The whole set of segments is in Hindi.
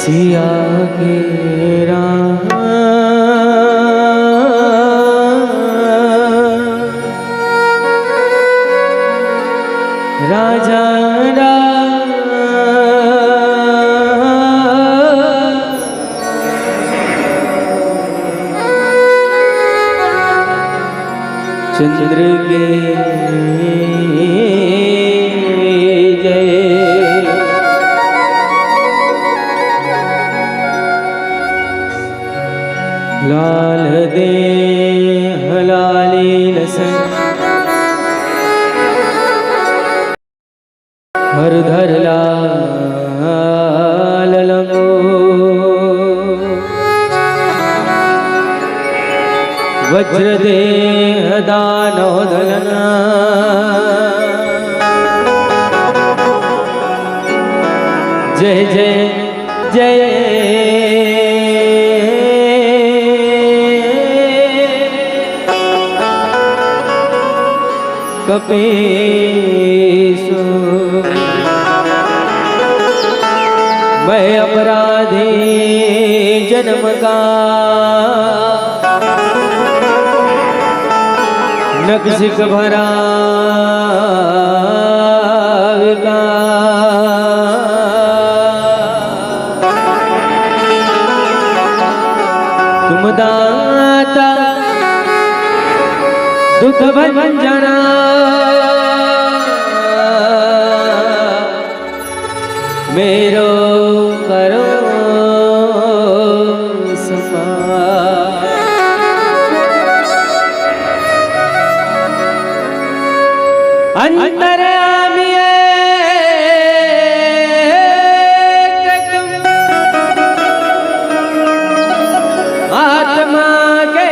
सिया के राजा चंद्र के जय लाल दे हलाली लसन हर धर लाल लंगो वज्र दे दानो दलना जय जय जय कपीसु मैं अपराधी जन्म का नक्सिक भरा तुम दाता दुख भंजना मेरो करो अंतर्यामी आत्मा के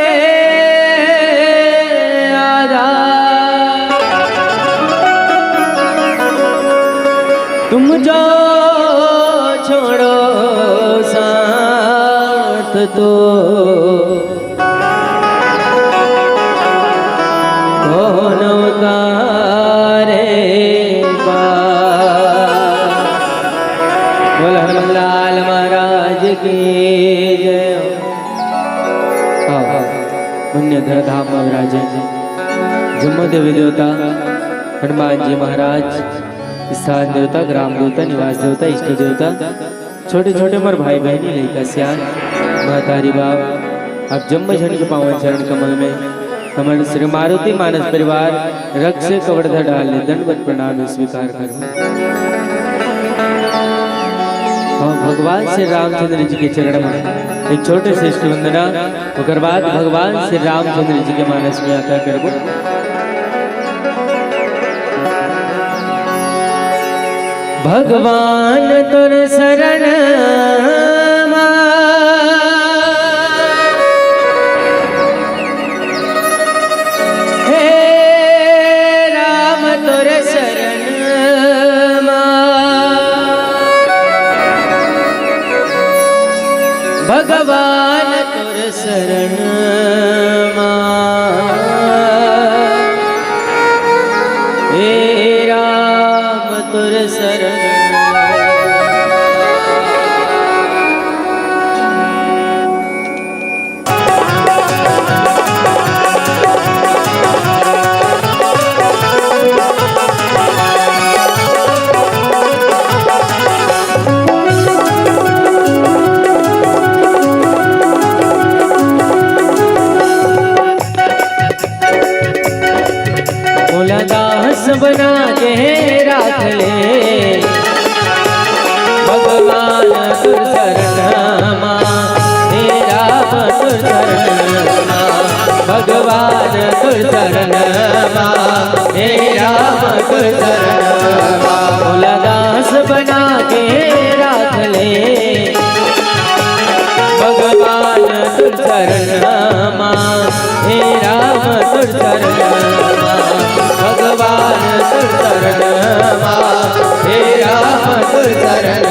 आधार तुम जो छोड़ो साथ तो कौन उतारे बोला लाल महाराज की जय। पुण्यधर धाम महाराज जम्मू देवी देवता हनुमान जी महाराज स्थान देवता ग्राम देवता निवास देवता इष्ट देवता छोटे छोटे मर भाई बहनी लड़का सियान महतारी बाप आप जम्मू झंड के पावन चरण कमल में हमारे श्री मारुति मानस परिवार रक्त से कवर्धर डालने दंडवत प्रणाम स्वीकार करो। और भगवान श्री रामचंद्र जी के चरण में एक छोटे से इष्ट वंदना और बाद भगवान श्री रामचंद्र जी के मानस में आता करो। भगवान तुर शरण भगवान तुर शरण हे राम तुर शरण दास बना के राख ले भगवान तुर शरण हे राम तुर शरण भगवान तुर शरण हे राम तुर शरण भोला दास बना के राख ले भगवान तुर शरण हे राम तुर शरण भगवान तुर शरण हे राम तुर शरण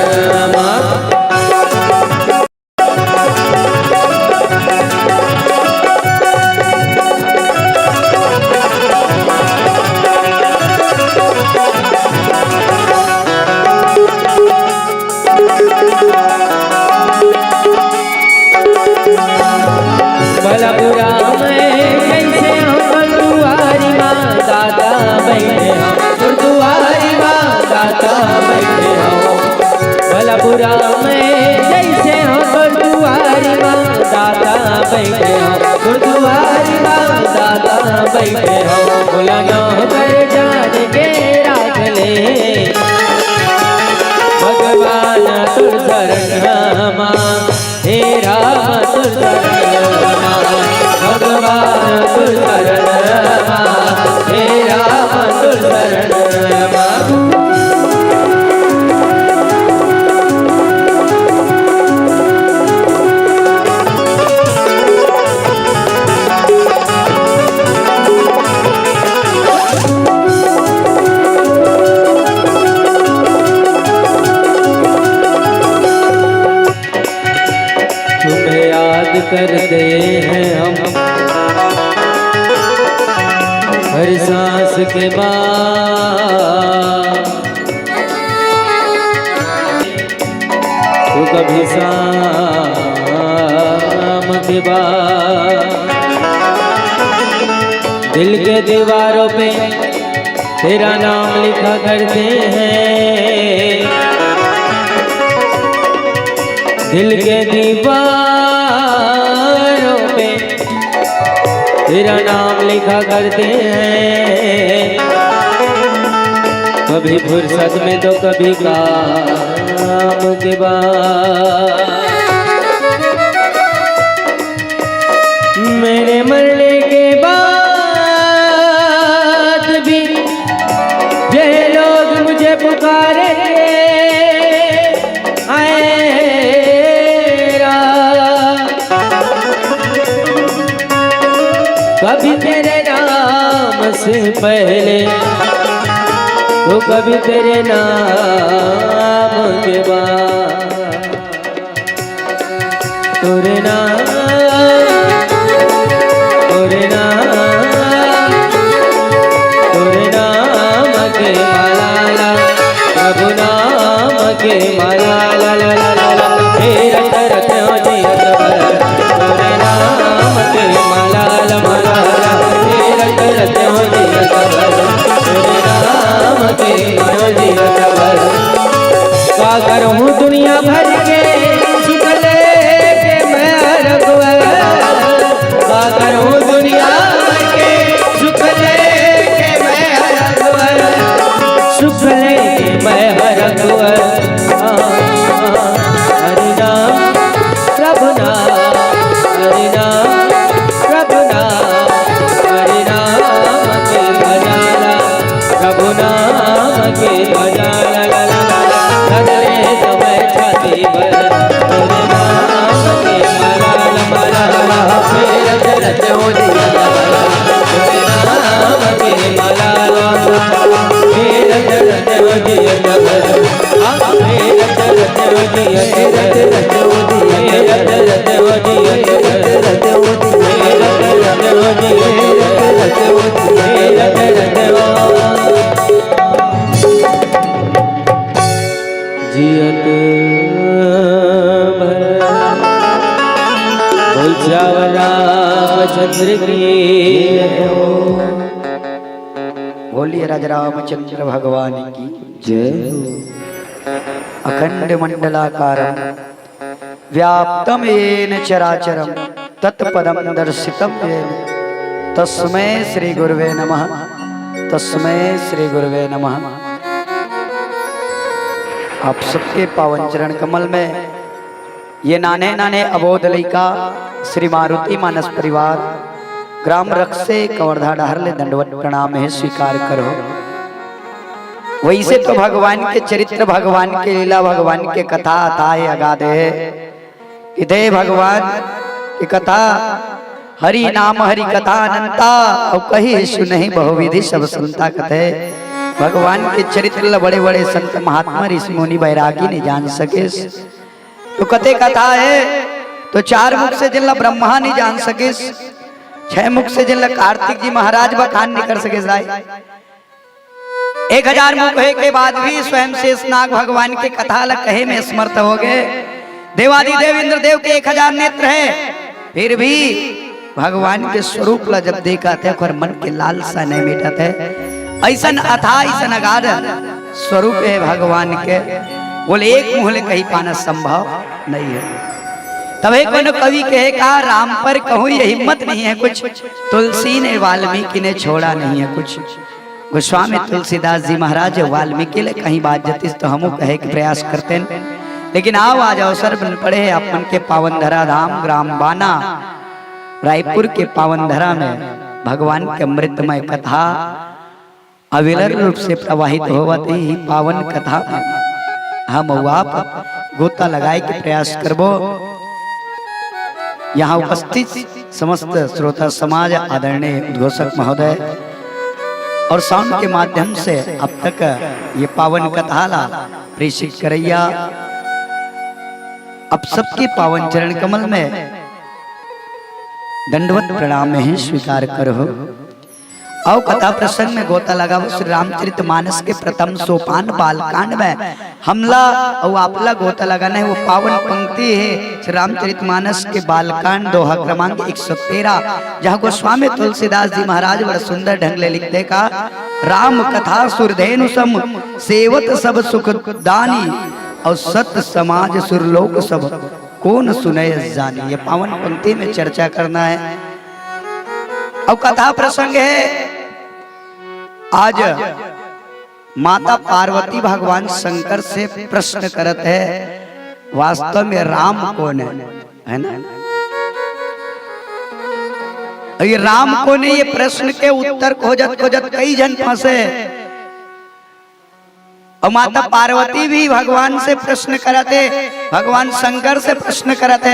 के बाद तू कभी शाम के बाद दिल के दीवारों पे तेरा नाम लिखा करते हैं, दिल के दीवारों पे तेरा नाम लिखा करते हैं। कभी फुर्सत में तो कभी काम के बाद। मेरे मरने के बाद भी ये लोग मुझे पुकारेंगे, कभी तेरे नाम से पहले तो कभी तेरे नाम के बाद। तोरे नाम के माला, प्रभु नाम के माला, ला ला ला ला ला, तेरा तरत हो जियत भर। तोरे नाम के माला ला माला ला, तेरा तरत हो जियत भर। तोरे नाम के माला जियत भर। का करूं दुनिया भर के सुख लेके मैं रघुवर, का करूं दुनिया भर के सुख लेके मैं रघुवर, सुख लेके मैं रघुवर। हरि नाम प्रभु नाम, हरि नाम प्रभु नाम, हरि नाम के भजाला, प्रभु नाम के भजाला, ला ला ला ला, सदरे समय छाती भर। तेरे नाम के माला माला ला, मेरा जरत हो जिया, तेरे नाम के माला ला, मेरा जरत हो जिया भर। मेरा जरत हो जिया, तेरा जरत हो जिया, मेरा जरत हो जिया, तेरा जरत हो जिया, मेरा जरत हो जिया, मेरा जरत हो जिया, मेरा जरत हो जियत भर। बोल जाओ रामचंद्र की बोलिए राजा रामचंद्र भगवान की जय। अखंड मंडलाकारं व्याप्तं येन चराचरं तत्पदं दर्शितं येन तस्मै श्री गुरुवे नमः, तस्मै श्री गुरुवे नमः। आप सबके पावन चरण कमल में ये नाने नाने अबोध लइका श्री मारुति मानस परिवार ग्राम रक्षे कवर्धा डहरले दंडवत प्रणाम है स्वीकार करो। वैसे तो भगवान के चरित्र, भगवान के लीला, भगवान के कथा अथाय अगाध है। इधे भगवान की कथा हरि नाम हरि कथा अनंता, और कही सुनहि बहुविधि सब संता कथे। भगवान के चरित्र बड़े बड़े संत महात्मा ऋषि मुनि बैरागी नहीं जान सके। तो कथे कथा है तो 4 मुख से जिला ब्रह्मा नहीं जान सके, 6 मुख से जिला कार्तिक जी महाराज बखान नहीं कर सके। 1000 मुख है के बाद भी स्वयं शेषनाग भगवान के कथा लग कहे में समर्थ हो गए। देवादिदेव इंद्र देव के 1000 नेत्र है, फिर भी भगवान के स्वरूप ला जब देखा थे और मन के लालसा नहीं मिटा थे। ऐसा अथा ऐसा अगाध स्वरूप है भगवान के, बोले एक मुहले कहीं पाना संभव नहीं है। तभी कोनो कवि कहे कहा राम पर कहूँ ये हिम्मत नहीं है कुछ, तुलसी ने वाल्मीकि ने छोड़ा नहीं है कुछ। गोस्वामी तुलसीदास जी महाराज वाल्मीकि ले कहीं बात जतीस तो हम कहे के प्रयास करते हैं, लेकिन आओ आज अवसर बन पड़े हैं अपन के पावन धरा धाम ग्राम बाना रायपुर के पावन धरा में भगवान के अमृतमय कथा अविरल रूप से प्रवाहित होवती ही पावन कथा में हम आप गोता लगाए के प्रयास करबो। यहाँ उपस्थित समस्त श्रोता समाज, आदरणीय उद्घोषक महोदय और साउंड के माध्यम से अब तक ये पावन कथा ला प्रेषित करैया, अब सबके पावन चरण कमल में दंडवत प्रणाम में ही स्वीकार करो। और कथा प्रसंग में गोता लगा वो श्री रामचरित मानस के प्रथम सोपान बालकांड में हमला और आपला गोता लगाना है। वो पावन पंक्ति है श्री रामचरित मानस के बालकांड दोहा क्रमांक 113, जहाँ गोस्वामी तुलसीदास जी महाराज बड़ा सुंदर ढंग ले लिखते का, राम कथा सुरधेनु सम सेवत सब सुख दानी और सत समाज सुरलोक सब कौन सुने जानी। ये पावन पंक्ति में चर्चा करना है। और कथा प्रसंग है आज माता पार्वती भगवान शंकर से प्रश्न करते है वास्तव में राम कौन है ना। ये राम कौन है, ये प्रश्न के उत्तर खोजत खोजत कई जन फंसे। और माता पार्वती भी भगवान से प्रश्न करते, भगवान शंकर से प्रश्न करते।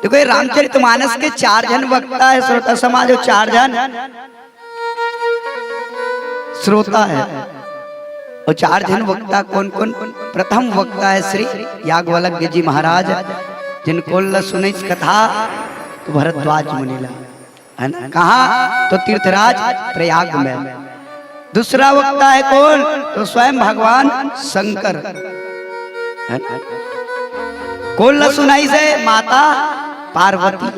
देखो ये रामचरितमानस के 4 जन वक्ता है, श्रोता समाज 4 जन श्रोता है। और 4 जन वक्ता कौन कौन? प्रथम वक्ता है श्री याज्ञवल्क्य जी महाराज, जिनको सुने कथा तो भरद्वाज मुनिला है ना। कहाँ? तो तीर्थराज प्रयाग में। दूसरा वक्ता है कौन? तो स्वयं भगवान शंकर। कौन सुनाई से? माता पार्वती।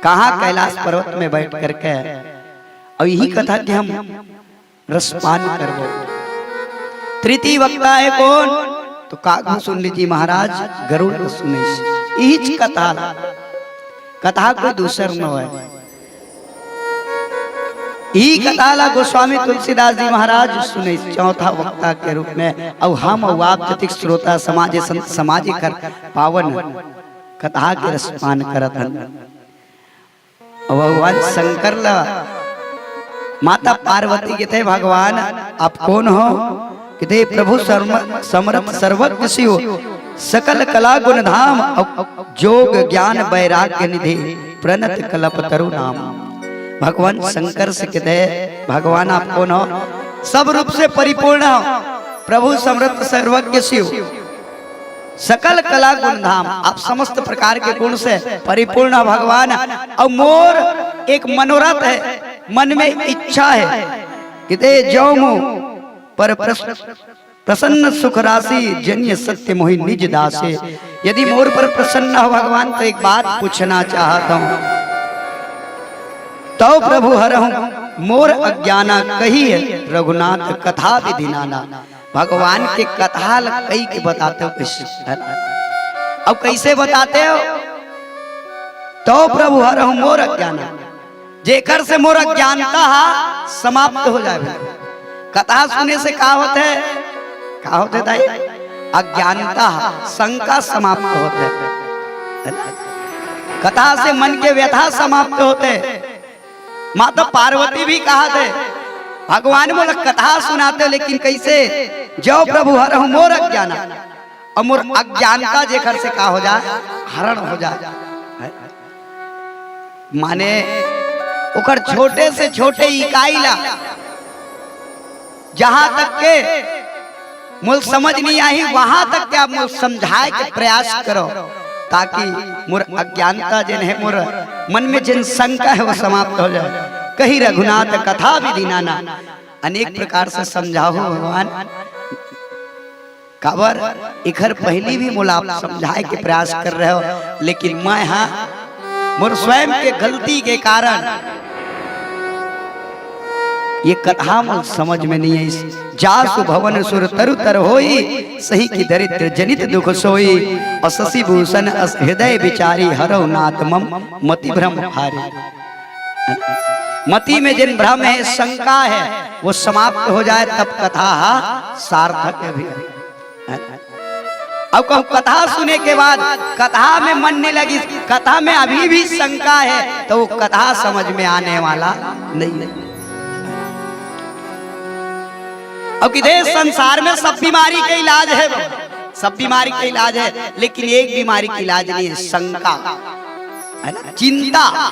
कहा? कैलाश पर्वत में बैठ करके। और यही कथा कि हम रसपान करबो। तृतीय वक्ता है कौन? तो कागभूषण सुन लीजिए महाराज, गरुड़ सुने। यही कथा, कथा कोई दूसर न है। यही कथा ला गोस्वामी तुलसीदास जी महाराज सुने चौथा वक्ता के रूप में। और हम और आप जतिक श्रोता समाज संत समाज कर पावन कथा के रसपान करत हन। भगवान शंकर ला माता पार्वती कहते भगवान आप कौन हो? कहते प्रभु समर्थ सर्वज्ञ शिव सकल कला गुण धाम जोग ज्ञान वैराग्य निधि प्रणत कल्प तरु नाम। भगवान शंकर से कहते भगवान आप कौन हो? सब रूप से परिपूर्ण हो, प्रभु समर्थ सर्वज्ञ शिव सकल कला गुण धाम, आप समस्त प्रकार के गुण से परिपूर्ण भगवान। और मोर एक मनोरथ है, मन में इच्छा है कि जो पर प्रसन्न सुख राशि जन्य सत्य मोहि निज दासे। यदि मोर पर प्रसन्न हो भगवान तो एक बात पूछना चाहता हूँ। तो प्रभु हरहु मोर अज्ञाना कही है रघुनाथ कथा विधि नाना। भगवान के कथा कई के बताते हो कैसे? अब कैसे बताते हो? तो प्रभु हरहु मोर अज्ञाना, जेकर से मोर अज्ञानता समाप्त हो जाए। कथा सुनने से क्या होते है? क्या होते दाई? अज्ञानता शंका समाप्त होते। कथा से मन के व्यथा समाप्त होते। माता पार्वती भी कहा थे भगवान मोर कथा सुनाते, लेकिन कैसे? जो प्रभु हरहु मोर अज्ञाना, और मोर अज्ञानता जेकर से का हो जाए? हरण हो जाए। माने उकर छोटे से छोटे इकाई ला जहां तक के मूल समझ नहीं आई, वहां तक के आप मूल समझाए के प्रयास करो, ताकि मोर अज्ञानता जिन है, मोर मन में जिन शंका है वो समाप्त हो जाए। कही रघुनाथ कथा विधि नाना, अनेक प्रकार से समझाओ भगवान। काबर इखर पहली भी मूल आप समझाए के प्रयास कर रहे हो, लेकिन मैं यहाँ मोर स्वयं के गलती के कारण ये कथा मूल समझ में नहीं है। जासु भवन सुर तरु तर होई, सही की दरिद्र जनित दुख सोई। और शशि भूषण हृदय विचारी हरौ नाथ मम मति भ्रम हारे। मति में जिन भ्रम है, शंका है, वो समाप्त हो जाए तब कथा सार्थक है। अब कहूँ कथा सुने के बाद कथा में मन नहीं लगी, कथा में अभी भी शंका है, तो वो कथा समझ में आने वाला नहीं। अब किधर संसार में सब बीमारी का इलाज है, सब बीमारी का इलाज है, लेकिन एक बीमारी का इलाज नहीं है, शंका है ना, चिंता।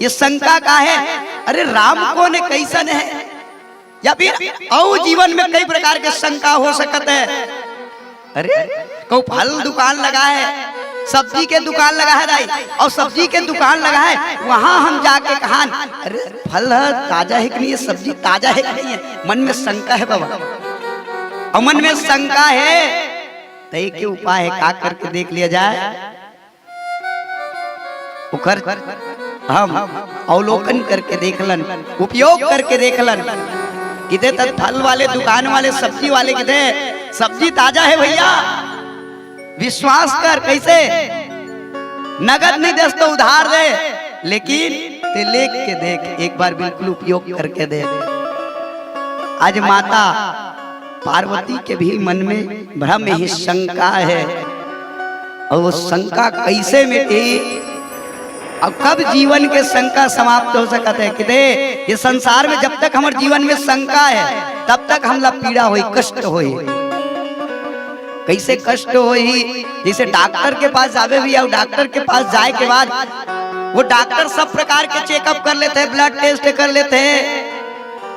ये शंका का है, अरे राम कौन है, कैसन है, या फिर और जीवन में कई प्रकार के शंका हो सकते हैं। अरे को फल दुकान लगा है, सब्जी के दुकान लगा है दाई, और सब्जी के दुकान लगा है, वहां हम जाके कहा अरे फल ताजा है कि नहीं, सब्जी ताजा है कि नहीं है, मन में शंका है बाबा, और मन में शंका है तो एक उपाय है, का करके देख लिया जाए, उखर हम अवलोकन करके देखलन, उपयोग करके देखलन, किधे तक फल वाले दुकान वाले सब्जी वाले किधे सब्जी ताजा है भैया, विश्वास कर, कैसे नगद नहीं दे तो उधार दे, लेकिन ते लेख के देख, एक बार बिल्कुल उपयोग करके दे। आज माता पार्वती के भी मन में भ्रम ही शंका है, और वो शंका कैसे मिटी, अब कब जीवन के शंका समाप्त हो सकते है, किधे ये संसार में जब तक हमारे जीवन में शंका है तब तक हमला पीड़ा होई, कष्ट होई, कैसे कष्ट होई, जैसे डॉक्टर के पास जावे भी, और डॉक्टर के पास जाए के बाद वो डॉक्टर सब प्रकार के चेकअप कर लेते हैं, ब्लड टेस्ट कर लेते हैं,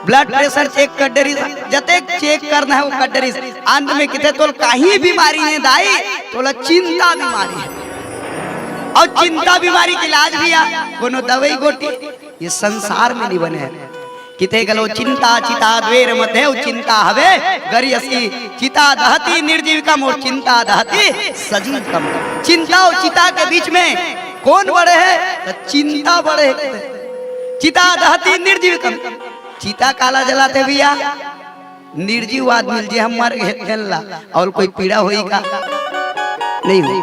ब्लड प्रेशर चेक कर डरी, जते चेक करना है वो कर डरी, अंत में कितने तो कहीं बीमारी नहीं दाई, तो चिंता बीमारी है, और चिंता बीमारी के इलाज भी आ कोनो दवाई गोटी ये संसार में नहीं बने है, किते गलो चिंता चिता द्वेर मते चिंता हवे गरी असी चिता दहती निर्जीविका मोर चिंता दहती सजीव कम, चिंता और चिता के बीच में कौन बड़े है, तो चिंता बड़े है, चिता दहती निर्जीविकम, चिता काला जलाते भैया, निर्जीव आदमी जी हम मर गए, और कोई पीड़ा होई का नहीं हुई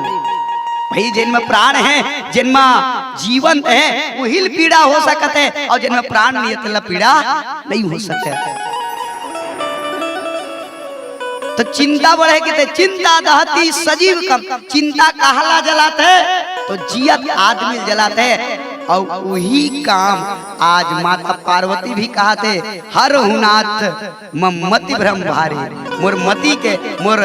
भाई, जिनमें प्राण है, जिनमें जीवन है वही पीड़ा हो सकते है, और जिनमें प्राण नहीं है पीड़ा नहीं हो सकते। तो चिंता बढ़े कि चिंता दहती सजीव कम, चिंता कहला जलाते तो जियत आदमी जलाते, और वही काम आज माता पार्वती भी कहते, हर हुनाथ ममति भ्रम भारी, मोर मति के मोर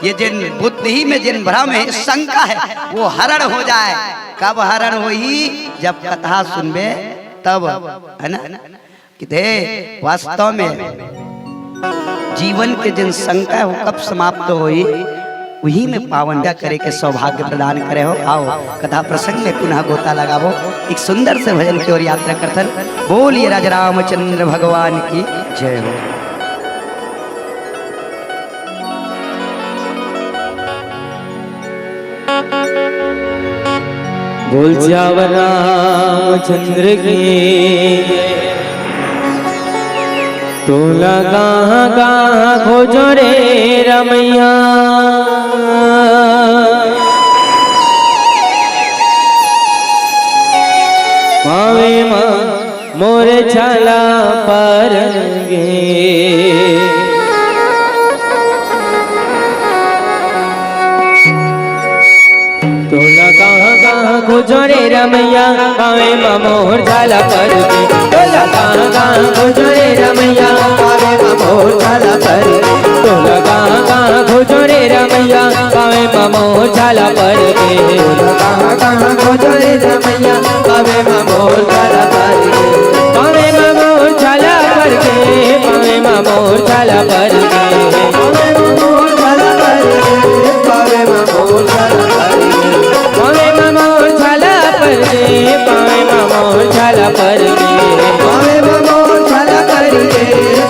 ये जिन बुद्धि में जिन भ्रम है शंका है वो हरण हो जाए, कब हरण होई, जब कथा सुनबे तब, है ना, किते वास्तव में जीवन के जिन शंका है वो कब समाप्त होई, वही में पावन करे के सौभाग्य प्रदान करे हो। आओ कथा प्रसंग में पुनः गोता लगावो, एक सुंदर से भजन की ओर यात्रा करथन। बोलिए राजा रामचंद्र भगवान की जय हो। बोल जावर रामचंद्र की, तो लगा कहाँ खोजो रे रमैया, पावे माँ मोर छाला पर गे, तो लगा कहाँ खोजो रे रमैया, पावे माँ मोर छाला पर गे, तो लगा कहाँ खोजो रे रमैया, पावे माँ मोर छाला पर गे, तो लगा कहाँ खोजो रे रमैया, पावे माँ मोर छाला पर गे, तो लगा कहाँ खोजो रे रमैया, पावे माँ मोर छाला पर गे, पावे माँ मोर छाला पर गे, पावे माँ मोर छाला पर गे, पावे माँ मोर छाला पर गे, पावे माँ मोर छाला पर गे, पावे माँ मोर छाला पर गे, पावे माँ मोर छाला पर गे,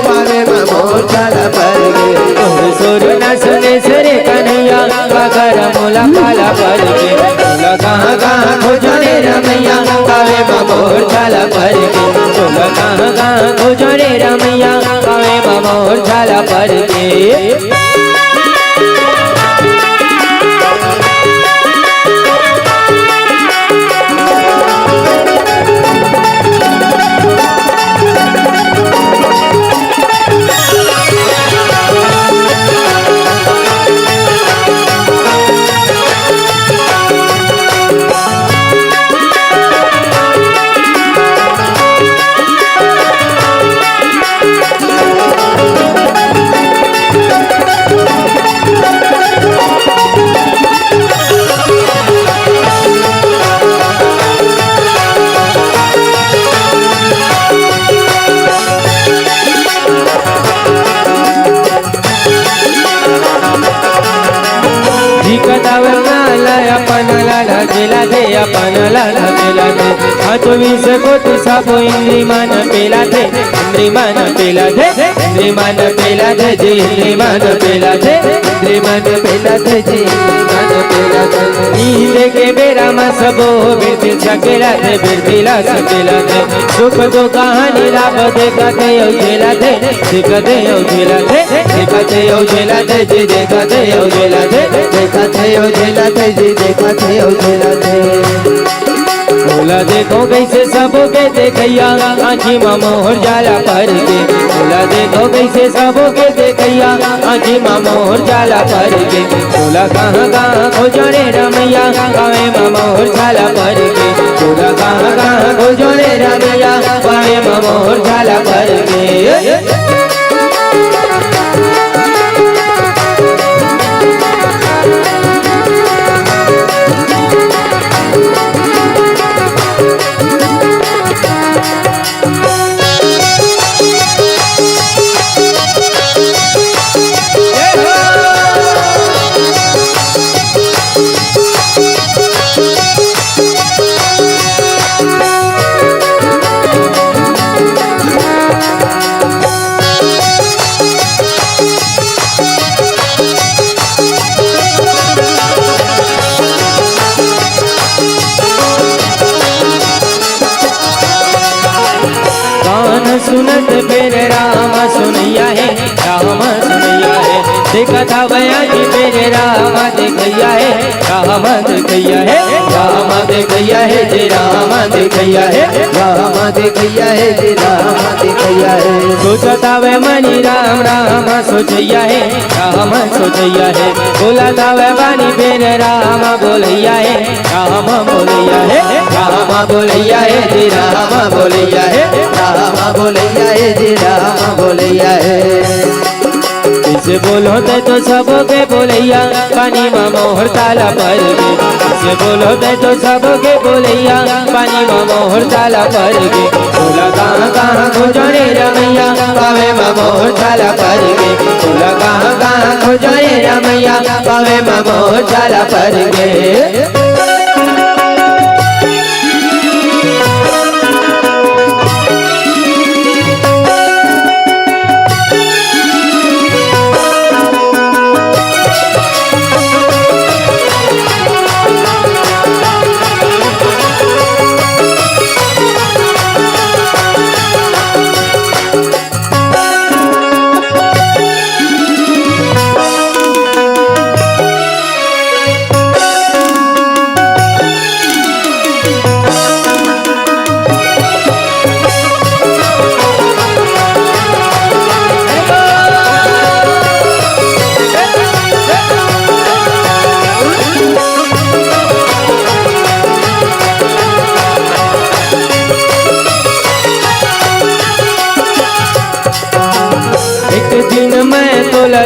पावे माँ मोर छाला पर गे, सुर न सुने सरे कन्हैया, मगर मोला काला पर गे, बोला कहाँ कहाँ खोजो रे रमैया, पावे माँ मोर छाला पर गे, बोला कहाँ कहाँ खोजो रे रमैया, पावे माँ मोर छाला पर गे। 24 कोटी साबो इंद्रिमान पेला थे, इंद्रिमान पेला थे, इंद्रिमान पेला थे जी, इंद्रिमान पेला थे, इंद्रिमान पेला थे जी, इंद्रिमान पेला थे। नींद के बेरा में सबो बिरती सकेला थे, बिरतीला सकेला थे। सुख दो कहानी लाभ देखते उजेला थे, देखते उजेला थे, देखते उजेला थे जी, देखते उजेला थे, देखते उजेला थे जी, देखते उजेला थे। बोला देखो कैसे सबो के देखैया आँखी में मोहर जाला पर के, बोला देखो कैसे सबो के देखैया आँखी में मोहर जाला पर के। बोला कहाँ कहाँ खोजो रे रमैया गावे में मोहर जाला पर के, बोला कहाँ कहाँ खोजो रे रमैया गावे में मोहर जाला पर के। सुनत मेरे राम सुनैया है, राम सुनैया है। देखा था भैया जी मेरे राम देखैया है, राम देखैया है, राम देखैया है जी, राम देखैया है, राम देखैया है जी, राम देखैया है। सोचता वे मनी राम राम सोचैया है, राम सोचैया है। बोला था वे बानी मेरे राम बोलैया है, राम बोलैया है, राम बोलैया है जी, राम बोलैया है, राम बोलैया है जी, राम बोलैया है। इसे बोलो तो सबो के बोलैया पानी में मोहर ताला पर के, इसे बोलो तो सबो के बोलैया पानी में मोहर ताला पर के। बोला कहाँ कहाँ खोजो रे रमैया पावे में मोहर ताला पर के, बोला कहाँ कहाँ खोजो रे रमैया पावे में मोहर ताला पर के।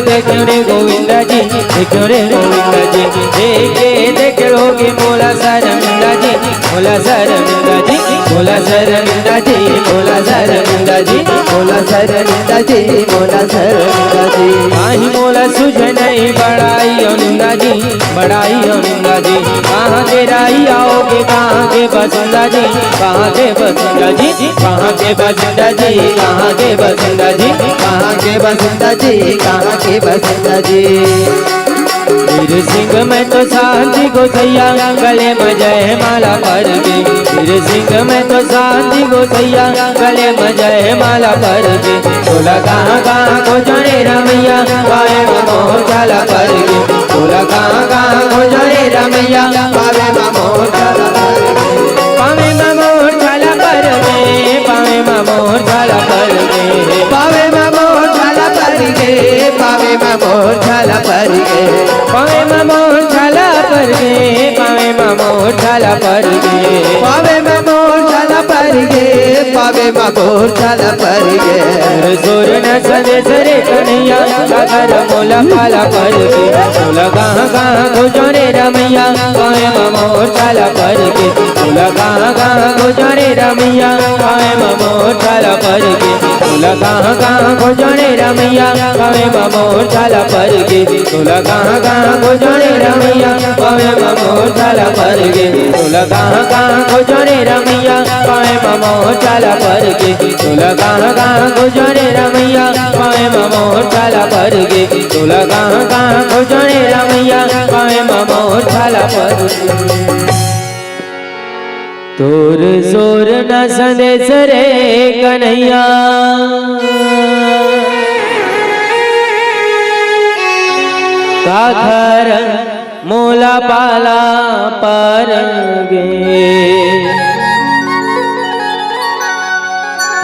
देखो रे गोविंदा जी, देखो रे गोविंदा जी, देखोगे मोला शर्मिंदा जी, मोला शर्मिंदा जी, मोला शर्मिंदा जी, मोला शर्मिंदा जी, मोला शर्मिंदा जी, मोला शर्मिंदा जी। कहीं मोला सुझ नहीं बड़ाई निंदा जी, बड़ाई निंदा जी। कहाँ के राई आओगे कहाँ के बसंदा जी, कहाँ के बसंदा जी, कहाँ के बसंदा जी, कहाँ के बसंदा जी, कहाँ के बसंदा जी, कहाँ के बसंदा जी। वीर सिंह में तो शांति को सैया गले में जय माला पर के, वीर सिंह में तो शांति को सैया गले में जय माला पर के। बोला कहाँ कहाँ को जोड़े रमैया पावे में मोहर जाला पर के, बोला कहाँ कहाँ को जोड़े रमैया पावे में मोहर जाला पर के, पावे में मोहर जाला पर के, पावे में मोहर जाला पर के, पावे में मोहर जाला पर के, पावे में मोहर जाला पर के, पावे में मोहर जाला पर के, पावे में मोहर जाला पर के, पावे में मोहर जाला पर के, पावे मगोर चल पर गे जोर न संदेश रे कन्हैया सागर मोला पाला पर के मोला गाह गाह गुजरे रमैया पावे मोर चला पर के मोला गाह गाह गुजरे रमैया पावे मोर चला पर के मोला गाह गाह गुजरे रमैया पावे मोर चला पर के मोला गाह गाह गुजरे रमैया पावे मोर चला पर के मोला गाह गाह गुजरे रमैया पावे मोर चला पर के मोला गाह गाह गुजरे रमैया पावे मोर चला पर के मोला गाह गाह गुजरे रमैया पावे मोर चला पर के तोर जोर न संदेश रे कन्हैया काखर मोला पाला पर गे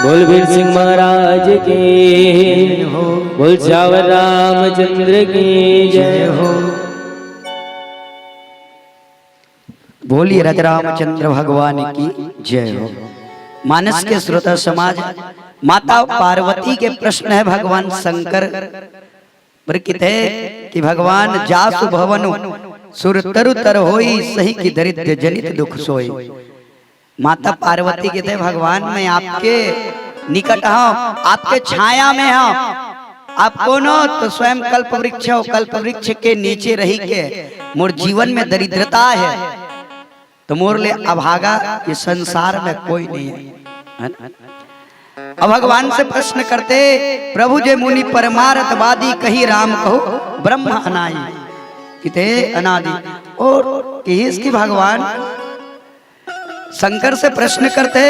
बोल वीर सिंह महाराज की हो बोल श्यावर रामचंद्र की जय हो। बोलिए राजा रामचंद्र भगवान की जय हो। मानस के श्रोता समाज, माता पार्वती के प्रश्न है भगवान शंकर प्रकृत है कि भगवान जासु भवनु सुर तरु तर होई सही की दरिद्र जनित दुख सोई। माता पार्वती कहते भगवान मैं आपके निकट हूँ, आपके छाया में हूँ। आप कौन हो? तो स्वयं कल्प वृक्ष हो। कल्प वृक्ष के नीचे रही के मोर जीवन में दरिद्रता है, तो मोर ले अभागा ये संसार में कोई नहीं है। अब भगवान से प्रश्न करते प्रभु जे मुनि परमार्थवादी कही राम कहो ब्रह्म अनादि किते अनादि। और कि भगवान शंकर से प्रश्न करते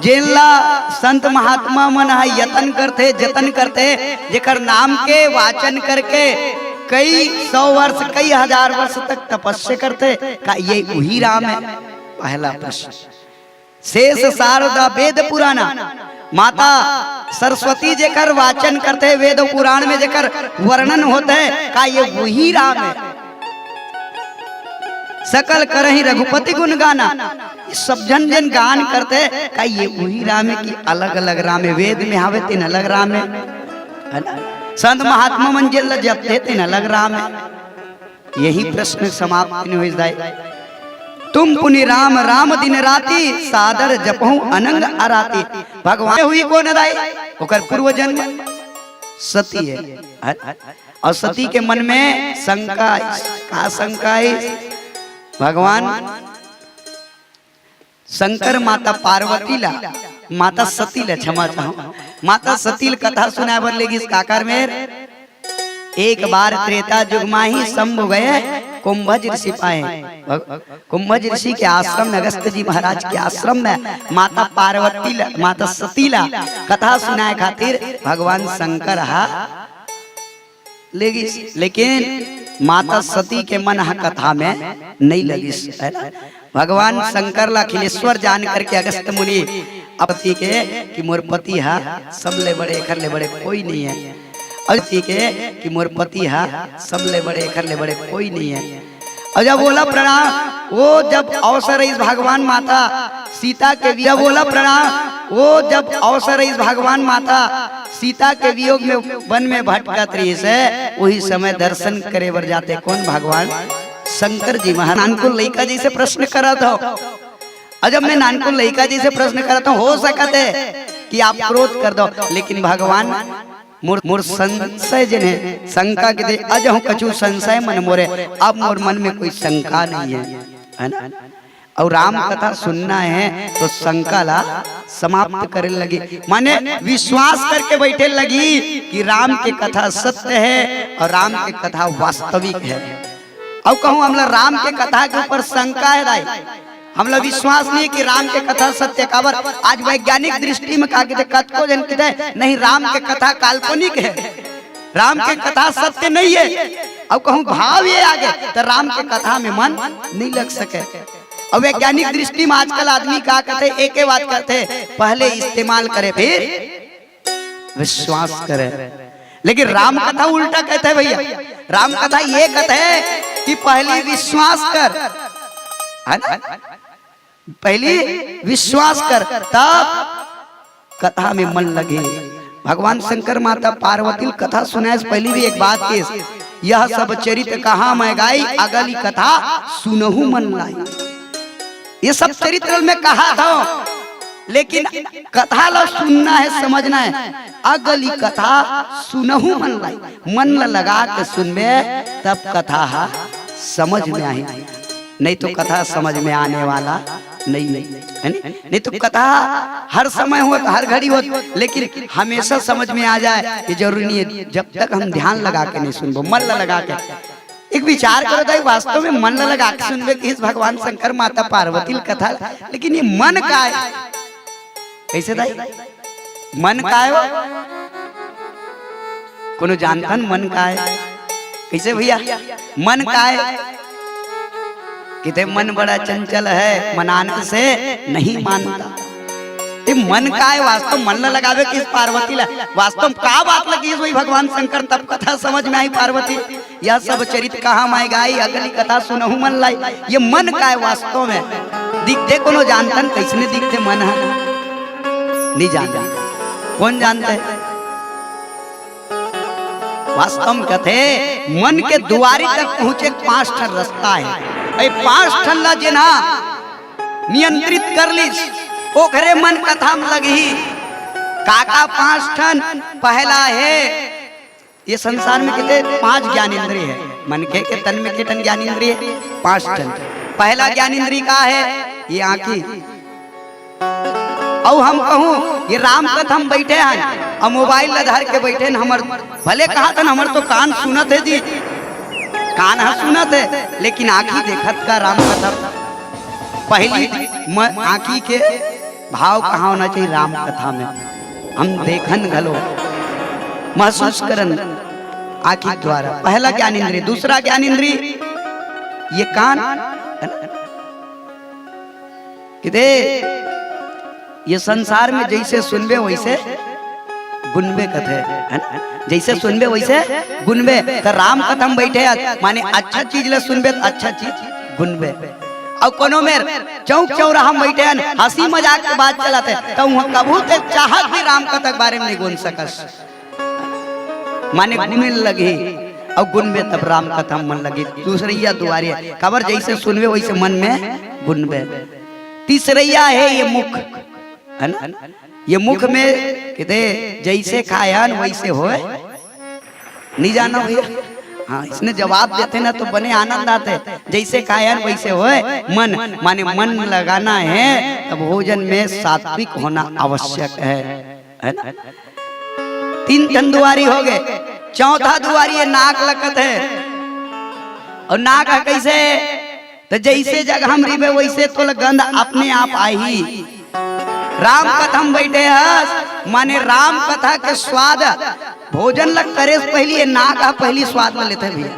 जेला संत महात्मा मन यतन करते जतन करते जेकर नाम के वाचन करके कई 100 वर्ष कई 1000 वर्ष तक तपस्या करते का ये वही राम है? पहला प्रश्न। शेष शारदा वेद पुराना, माता सरस्वती जेकर वाचन करते वेद पुराण में जेकर वर्णन होता है का ये वही राम है? सकल करही रघुपति गुण गाना, सब जन जन गान करते का ये वही राम है कि अलग अलग राम है? वेद में आवे तीन अलग राम है ना? संत महात्मा मंजिल जपते तीन अलग राम है। यही प्रश्न समाप्त नहीं जाए। तुम पुनि राम राम दिन राती सादर जपहु अनंग अराती। भगवान हुई कौन दाई? ओकर पूर्व जन्म सती है। और सती के मन में शंका, का शंका है? भगवान शंकर माता पार्वती ला माता सती ला क्षमा चाहो माता सती कथा सुना बर लेगी इस काकर में। एक बार त्रेता युग में ही शंभु गए कुंभज ऋषि पाए। कुंभज ऋषि के आश्रम में अगस्त जी महाराज के आश्रम में माता पार्वती ला माता सती ला कथा सुनाए खातिर भगवान शंकर लेगी, लेकिन माता सती के मन कथा में नहीं लगी। भगवान शंकर ला अखिलेश्वर जान करके अगस्त मुनि अपति के कि मोर पति हा सब ले बड़े खर ले बड़े कोई नहीं है। अति के कि मोर पति हा सब ले बड़े खर ले बड़े कोई नहीं है। और जब बोला प्रणाम, वो जब अवसर इस भगवान माता सीता के जब बोला प्रणाम, वो जब अवसर इस भगवान माता सीता के वियोग में वन में भटकत रही से वही समय दर्शन करे बर जाते कौन? भगवान शंकर जी महाराज। नानकुल लइका जी से प्रश्न करत हो, और जब मैं नानकुल लइका जी से प्रश्न करता हूँ हो सकत है कि आप क्रोध कर दो, लेकिन भगवान मोर संशय जिन्हें शंका के दे अज हूँ कछु संशय मन मोरे, अब मोर मन में कोई शंका नहीं है ना? और राम कथा सुनना है तो शंका ला समाप्त करने लगी, माने विश्वास करके बैठे लगी कि राम की कथा सत्य है और राम की कथा वास्तविक है। और कहूँ हमला राम के कथा के ऊपर शंका है राय, हमला विश्वास नहीं कि राम के कथा सत्य काबर। आज वैज्ञानिक दृष्टि में कहा कथको जन कहते नहीं राम के कथा काल्पनिक है, राम के कथा सत्य नहीं है। और कहूँ भाव ये आगे तो राम के कथा में मन नहीं लग सके। और वैज्ञानिक दृष्टि में आजकल आदमी क्या कहते एक ही बात करते पहले इस्तेमाल करे फिर विश्वास करे, लेकिन राम कथा उल्टा कहते हैं भैया। राम कथा ये कहते है कि पहले विश्वास कर, है ना? पहली विश्वास कर, तब कथा में मन लगे। भगवान शंकर माता पार्वती कथा सुनाए पहली भी एक बात की, यह सब चरित्र कहा मैं गाई, अगली कथा सुनहु मन लाई। ये सब चरित्र में कहा था, लेकिन कथा ला सुनना है, समझना है। अगली कथा सुनहु मन लाई, मन लगा के सुनबे तब कथा समझ में आई, नहीं तो कथा समझ में आने वाला नहीं है। नहीं तो कथा हर समय हो, हर घड़ी हो, लेकिन हमेशा समझ में आ जाए ये जरूरी नहीं है। जब तक हम ध्यान लगा के नहीं सुनबो, मन लगा के एक विचार करो दाई, वास्तव में मन लगा के सुनबे कि इस भगवान शंकर माता पार्वती कथा, लेकिन ये मन का है कैसे दाई? मन का है कोनो जानतन मन का है कैसे भैया? मन का है किते मन बड़ा चंचल है, मनाने से नहीं मानता। ये मन का है, वास्तव मन ल लगावे किस पार्वती ला, वास्तव का बात लगी वही भगवान शंकर, तब कथा समझ में आई पार्वती। यह सब चरित्र कहा मैं गाई, अगली कथा सुनहु मन लाई। ये मन का है वास्तव में, दिखते कोनो जानतन कैसने दिखते मन है? नहीं जानता, कौन जानते है? वास्तव में कहते मन के दुआरी तक पहुंचे 5 ठन रास्ता है। 5 ठन ला जेना नियंत्रित कर ली, ओखरे मन कथा में लगी। काका 5 ठन, पहला है ये संसार में कितने 5 ज्ञानेंद्रिय है, मन के तन में कितने ज्ञानेंद्रिय? 5 ठन। पहला ज्ञानेंद्रिय का है ये आंखी। और हम कहूँ ये राम कथा हम बैठे हैं और मोबाइल धर के बैठे हैं, हमर भले कहा था हमर तो कान सुनत है जी, कान है सुनत है, लेकिन आंखी देखत का राम कथा। पहली आंखी के भाव कहाँ होना चाहिए राम कथा में, हम देखन घलो महसूस करन आंखी द्वारा। पहला ज्ञानेंद्रिय। दूसरा ज्ञानेंद्रिय ये कान किते ये संसार में जैसे सुनबे वैसे गुनबे कथे है ना, जैसे सुनबे वैसे गुनबे। तो राम कथा में बैठे माने अच्छा चीज ले सुनबे तो अच्छा चीज गुनबे। और कोनो में चौक चौराहा में बैठे हैं हंसी मजाक के बात चलाते, तो कबू ते चाहत भी राम कथा के बारे में नहीं गुन सकस, माने गुने लगे और गुनबे तब राम कथा में मन लगे। दूसरिया दुआरी खबर जैसे सुनबे वैसे मन में गुनबे। तीसरिया है ये मुख है ना, ये मुख में कहते जैसे खायन वैसे होए, नहीं जाना भैया? हाँ, इसने जवाब देते ना तो बने आनंद आते। जैसे खायन वैसे होए मन, माने मन लगाना है तब भोजन में सात्विक होना आवश्यक है ना। 3 ठन दुआरी हो गए। चौथा दुआरी है नाक लकत है। और नाक है कैसे? तो जैसे जगह हम रिबे वैसे तो गंध अपने आप आई। राम कथा में बैठे हस, माने राम कथा के स्वाद भोजन लग करे पहली नाक पहली स्वाद में लेते भैया,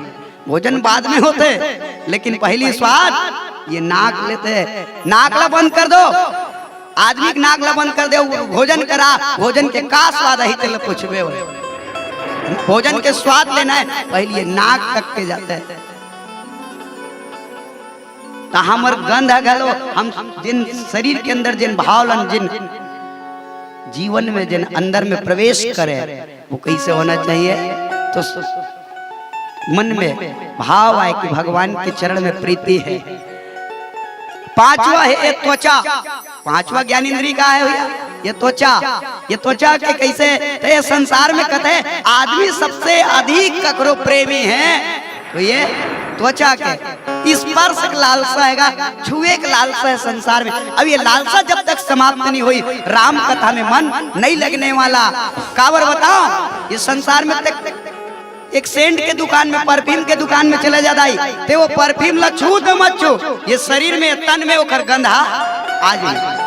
भोजन बाद में होते, लेकिन पहली स्वाद ये नाक लेते। नाक ला बंद कर दो, आदमी के नाक ला बंद कर दो, भोजन करा, भोजन के का स्वाद है तेल पूछबे, भोजन के स्वाद लेना है पहले नाक तक के जाते है। तो हमर गंध घलो हम जिन शरीर के अंदर जिन भावलन जिन जीवन में जिन अंदर में प्रवेश करे वो कैसे होना चाहिए? तो मन में भाव आए कि भगवान के चरण में प्रीति है। 5वां है त्वचा। 5वां ज्ञानेंद्रिय का है भैया ये त्वचा। ये त्वचा के कैसे? तो ये संसार में कहते हैं आदमी सबसे अधिक ककरो प्रेमी है तो ये त्वचा के। स्पर्श लालसा है, छुए के लालसा है संसार में। अब ये लालसा जब तक समाप्त नहीं हुई राम कथा में मन नहीं लगने वाला। काबर बताओ, ये संसार में तक एक सेंट के दुकान में परफ्यूम के दुकान में चले जाता है तो वो परफ्यूम ला छू तो मत छू, ये शरीर में तन में ओखर गंधा आ जाए,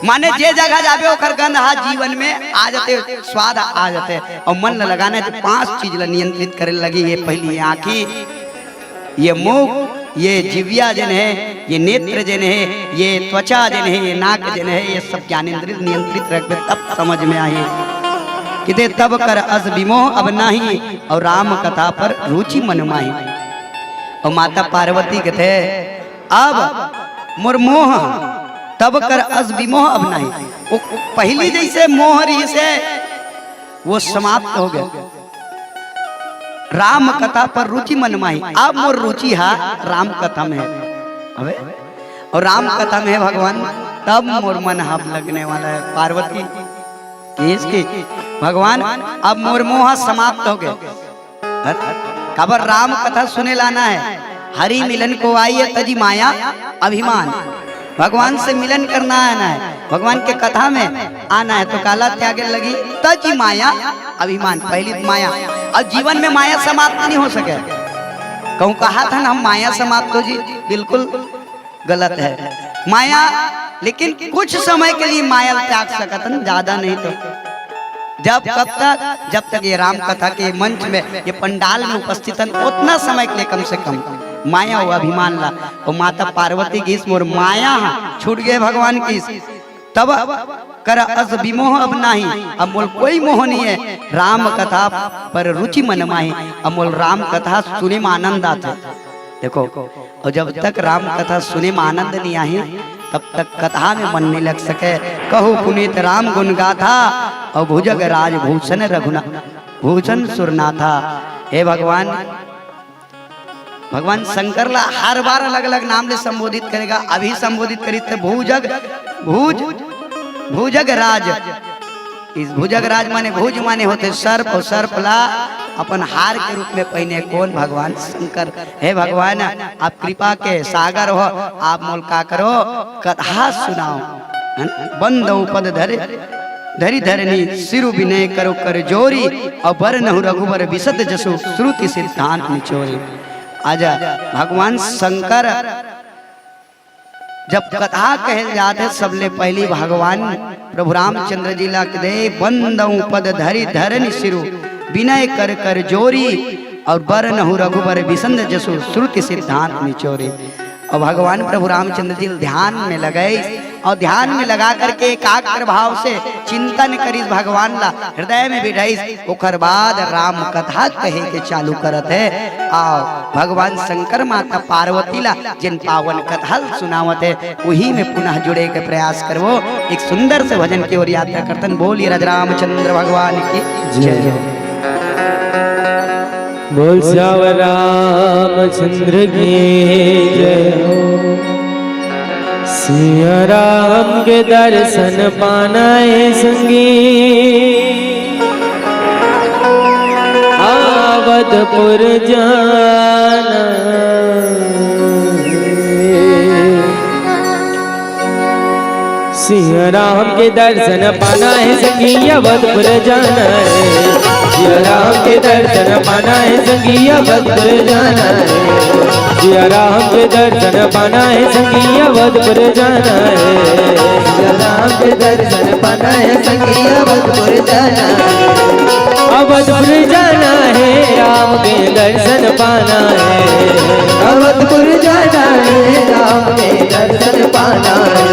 माने जे जगह जाबे ओखर गंध जीवन में आ जाते, स्वाद आ जाते। और मन लगाना है तो 5 चीज ला नियंत्रित करे लगी। ये पहली आंखी, ये मुख, ये जिव्या जन है, ये नेत्र जन है, ये त्वचा जन है, ये नाक जन है, ये सब ज्ञानेंद्रिय नियंत्रित रखबे तब समझ में आए कि तब कर अस विमोह अब नाही और राम कथा पर रुचि मन माही। और माता पार्वती कहते अब मोर मोह तब कर अस विमोह अब नहीं। वो पहली जैसे मोह रही से वो समाप्त हो गए। राम कथा पर रुचि मन माही, अब मोर रुचि है राम कथा में अबे, और राम कथा में है भगवान, तब मोर मन हब लगने वाला है। पार्वती की भगवान अब मोर मोह समाप्त हो गए। खबर राम कथा सुने लाना है, हरि मिलन को आई है तजी माया अभिमान। भगवान से मिलन करना आना है, भगवान के कथा में आना है, तो काला त्यागे लगी तजी माया अभिमान। पहली माया, और जीवन में माया समाप्त नहीं हो सके। कहूँ कहा था ना हम माया समाप्त हो जी, बिल्कुल गलत है माया, लेकिन कुछ समय के लिए माया त्याग सकता है, ज्यादा नहीं। तो जब तक ये राम कथा के मंच में, ये पंडाल में उपस्थित है, उतना समय के लिए कम से कम माया हुआ अभिमान ला। और माता पार्वती की मोर माया छूट गए भगवान की, तब कर अस विमोह अब नहीं। अब मोल कोई मोह नहीं है, राम कथा पर रुचि मन माही। अब मोल राम कथा सुने में आनंद आता। देखो, और जब तक राम कथा सुने में आनंद नहीं आई, तब तक कथा में मन नहीं लग सके। कहो पुनीत राम गुण गाथा, और भुजग राज भूषण रघुनाथ भूषण सुरनाथा। हे भगवान, भगवान शंकर ला हर बार अलग अलग नाम से संबोधित करेगा। अभी संबोधित करी थे भुजग राज। इस भुजग राज माने भुज माने होते सर्प, और सर्प ला अपन हार के रूप में पहने कौन? भगवान शंकर। हे भगवान, आप कृपा के सागर हो, आप मोल का करो कथा सुनाओ। बंद पद धरे धरी धरनी सिरु विनय करो कर जोरी, और बर नहु रघुबर विशद जसु श्रुति सिद्धांत निचोरी। आजा भगवान शंकर जब कथा कहे जाते, सबले पहली भगवान प्रभु रामचंद्र जी ला दे बंदऊ पद धरी धरनी सिरु विनय कर कर जोरी, और बर नहु रघुबर विसंद जसु श्रुति सिद्धांत निचोरी। और भगवान प्रभु रामचंद्र जी ध्यान में लगे, और ध्यान में लगा करके एकाग्र भाव से चिंतन करीस भगवान ला, हृदय में बिठाईस। ओकर बाद राम कथा कहे के चालू करत है। आओ भगवान शंकर माता पार्वती ला जिन पावन कथा सुनावत है, वही में पुनः जुड़े के प्रयास करवो। एक सुंदर से भजन की ओर यात्रा करतन। बोलिए राज रामचंद्र भगवान की जय। बोल श्यावर रामचंद्र की जय हो। सिया राम के दर्शन पाना है संगी, आवतपुर जाना। सिया राम के दर्शन पाना है संगी, आवतपुर जाना है। सिया राम के दर्शन पाना है संगी, आवतपुर जाना है। सिया राम के दर्शन पाना है संगी, आवतपुर जाना है। सिया राम के दर्शन पाना है संगी, आवतपुर जाना है। अवधपुर जाना है, राम के दर्शन पाना है। अवधपुर जाना है, राम के दर्शन पाना है।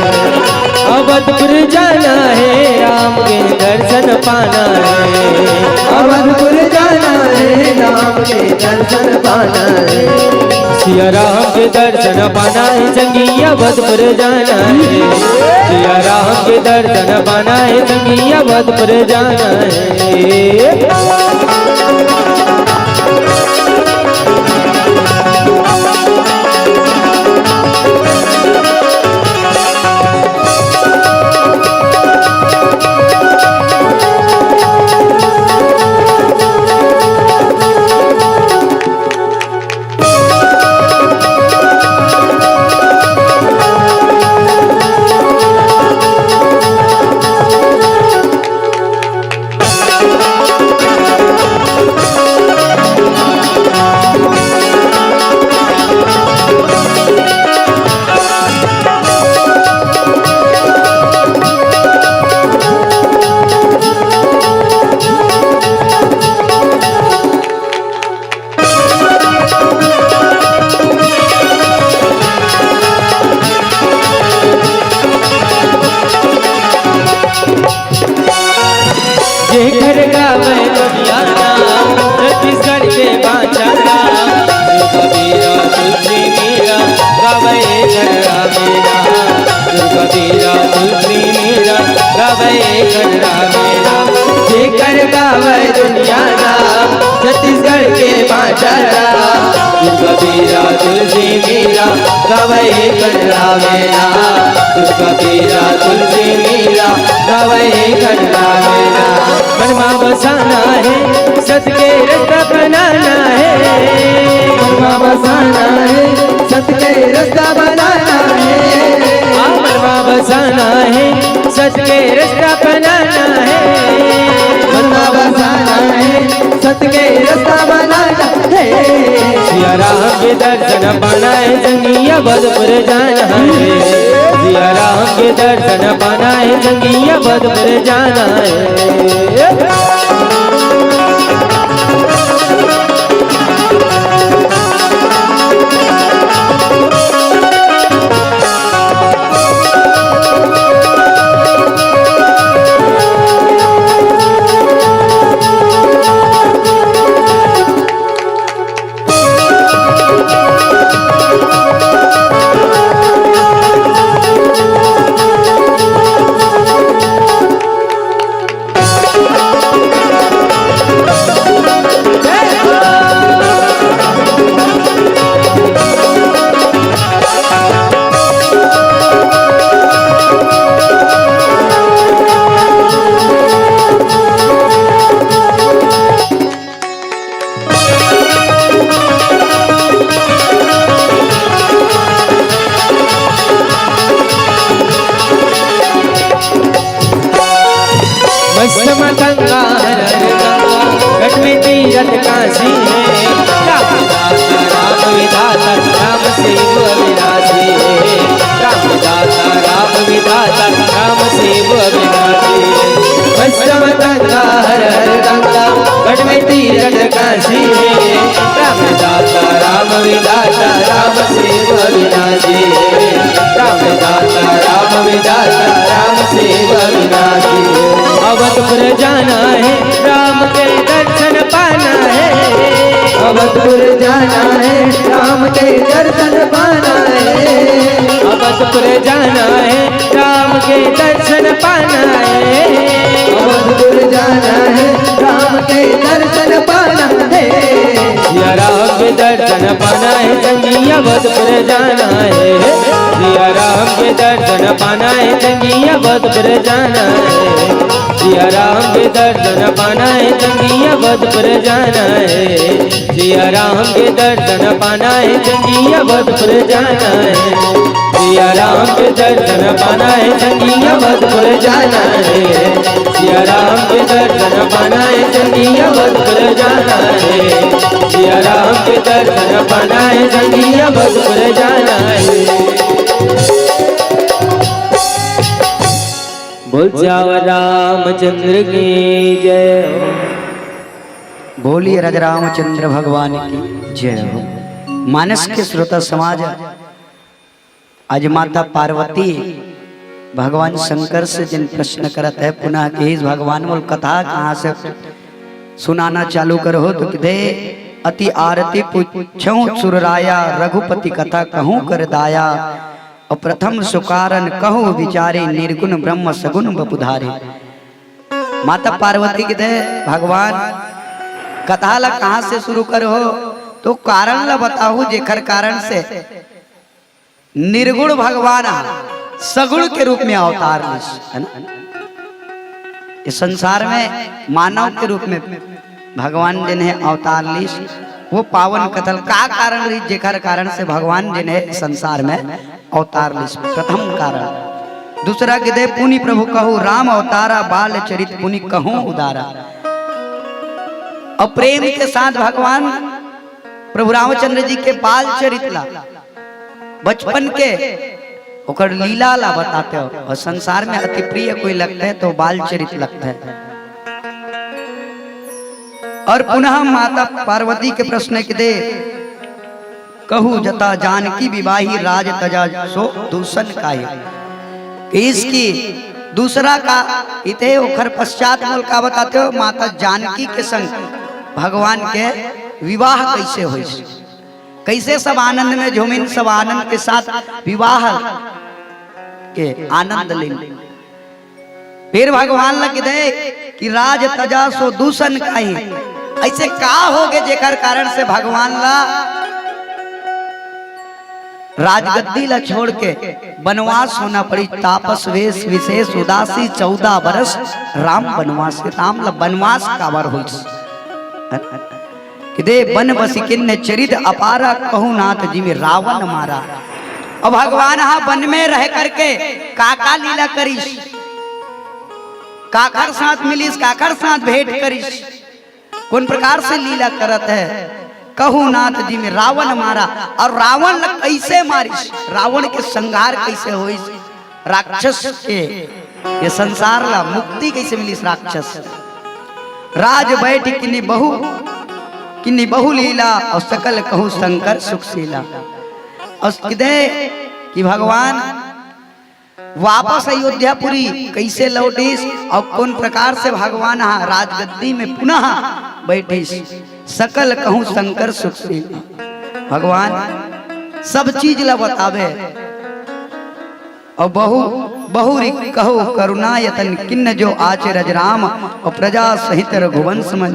अवधपुर जाना है, राम के दर्शन पाना है। अवधपुर जाना है, राम के दर्शन पाना है। सिया राम के दर्शन पाना है संगी, अवधपुर जाना है। सिया राम के दर्शन पाना है संगी, अवधपुर जाना है। छत्तीसगढ़ से बाचारा, कबीरा तुझे मेरा गावे घर मेरा। गावे दुनिया नाम छत्तीसगढ़ के बादरा दुर्गा पीरा तुलसी मीरा गावे कन्हड़ा मेरा दुर्गा पीरा तुलसी मीरा गावे कन्हड़ा मेरा मनमा बसाना है सत के रास्ता बनाना है मनमा बसाना है सत के रास्ता बनाना है मनमा बसाना है सच के रास्ता बनाना है मनमा बसाना है सच के रास्ता बनाना है सिया राम के दर्शन पाना है जंगिया बदपुर जाना है सिया राम के दर्शन पाना है जंगिया बदपुर जाना है गंगा घट में तीरथ काशी है राम विधाता राम शिव अविनाशी है राम दाता राम विधाता राम शिव अविनाशी वैष्णव गंगा हर हर गंगा घट में तीरथ काशी है राम दाता राम विधाता राम शिव अविनाशी है राम दाता राम विधाता राम शिव अविनाशी अवधपुर जाना है राम के दर्शन पाना है अवधपुर जाना है राम के दर्शन पाना है अवधपुर जाना है राम के दर्शन पाना है अवधपुर जाना है राम के दर्शन पाना है सिया राम के दर्शन पाना है जंगिया अवधपुर जाना है सिया राम के दर्शन पाना है जंगिया अवधपुर जाना है सिया राम के दर्शन पाना है जंगिया अवधपुर जाना है सिया राम के दर्शन पाना है जंगिया अवधपुर जाना है सिया राम के दर्शन पाना है जंगिया अवधपुर जाना है सिया राम के दर्शन पाना है जंगिया अवधपुर जाना है सिया राम के दर्शन पाना है जंगिया अवधपुर जाना है बोल जाओ रामचंद्र की जय हो बोलिए राजा रामचंद्र भगवान की जय हो। मानस के श्रोता समाज आज माता पार्वती भगवान शंकर से जिन प्रश्न करत है पुनः कि इस भगवान बोल कथा कहाँ से सुनाना चालू करो तो दे अति आरती पूछूं सुरराया रघुपति कथा कहूँ कर दाया और प्रथम सुकारन कहूँ विचारे निर्गुण ब्रह्म सगुण बपुधारे। माता पार्वती के दे भगवान कथा ला कहाँ से शुरू करो तो कारण ला बताओ जेखर कारण से निर्गुण भगवान सगुण के रूप में अवतार है ना। इस संसार में मानव के रूप में भगवान जिन्हें अवतार लीस वो पावन कथल का कारण रही जेखर कारण से भगवान जिन्हें संसार में अवतार लीस प्रथम कारण। दूसरा के दे पुनि प्रभु कहू राम अवतारा बाल चरित पुनि कहूँ उदारा। और प्रेम के साथ भगवान प्रभु रामचंद्र जी के बाल चरित ला बचपन के ओकर लीला ला बताते हो और संसार में अति प्रिय कोई लगता है तो बाल चरित लगता है। और पुनः माता पार्वती के प्रश्न के दे कहू जता जानकी विवाही राज तजा सो दूषण काहे। इसकी दूसरा का इते ओखर पश्चात मूल का बताते हो माता जानकी के संग भगवान के विवाह कैसे हुई, कैसे सब आनंद में झूमिन सब आनंद के साथ विवाह के आनंद लें। फिर भगवान लग दे कि राज तजा सो दूषण काई, ऐसे का हो गए जेकर कारण से भगवान ला राजगद्दी ला छोड़ के वनवास होना पड़ी। तापस वेश विशेष उदासी 14 बरस राम वनवास, राम ला वनवास काबर हुई कि दे वन बसी किन्ने चरित अपारा कहू नाथ जी में रावण मारा। और भगवान हाँ वन में रह करके काका लीला करीश, काकर साथ मिलीस, काकर साथ भेंट करीश, कौन प्रकार से लीला करत है कहू नाथ जी में रावण मारा। और रावण कैसे मारिस, रावण के संहार कैसे होई, राक्षस के ये संसार ला मुक्ति कैसे मिलीस राक्षस। राज बैठ किन्नी बहु लीला और सकल कहू शंकर सुखशीला। और कि भगवान वापस अयोध्यापुरी कैसे लौटिस और कौन प्रकार से भगवान राजगद्दी में पुनः बैठिस, सकल कहूँ शंकर सुखशीला। भगवान सब चीज ला बतावे और बहु कहू करुणा यतन किन्न जो आचरज राम और प्रजा सहित रघुवंश मन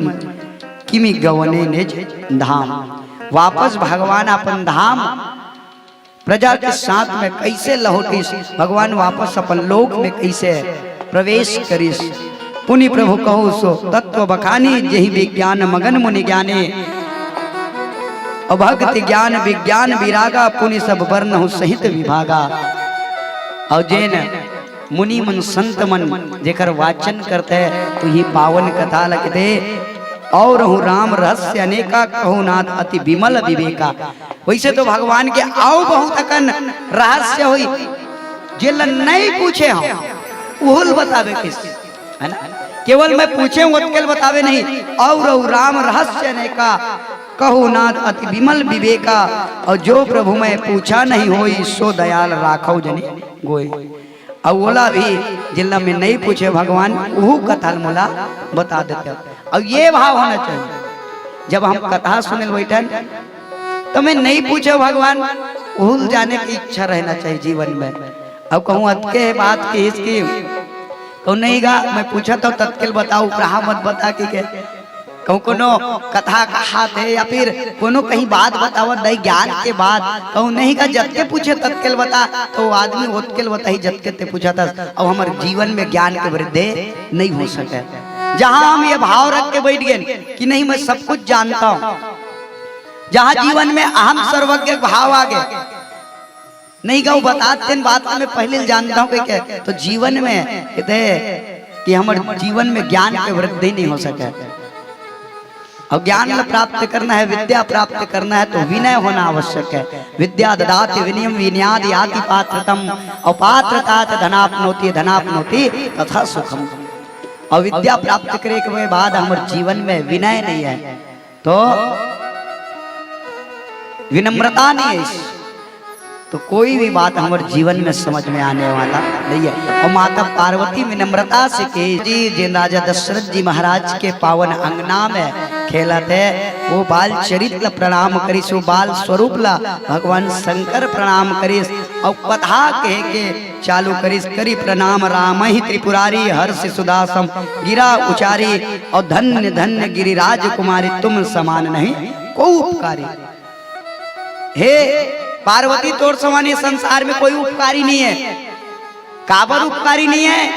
किमि गवने निज धाम। वापस भगवान अपन धाम प्रजा के साथ में कैसे लौटिस, भगवान वापस अपन लोक में कैसे प्रवेश करिस। पुनि प्रभु कहू सो तत्व बखानी यही विज्ञान मगन मुनि ज्ञाने, अभक्ति ज्ञान विज्ञान विरागा पुनि सब वर्ण सहित विभागा। और जैन मुनि मन संत मन जेकर वाचन करते तो ये पावन कथा लगते। और राम रहस्य अनेका कहू नाथ अति विमल विवेका। वैसे तो भगवान के आओ बहुत अकन रहस्य हुई जिल नहीं पूछे हम उहुल बतावे किस, है ना, केवल मैं पूछे उत्कल बतावे नहीं। और राम रहस्य अनेका कहू नाथ अति विमल विवेका। और जो प्रभु मैं पूछा नहीं होई सो दयाल राखो जने गोई। और बोला भी जिला में नहीं पूछे भगवान वो कथा मोला बता देते। और ये भाव होना चाहिए जब हम कथा सुने बैठन तो मैं नहीं पूछे भगवान भूल जाने की इच्छा रहना चाहिए जीवन में। अब कहूँ अतके बात की इसकी कहूँ नहीं गा मैं पूछा तो तत्काल बताऊ कहा मत बता कि कहूँ कोनो कथा कहा थे या फिर कोनो कहीं बात बतावत नहीं ज्ञान के बाद कहूँ नहीं का जत के पूछे तत्काल बता तो आदमी उत्कल बताई जत के ते पूछा था। अब हमारे जीवन में ज्ञान के वृद्धि नहीं हो सके। जहाँ हम ये भाव रख के बैठ गए कि नहीं मैं सब कुछ जानता हूँ, जहाँ जीवन में अहम सर्वज्ञ भाव आ गए नहीं का बताते बात में पहले जानता हूँ क्या तो जीवन में कहते कि हमारे जीवन में ज्ञान के वृद्धि नहीं हो सके। और ज्ञान प्राप्त करना है, विद्या प्राप्त करना है तो विनय होना आवश्यक है। विद्या ददाति विनयम विनयादि याति पात्रतम और पात्रता धनाप्नोति धनाप्नोति तथा सुखम। और विद्या प्राप्त करने के बाद हमारे जीवन में विनय नहीं है तो विनम्रता नहीं है तो कोई भी बात हमारे जीवन में समझ में आने वाला नहीं है। और माता पार्वती विनम्रता से के जी जिन राजा दशरथ जी महाराज के पावन अंगना में खेला थे वो बाल चरित्र प्रणाम करिस, वो बाल स्वरूप ला भगवान शंकर प्रणाम करिस। और कथा कह के चालू करिस करी प्रणाम राम ही त्रिपुरारी हर्ष सुदासम गिरा उचारी और धन्य धन्य गिरिराज कुमारी तुम समान नहीं को उपकारी। हे पार्वती तोर समान संसार में कोई उपकारी नहीं है। काबर उपकारी नहीं है,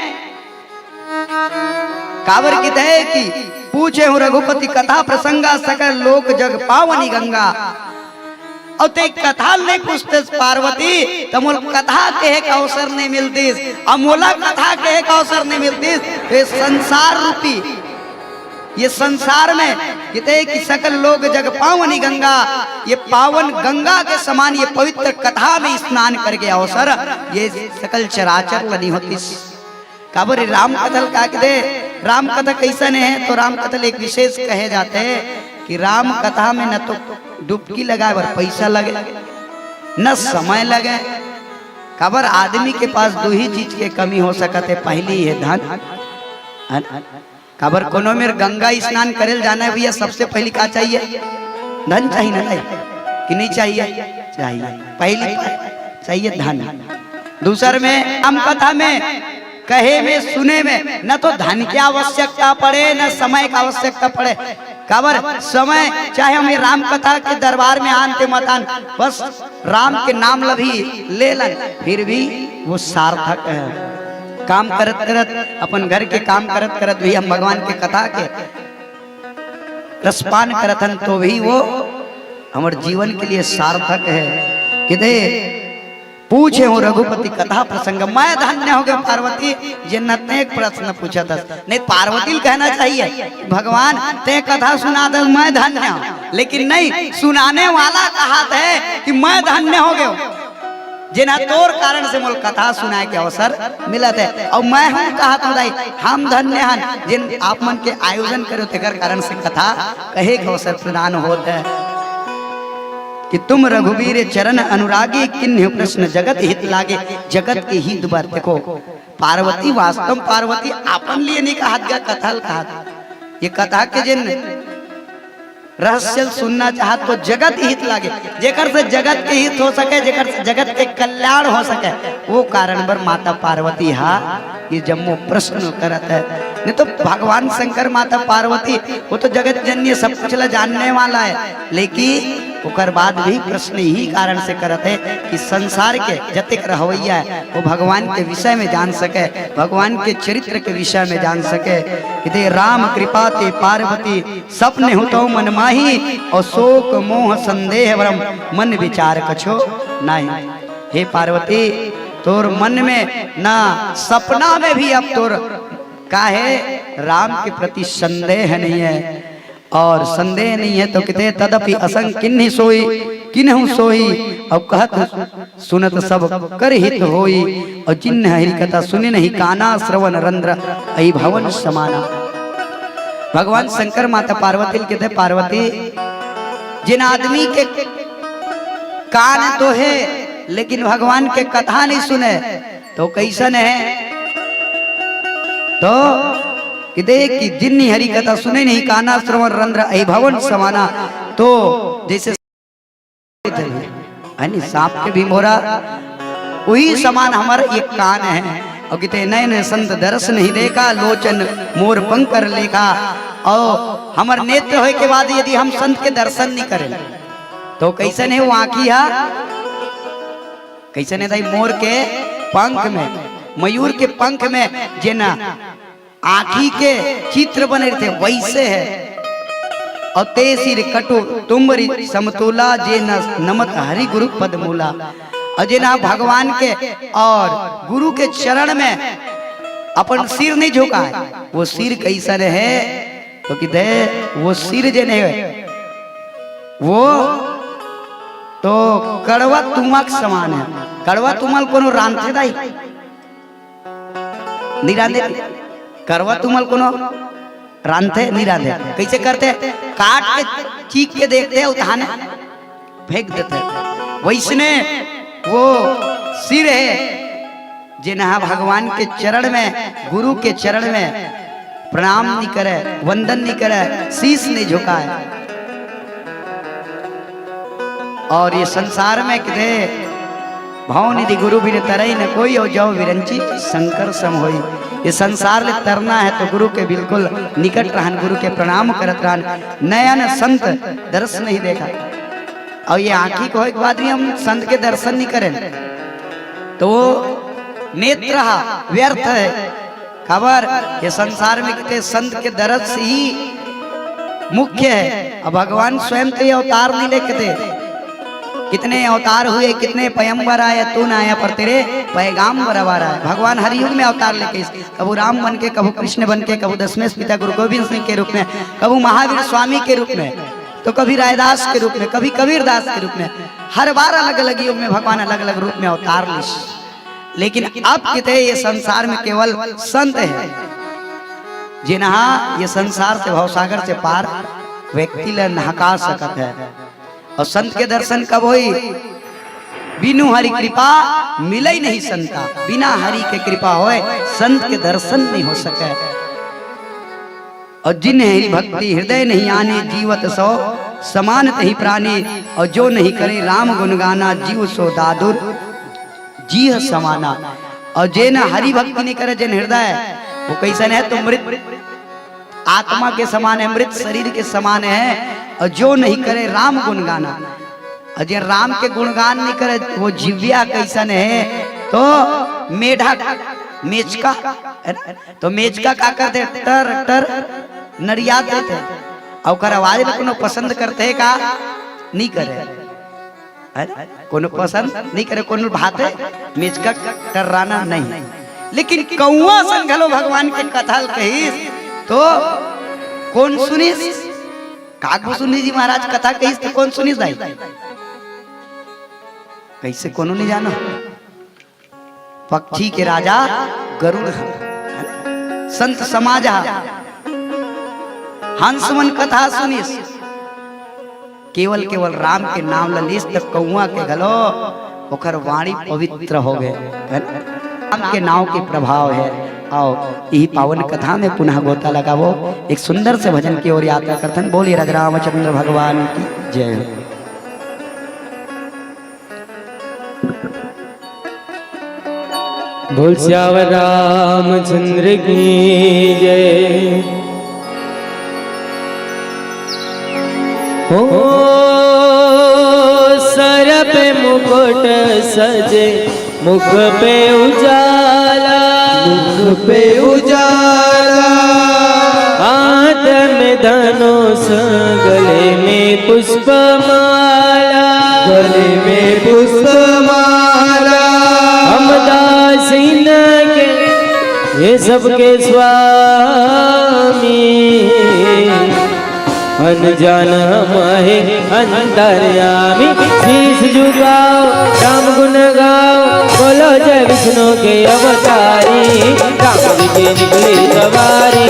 काबर की है कि पूछे हूँ रघुपति कथा प्रसंगा सकल लोक जग पावनी गंगा। और ते कथा नहीं पूछते पार्वती तो मोल कथा कहे का अवसर नहीं मिलती, अमोला कथा कहे का अवसर नहीं मिलती। ये संसार रूपी ये संसार में कहते कि सकल लोग जग पावनी गंगा, ये पावन गंगा के समान ये पवित्र कथा में स्नान करके अवसर ये सकल चराचर नहीं होती। काबर राम कथल का कहते राम कथा कैसा नहीं है तो राम कथल एक विशेष कहे जाते हैं कि राम कथा में न तो डुबकी लगाए और पैसा लगे न समय लगे। काबर आदमी के पास दो ही चीज के कमी हो सकते, पहली है धन। काबर कोनो में गंगा स्नान करे जाना है भैया सबसे पहली क्या चाहिए, धन चाहिए ना कि नहीं चाहिए, चाहिए। पहली चाहिए धन। दूसर में राम कथा में कहे में सुने में न तो धन की आवश्यकता पड़े न समय की आवश्यकता पड़े। काबर समय चाहे हमें राम कथा के दरबार में आनते मतान, बस राम के नाम लभी ले लन, फिर भी वो सार्थक है। काम करत करत अपन घर के काम करत करत भी हम भगवान के कथा के रसपान करतन तो भी वो हमारे जीवन के लिए सार्थक है। कि दे पूछे हो रघुपति कथा प्रसंग, मैं धन्य हो गया पार्वती जिन्नत ने एक प्रश्न पूछा था। नहीं, पार्वती कहना चाहिए भगवान ते कथा सुना दे मैं धन्य हूं, लेकिन नहीं, सुनाने वाला कहा है कि मैं धन्य हो गया जिन्हा तोर कारण से मोल कथा सुनाए के अवसर मिलत है। और मैं हूं कहा तो दाई हम धन्य हन जिन आप मन के आयोजन करो तेकर कारण से कथा कहे के अवसर प्रदान होता है। कि तुम रघुवीर चरण अनुरागी किन्हीं प्रश्न जगत हित लागे, जगत के हित बर देखो पार्वती वास्तव पार्वती अपन लिए नहीं कहा गया कथा कहा, ये कथा के जिन रहस्य सुनना चाहत तो जगत हित लागे, जेकर से जगत के हित हो सके, जेकर से जगत के कल्याण हो सके, वो कारण बर माता पार्वती हा ये जम्मो प्रश्न करत है। नहीं तो भगवान शंकर माता पार्वती वो तो जगत जननी सब कुछ जानने वाला है, लेकिन उकर बाद भी प्रश्न ही कारण से करत है कि संसार के जतिक रहवैया है वो भगवान के विषय में जान सके, भगवान के चरित्र के विषय में जान सके। कि दे राम कृपा ते पार्वती सपने हो तो मन माही, और शोक मोह संदेह वरम मन विचार कछो नहीं। हे पार्वती तोर मन में ना सपना में भी अब तोर काहे राम के प्रति संदेह नहीं है, और संदेह नहीं है तो किते तदपि असंग किन्हीं सोई किन्हु सोई, अब कहत सुनत सब कर हित होई, और जिन हरि कथा सुने नहीं काना श्रवण रंध्र ऐ भवन समाना। भगवान शंकर माता पार्वती कहते पार्वती जिन आदमी के कान तो है लेकिन भगवान के कथा नहीं सुने तो कैसन है, तो कि देख कि जिन्नी हरि कथा सुने नहीं काना श्रवण रंध्र ऐ भवन समाना। तो जैसे सांप के भी मोरा वही समान हमारा ये कान है, और किते नए नए संत दर्श नहीं देखा, लोचन मोर पंकर लेखा, और हमार नेत्र होए के बाद यदि हम संत के दर्शन नहीं करें तो कैसन है वो आँखी है, कैसन है दाई मोर के पंख में, मयूर के पंख में जेना आँखी के चित्र बने थे वैसे है। और ते सिर कटु तुम्बरी समतोला जे नमत हरि गुरु पद मूला, और जेना भगवान के और गुरु के चरण में अपन सिर नहीं झुका है, वो सिर कैसन है तो कि दे वो सिर जे नहीं वो तो कड़वा तुमक समान है। कड़वा तुमल कोनो रांधे दाई नहीं रांधे, करवा तुमल कोनो रांधे नहीं रांधे, कैसे करते काट के चीख के देखते उठाने फेंक देते, वैसने वो सिर है जिन्हा भगवान के चरण में गुरु के चरण में प्रणाम नहीं करे, वंदन नहीं करे, शीश नहीं झुकाए। और ये संसार में किते भाव निधि गुरु बिन तरई न कोई, और जाओ विरंची शंकर सम होई। ये संसार ले तरना है तो गुरु के बिल्कुल निकट रहन, गुरु के प्रणाम करत रहन, नयन संत दर्श नहीं देखा। और ये आंखी को एक बाद भी हम संत के दर्शन नहीं करें तो नेत्र व्यर्थ है। खबर ये संसार में कितने संत के दर्शन ही मुख्य है, और भगवान स्वयं तो ये अवतार नहीं लेके थे, कितने अवतार हुए, कितने पैगंबर आए, तू ना आया पर तेरे पैगाम बराबर आए। भगवान हर युग में अवतार लेके, कबू राम बन के, कबू कृष्ण बन के, कबू दशमेश पिता गुरु गोविंद सिंह के रूप में, कबू महावीर स्वामी के रूप में, तो कभी रायदास के रूप में, कभी कबीरदास के रूप में, हर बार अलग अलग युग में भगवान अलग अलग रूप में अवतार ले। लेकिन अब कितने ये संसार में केवल संत है जिन्हा ये संसार से भवसागर से पार व्यक्ति ले नहका सकत है। और संत के दर्शन कब होई, बिनु हरि कृपा मिले ही नहीं संता, बिना हरि के कृपा होए संत के दर्शन नहीं हो सके। और जिन हरि भक्ति हृदय नहीं आने, जीवत सो समान तही प्राणी, और जो नहीं करे राम गुणगाना, जीव सो दादुर जीह समाना। और जे न हरि भक्ति नहीं करे जन हृदय वो कैसन है, तो मृत आत्मा के समान है, मृत शरीर के समान है। और जो नहीं करे राम गुण गाना, और जे राम के गुणगान नहीं करे वो जिव्या कैसन है, तो मेढा मेचका, तो मेचका का करते टर टर नरियाते थे और कर आवाज में कोनो पसंद करते है का नहीं करे, कोनो पसंद नहीं करे, कोनो भाते मेचका टर्राना नहीं। लेकिन कौआ संघलो भगवान के कथा कही तो कौन सुनिस, कागो सुनी जी महाराज कथा कही तो कौन सुनिस दाई, कैसे कोनो नहीं जाना। पक्षी के राजा गरुड़, संत समाज हंसमन कथा सुनिस, केवल केवल राम के नाम ललिस तक कौआ के गलो ओकर वाणी पवित्र हो गए, राम के नाम के प्रभाव है। आओ यही पावन कथा में पुनः गोता लगावो, एक सुंदर से भजन की ओर यात्रा करतन। बोलिए राजा रामचंद्र भगवान की जय। बोल श्यावर रामचंद्र की जय। हो सर पे मुकुट सजे, मुख पे उजाला, मुख पे उजाला, हाथ में धनुष, गले में पुष्पमाला, गले में पुष्पमाला, हम दासीन के ये सबके स्वामी, अनजान हमारे अंतर्यामी। शीश झुकाओ राम गुण गाओ, बोलो जय विष्णु के अवतारी, राम जी की निकली सवारी,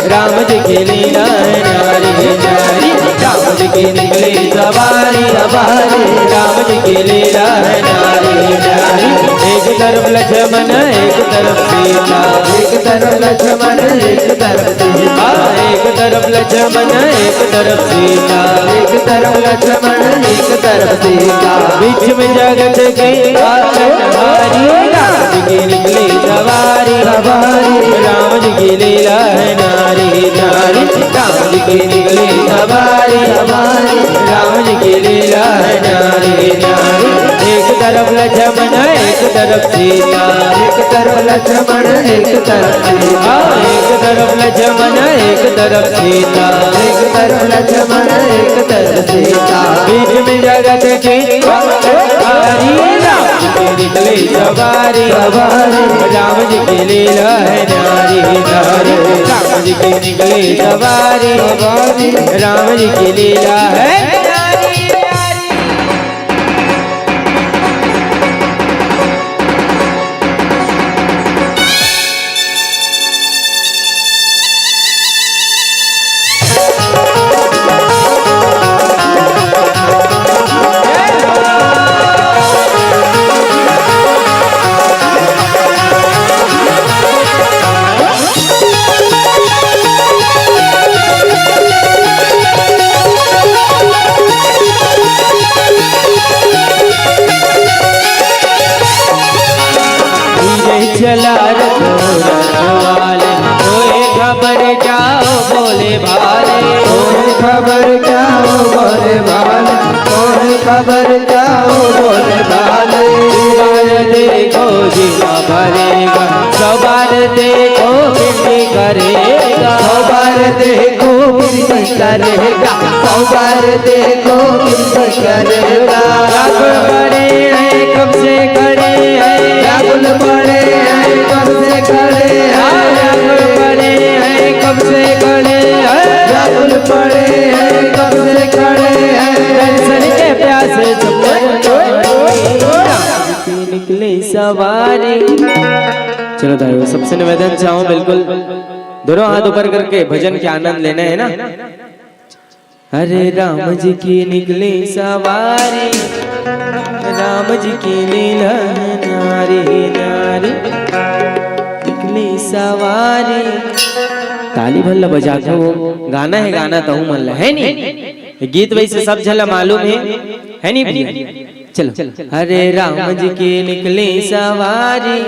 राम जी की लीला है नारी नारी, राम जी की निकली सवारी सवारी, राम जी की लीला है नारी नारी। एक तरफ लक्ष्मण एक तरफ सीता, एक तरफ लक्ष्मण एक तरफ सीता, एक तरफ लक्ष्मण एक तरफ सीता, एक तरफ लक्ष्मण एक तरफ सीता, बीच में जगत के पालनहारी, राम जी की निकली सवारी सवारी, राम जी की लीला है नारी नारी, राम जी की निकली सवारी सवारी, राम जी की लीला है नारी नारी। एक तरफ लक्ष्मण एक तरफ सीता, एक तरफ लक्ष्मण एक तरफ सीता, एक तरफ लक्ष्मण एक तरफ सीता, एक तरफ लक्ष्मण एक तरफ सीता, बीच में जगत के पालनहारी, राम जी की निकली सवारी सवारी, राम जी की लीला है नारी नारी, राम जी की निकली सवारी सवारी, राम जी की लीला है नारी नारी। चला रखवाले, कोई खबर जाओ बोले भाले, कोई खबर जाओ बोले भाले, कोई खबर जाओ बोले भाले, बार देखो जीवा भरेगा, सवार देखो फिर करेगा, सवार देखो फिर करेगा, सवार देखो फिर करेगा, रागुल पड़े हैं कब से खड़े हैं, रागुल पड़े हैं कब से खड़े हैं, रागुल पड़े हैं कब से खड़े हैं, रागुल पड़े हैं कब से खड़े हैं, दर्शन के प्यासे निकले सवारी। चलो भाइयों, सबसे निवेदन चाहूं बिल्कुल दोनों हाथ ऊपर करके भजन के आनंद लेना है ना। हरे राम जी की निकली सवारी, राम जी की लीला नारी नारी, निकली सवारी। ताली भल्ला बजा के वो गाना है, गाना तो मन है नहीं, गीत वैसे सब झला मालूम है नहीं भैया। चलो। हरे राम जी की निकली सवारी,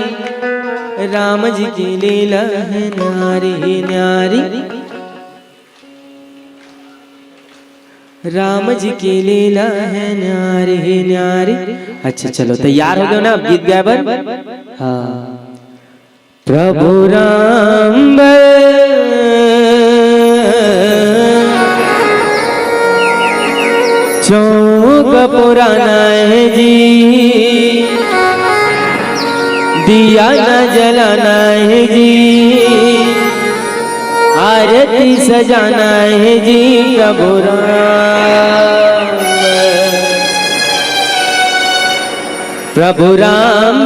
राम जी की लीला है न्यारी न्यारी, राम जी की लीला है न्यारी न्यारी। अच्छा चलो तैयार हो गए ना, अब गीत गाए बर। हाँ। प्रभु राम चौक पुराना है जी, दिया न जलाना है जी, आरती सजाना है जी। प्रभु राम प्रभु राम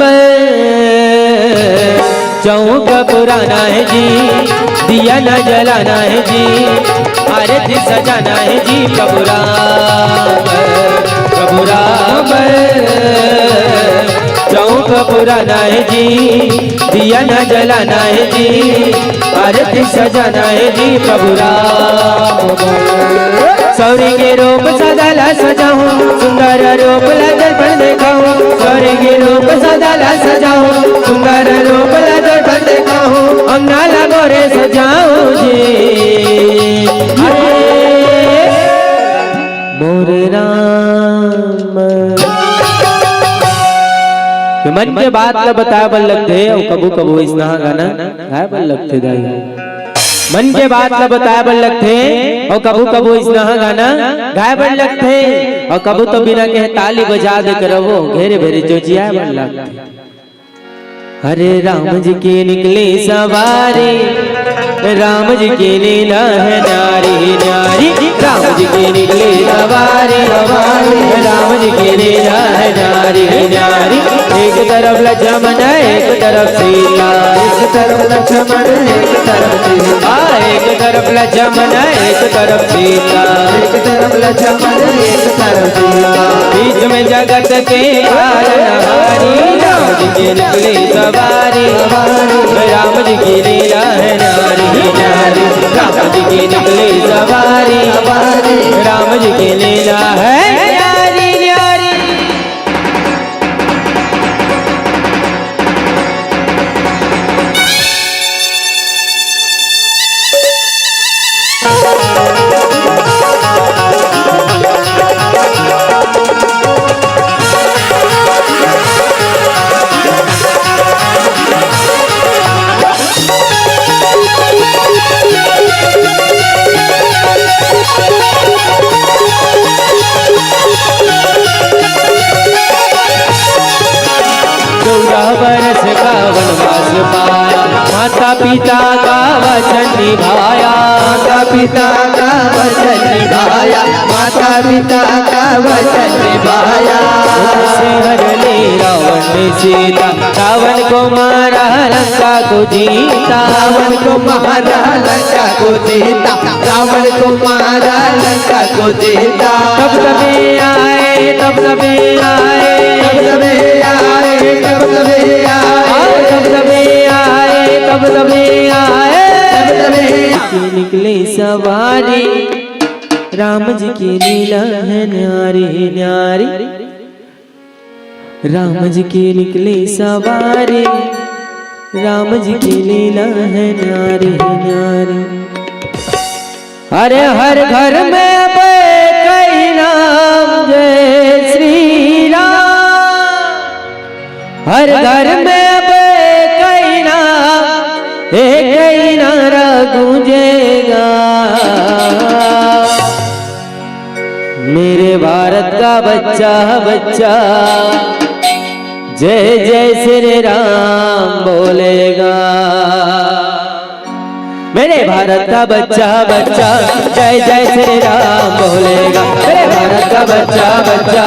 चौक पुराना है जी, दिया न जलाना है जी, आरती सजाना है जी। प्रभु राम चौक पुराना है जी, दिया न जलाना है जी, आरती सजाना है जी। प्रभु राम सौरी के रूप सदा सजाऊं, सुंदर रूप दर्पण देखाऊं, सौरी के रूप सदा सजाऊं, सुंदर रूप दर्पण देखाऊं, अंगना लगो रे सजाऊं जी। मोरे राम मन के बात ला बताया बल लगते और कबू कबू इस नहा गाना गाय बल लगते दाई, मन के बात ला बताया बल लगते और कबू कबू इस नहा गाना गाय बल लगते, और कबू तो बिना कहे ताली बजा दे कर वो घेरे भेरे जो जिया बल लगते। हरे राम जी की निकली सवारी, राम जी की लीला है न्यारी न्यारी, राम जी की निकली सवारी, राम जी की लीला है न्यारी न्यारी। एक तरफ लक्ष्मण एक तरफ सीता, एक तरफ लक्ष्मण एक तरफ सीता, एक तरफ लक्ष्मण एक तरफ सीता, एक तरफ लक्ष्मण एक तरफ सीता, बीच में जगत के पालनहारी, राम जी की निकली सवारी, राम जी की लीला है न्यारी न्यारी, राम जी की निकली सवारी, राम जी की लीला है न्यारी न्यारी। वर्ष का वनवास पाया, माता पिता का वचन निभाया, माता पिता का वचन निभाया, माता पिता का वचन निभाया। से हर ले रावण ने सीता, रावण को मारा लंका को जीता, रावण को मारा लंका को जीता, रावण को मारा लंका को जीता। तब तबे आए तब तबे आए तब तबे आए तब तबे आए तब तबे आए तब तबे आए तब तबे की निकले सवारी, राम जी की लीला है न्यारी न्यारी, राम जी की निकली सवारी, राम जी की लीला है न्यारी न्यारी। अरे हर घर में अब कई नाम जय श्री राम, हर घर में अब कई नाम एक कई नारा गूंजेगा, मेरे भारत का बच्चा बच्चा जय जय श्री राम बोलेगा, मेरे भारत का बच्चा बच्चा जय जय श्री राम बोलेगा, मेरे भारत का बच्चा बच्चा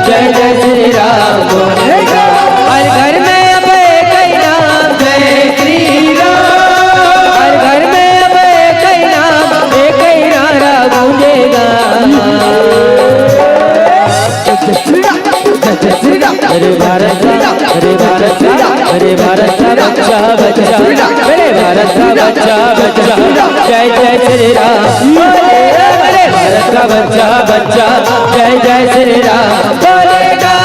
जय जय श्री राम बोलेगा। हर घर में अब कई नाम जय श्री राम, हर घर में अब कई नाम एक ही नारा गूंजेगा, मेरे भारत का मेरे भारत का मेरे भारत का बच्चा बच्चा, मेरे भारत का बच्चा बच्चा जय जय श्री राम, मेरे भारत का बच्चा बच्चा जय जय श्री राम बोलेगा।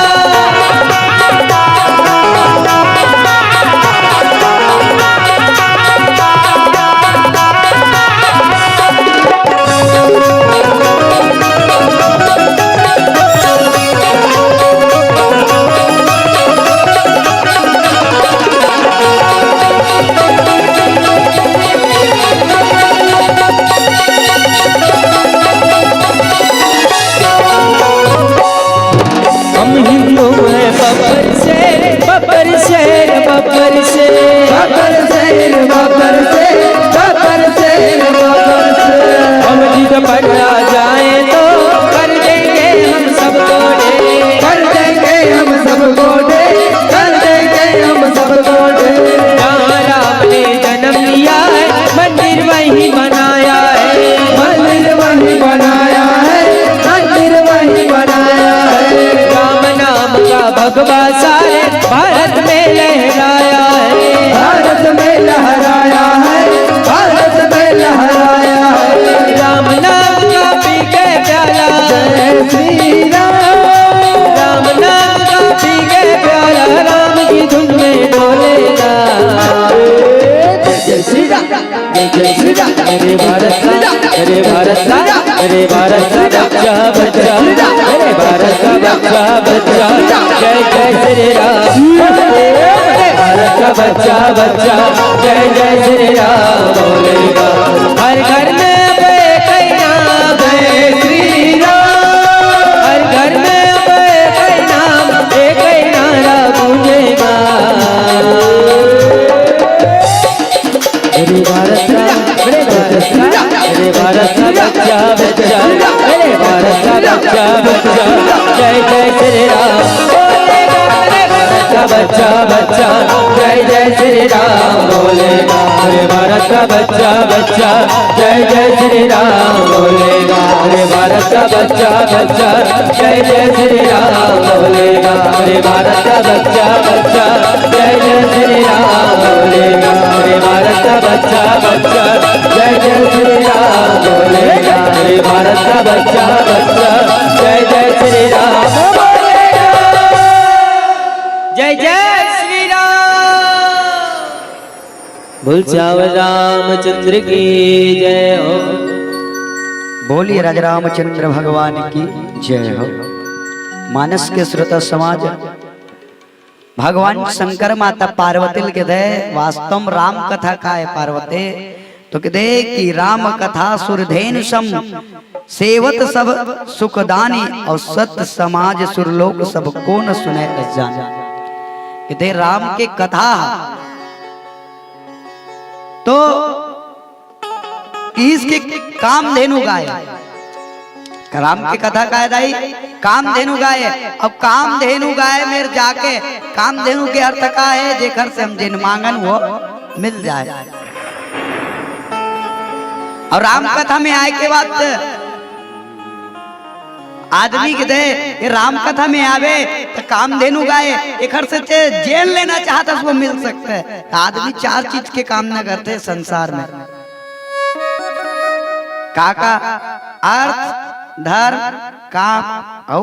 मेरे भारत का, मेरे भारत का, मेरे भारत का बच्चा बच्चा, मेरे भारत का बच्चा बच्चा, जय जय श्री राम। मेरे भारत का बच्चा बच्चा, जय जय श्री राम बोलेगा। हर घर में अब एक ही नाम है श्री राम, हर घर में अब एक ही नाम, एक ही नारा गूंजेगा। मेरे भारत का, मेरे भारत का, मेरे भारत का बच्चा बच्चा, मेरे भारत का बच्चा बच्चा, जय जय श्री राम बोलेगा। मेरे भारत का बच्चा बच्चा, जय जय श्री राम बोलेगा। मेरे भारत का बच्चा बच्चा, जय जय श्री राम बोलेगा। मेरे भारत का बच्चा बच्चा, जय जय श्री राम बोलेगा। मेरे भारत का बच्चा बच्चा, जय जय श्री राम बोलेगा। मेरे भारत का बच्चा बच्चा, जय जय श्री राम बोलेगा। मेरे भारत का बच्चा बच्चा, जय जय श्री राम बोलेगा। जय जय श्री राम। बोल चावल रामचंद्र की जय हो। बोलिए राजा रामचंद्र भगवान की जय हो। मानस के श्रोता समाज, भगवान शंकर माता पार्वती के दे वास्तव में राम कथा का है पार्वती तो के दे कि राम कथा सुरधेन सम सेवत सब सुखदानी और सत्य समाज सुरलोक सब को न सुने जाने। के दे राम के कथा तो इसके कामधेनु गाय, राम की कथा का है दाई कामधेनु गाय। अब कामधेनु गाय मेरे जाके कामधेनु के अर्थ का है जेकर से हम जिन मांगन वो मिल जाए। और राम कथा में आए के बाद आदमी के दे ये राम कथा में आवे तो कामधेनु गाय एक से जेल लेना चाहता उसको मिल सकता है। आदमी चार चीज के काम न करते संसार में, काका अर्थ धर्म काम और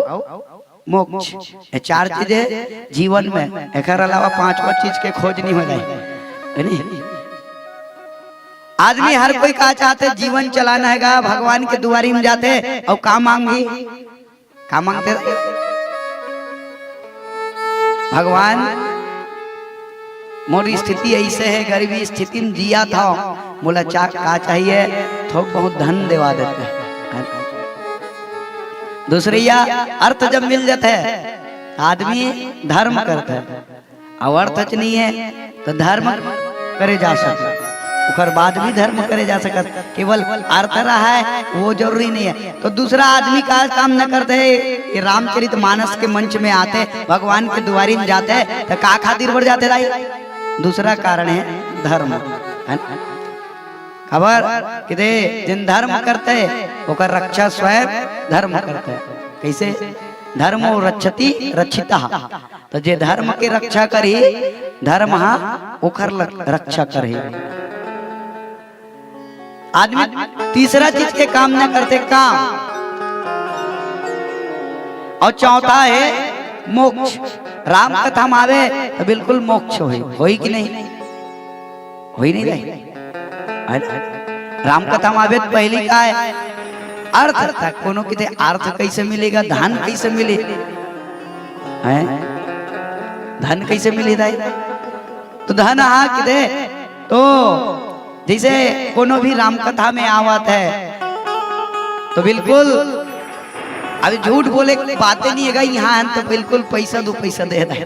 मोक्ष, ये चार चीजें जीवन में। एक अलावा पांचवा चीज के खोज नहीं हो जाए। आदमी हर कोई कहा चाहते जीवन चलाना है, भगवान के दुआरी में जाते और काम मांगी का मांगते भगवान मोरी स्थिति ऐसे है, गरीबी स्थिति में जिया था, बोला का चाहिए थोड़ा बहुत धन देवा देते हैं। दूसरे या अर्थ जब मिल जाता है आदमी धर्म करता है, और अर्थ नहीं है तो धर्म करे जा सकता, उखर बाद भी धर्म करे जा सकता, केवल अर्थ रहा है वो जरूरी नहीं है। तो दूसरा आदमी का काम न करते है, ये रामचरित मानस के मंच में आते भगवान के दुआरी में जाते हैं तो का खातिर बढ़ जाते भाई। दूसरा कारण है धर्म, खबर कि दे जिन धर्म करते ओकर रक्षा स्वयं धर्म करते है। कैसे धर्म रक्षति रक्षिता, तो जे धर्म के रक्षा करी धर्म ओकर रक्षा करे। आदमी तीसरा चीज के काम न करते काम, और चौथा है मोक्ष। राम कथा में आवे तो बिल्कुल मोक्ष होई कि नहीं होई नहीं रही। राम कथा में आवे तो पहली का है अर्थ था, कोनो किते अर्थ कैसे मिलेगा, धन कैसे मिले है, धन कैसे मिले दाई। तो धन किते तो जैसे कोनो भी राम कथा में आवत है तो बिल्कुल अभी झूठ बोले बातें नहीं है, यहाँ तो बिल्कुल पैसा दो पैसा दे दे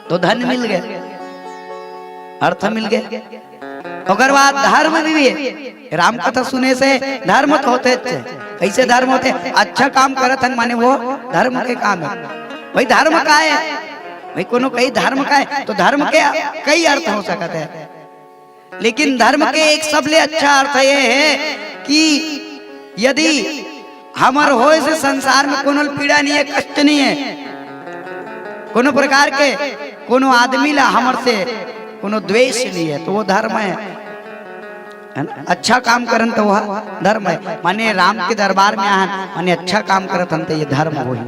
तो धन मिल गए, अर्थ मिल गए। और बाद धर्म भी है, राम कथा सुने से धर्म तो होते कैसे धर्म होते, अच्छा काम करत हन माने वो धर्म के काम है। भाई धर्म का है भाई, कोनो कई धर्म का है तो धर्म के कई अर्थ हो सकते हैं, लेकिन धर्म के एक सबले अच्छा अर्थ ये है कि यदि हमर होए से संसार में कोनो पीड़ा नहीं है, कष्ट नहीं है, कोनो प्रकार के कोनो आदमी ला हमर से कोनो द्वेष नहीं है, तो वो धर्म है। अच्छा काम करन तो वह धर्म है। माने राम के दरबार में आन माने अच्छा काम करत हन तो ये धर्म वही।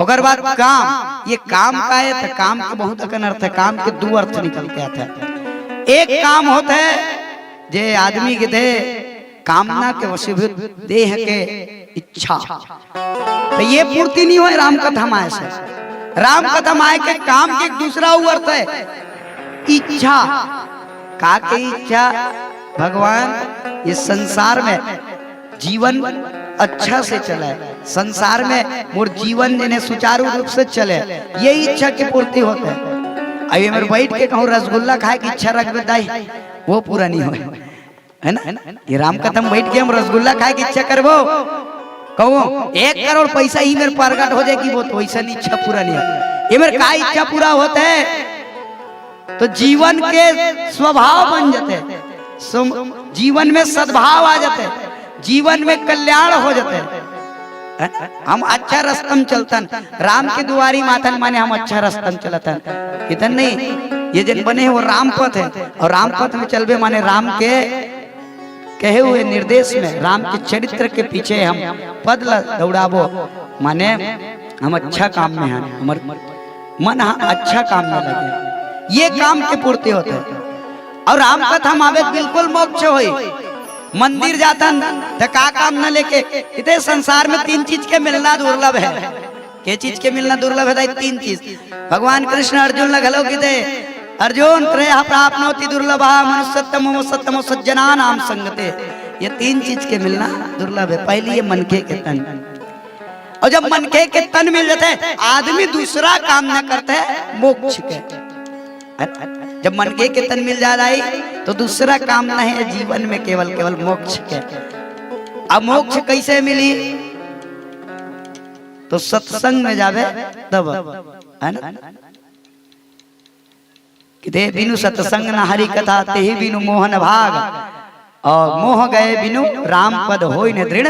ओकर बाद काम, ये काम का है तो काम के बहुत अकन अर्थ है, काम के दो अर्थ निकल के आते हैं। एक काम होता है जे आदमी के दे कामना के वशीभूत देह के इच्छा, तो ये पूर्ति नहीं हुई राम कथा माए से। राम कथा माए के काम के एक दूसरा अर्थ है इच्छा। का के इच्छा? भगवान ये संसार में जीवन अच्छा से चले, संसार में मोर जीवन जिन्हें सुचारू रूप से चले, ये इच्छा की पूर्ति होते है। अभी मेरे बैठ के कहूँ रसगुल्ला खाए की इच्छा रख दाई, वो पूरा नहीं हो, है ना? ये राम कथा में बैठ के हम रसगुल्ला खाए की इच्छा करबो, कहूँ 1 करोड़ पैसा ही मेरे प्रकट हो जाएगी, वो तो वैसा नहीं इच्छा पूरा नहीं है। ये मेरे का इच्छा पूरा होता है तो जीवन के स्वभाव बन जाते, जीवन में सद्भाव आ जाते, जीवन में कल्याण हो जाते, हम अच्छा रस्तम चलतन, राम के दुआरी माथन माने हम अच्छा रस्तम चलतन, इतन नहीं। ये जिन बने वो राम पथ है, और राम पथ में चलबे माने राम के कहे हुए निर्देश में, राम के चरित्र के पीछे हम पद दौड़ाबो, माने हम अच्छा काम में हैं, हमार मन अच्छा काम में लगे, ये काम के पूर्ति होते हैं। और राम कथा मावे बिल्कुल मोक्ष होई। मंदिर जातन तो का काम न लेके, इतने संसार में 3 चीज के मिलना दुर्लभ है। के चीज के मिलना दुर्लभ है? 3 चीज। भगवान कृष्ण अर्जुन लगलो किते, अर्जुन त्रयः प्राप्नोति दुर्लभः मनुष्यत्वम सत्तम सज्जना नाम संगते। ये 3 चीज के मिलना दुर्लभ है। पहली ये मनके के तन, और जब मनके के तन मिल जाते हैं आदमी दूसरा काम न करते मोक्ष के। जब मनके के तन मिल जा रही तो दूसरा काम नहीं है जीवन में, केवल मोक्ष के। अब मोक्ष कैसे मिली? तो सत्संग में जावे तब, है ना? कि बिनु सत्संग न हरि कथा, ते ही बिनु मोहन भाग, और मोह गए बिनु राम पद होई न दृढ़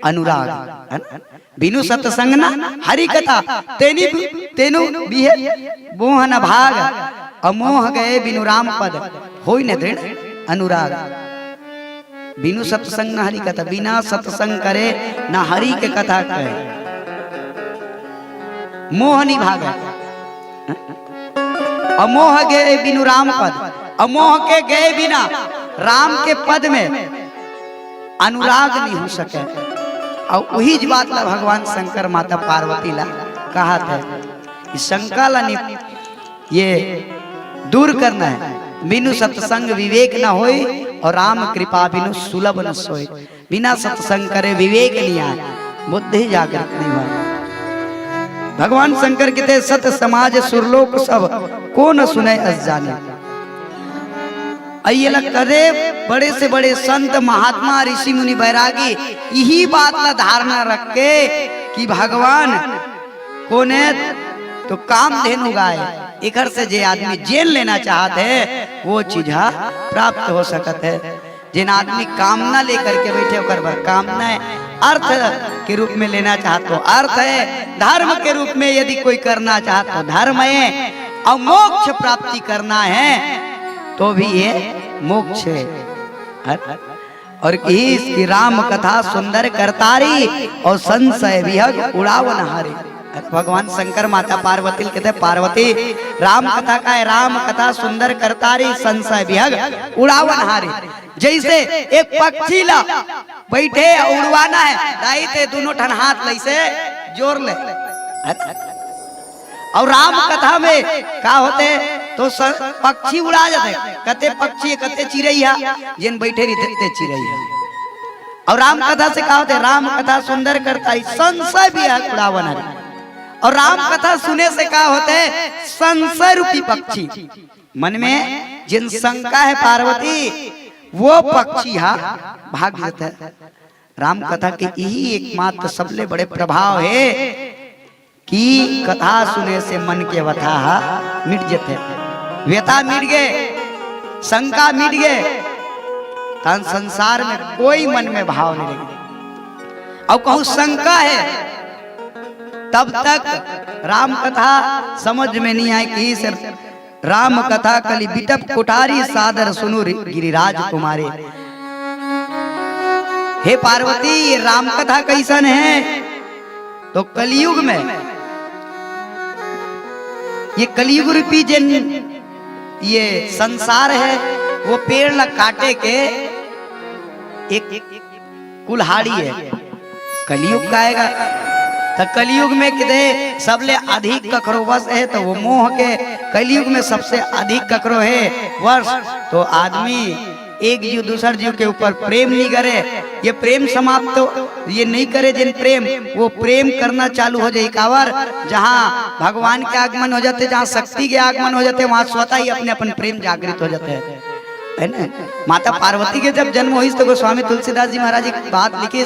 अनुराग, है ना? बिनु सत्संग न हरि कथा, तेनु बिहे मोहन भाग, अमोह गए बिनु राम पद होई न दृढ़ अनुराग। बिनु सत्संग न हरि कथा, बिना सत्संग करे न हरि के कथा कहे, मोह नहीं भागे। अमोह गए बिनु राम पद, अमोह के गए बिना राम के पद में अनुराग नहीं हो सके। और वही बात ला भगवान शंकर माता पार्वती ला कहा था, इस शंका ला ये दूर करना है। बिनु सत्संग विवेक न होई, और राम कृपा बिनु सुलभ न सोई। बिना सत्संग करे विवेक नहीं आए, बुद्धि जागृत नहीं हुआ। भगवान शंकर कहते सत समाज सुरलोक सब को न सुने अस जाने। अयला करे बड़े से बड़े संत महात्मा ऋषि मुनि बैरागी यही बात ला धारणा रख के कि भगवान कोने तो काम धेनु गाय, इकर से जे आदमी जेल लेना चाहते है वो चीज प्राप्त हो सकत है। जिन आदमी कामना लेकर के बैठे होकर कामना अर्थ के रूप में लेना चाहते हो अर्थ है, धर्म के रूप में यदि कोई करना चाहते हो धर्म है, और मोक्ष प्राप्ति करना है तो भी ये मोक्ष है। और इसकी राम कथा सुंदर करतारी, और संशय विहग उड़ावन हारी। भगवान शंकर माता पार्वती कहते पार्वती राम कथा का है, राम कथा सुंदर करतारी, संशय विहग उड़ावन हारी। जैसे एक पक्षी ला बैठे उड़वाना है, दाई ते दोनों ठन हाथ लैसे जोर ले। और राम कथा में का होते तो पक्षी उड़ा जाते, कते पक्षी कते चिड़ैया जिन बैठे रहते चिड़ैया। और राम कथा से का होते, राम कथा सुंदर करतारी, संशय विहग उड़ावन हारी। और राम कथा सुने से क्या होते है, संशय रूपी पक्षी मन में जिन शंका है पार्वती वो पक्षी भाग जाता है। राम कथा के यही एकमात्र सबले बड़े प्रभाव है कि कथा सुने से मन के व्यथा मिट जाते, व्यथा मिट गए, शंका मिट गए, तन संसार में कोई मन में भाव नहीं लगे। और कहूँ शंका है तब तक राम कथा समझ में नहीं आए कि सिर्फ राम कथा कली बिटप कुटारी सादर सुनु गिरिराज कुमारी। हे पार्वती ये राम कथा कैसन है, तो कलयुग में ये कलयुग रूपी जिन ये संसार है वो पेड़ ल काटे के एक कुल्हाड़ी है। कलयुग का आएगा तो कलयुग में किधे सबले अधिक ककरो वश है तो वो मोह के कलयुग में सबसे अधिक ककरो है वर्ष। तो आदमी एक जीव दूसर जीव के ऊपर प्रेम नहीं करे, ये प्रेम समाप्त तो ये नहीं करे जिन प्रेम, वो प्रेम करना चालू हो जाए कावर। जहाँ भगवान के आगमन हो जाते, जहाँ शक्ति के आगमन हो जाते, वहां स्वतः ही अपने अपन प्रेम जागृत हो जाते हैं, है ना। माता पार्वती के जब जन्म हुई तो गोस्वामी तुलसीदास जी महाराज एक बात लिखे,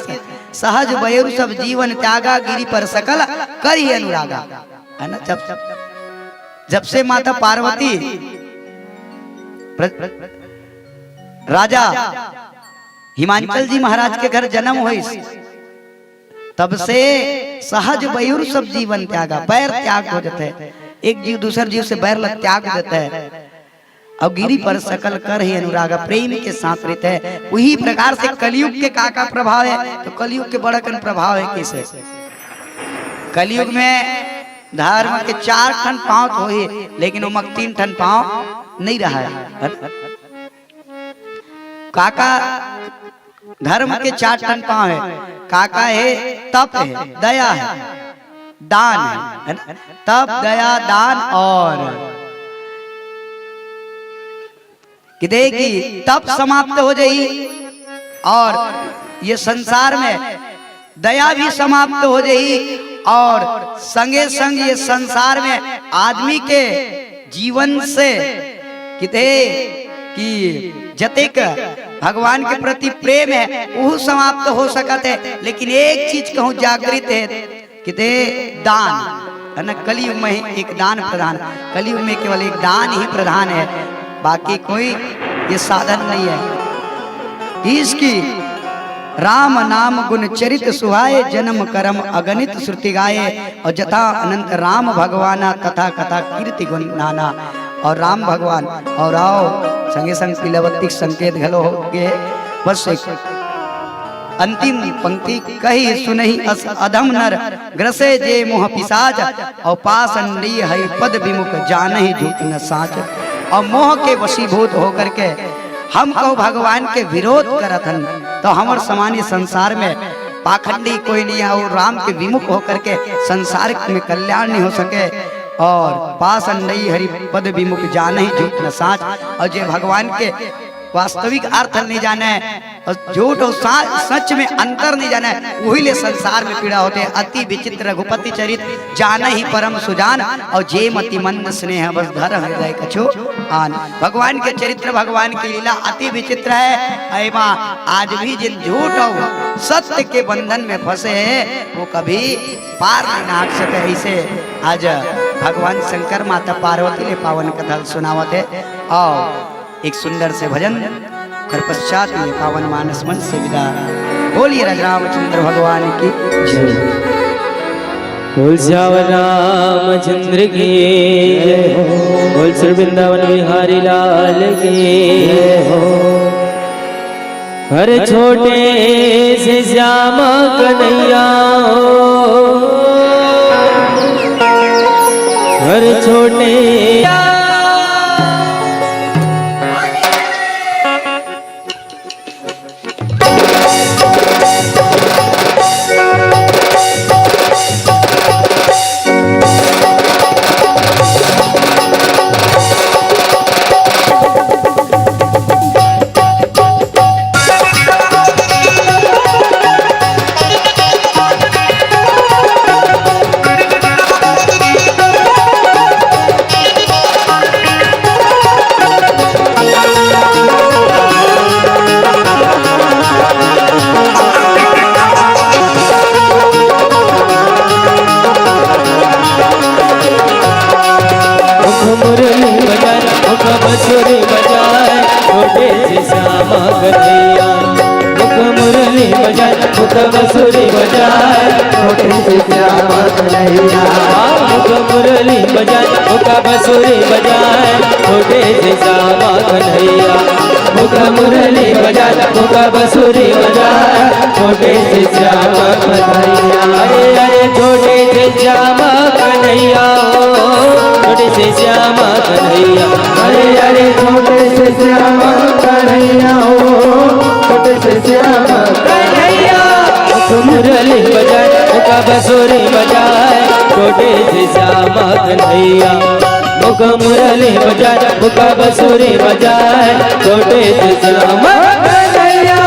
सहज बयरु सब जीवन त्यागा गिरी पर सकल कर ही अनुरागा, है ना। जब से माता पार्वती राजा हिमांचल जी महाराज के घर जन्म हुई, तब से सहज बयरु सब जीवन त्यागा, बैर त्याग हो जाते हैं, एक जीव दूसर जीव से बैर लग त्याग देता है। और गिरी पर सकल कर ही अनुरागा, प्रेम के साथ रहते हैं। वही प्रकार से कलयुग के का प्रभाव है, तो कलयुग के बड़ा कन प्रभाव है कैसे। कलयुग में धर्म के 4 ठन पांव तो ही, लेकिन वो 3 ठन पांव नहीं रहा है। काका धर्म के 4 ठन पांव है, काका है तप है, दया है, दान है, तप दया दान। और कि देखी तप समाप्त हो जाई और ये संसार में दया भी समाप्त हो जाई, और संगे संग ये संसार में आदमी के जीवन से किते कि जतेक भगवान के प्रति प्रेम है वो समाप्त हो सकते है। लेकिन एक चीज कहूँ जागृत है किते दान, है ना। कलयुग में एक दान प्रधान, कलयुग में केवल एक दान ही प्रधान है, बाकी कोई ये साधन नहीं है। इसकी राम नाम गुण चरित सुहाए, जन्म कर्म अगणित श्रुति गाये, और जथा अनंत राम भगवाना तथा कथा कीर्ति गुण नाना। और राम भगवान और आओ संगे संग पीलावती संकेत घलो हो गए। बस एक अंतिम पंक्ति कही सुनहि अस अधम नर, ग्रसे जे मोह पिसाच, और पासन ली हरि पद विमुख जानहि झूठ न साच। और मोह के वशीभूत होकर के हम कहो भगवान के विरोध करत हन, तो हमार सामान्य संसार में पाखंडी कोई नहीं है, और राम के विमुख होकर के संसार में कल्याण नहीं हो सके। और पासन नहीं हरि पद विमुख जाने ही झूठ न साच। और जो भगवान के वास्तविक अर्थ नहीं जाने और झूठ और सच में अंतर नहीं जाने, वही ले संसार में पीड़ा होते हैं। अति विचित्र रघुपति चरित जाने ही परम सुजान, और जे मति मंद स्नेह बस धर हृदय कछु आन। भगवान के चरित्र भगवान की लीला अति विचित्र है। ऐ माँ आज भी जिन झूठ और सत्य के बंधन में फंसे हैं वो कभी पार नहीं नाट सके। ऐसे आज भगवान शंकर माता पार्वती ने पावन कथा सुनावत है। और एक सुंदर से भजन कर पश्चात ये पावन मानस मन से विदा। बोलिए रामचंद्र भगवान की जय। बोल श्यावर रामचंद्र की जय, बोल श्री वृंदावन बिहारी लाल की हर छोटे से श्याम कन्हैया, हर छोटे बंसुरी बजाए छोटे से श्याम कन्हैया, मुख मुरली बजाए मुख बंसुरी बजाए छोटे से श्याम कन्हैया, मुख मुरली बजाए मुख बंसुरी बजाए छोटे से श्याम कन्हैया, मुख मुरली बजाए मुख बंसुरी बजाए छोटे से श्याम कन्हैया। अरे अरे छोटे से से श्यामा कन्हैया हो, छोटे से श्यामा कन्हैया। अरे अरे छोटे से श्यामा कन्हैया हो, छोटे से श्यामा कन्हैया। मुरली बजाए मुका बसुरी बजाए, छोटे से श्यामा कन्हैया। मुका मुरली बजाए मुका बसुरी बजाए, छोटे से श्यामा कन्हैया।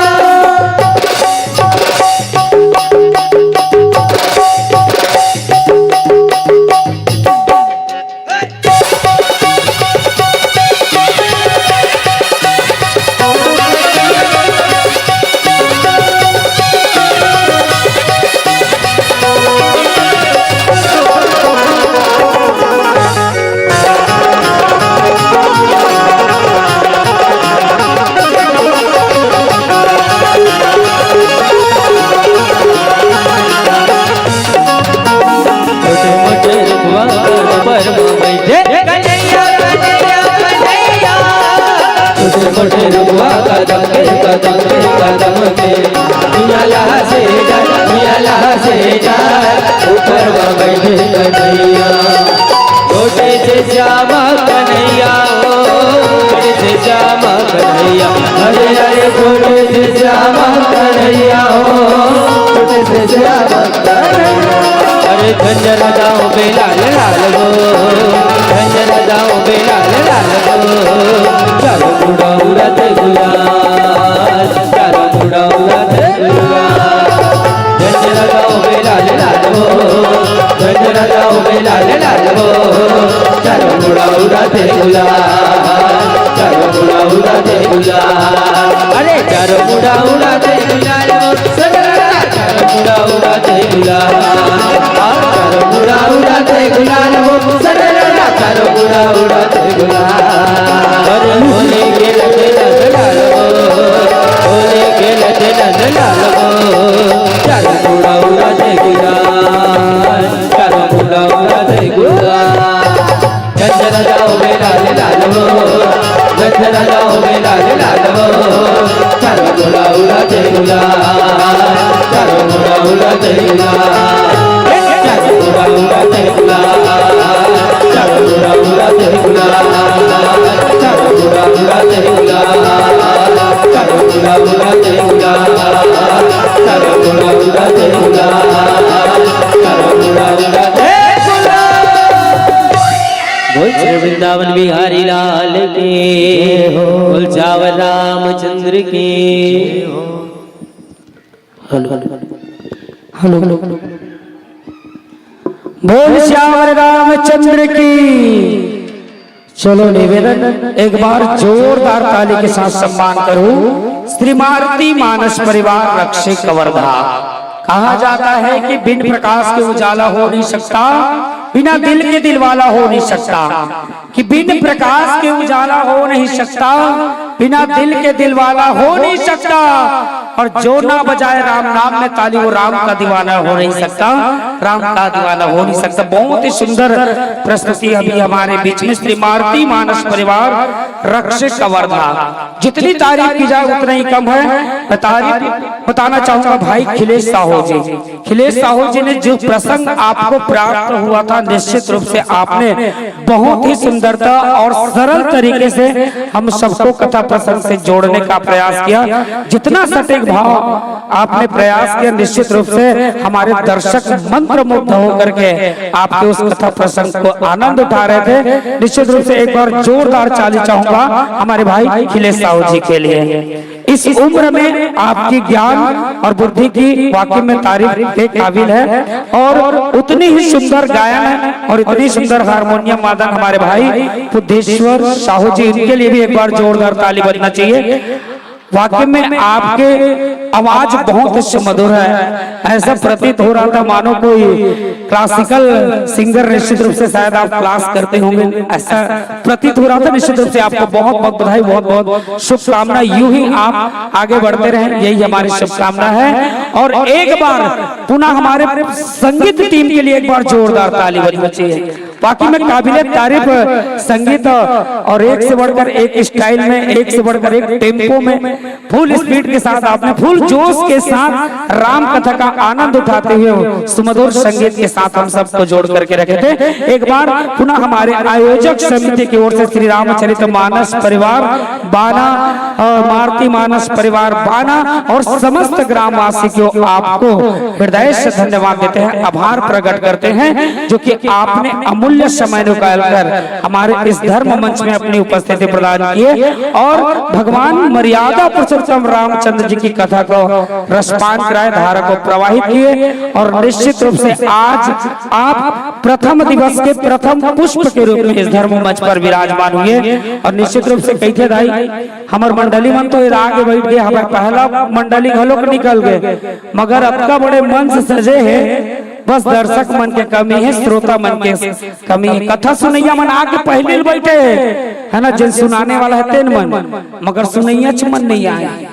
मोटे रुआ कदम पे कदम पे कदम पे, मियाँ लहा से जा मियाँ लहा से जा, ऊपर बैठे कन्हैया। छोटे से श्यामा कन्हैया हो, छोटे से श्यामा कन्हैया। अरे अरे छोटे से श्यामा कन्हैया हो, छोटे से श्यामा कन्हैया। अरे झंझर दाओ पे लाल लाल हो, झंझर दाओ पे लाल लाल हो, चारो मुड़ा उड़ाते गुलाल, चारो मुड़ा उड़ाते गुलाल। झंझर दाओ पे लाल लाल हो, झंझर दाओ पे लाल लाल हो, चारो मुड़ा उड़ाते गुलाल, चारो मुड़ा उड़ाते गुलाल। अरे चारो मुड़ा उड़ाते गुलाल हो, चारो मुड़ा उड़ाते गुलाल, चारो मुड़ा उड़ाते गुलाल हो, चारो मुड़ा उड़ाते गुलाल। अरे होले के लगे नंद लाल हो, होले के लगे नंद लाल हो, चारो मुड़ा उड़ाते गुलाल, चारो मुड़ा उड़ाते गुलाल। झंझर जाओ में लाल लाल हो, झंझर जाओ में लाल लाल हो, चारो मुड़ा उड़ाते गुलाल, चारो मुड़ा उड़ाते गुलाल, चारो मुड़ा उड़ाते गुलाल, चारो मुड़ा उड़ाते गुलाल, चारो मुड़ा उड़ाते गुलाल, चारो मुड़ा उड़ाते गुलाल, चारो मुड़ा उड़ाते गुलाल, चारो मुड़ा उड़ाते। बोल श्री वृंदावन बिहारी लाल की, बोल चावल रामचंद्र की। हेलो हेलो बोल श्यावर रामचंद्र की। चलो निवेदन एक बार जोरदार ताली के साथ सम्मान करो श्री मारुति मानस परिवार रक्षे कवर्धा। कहा जाता है कि बिन प्रकाश के उजाला हो नहीं सकता, बिना दिल के दिलवाला हो नहीं सकता, कि बिन प्रकाश के उजाला हो नहीं सकता, बिना दिल के दिलवाला हो नहीं सकता, और जो ना बजाए राम नाम में ताली वो राम का दीवाना हो नहीं सकता, राम का दीवाना हो नहीं सकता। बहुत ही सुंदर प्रस्तुति अभी हमारे बीच में श्री मारुति मानस परिवार रक्षे कवर्धा। जितनी तारीफ की जाए उतना ही कम है। तारीफ बताना चाहूंगा भाई खिलेश साहू जी। खिलेश साहू जी ने जो प्रसंग आपको प्राप्त हुआ था, निश्चित रूप से आपने बहुत ही सुंदरता और सरल तरीके से हम सबको कथा प्रसंग से जोड़ने का प्रयास किया। जितना सटीक भाव आपने प्रयास किया, निश्चित रूप से हमारे दर्शक मंत्र मुग्ध होकर के आपके उस कथा प्रसंग को आनंद उठा रहे थे। निश्चित रूप से एक बार जोरदार ताली चाहूंगा हमारे भाई खिलेश साहू जी के लिए। इस उम्र में आपकी ज्ञान और बुद्धि की वाकई में तारीफ के काबिल है, और उतनी ही सुंदर गायन और इतनी सुंदर हारमोनियम वादन हमारे भाई बुद्धेश्वर साहू जी, इनके लिए भी एक बार जोरदार ताली बजना चाहिए। वाकई में आपके आवाज बहुत ही सुमधुर है। ऐसा प्रतीत हो रहा था मानो कोई क्लासिकल सिंगर। निश्चित रूप से शायद आप क्लास करते होंगे, ऐसा प्रतीत हो रहा था। निश्चित रूप से आपको बहुत बहुत बधाई, बहुत बहुत शुभकामना। यूं ही आप आगे बढ़ते रहें, यही हमारी शुभकामना है। और एक बार पुनः हमारे संगीत टीम के लिए एक बार जोरदार ताली बजनी चाहिए। बाकी में काबिले तारीफ संगीत और एक से बढ़कर एक स्टाइल में, एक से बढ़कर एक टेम्पो में, फुल स्पीड के साथ आपने फुल जोश के साथ राम कथा का आनंद उठाते हुए सुमधुर संगीत के साथ हम सबको जोड़ करके रखे थे। एक बार पुनः हमारे आयोजक समिति की ओर से श्री रामचरित मानस परिवार बाना, मारुति मानस परिवार बाना और समस्त ग्रामवासी को आपको हृदय से धन्यवाद देते हैं, आभार प्रकट करते हैं जो कि आपने अमूल्य समय निकालकर हमारे इस धर्म मंच में अपनी उपस्थिति प्रदान किए और भगवान मर्यादा पुरुषोत्तम रामचंद्र जी की कथा को रसपान कराए, धारा को प्रवाहित किए और निश्चित रूप से आज आप प्रथम दिवस के प्रथम पुष्प के रूप में इस धर्म मंच पर विराजमान हुए। और निश्चित रूप से कही थे भाई हमार मंडली मन तो आगे बैठ गए, हमारे पहला मंडली घलोक निकल गए, मगर अब का बड़े मन से सजे है, बस दर्शक मन के कमी है, श्रोता मन के कमी है। कथा सुनैया मन आके पहले बैठे है ना, जिन सुनाने वाला है तेन मन, मगर सुनैया मन नहीं आए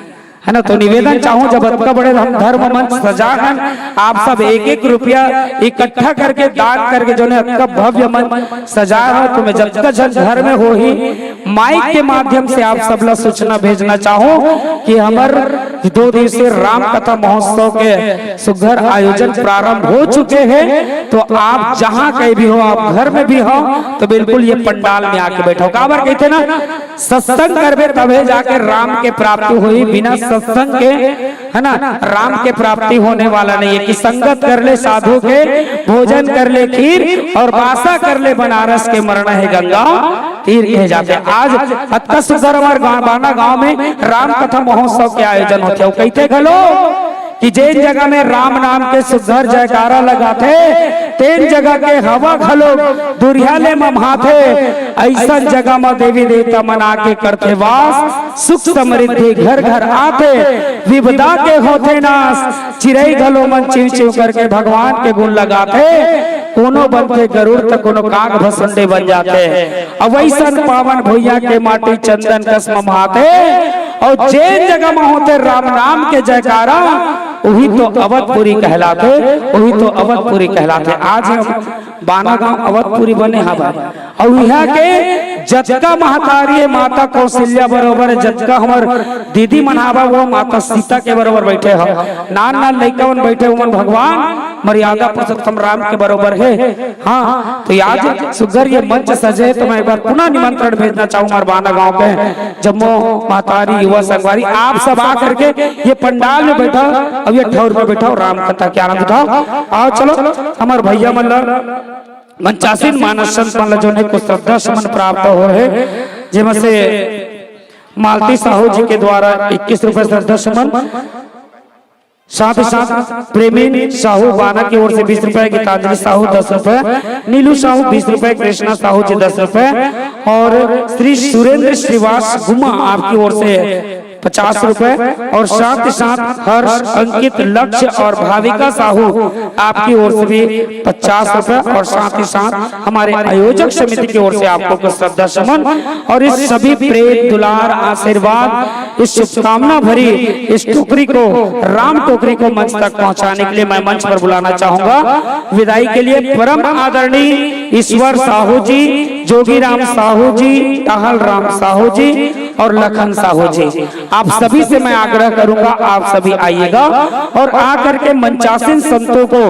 है ना। तो निवेदन चाहूं जब अतका बड़े हम धर्म मंच सजा है, आप सब एक एक रुपया इकट्ठा करके दान करके जो ने अतका भव्य मंच सजा है, तो मैं जब तक घर में हो ही माइक के माध्यम से आप सब ला सूचना भेजना चाहूं कि हमार 2 दिवसीय राम कथा महोत्सव के सुघर आयोजन प्रारंभ हो चुके हैं। तो आप जहां कहीं भी हो, आप घर में भी हो, तो बिल्कुल ये पंडाल में आके बैठो। काबर कहते ना सत्संग करबे तबे जाके राम के प्राप्ति हुई, बिना सत्संग के है ना राम के प्राप्ति होने वाला नहीं है। कि संगत कर ले साधु के, भोजन कर ले खीर और वासा कर ले बनारस के, मरण है गंगा तीर कहे जाते। आज अतका सुंदर हमारे बाना गांव में राम कथा महोत्सव के आयोजन होते हो। कहते घलो कि जिन जगह में राम नाम के सुघर जयकारा लगाते, तेन जगह के हवा घलो दुरियाले ममाथे, ऐसा जगह में देवी देवता मना के करते वास, सुख समृद्धि घर घर आते, विपदा के होते नाश, चिरई घलो मन चिव चिव करके भगवान के गुण लगाते, कोनो बनते गरुड़ तो कोनो काग भसुंडे बन जाते। अब वैसा पावन भैया के माटी चंदन कस ममाथे, और जिन जगह में होते राम नाम के जयकारा, वही तो अवधपुरी कहलाते, वही तो अवधपुरी कहलाते। आज हम बाना गांव अवधपुरी बने हवा, और यहाँ के जतका महतारी माता कौशल्या बरोबर, जतका हमार दीदी मनावा वो माता सीता के बरोबर बैठे हो, नान नान लड़का मन बैठे हुए भगवान मर्यादा पुरुषोत्तम राम के बरोबर है। हाँ, तो आज सुगर ये मंच सजे, तो मैं एक बार पुनः निमंत्रण भेजना चाहूँ हमारे बाना गांव के जम्मो महतारी युवा संगवारी, आप सब आ करके ये पंडाल में बैठा, अब ये ठौर में बैठा राम कथा के आनंद उठाओ। आओ चलो हमारे भैया मन मंचासीन मानस संत मन जो को श्रद्धा सुमन प्राप्त हो है, जिसमें से मालती साहू जी के द्वारा 21 रुपए श्रद्धा सुमन, साथ ही साथ प्रेमी साहू बाना की ओर से 20 रुपए, गीतांजलि साहू 10 रुपए, नीलू साहू 20 रुपए, कृष्णा साहू जी 10 रुपए, और श्री सुरेंद्र श्रीवास गुमा आपकी ओर से 50 रुपए, और साथ ही साथ हर्ष, अंकित, लक्ष्य और भाविका साहू आपकी ओर से भी 50 रुपए, और साथ ही साथ हमारे आयोजक समिति की ओर से आपको कुछ श्रद्धा सुमन और इस सभी प्रेम दुलार आशीर्वाद, इस शुभकामना भरी इस टोकरी को, राम टोकरी को मंच तक पहुंचाने के लिए मैं मंच पर बुलाना चाहूंगा। विदाई के लिए परम आदरणीय ईश्वर साहू जी, जोगीराम साहू जी, टहल राम साहू जी और लखन साहू जी, आप सभी से मैं आग्रह करूंगा आप सभी आइएगा और आकर के मंचासीन संतों को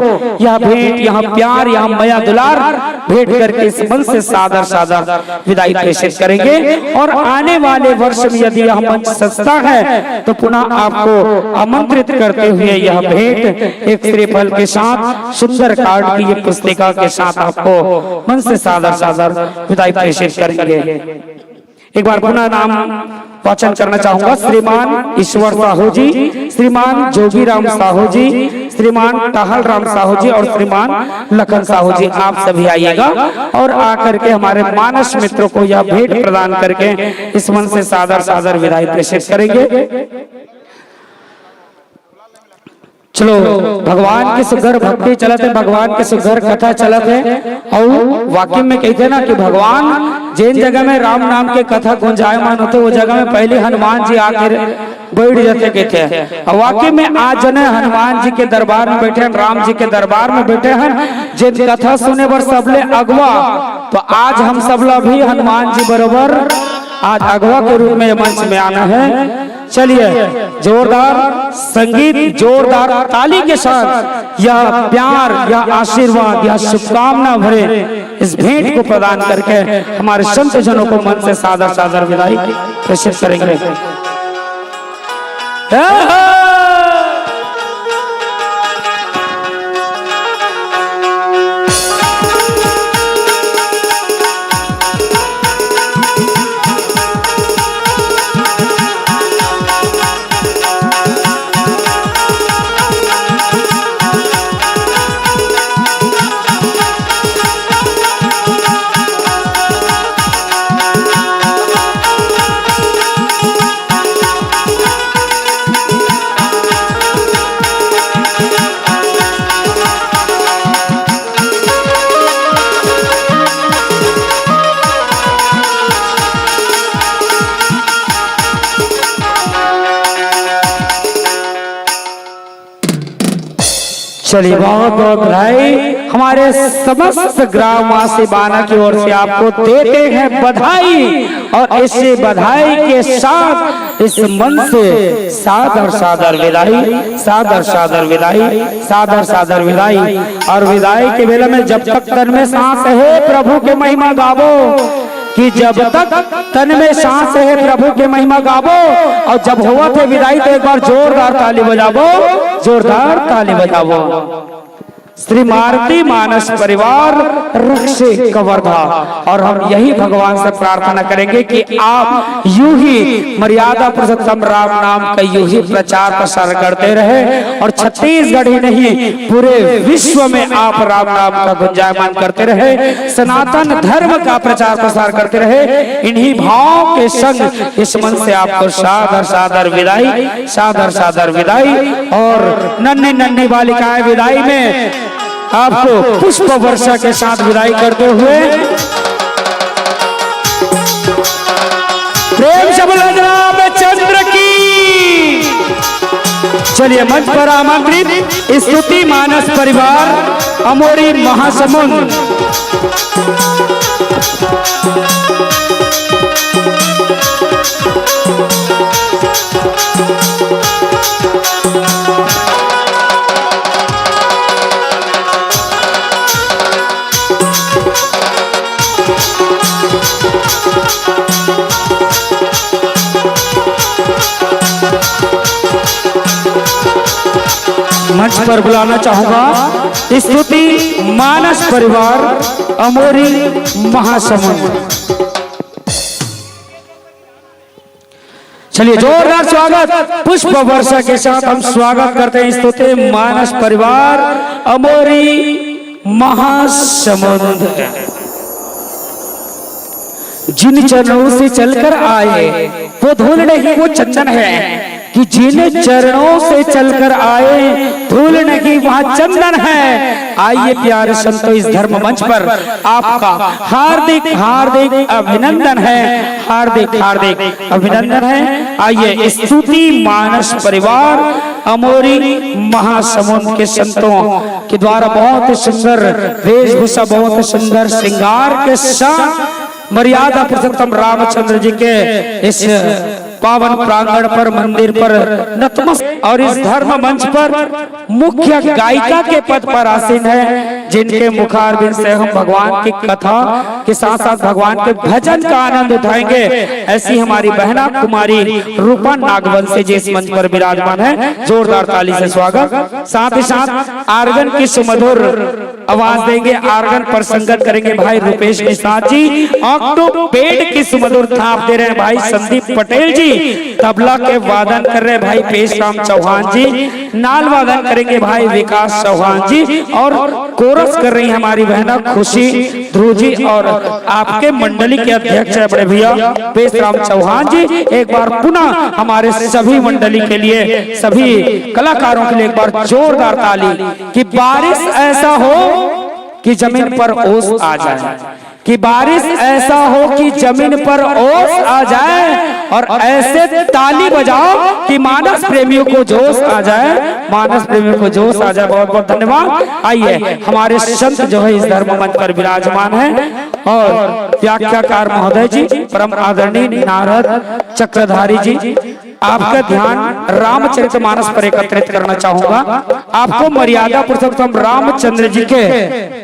यह भेंट, यह प्यार, यह माया दुलार भेंट करके इस मन से सादर सादर विदाई प्रेषित करेंगे। और आने वाले वर्ष में यदि यह मंच सस्ता है तो पुनः आपको आमंत्रित करते हुए यह भेंट एक श्रीफल के साथ, सुंदर कार्ड की ये पुस्तिका के साथ आपको मन से सादर सादर विदाई प्रेषित करेंगे। एक बार पुनः नाम वाचन करना चाहूंगा। श्रीमान ईश्वर साहू जी, श्रीमान जोगीराम साहू जी, श्रीमान टहल राम साहू जी और श्रीमान लखन साहू जी, आप सभी आइएगा और आकर के हमारे मानस मित्रों को यह भेंट प्रदान करके इस मन से सादर सादर विदाई प्रेषित करेंगे। चलो भगवान के सुघर भक्ति चलत है, भगवान के सुघर कथा चलत है, और वाकई में कहते ना कि भगवान जिन जगह में राम नाम के कथा गुंजायमान होते वो जगह में पहले हनुमान जी आकर बैठ जाते कहते हैं। और वाकई में आज जने हनुमान जी के दरबार में बैठे हैं, राम जी के दरबार में बैठे हैं, जिन कथा सुने बर सबले अगवा, तो आज हम सबला भी हनुमान जी बरोबर आज अगवा के रूप में मंच में आना है। चलिए जोरदार संगीत, जोरदार ताली के साथ या प्यार या आशीर्वाद या शुभकामना भरे इस भेंट को प्रदान करके हमारे संत जनों को मन से सादर सादर विदाई प्रेषित करेंगे। चलिए बहुत बहुत बधाई हमारे समस्त ग्रामवासी बाना की ओर से आपको देते हैं बधाई। और इसी बधाई के साथ इस मन से सादर सादर विदाई, सादर सादर विदाई, सादर सादर विदाई। और विदाई के बेला में जब तक तन में सांस है प्रभु के महिमा गावो, कि जब तक तन में सांस है प्रभु के महिमा गावो। और जब हुआ थे विदाई तो एक बार जोरदार ताली बजावो, जोरदार ताली बजावो। श्री मारुति मानस परिवार रक्षे कवर्धा। और हम यही भगवान से प्रार्थना करेंगे कि आप यूं ही मर्यादा पुरुषोत्तम राम नाम का यूं ही प्रचार प्रसार करते रहे। और छत्तीसगढ़ ही नहीं पूरे विश्व में आप राम नाम का गुंजायमान करते रहे, सनातन धर्म का प्रचार प्रसार करते रहे। इन्हीं भाव के संग इस मन से आपको सादर सादर विदाई, सादर सादर विदाई। और नन्ही नन्ही बालिकाएं विदाई में आपको पुष्प वर्षा के साथ विदाई करते हुए प्रेम से बोलो रामचंद्र की। चलिए मंच पर आमंत्रित स्तुति मानस परिवार अमोरी महासमुंद। मंच पर बुलाना चाहूंगा स्तुति मानस परिवार अमोरी महासमुंद। चलिए जोरदार स्वागत पुष्प वर्षा के साथ हम स्वागत करते हैं स्तुति मानस परिवार अमोरी महासमुंद। जिन चरणों से चलकर आए वो धूल नहीं वो चंदन है, कि जिन चरणों से चलकर आए धूल नहीं वहां चंदन है। आइए प्यारे संतों इस धर्म मंच पर आपका हार्दिक हार्दिक अभिनंदन है, हार्दिक हार्दिक अभिनंदन है। आइए स्तुति मानस परिवार अमोरी महासमुंद के संतों के द्वारा बहुत ही सुंदर वेशभूषा, बहुत ही सुंदर श्रृंगार के साथ मर्यादा पुरुषोत्तम रामचंद्र जी के इस पावन प्रांगण पर, मंदिर पर नतमस्तक। और इस धर्म मंच पर मुख्य गायिका के पद पर आसीन है, जिनके मुखारबिंद से हम भगवान की कथा के साथ साथ भगवान के भजन का आनंद उठाएंगे। ऐसी हमारी बहना कुमारी रूपा नागवंशी जी इस मंच पर विराजमान है। जोरदार ताली से स्वागत। साथ ही साथ आर्गन की सुमधुर आवाज देंगे, आर्गन पर संगत करेंगे भाई रूपेश निषाद जी। ऑक्टोपेड की सुमधुर थाप दे रहे हैं भाई संदीप पटेल जी। तबला के वादन कर रहे भाई पेशराम चौहान जी। नाल वादन करेंगे भाई विकास चौहान जी। और कोरस कर रही है हमारी बहना खुशी ध्रुव जी। और आपके मंडली के अध्यक्ष है बड़े भैया पेशराम चौहान जी। एक बार पुनः हमारे सभी मंडली के लिए, सभी कलाकारों के लिए एक बार जोरदार ताली, कि बारिश ऐसा हो कि जमीन पर ओस आ जाए, कि बारिश ऐसा हो कि जमीन पर ओस आ जाए और ऐसे ताली बजाओ कि मानस प्रेमियों को जोश आ जाए, मानस प्रेमियों को जोश आ जाए। बहुत बहुत धन्यवाद। आइए हमारे संत जो है इस धर्म मंच पर विराजमान है और व्याख्याकार महोदय जी, परम आदरणीय नारद चक्रधारी जी, आपका ध्यान रामचरितमानस पर एकत्रित करना चाहूंगा। आपको मर्यादा पुरुषोत्तम रामचंद्र जी के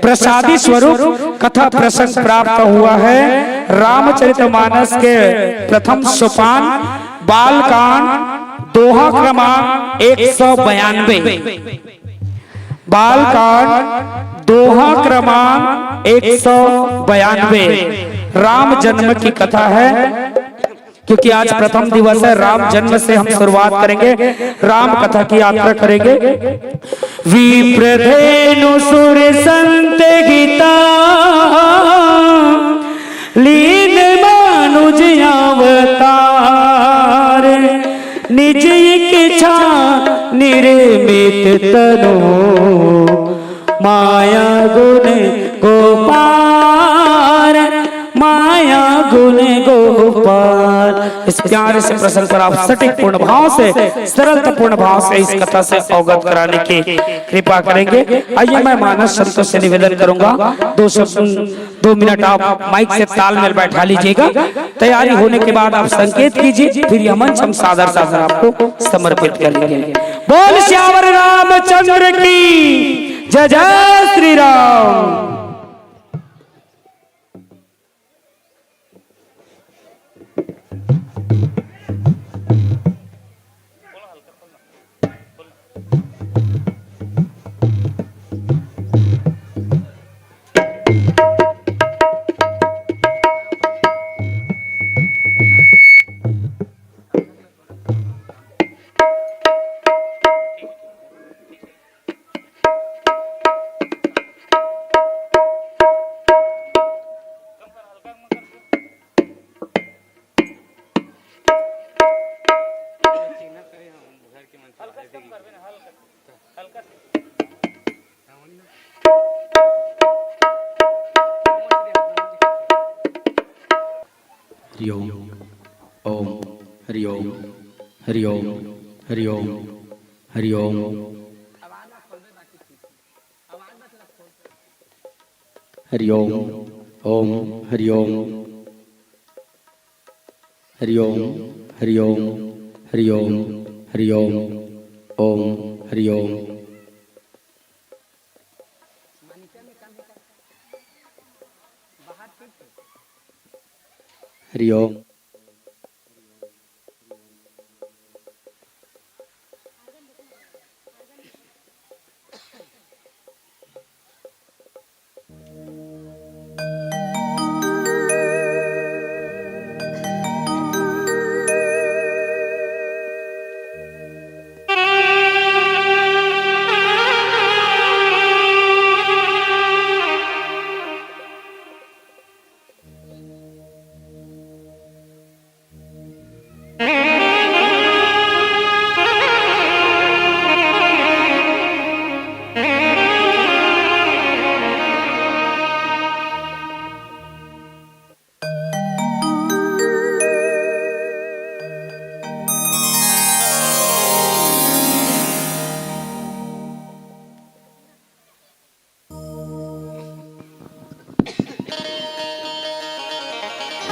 प्रसादी स्वरूप कथा प्रसंग प्राप्त हुआ है। रामचरितमानस के प्रथम सोपान बालकांड दोहा क्रमांक 192, बालकांड दोहा क्रमांक 192 राम जन्म की कथा है। क्योंकि आज प्रथम दिवस है, राम जन्म से हम शुरुआत करेंगे, राम कथा की यात्रा करेंगे। विप्रधेनु सुर संत गीता लीन मानुज अवतार, निज इच्छा निर्मित तनु माया गुण गोपाल, माया गुण गोपाल। इस प्यारे से प्रसंग पर आप सटीक पूर्ण भाव से, सरलता पूर्ण भाव से इस कथा से अवगत कराने की कृपा करेंगे। आइए मैं मानस संतों से निवेदन करूंगा, 2 मिनट आप माइक से तालमेल बैठा लीजिएगा। तैयारी होने के बाद आप संकेत कीजिए, फिर यह मंच हम सादर सादर आपको समर्पित करेंगे। बोल श्यावर रामचंद्र की जय, जय श्री राम। हरि ओम ओम हरि ओम हरि ओम हरि ओम हरि ओम हरि ओम ओम हरि ओम हरि ओम हरि ओम हरि ओम हरि ओम ओम हरि ओम हरि ओम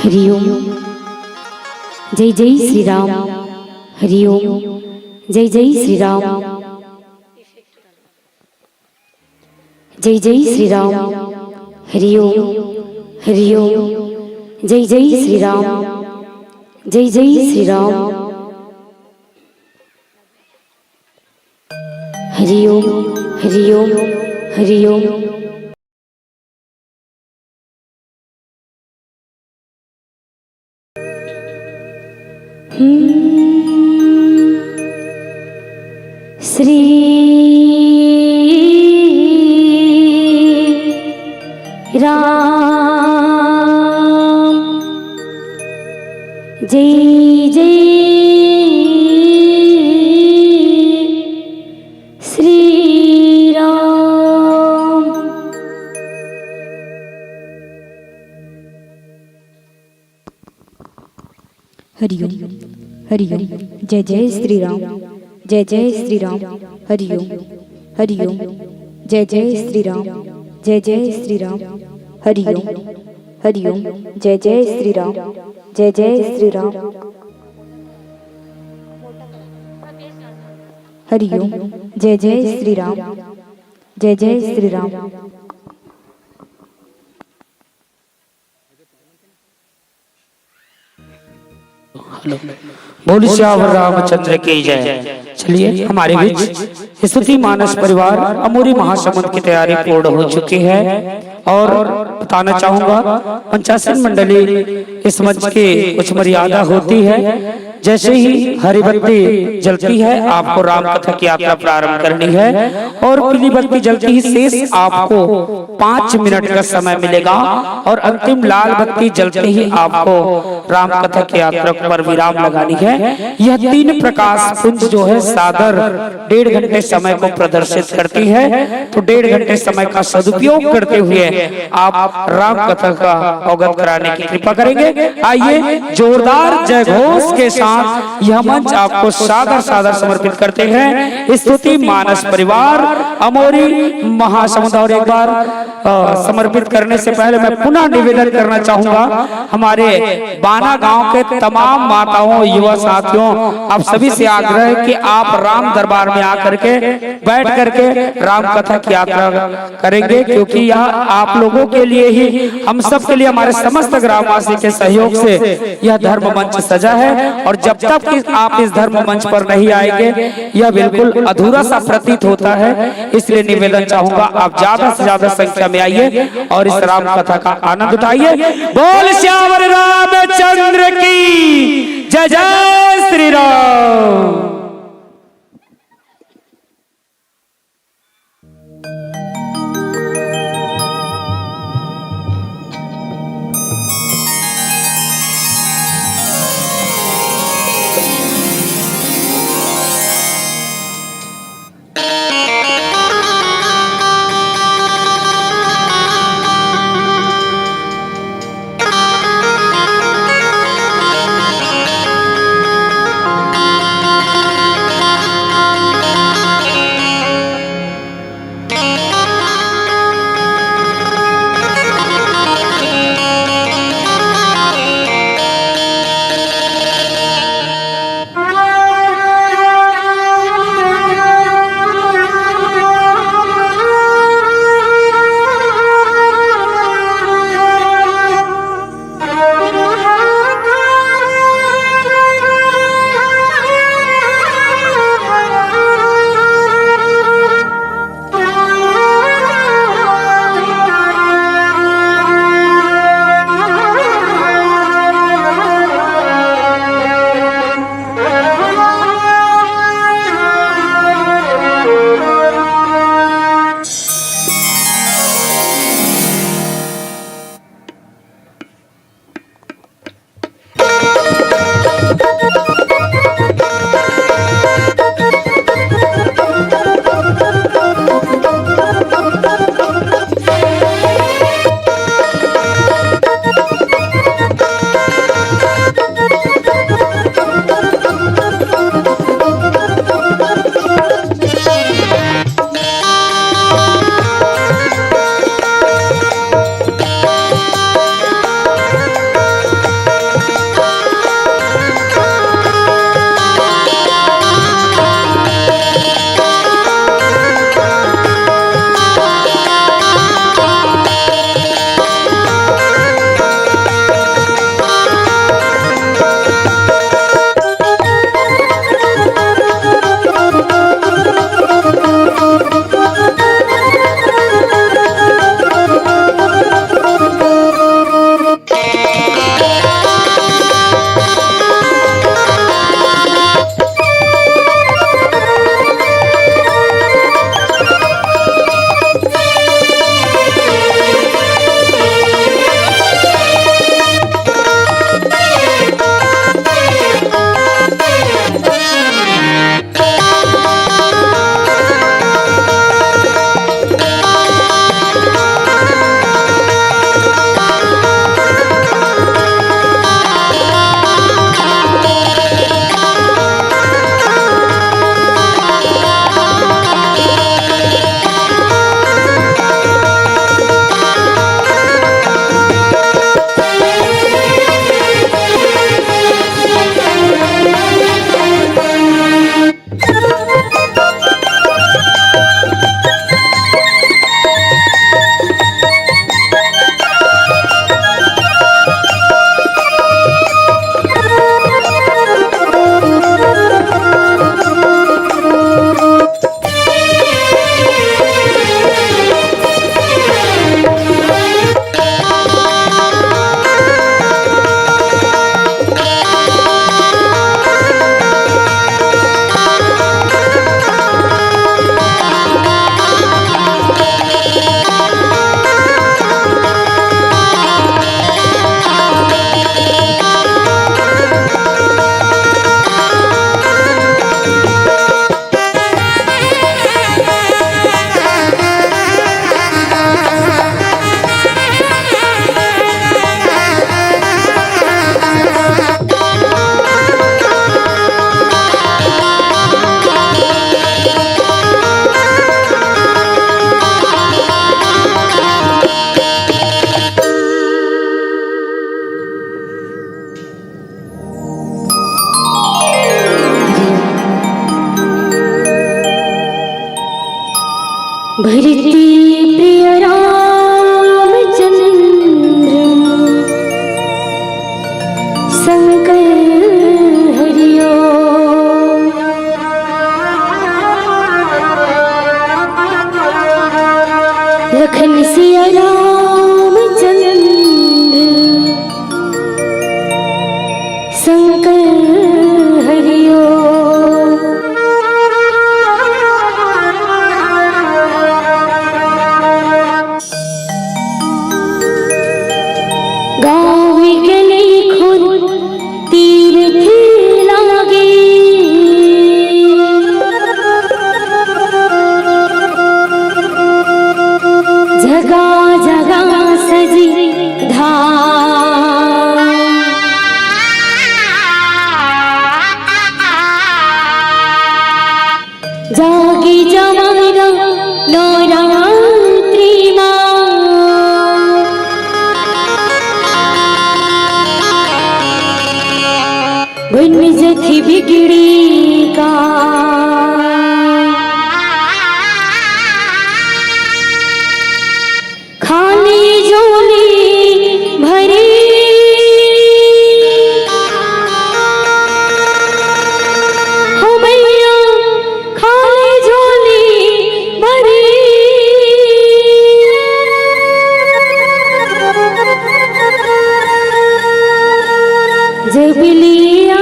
हरि ओम जय जय श्री राम। हरि ओम जय जय श्री राम। जय जय श्री राम। हरि ओम हरि ओम जय जय श्री राम। जय जय श्री राम। हरि ओम हरि ओम हरि ओम। श्री राम जय जय श्री राम। हरिओम हरिओम। जय जय श्री राम, जय जय श्री राम। हरिओम हरिओम। जय जय श्री राम, जय जय श्री राम। हरिओम हरिओम। जय जय श्री राम, जय जय श्री राम। हरिओम। जय जय श्री राम, जय जय श्री राम। बोल श्याम रामचंद्र की जय। चलिए हमारे बीच स्तुति मानस परिवार अमूरी महासमुद्र की तैयारी पूर्ण हो चुकी है और बताना चाहूंगा पंचासन मंडली इस मंच की कुछ मर्यादा होती है। जैसे ही हरिबत्ती जलती है आपको राम कथा की यात्रा प्रारंभ करनी है और पीली बत्ती जलती ही शेष आपको 5 मिनट का समय मिलेगा और अंतिम लाल बत्ती जलते ही आपको राम कथा की यात्रा पर विराम लगानी है। यह 3 प्रकाश पुंज जो है सादर 1.5 घंटे समय को प्रदर्शित करती है, तो 1.5 घंटे समय का सदुपयोग करते हुए आप राम कथा का अवगत कराने की कृपा करेंगे। आइए जोरदार जय घोष के साथ यह मंच आपको सादर सादर समर्पित करते हैं स्तुति मानस परिवार अमोरी महासमुद्र। और एक बार समर्पित करने से पहले मैं पुनः निवेदन करना चाहूंगा हमारे बाना गांव के तमाम माताओं युवा साथियों आप सभी से आग्रह है कि आप राम दरबार में आकर के बैठ करके राम कथा की यात्रा करेंगे, क्योंकि यह आप लोगों के लिए ही हम सब के लिए हमारे समस्त ग्रामवासी के सहयोग से यह धर्म मंच सजा है। और जब तक कि आप इस धर्म मंच पर नहीं आएंगे यह बिल्कुल अधूरा सा प्रतीत होता है। इसलिए निवेदन चाहूंगा आप ज्यादा से ज्यादा संख्या में आइए और इस राम कथा का आनंद उठाइए। बोल श्यावर रामचंद्र की जय जय श्री राम। भरती प्रिय रामचंद्र शंकर हरिओ। लखन सिया रामचंद्र शंकर हरिओ। गाँव में गले खुद तीर्थ लागे, जगह जगह सजी धाम। जागी जमाना नवरात्रि माँ, बन जथी बिगड़ी का। खाली झोली भरी हो मैया, खाली झोली भरी। जब लिया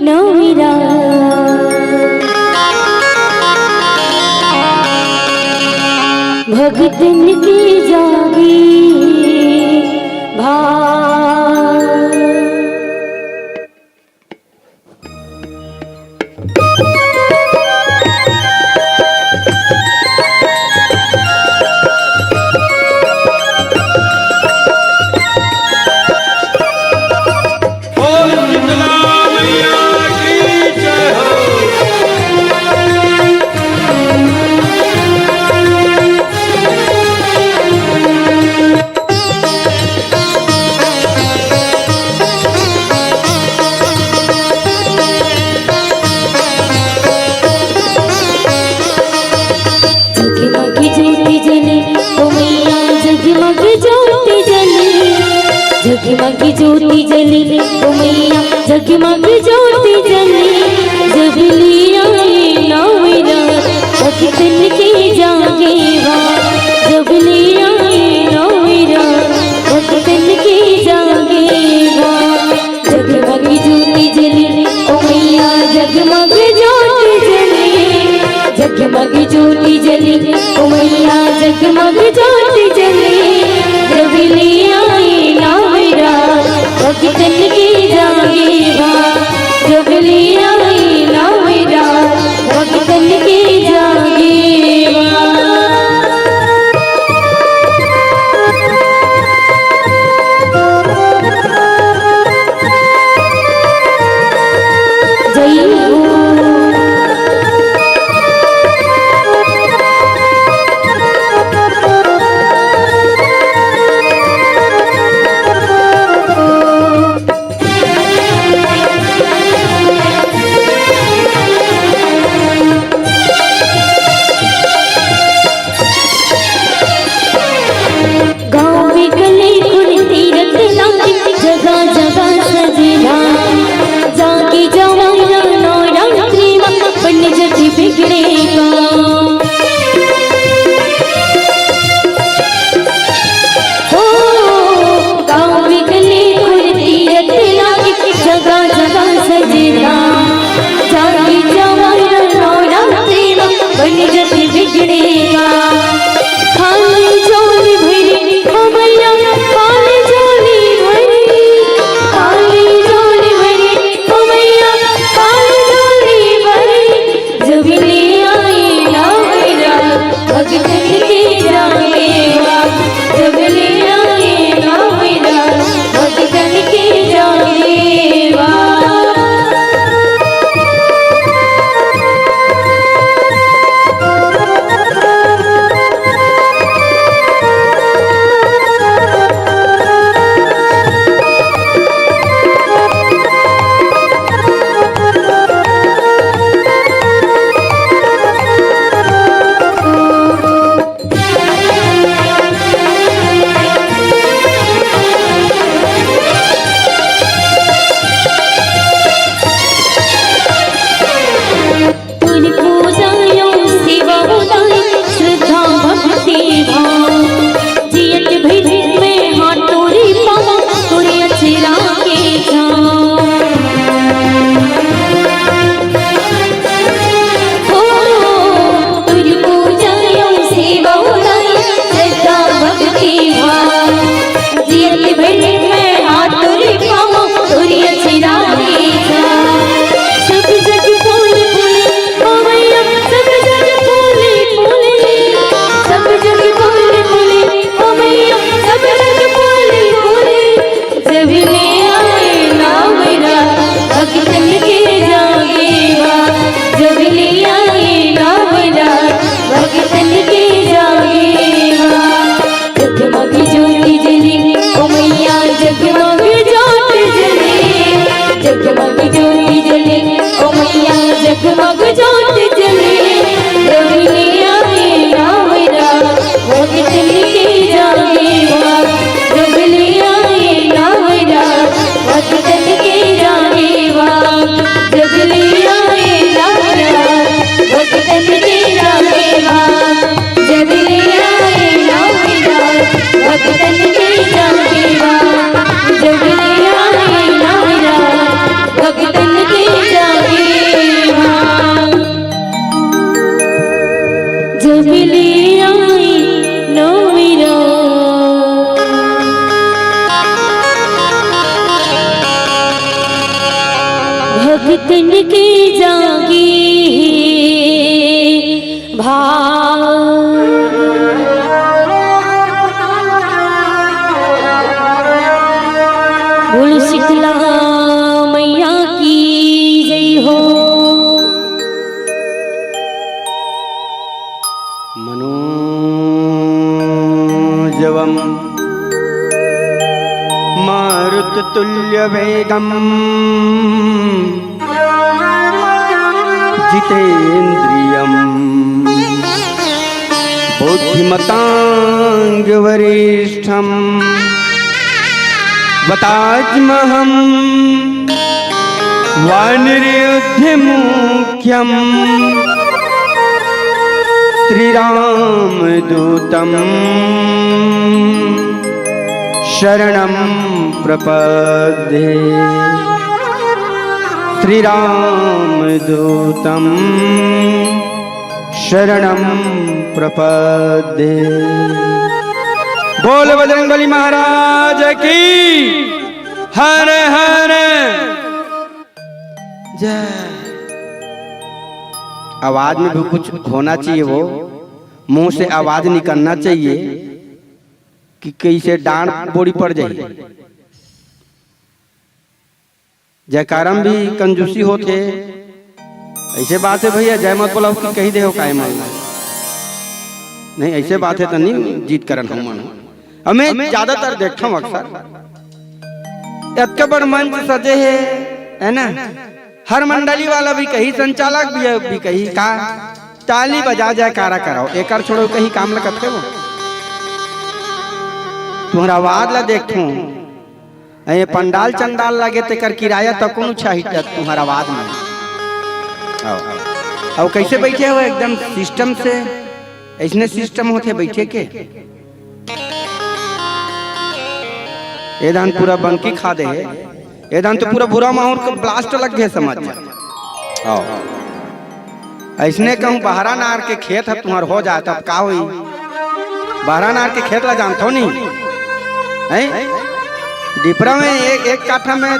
नौरा भगतन की जागी भाग। जगमग ज्योति जले ओ मैया, जगमग ज्योति जले। जगमग ज्योति जले ओ मैया, जगमग ज्योति जले। जब लिया नवरात भगतन की जागे बात। जब लिया नवरात भगतन की जागे बात। जगमग ज्योति जले ओ मैया, जगमग ज्योति जले। जगमग ज्योति जली ओ मैया, जगमग ज्योति जली। जब लिया नवरात भगतन की जागे बात। जब लिया नवरात भगतन की जागे बात। जय हो भक्तन की जागी भाग। बोल शीतला मैया की जय हो। मनोजवम मारुततुल्यवेगम जितेन्द्रियम बुद्धिमतां वरिष्ठम वताज्महं वानरयुद्धमुख्यं श्रीरामदूतं शरणं प्रपद्ये। श्रीरामदूतं शरणं प्रपद्ये। बोल बजरंगबली महाराज की हर हर जय। आवाज में भी कुछ होना चाहिए, वो मुंह से आवाज निकलना चाहिए कि कैसे डांट बोरी पड़ जाए। जयकारम भी कंजूसी होते ऐसे बात है भैया। जय मत बोला उसकी कही दे हो काय मान नहीं, ऐसे बात है तो नहीं जीत करन हम मन। मैं ज्यादातर देखता हूँ अक्सर बड़ मंच सजे है ना। हर मंडली वाला भी कही, संचालक भी कही का ताली बजा जयकारा कराओ। एक छोड़ो कहीं काम न करते हो। तुम्हारा आवाज ला देखू ये पंडाल चंडाल लगे तेकर किराया तो कौन चाहिए तुम्हारा आवाज में। अब कैसे बैठे हो एकदम सिस्टम से, ऐसने सिस्टम होते बैठे के। ये दान पूरा बनकी खा दे, ये दान तो पूरा बुरा माहौल को ब्लास्ट लग गए समझ। ऐसने कहूँ बहरा नार के खेत है तुम्हार हो जाए तब का हुई। बहरा नार के खेत ला जानते हो नहीं है? डिपरा में एक काठा में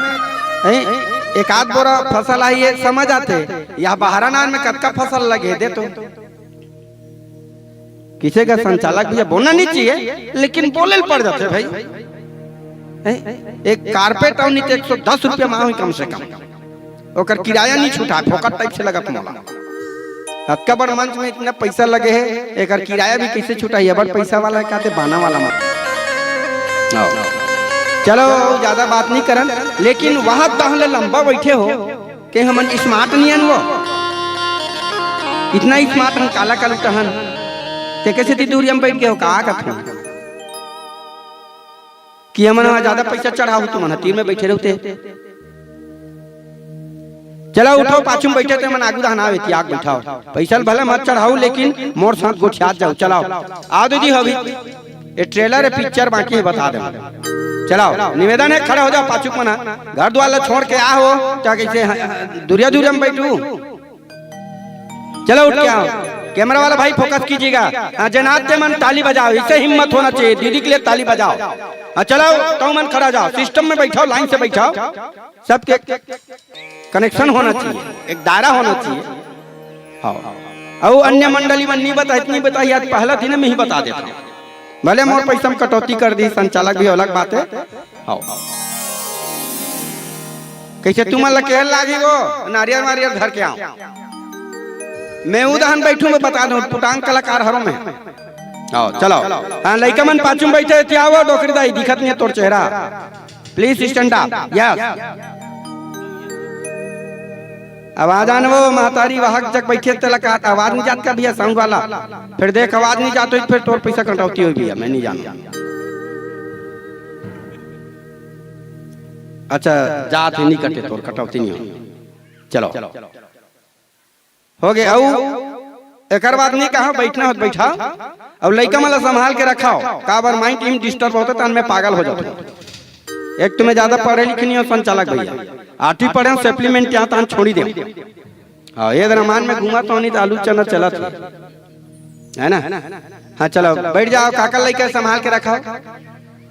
एक आध बोरा फसल आई है समझ आते। या बहरा नार में कतका फसल लगे दे तो किसी का संचालक भी बोलना नहीं चाहिए, लेकिन बोले पड़ जाते भाई। एक कारपेट और नहीं तो 110 रुपया माह कम से कम ओकर किराया नहीं छूटा, फोकट टाइप से लगा तुम्हारा। अक्का बड़ मंच में इतना पैसा लगे है, एक किराया भी कैसे छूटा है। बड़ पैसा वाला कहते बाना वाला मत। चलो ज्यादा बात नहीं करन, लेकिन वहां तहले लंबा बैठे हो कि हमन स्मार्ट नहीं वो इतना स्मार्ट हम काला कालू टहन ते कैसे दूरी हम बैठ के हो का कथो कि हमन ज्यादा पैसा चढ़ाओ तुम तीर में बैठे रहते। चलो उठो पाछू में बैठे थे मन आगू दहना आवे आग बैठाओ। पैसा भले मत चढ़ाओ लेकिन मोर साथ गोठियात जाओ। चलाओ आओ दीदी होगी ये ट्रेलर है पिक्चर बाकी है बता दे। चलाओ निवेदन है खड़े हो जाओ पाछू मना घर द्वार छोड़ के आ हो क्या कैसे दूरिया दूरिया में बैठू। चलो उठ के आओ। कैमरा वाला भाई फोकस कीजिएगा। जनाते मन ताली बजाओ, इसे हिम्मत होना चाहिए। दीदी के लिए ताली बजाओ। चलो तो मन खड़ा जाओ, सिस्टम में बैठाओ, लाइन से बैठाओ, सबके कनेक्शन होना चाहिए, एक दायरा होना चाहिए। हाँ और अन्य मंडली में नहीं बता इतनी बताई आज पहला दिन में ही बता देता। भले मोर पैसा में कटौती कर दी, संचालक भी अलग बात है। हाँ कैसे तुम लकेल लागी वो नारियल वारियल धर के आओ। मैं उदाहरण बैठू में बता दूं पुटांग कलाकार हरों में। आओ चलो हाँ लइका मन पाछू में बैठे थे आओ डोकरी दाई दिखत नहीं तोर चेहरा प्लीज स्टैंड अप। यस आवाज आने वो महतारी वाहक जग बैठे तलका आवाज नहीं जात का भैया साउंड वाला। फिर देख आवाज नहीं जात फिर तोर पैसा कटौती होगी भैया मैं नहीं जानता। अच्छा जात नहीं कटे तोर कटौती नहीं हो। चलो हो गए औ एक बात नहीं कहा बैठना हो बैठा अब लइका मला संभाल के रखाओ। का बार माइंड टीम डिस्टर्ब होता तो मैं पागल हो जाता। एक तुम्हें ज्यादा पढ़े लिखे नहीं हो संचालक भैया 8वीं पढ़े सप्लीमेंट यहाँ तान छोड़ी दे। हाँ ये रमान में घूमा तो नहीं तो आलू चना चला था है ना। हाँ चलो बैठ जाओ काका लइका संभाल के रखाओ।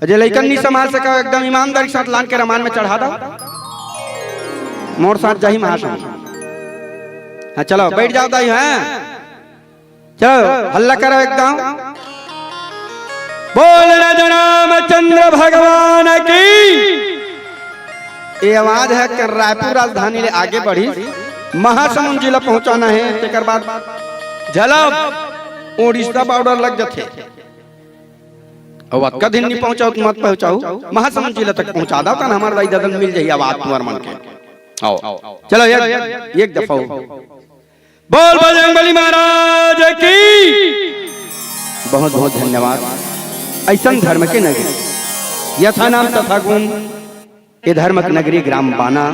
जे लइकन नहीं संभाल सका एकदम ईमानदारी साथ लान के रमान में चढ़ा दो। मोर साथ जाही महासमुंद। हाँ चलो बैठ जाओ दाई। हैं चलो हल्ला करो एकदम। बोल राजा रामचंद्र भगवान की। ये आवाज है कि रायपुर राजधानी ले आगे बढ़ी महासमुंद जिला पहुंचाना है। तेकर बाद झलब उड़ीसा बॉर्डर लग जाते। अब दिन नहीं पहुंचाओ तुम मत पहुंचाओ महासमुंद जिला तक पहुंचा दो तन हमार दाई ददन मिल जाई आवाज तुम्हार मन के। आओ चलो एक दफा बोल बजरंगबली महाराज की। बहुत बहुत धन्यवाद। ऐसा धर्म के नगरी यथा नाम तथा गुण ये धर्म की नगरी ग्राम बाना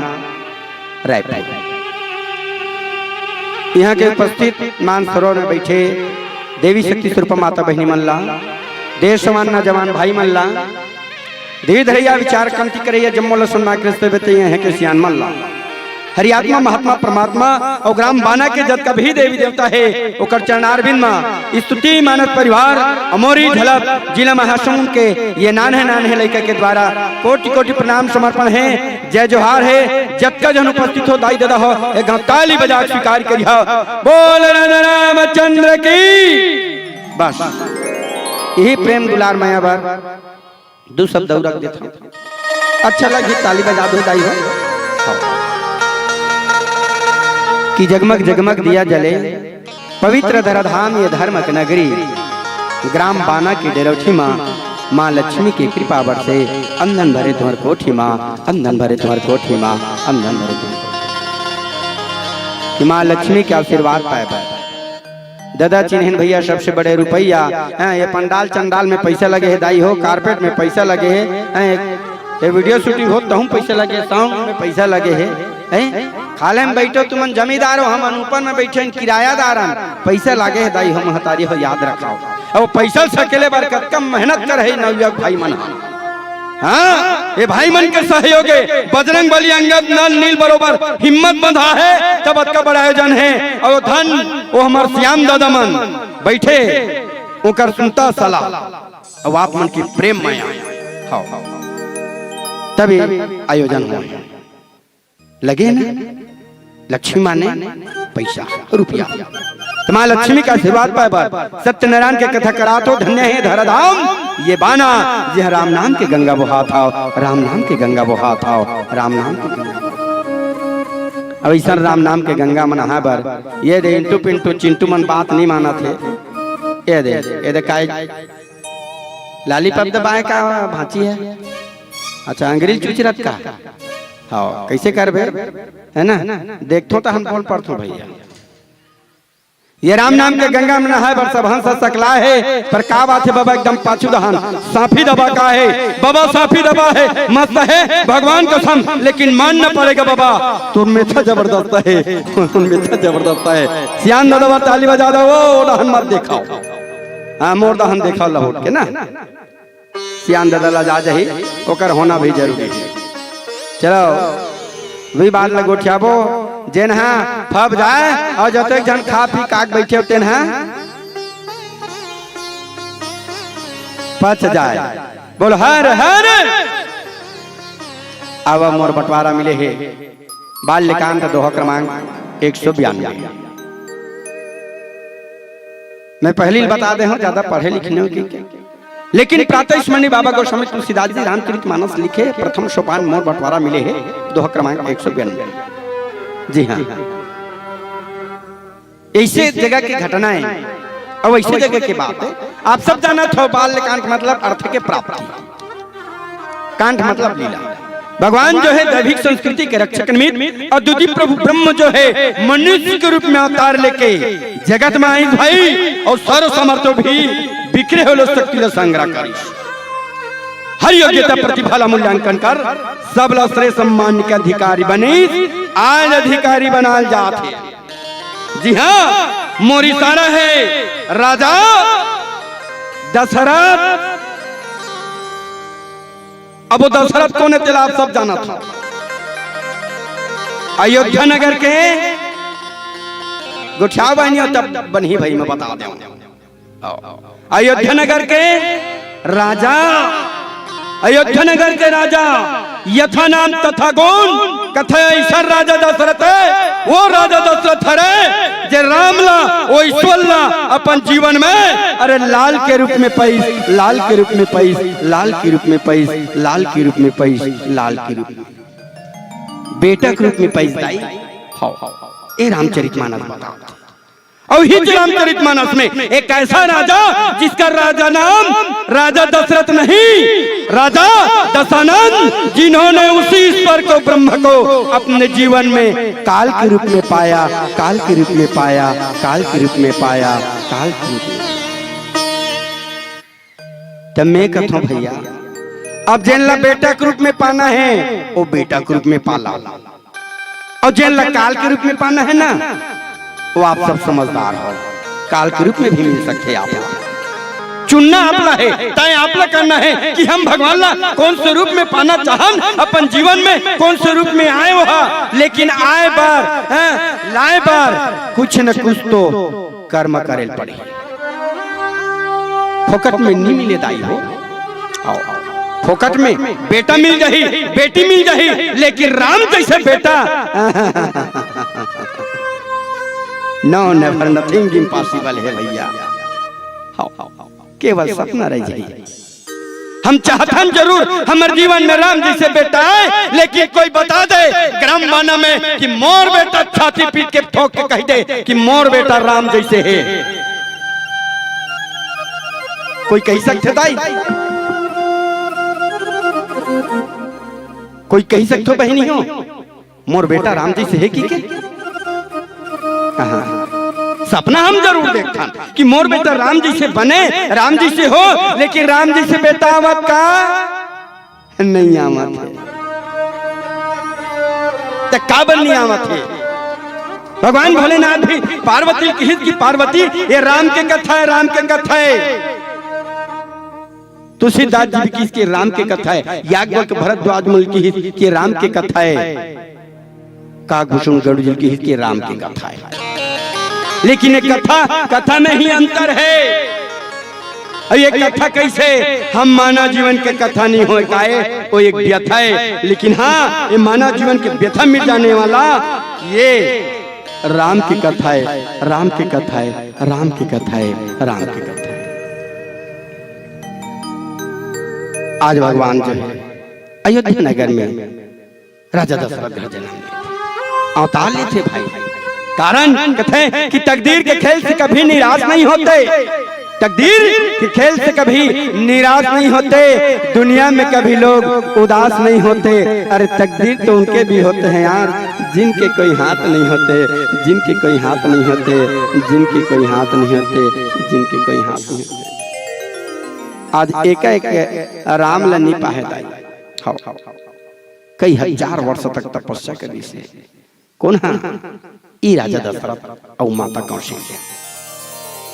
रायपुर। यहाँ के उपस्थित मानसरोवर में बैठे देवी शक्ति स्वरूप माता बहनी मल्ला, देश समान जवान भाई मल्ला, धीरे धैर्य विचार क्रांति करैया जम्मू लसन्ना कृष्ण बेते हैं के सियान मल्ला। हरियात्मा महात्मा परमात्मा और ग्राम बाना के जत का भी देवी देवता है ओकर चरणारविंद में स्तुति मानस परिवार अमोरी झलक जिला महासमुंद के ये नान है लड़का के द्वारा कोटि कोटि प्रणाम समर्पण है। जय जोहार है। जत का जन उपस्थित हो दाई दादा हो एक ताली बजा स्वीकार करिया। बोल राजा रामचंद्र की। बस यही प्रेम दुलार माया बार दो शब्द और रख देता हूं। अच्छा लगी ताली बजा दो दाई हो कि जगमग जगमग दिया जले पवित्र धराधाम ये धर्म की नगरी ग्राम बाना की डेरोठी माँ लक्ष्मी की कृपा बरसे अंधन भरे तुम्हार कोठी माँ अंधन भरे तुम्हार कोठी माँ अंधन भरे तुम्हार माँ लक्ष्मी के आशीर्वाद पाए दादा चिन्हन भैया सबसे बड़े रुपया ये पंडाल चंडाल में पैसा लगे है दाई हो कारपेट में पैसा लगे है ये वीडियो शूटिंग हो तो पैसा लगे साउंड में पैसा लगे है खाले में बैठो तुमन जमींदार हो हम ऊपर में बैठे किरायादार पैसा लागे है दाई हम हतारी हो याद रखाओ। और पैसा सकेले बार कम मेहनत कर है नवयुवक भाई मन। हाँ ये भाई मन के सहयोग बजरंग बली अंगद नल नील बरोबर हिम्मत बंधा है तब का बड़ा आयोजन है। और धन वो हमार श्याम दादा मन बैठे ओकर सुनता सलाह और आप मन की प्रेम माया तभी आयोजन हो लगे ना। लक्ष्मी माने पैसा रुपया तुम्हारा लक्ष्मी का आशीर्वाद पाए बार सत्यनारायण के कथा करा तो धन्य है धराधाम ये बाना यह राम नाम के गंगा बहा था राम नाम के गंगा बहा था राम नाम के गंगा। अब ऐसा राम नाम के गंगा मन बर ये दे इंटू पिंटू चिंटू मन बात नहीं माना थे। ये दे काय लाली पप दबाए का भांची है। अच्छा अंग्रेज चुचरत का हाँ कैसे कर बे है ना देखो तो हम कौन पढ़तो भैया। ये राम नाम के गंगा में नहाए बर सब हंस सकला है पर का बात है बाबा एकदम पाछू दहन साफी दबा का है बाबा साफी दबा है मस्त है भगवान कसम लेकिन मान न पड़ेगा बाबा तुम में था जबरदस्त है तुम में था जबरदस्त है। सियान दादा ताली बजा दो वो दहन मत दिखाओ। हाँ मोर दहन देखा लहोट के ना सियान दादा ला जा जाही ओकर होना भी जरूरी है। चलो वही बात लगोठियाबो जेन हा फब जाए और जब तक जन खा पी काक बैठे तेन हा पच जाए। बोलो हर हर। अब मोर बंटवारा मिले है बाल्यकांत दोहा क्रमांक 192। मैं पहले बता दे हूं ज्यादा पढ़े लिखने की लेकिन प्रातः स्मरणीय बाबा गोस्वामी तुलसीदास जी रामचरित मानस लिखे प्रथम सोपान मोर बंटवारा मिले है दोहा क्रमांक 192। जी हाँ ऐसे जगह की घटनाएं और ऐसे जगह की बात है। आप सब जाना था बाल्यकांत मतलब अर्थ के प्राप्ति कांट मतलब लीला। भगवान जो है दैविक संस्कृति के रक्षक निमित्त और द्वितीय प्रभु ब्रह्म जो है मनुष्य के रूप में अवतार लेके जगत में आई भाई और सर्व समर्थो भी बिखरे हो शक्ति संग्रह करी हर योग्यता प्रतिभा मूल्यांकन कर सब श्रेय सम्मान के अधिकारी बने आज अधिकारी बनाल जाते। जी हाँ मोरी सारा है राजा दशरथ। अब वो दशरथ कौन है तेला आप सब जाना था। अयोध्या नगर के गुठिया बहनी तब बनी भाई मैं बता दूं। अयोध्या नगर के राजा अयोध्या नगर के राजा यथा नाम तथा गुण कथे ऐसा राजा दशरथ है, वो राजा दशरथ हरे जे राम ला वो ईश्वर ला अपन जीवन में अरे लाल के रूप में पैस, लाल के रूप में पैस, लाल के रूप में पैस, लाल के रूप में पैस, लाल के रूप में बेटा के रूप में पैस दाई। ए रामचरितमानस बताओ। और ही रामचरितमानस में एक ऐसा राजा जिसका राजा नाम राजा दशरथ नहीं, राजा दशानन, जिन्होंने उसी ईश्वर को ब्रह्म को अपने जीवन में काल के रूप में पाया, काल के रूप में पाया, काल के रूप में पाया, काल के रूप में। तब मैं कहता हूं भैया, अब जिनला बेटा के रूप में पाना है वो बेटा के रूप में पाला, और जिनला काल के रूप में पाना है ना, वो आप सब समझदार हो, काल के रूप में भी मिल सकते आप। चुनना आपला है, तय आपला करना है कि हम भगवान ला कौन से रूप में पाना चाहन अपन जीवन में, कौन से रूप में आए वहा, लेकिन आए बार लाए बार कुछ न कुछ तो कर्म करे पड़े। फोकट में नहीं मिले दाई हो, फोकट में बेटा मिल जाही, बेटी मिल जाही, लेकिन राम जैसे बेटा नो नेवर नथिंग इम्पॉसिबल है भैया, केवल सपना रह जाए। हम चाहते हैं जरूर हमारे जीवन में राम जैसे बेटा है, लेकिन कोई बता दे ग्राम बाना में कि मोर बेटा छाती पीट के ठोक के कह दे कि मोर बेटा राम जैसे है। कोई कह सकते दाई, कोई कह सकते हो बहनी हो मोर बेटा राम जैसे है कि के? सपना हम जरूर देखता कि मोर बेटा राम जी से बने, राम जी से हो, लेकिन राम जी से बेटा आवत का नहीं आवत है, तो काबल नहीं आवत है। भगवान भोलेनाथ भी पार्वती की हित की पार्वती, ये राम के कथा है, राम के कथा है। तुलसीदास जी की इसके राम के कथा है, याज्ञवल्क्य भरद्वाज मुनि की हित की राम के कथा है, काकभूषण गरुड़ जी की हित की राम की कथा है। लेकिन एक कथा में ही अंतर है। और ये कथा कैसे हम मानव जीवन के कथा नहीं हो पाए, वो एक व्यथा है, लेकिन हाँ ये मानव जीवन के व्यथा मिट जाने वाला ये राम की कथा है, राम की कथा है, राम की कथा है, राम की कथा है। आज भगवान जो है अयोध्या नगर में राजा दशरथ अवतार ले थे भाई, कारण कहते हैं कि तकदीर के खेल से कभी निराश नहीं होते, तकदीर के खेल से कभी निराश नहीं होते, दुनिया में कभी लोग उदास नहीं होते। अरे तकदीर तो उनके भी होते हैं यार जिनके कोई हाथ नहीं होते, जिनके कोई हाथ नहीं होते, जिनके कोई हाथ नहीं होते, जिनके कोई हाथ नहीं होते। आज एक राम लनी पाहे कई हजार वर्ष तक तपस्या करी से कौन है ई राजा दशरथ और माता कौशल्या।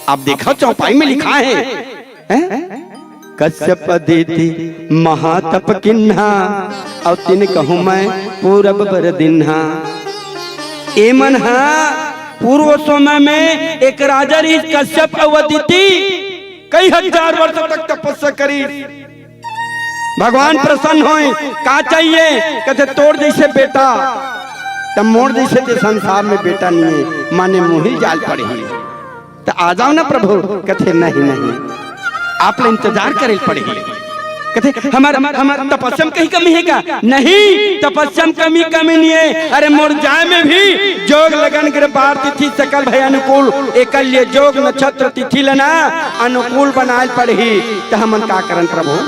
आप देखो चौपाई में लिखा है कश्यप दीदी महातप किन्हा और तिन कहूं मैं पूरब बर दिन्हा। ए मन पूर्व समय में एक राजा कश्यप अवदिति कई हजार वर्ष तक तपस्या करी। भगवान प्रसन्न होए, का चाहिए? कहते तोड़ जैसे बेटा, तब मोड़ जैसे ते संसार में बेटा नहीं है, माने मोही जाल पड़े ही तो आ जाओ ना प्रभु। कहते नहीं नहीं आप लोग इंतजार करे पड़ेगी। कहते हमार तपस्या कहीं कमी है क्या? नहीं तपस्या कमी नहीं है। अरे मोर जाए में भी जोग लगन गिरबार तिथि सकल भय अनुकूल, एक लिए जोग नक्षत्र तिथि लेना अनुकूल बनाए पड़ही। तो हमन का करन प्रभु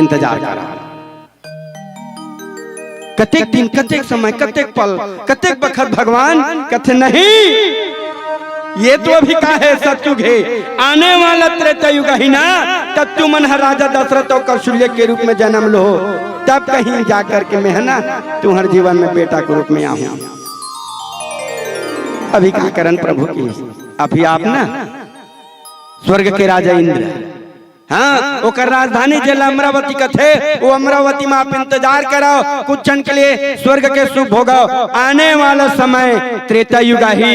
इंतजार कर रहा। कतेक दिन, कतेक समय, कतेक पल, कतेक बखत भगवान कहते नहीं ये तो अभी का है सतयुग है, आने वाला त्रेता युग ही ना, तब तू मन राजा दशरथ और कौशल्या के रूप में जन्म लो, तब कहीं जाकर के मैं है ना तुम्हारे जीवन में बेटा के रूप में आऊं। अभी का करन प्रभु की अभी आप ना स्वर्ग के राजा इंद्र, हाँ ओकर राजधानी जिला अमरावती का थे, वो अमरावती में आप इंतजार कराओ कुछ क्षण के लिए स्वर्ग के सुख भोगाओ। आने वाला समय त्रेता युग ही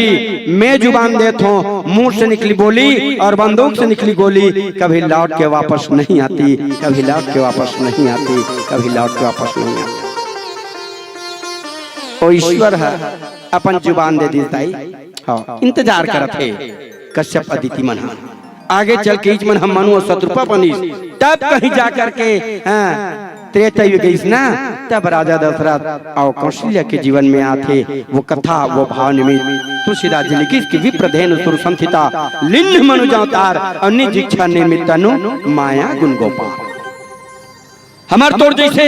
मैं जुबान देता हूँ, मुंह से निकली बोली और बंदूक से निकली गोली कभी लौट के वापस नहीं आती, कभी लौट के वापस नहीं आती, कभी लौट के वापस नहीं आती। ओ ईश्वर है अपन जुबान दे दी ताई हाँ इंतजार करत है कश्यप अदिति मन आगे चल के मन हम मनु शत्रुपा बनीस तब कहीं जा करके त्रेता युग गईस ना तब राजा दशरथ और कौशल्या के जीवन में आते वो कथा वो भाव निमित्त तुलसीदास जी लिखी कि विप्रधेनु सुर संथिता लिन्न मनुजावतार अन्य जिच्छा निमित्त अनु माया गुण गोपाल हमार तोड़ जैसे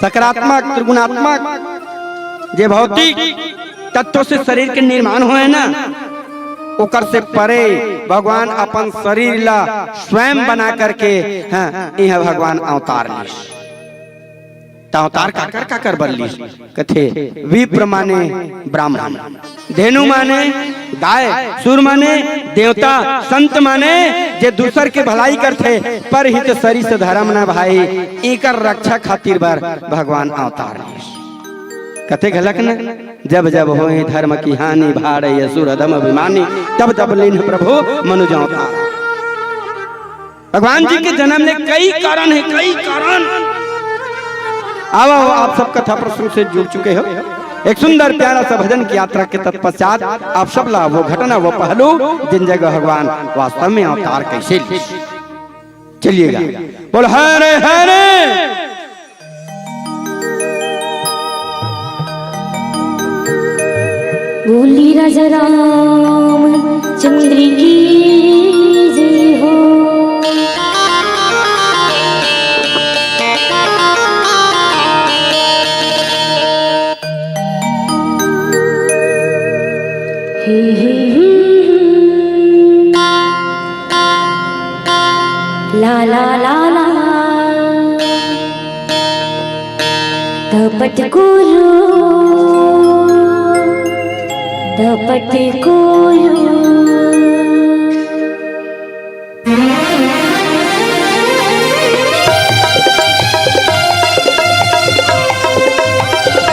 सकारात्मक त्रिगुणात्मक जे भौतिक तत्वों से शरीर के निर्माण हुए ना ओकर से परे भगवान अपन शरीर ला स्वयं बना करके यह भगवान अवतार ली अवतार का कर बरली कथे विप्र माने ब्राह्मण धेनु माने गाय सुर माने देवता संत माने जे दूसर के भलाई करते पर हित सरी से धर्म न भाई एकर रक्षा खातिर बार भगवान अवतार ली कथे घलक न जब जब होए धर्म की हानि भाड़े असुर अधम अभिमानी तब तब लीन प्रभु मनुज अवतार भगवान जी के जन्म में कई कारण है कई कारण आओ आप सब कथा प्रसंग से जुड़ चुके हो एक सुंदर प्यारा सा भजन की यात्रा के तत्पश्चात आप सब ला वो घटना वो पहलू जिन जगह भगवान वास्तव में अवतार कैसे चलिएगा बोल हरे हरे बोली राजा राम चंद्र की जय हो। ला ला ला ला तपट गुरु तपट गुरु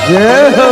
जय हो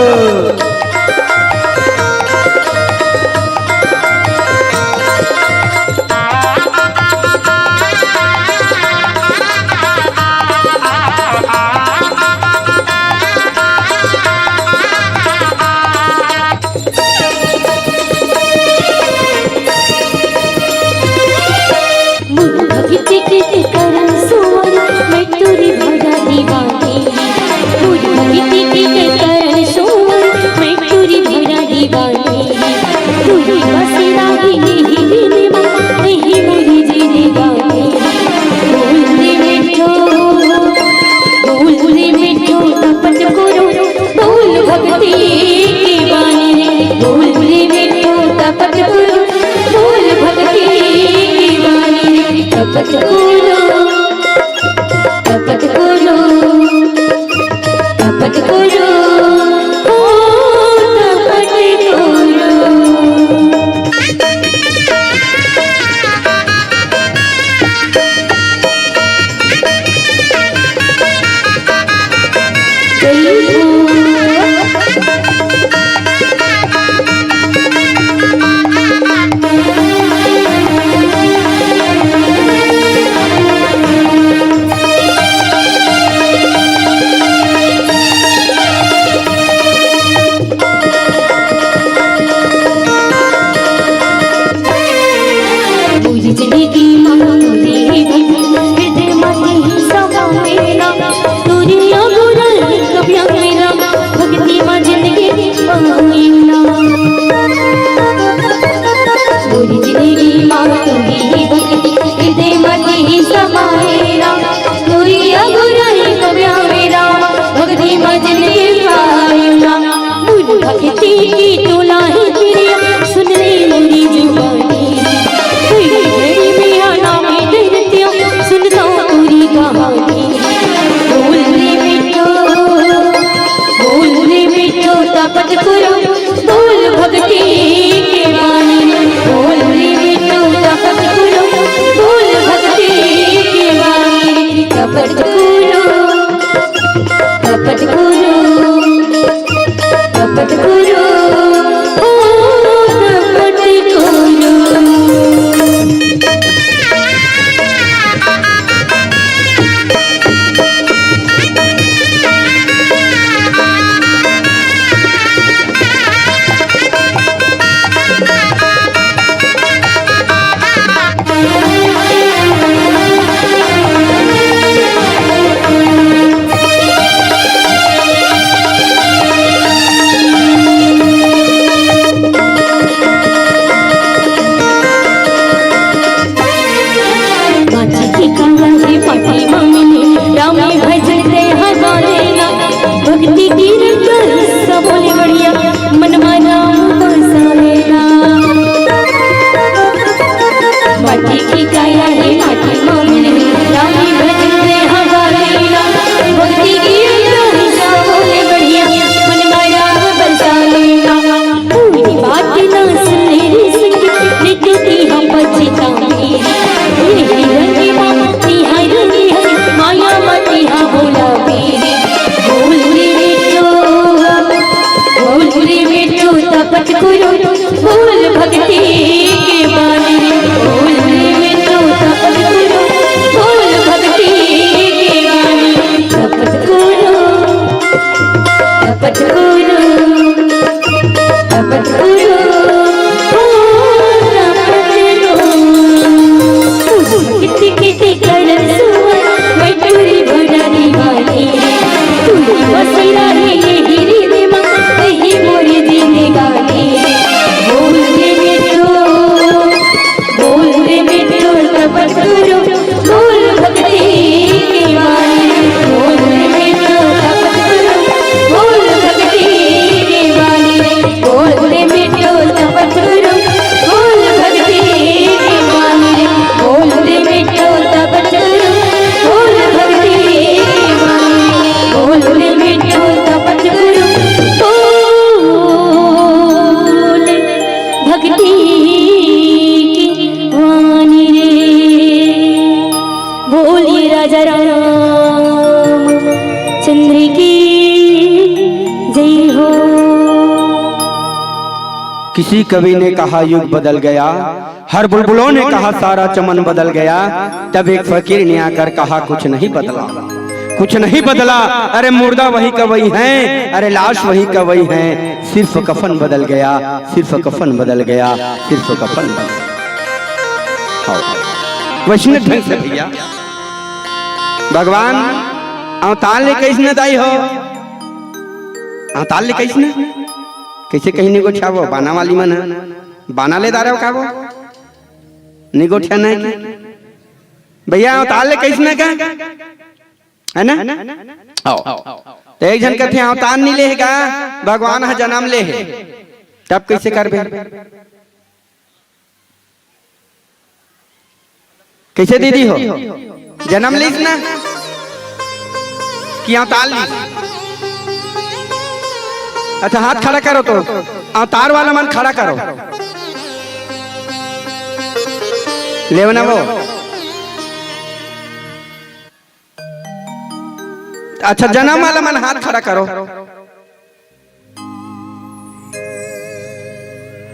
तपत करो बोल भक्ति के बानी बोल में तो तपत करो बोल भक्ति के बानी तपत करो तपत करो तपत करो कितनी कितनी करन सुवन बैठुरी भरानी वाली तू वसीला है ये गिरी में मां कहीं मोरी दीने गानी बोल रे मिठो तपत करो बोल भक्ति के वाली बोल रे मिठो तपत करो बोल भक्ति के वाली बोल रे मिठो तपत करो बोल भक्ति के वाली बोल रे मिठो तपत करो बोल भक्ति के वाली बोल रे मिठो तपत करो बोल भक्ति की वाणी रे बोलिए राजा राम चंद्र की जय हो। किसी कवि ने कहा युग बदल गया, हर बुलबुलों ने कहा सारा चमन बदल गया, तब एक फकीर ने आकर कहा कुछ नहीं बदला, कुछ नहीं बदला। अरे मुर्दा वही का वही है, अरे लाश वही का वही है, सिर्फ कफन बदल गया, सिर्फ कफन बदल गया, सिर्फ कफन बदल गया। वैष्णव ढंग से भैया भगवान अवतार ले कैसने दाई हो, अवतार ले कैसने कैसे कहीं निगोठिया वो बाना वाली मन है, बाना ले दारे हो का वो निगोठिया नहीं की भैया अवतार ले कैसने का है ना। आओ तो एक जन कहते हैं अवतार नहीं लेगा भगवान है जन्म ले है, तब कैसे करबे कैसे दीदी हो जन्म लीस ना कि अवतार ली। अच्छा हाथ खड़ा करो तो अवतार वाला मन खड़ा करो लेवना वो। अच्छा जन्म वाला मन हाथ खड़ा करो।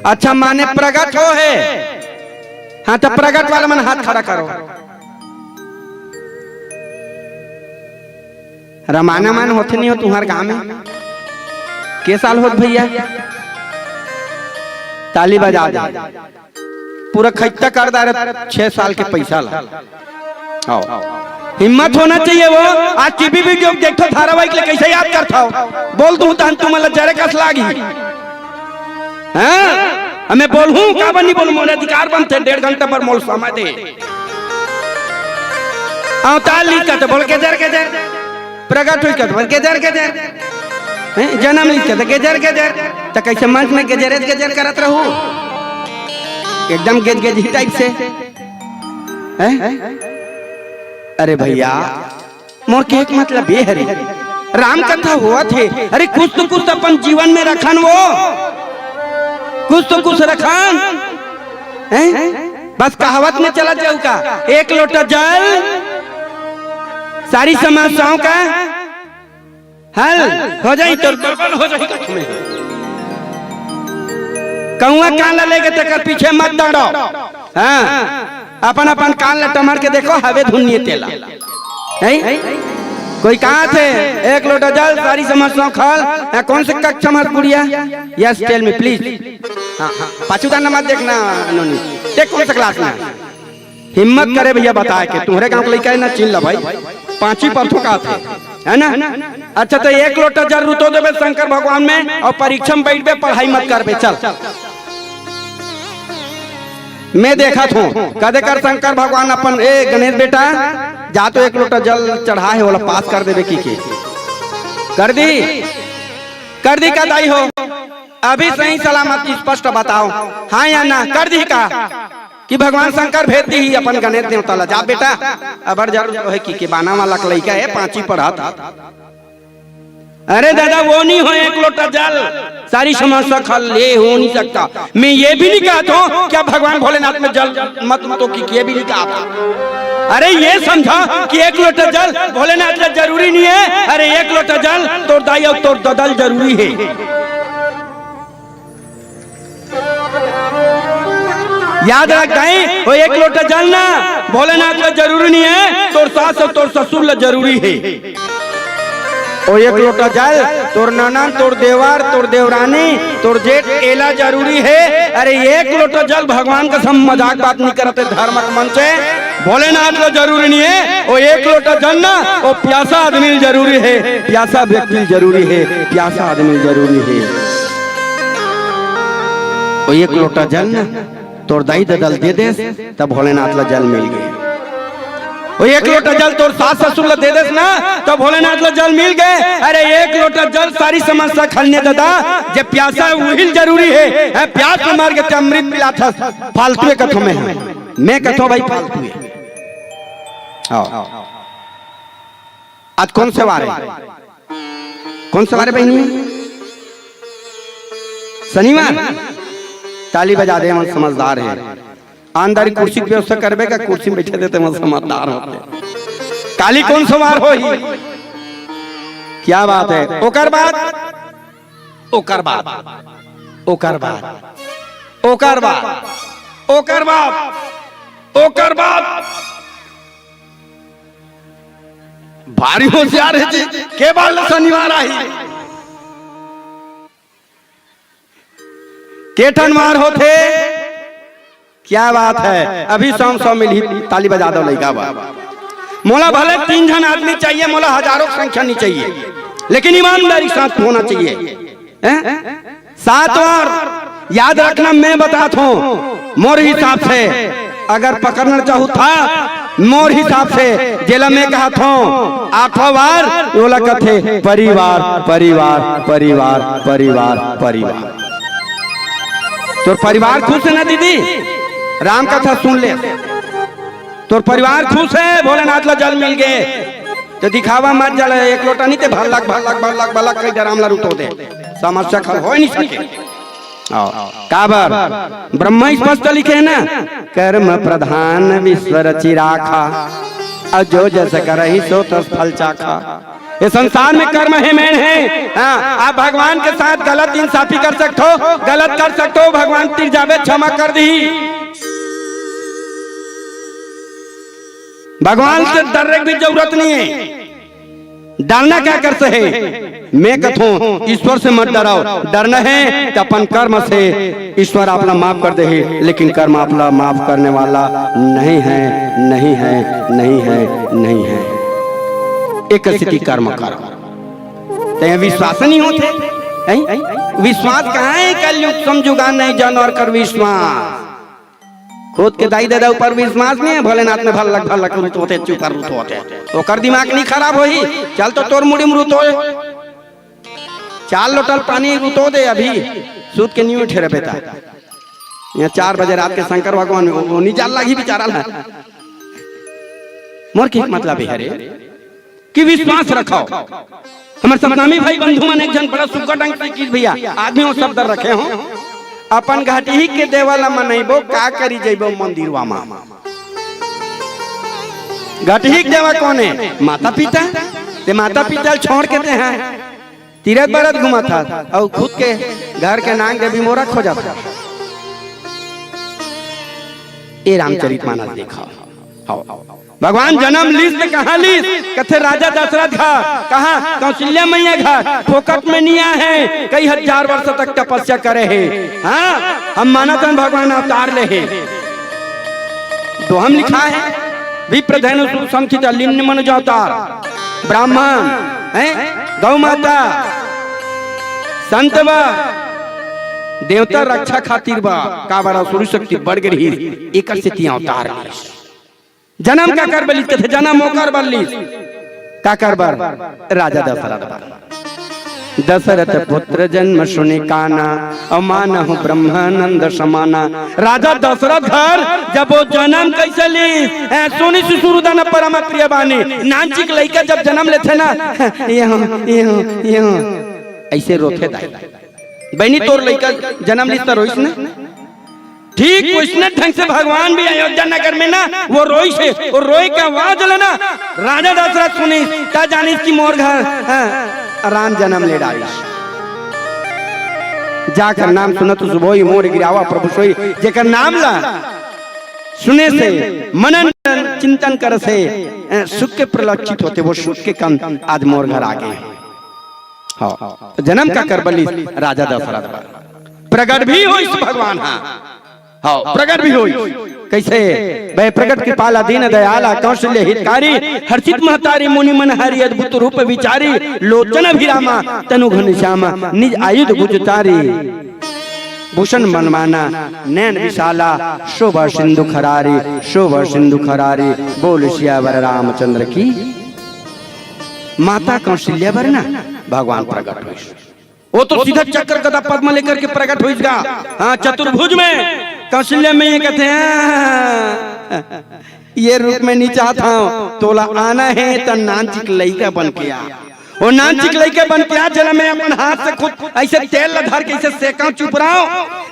अच्छा माने प्रगट हो है, हाँ तो प्रगट वाला मन हाथ खड़ा करो। रमाना मान होते नहीं हो तुम्हारे गांव में के साल होत भैया, ताली बजा दे पूरा खैता कर दे 6 साल के पैसा ला। आओ हिम्मत होना चाहिए वो। आज टीवी भी जो देखो धारावाहिक ले कैसे याद करता हो बोल दूं तो तुम्हारा जरे कस लागी हैं। हमें बोलूं का बनी बोलूं मोरे अधिकार बनते 1.5 घंटा पर मोल समय दे अवतार लिख के बोल के जर प्रगट हुई के बोल के जर जन्म लिख के गेजर तो कैसे मंच में गेजर करत रहू एकदम गेज टाइप से है? अरे भैया मोर के एक मतलब ये है राम कथा हुआ थे। अरे कुछ तो कुछ अपन जीवन में रखन वो कुछ तो कुछ रखन है? बस कहावत में चला जाऊ का एक लोटा जल सारी समस्याओं का हल हो जाई तो बर्बाद हो जाई। कौआ कान लेके तकर पीछे मत दौड़ो। हाँ अपन अपन कान लटमर के देखो हवे धुनिए तेला नहीं कोई कहा थे एक लोटा जल सारी समस्याओं खाल। कौन से कक्षा में गुड़िया यस टेल मी प्लीज। हाँ पाछूदान मत देखना अनोनी देख कौन सा क्लास में हिम्मत करे भैया बताए के तुम्हारे गांव को लेकर ना चिन ला भाई 5 ही परसों का थे है ना। अच्छा तो एक लोटा जल रुतो देवे शंकर भगवान में और परीक्षा में बैठ पढ़ाई मत कर बे चल। मैं देखा था कदे कर शंकर भगवान अपन ए गणेश बेटा जा तो एक लोटा जल चढ़ा है वाला पास कर देवे की कर दी का दाई हो अभी सही सलामत स्पष्ट बताओ हाँ या ना कर दी का कि भगवान शंकर भेज दी ही अपन गणेश देवता ला जा बेटा अबर जरूर है कि बाना वाला लड़का है 5 ही पढ़ा। अरे दादा वो नहीं हो एक लोटा जल सारी समस्या खल ले हो नहीं सकता। मैं ये भी नहीं कहता हूँ क्या भगवान भोलेनाथ में जल मत तो कि ये भी नहीं कहा। अरे ये समझा कि एक लोटा जल भोलेनाथ का जरूरी नहीं है। अरे एक लोटा जल तोर दाई और तोर ददल जरूरी है। याद रख गए वो एक लोटा जल ना भोलेनाथ का जरूरी नहीं है, तोर सास और तोर ससुर ला जरूरी है। ओ एक लोटा जल तोर नाना तोर देवर तोर देवरानी तोर जेठ एला जरूरी है। अरे एक लोटा जल भगवान का सम मजाक बात नहीं करते धर्मक मन से, भोलेनाथ को जरूरी नहीं है। वो एक लोटा जल ना वो प्यासा आदमी जरूरी है, प्यासा व्यक्ति जरूरी है, प्यासा आदमी जरूरी है। वो एक लोटा जल ना तोर दाई ददल दे दे तब भोलेनाथ ला जल मिल गए। वो एक लोटा जल तोर सास ससुर ला दे देस ना तो भोलेनाथ ला जल मिल गए। अरे एक लोटा जल सारी समस्या खलने दादा, जे प्यासा वही जरूरी है। प्यास में मार के अमृत पिला था फालतू कथों में है, मैं कथों भाई फालतू है। आज कौन से वार है, कौन से वार है बहनी? शनिवार। ताली बजा दे मन समझदार है। आंदर कुर्सी की व्यवस्था करबे का, कुर्सी में बैठे देते मन समझदार होते। काली कौन सवार हो ही, क्या बात है। ओकर बाद ओकर बाद ओकर बाद ओकर बाद ओकर बाद ओकर बाद भारी होशियार है जी के बाल शनिवार आई केठनवार होते। क्या बात है। अभी शाम सौ मिल ही ताली बजा दो लड़का बा। मोला भले 3 जन आदमी चाहिए, मोला हजारों की संख्या नहीं चाहिए, लेकिन ईमानदारी साथ होना चाहिए। 7 बार याद रखना, मैं बताता हूँ मोर हिसाब से अगर पकड़ना चाहूँ था मोर हिसाब से जेला में कहा था 8 बार बोला कथे परिवार परिवार परिवार परिवार परिवार। तो परिवार खुश है ना दीदी, राम कथा सुन ले। तो परिवार खुश है, भोलेनाथ ला जल मिल गए तो दिखावा मत जल। एक लोटा नहीं थे भल्लक भल्लक भल्लक भल्लक कई डराम ला रुतो दे, समस्या खल हो नहीं सके। काबर ब्रह्म स्पष्ट लिखे ना, कर्म प्रधान विश्व रचि राखा, और जो जैसे करहि सो तस फल चाखा। ये संसार में कर्म है मेन है। आप भगवान के साथ गलत इंसाफी कर सकते हो, गलत कर सकते हो, भगवान तिर जावे क्षमा कर दी। भगवान से डरने की जरूरत नहीं है। डरना क्या करते हैं, मैं कहूँ ईश्वर से मत डराओ। डरना है तो अपन कर्म से ईश्वर अपना माफ कर दे, लेकिन कर्म अपना माफ करने वाला नहीं है, नहीं है, नहीं है, नहीं है। एक स्थिति कर्म कर ते विश्वास नहीं होते। विश्वास कहाँ है, कलयुग समझुगा नहीं जन और कर विश्वास। खुद के दाई दादा ऊपर विश्वास नहीं है, भोलेनाथ में भल्लक भल्लक रुत होते चुप रुत होते तो कर दिमाग नहीं खराब हो ही। चल तो तोर मुड़ी में रुत हो, 4 लोटल पानी रुतो दे। अभी सूत के न्यू ठेरे बेटा यहाँ 4 बजे रात के शंकर भगवान वो नहीं जाल लगी बेचारा है। मोर की मतलब है रे कि विश्वास रखो। हमारे सपनामी भाई बंधु मन एक जन बड़ा सुगर ढंग से चीज भैया आदमी वो शब्द रखे हो, अपन घाटी के देवल मनइबो का करी जइबो मंदिरवा में। घाटी के देवा कौन है, माता पिता। ते माता पिता छोड़ के ते हैं तीरथ बरत घुमा था और खुद के घर के नांग देवी मोरा खो जाता। ये रामचरितमानस देखा। भगवान जन्म लीस में कहा लीस कथे राजा दशरथ घर, कहा कौशल्या मैया घर, फोकट में नहीं है, कई 1000 वर्ष तक तपस्या करे है। हाँ हम मानते हैं भगवान अवतार ले है। तो हम लिखा है विप्रधेनु संस्थित लिंग मनुज अवतार, ब्राह्मण है, गौ माता, संत बा, देवता रक्षा खातिर बा, का बड़ा सूर्य शक्ति बढ़ गई। एक स्थिति अवतार जन्म का कर बलिस थे, जन्म होकर बलिस का कर बर राजा दशरथ। दशरथ पुत्र जन्म सुनि काना, अमानहु ब्रह्मानंद समाना। राजा दशरथ घर जब वो जन्म कैसे ली सुनी सुसुरुदन परम प्रिय बानी। नानची के लड़का जब जन्म लेते ना ये ऐसे रोते दाई बहनी तोर लड़का जन्म ली तो रोइस ना। ठीक वैष्णव ढंग से भगवान भी अयोध्या नगर में ना वो रोई से, वो रोई का आवाज लेना राजा दशरथ सुनी ता जानिस की मोर घर राम जन्म ले डाली। जाकर नाम सुनत सुबोई मोर गिरावा प्रभु सोई। जेकर नाम ला सुने से मनन चिंतन कर से सुख के प्रलक्षित होते, वो सुख के कम आज मोर घर आ गए। हाँ, जन्म का करबली राजा दशरथ प्रगट भी हो भगवान। हाँ, प्रगट भी हो कैसे वह प्रगट कृपाला दीन दयाला कौशल्य हितकारी हर्षित महतारी मुनि मनहारी अद्भुत रूप विचारी लोचन अभिरामा तनु घनश्यामा निज आयुध भुजतारी भूषण मनमाना नैन विशाला शोभा सिंधु खरारी शोभा सिंधु खरारी बोल सियावर रामचंद्र की। माता कौशल्या वरना भगवान प्रकट हुई। वो तो सीधा चक्र गदा पद्म लेकर के प्रकट हुईगा। हाँ, चतुर्भुज में कौशल्या में ये कहते हैं ये रूप में नहीं चाहता हूँ, तोला आना है तो नानचिक लइका बन के आ। वो नानचिक लइका बन के आ, जला में अपन हाथ से खुद ऐसे तेल धर के ऐसे सेकाओ चुपराओ,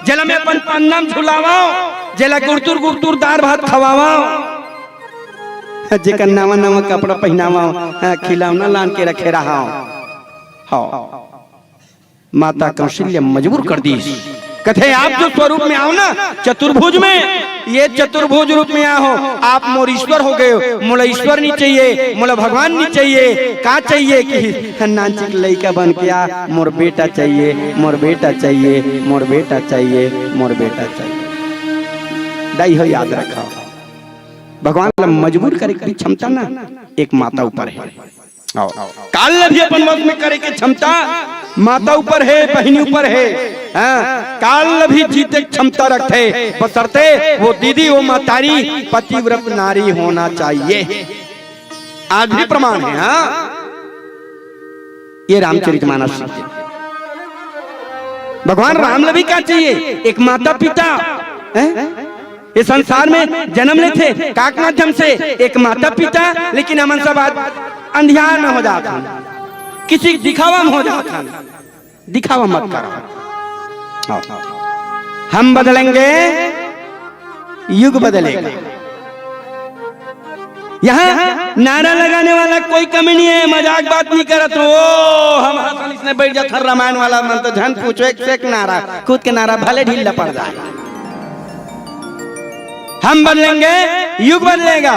जला में अपन पन्नम झुलावाओ, जला गुरतुर गुरतुर दार भात खवावाओ, जेकर नवा नवा कपड़ा पहनावा खिलौना लान के रखे रहा। हाँ, माता कौशल्या मजबूर कर दी। कथे आप जो स्वरूप में आओ ना चतुर्भुज में, ये चतुर्भुज रूप में आओ, आप मोर ईश्वर हो गए। मोला ईश्वर नहीं चाहिए, मोला भगवान नहीं चाहिए, का चाहिए कि नानचिक लइका बन के आ, मोर बेटा चाहिए, मोर बेटा चाहिए, मोर बेटा चाहिए, मोर बेटा चाहिए। दाई हो याद रखा, भगवान मजबूर करे की क्षमता ना एक माता ऊपर है। काल भी अपन वश में करे की क्षमता माता ऊपर है, बहनी ऊपर है। काल भी जीते क्षमता रखते, बशर्ते वो दीदी वो मातारी पतिव्रत नारी होना चाहिए। आज भी प्रमाण है। हाँ, ये रामचरितमानस भगवान राम भी क्या चाहिए, एक माता पिता। इस संसार में जन्म ले थे काक माध्यम से एक माता पिता, लेकिन अमन सब अंधियार में हो जाता, किसी दिखावा में हो जाता। दिखावा मत करो, हम बदलेंगे युग बदलेगा। यहाँ नारा लगाने वाला कोई कमी नहीं है, मजाक बात नहीं करत हो। हम हसन इसने बैठ जाता रामायण वाला मन तो झन पूछो एक से एक नारा, खुद के नारा भले ढीला पड़ जाए। हम बदलेंगे युग बदलेगा।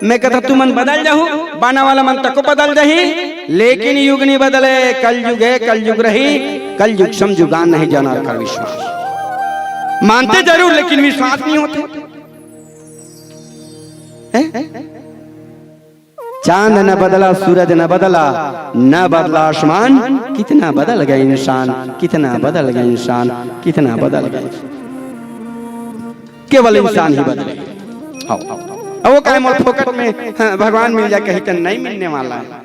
मैं कहता तू मन बदल जाऊं, बाना वाला मन तक बदल जाही, लेकिन युग नहीं बदले। कल युग है, कल युग रही, कल युग समझुगान नहीं जाना कर विश्वास। मानते जरूर लेकिन विश्वास नहीं होते। चांद न बदला, सूरज न बदला, न बदला आसमान, कितना बदल गया इंसान, कितना बदल गया इंसान, कितना बदल गया। केवल इंसान ही बदले। वो कहे मोल फोकट में भगवान मिल जाए, कहीं तो नहीं मिलने वाला है।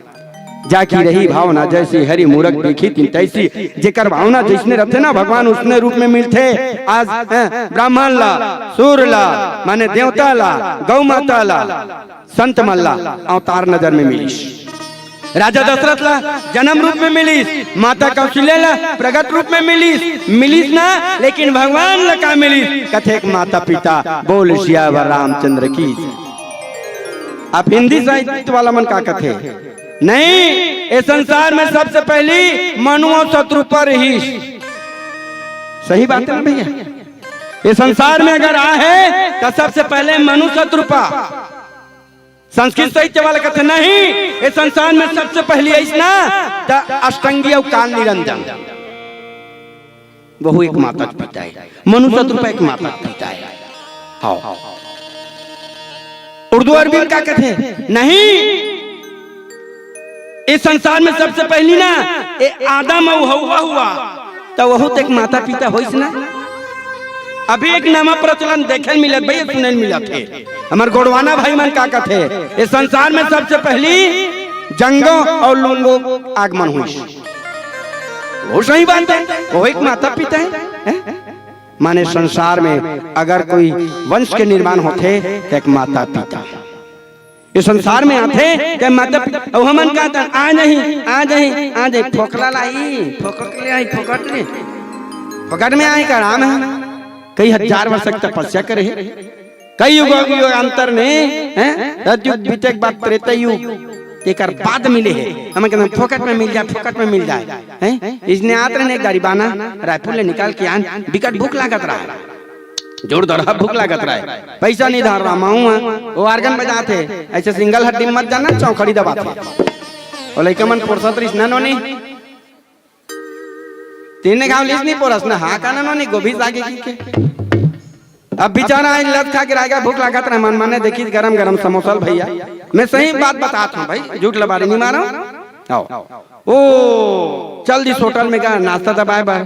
जाकी रही भावना जैसी हरि मूरख देखी थी तैसी, जेकर भावना जिसने रखते ना भगवान उसने रूप में मिलते। आज ब्राह्मण ला, सूर ला, माने देवता ला, गौ माता ला, संत मल्ला अवतार नजर में मिलीस। राजा दशरथ ला जन्म रूप में मिलीस, माता कौशल्या ला प्रगट रूप में मिलीस ना, लेकिन भगवान ला का मिलीस कथे माता पिता। बोल सियावर रामचंद्र की। आप हिंदी साहित्य वाला मन का कथे नहीं, इस संसार में सबसे पहली मनु और शत्रुपा रही। सही बात है ना भैया, इस संसार में अगर आ है तो सबसे पहले मनु शत्रुपा। संस्कृत साहित्य वाला कहते नहीं, इस संसार में सबसे पहली ऐसा तो अष्टंगी और काल निरंजन, वो एक माता पिता है। मनु शत्रुपा एक माता पिता है। हाँ, उर्दू अरबी का कहते नहीं, इस संसार में सबसे पहली ना आदम और हव्वा हुआ, तो वह तो एक माता पिता हो ना। अभी एक नवा प्रचलन देखे मिलत भैया, सुने मिलत है। हमारे गोड़वाना भाई मन का कहते, इस संसार में सबसे पहली जंगों और लोगों आगमन हुई। वो सही बात है, वो एक माता पिता है। माने संसार में अगर कोई वंश के निर्माण होते तो एक माता पिता, इस संसार में आते क्या माता पिता। और हमन कहता आ नहीं आ जाए आ जाए, फोकला लाई फोकट ले आई, फोकट ले फोकट में आए का राम है। कई हजार वर्ष तक तपस्या करे, कई युग अंतर ने सतयुग बीते के बाद त्रेता युग, तेकर बाद मिले है हमें कहते फोकट में मिल जाए, फोकट में मिल जाए हैं। इसने आत रहने गरीबाना रायपुर ले निकाल के आन, बिकट भूख लागत रहा है, जोर दौड़ा भूख लागत रहा है, पैसा नहीं धार रहा, माऊ वो आर्गन बजाते ऐसे सिंगल हड्डी में मत जाना, चौखड़ी दबाते और लइका मन पोरसत रिस ना नोनी तीन गांव लिस नहीं पोरस ना हा का ना नोनी गोभी सागे के। अब बेचारा आज लत खा के रह गया, भूख लागत रहा, मन माने देखी गरम गरम समोसा भैया, मैं सही बात बताता हूँ भाई, झूठ लबारी नहीं मारा। आओ ओ चल दिस होटल में का नाश्ता दबाए बाय,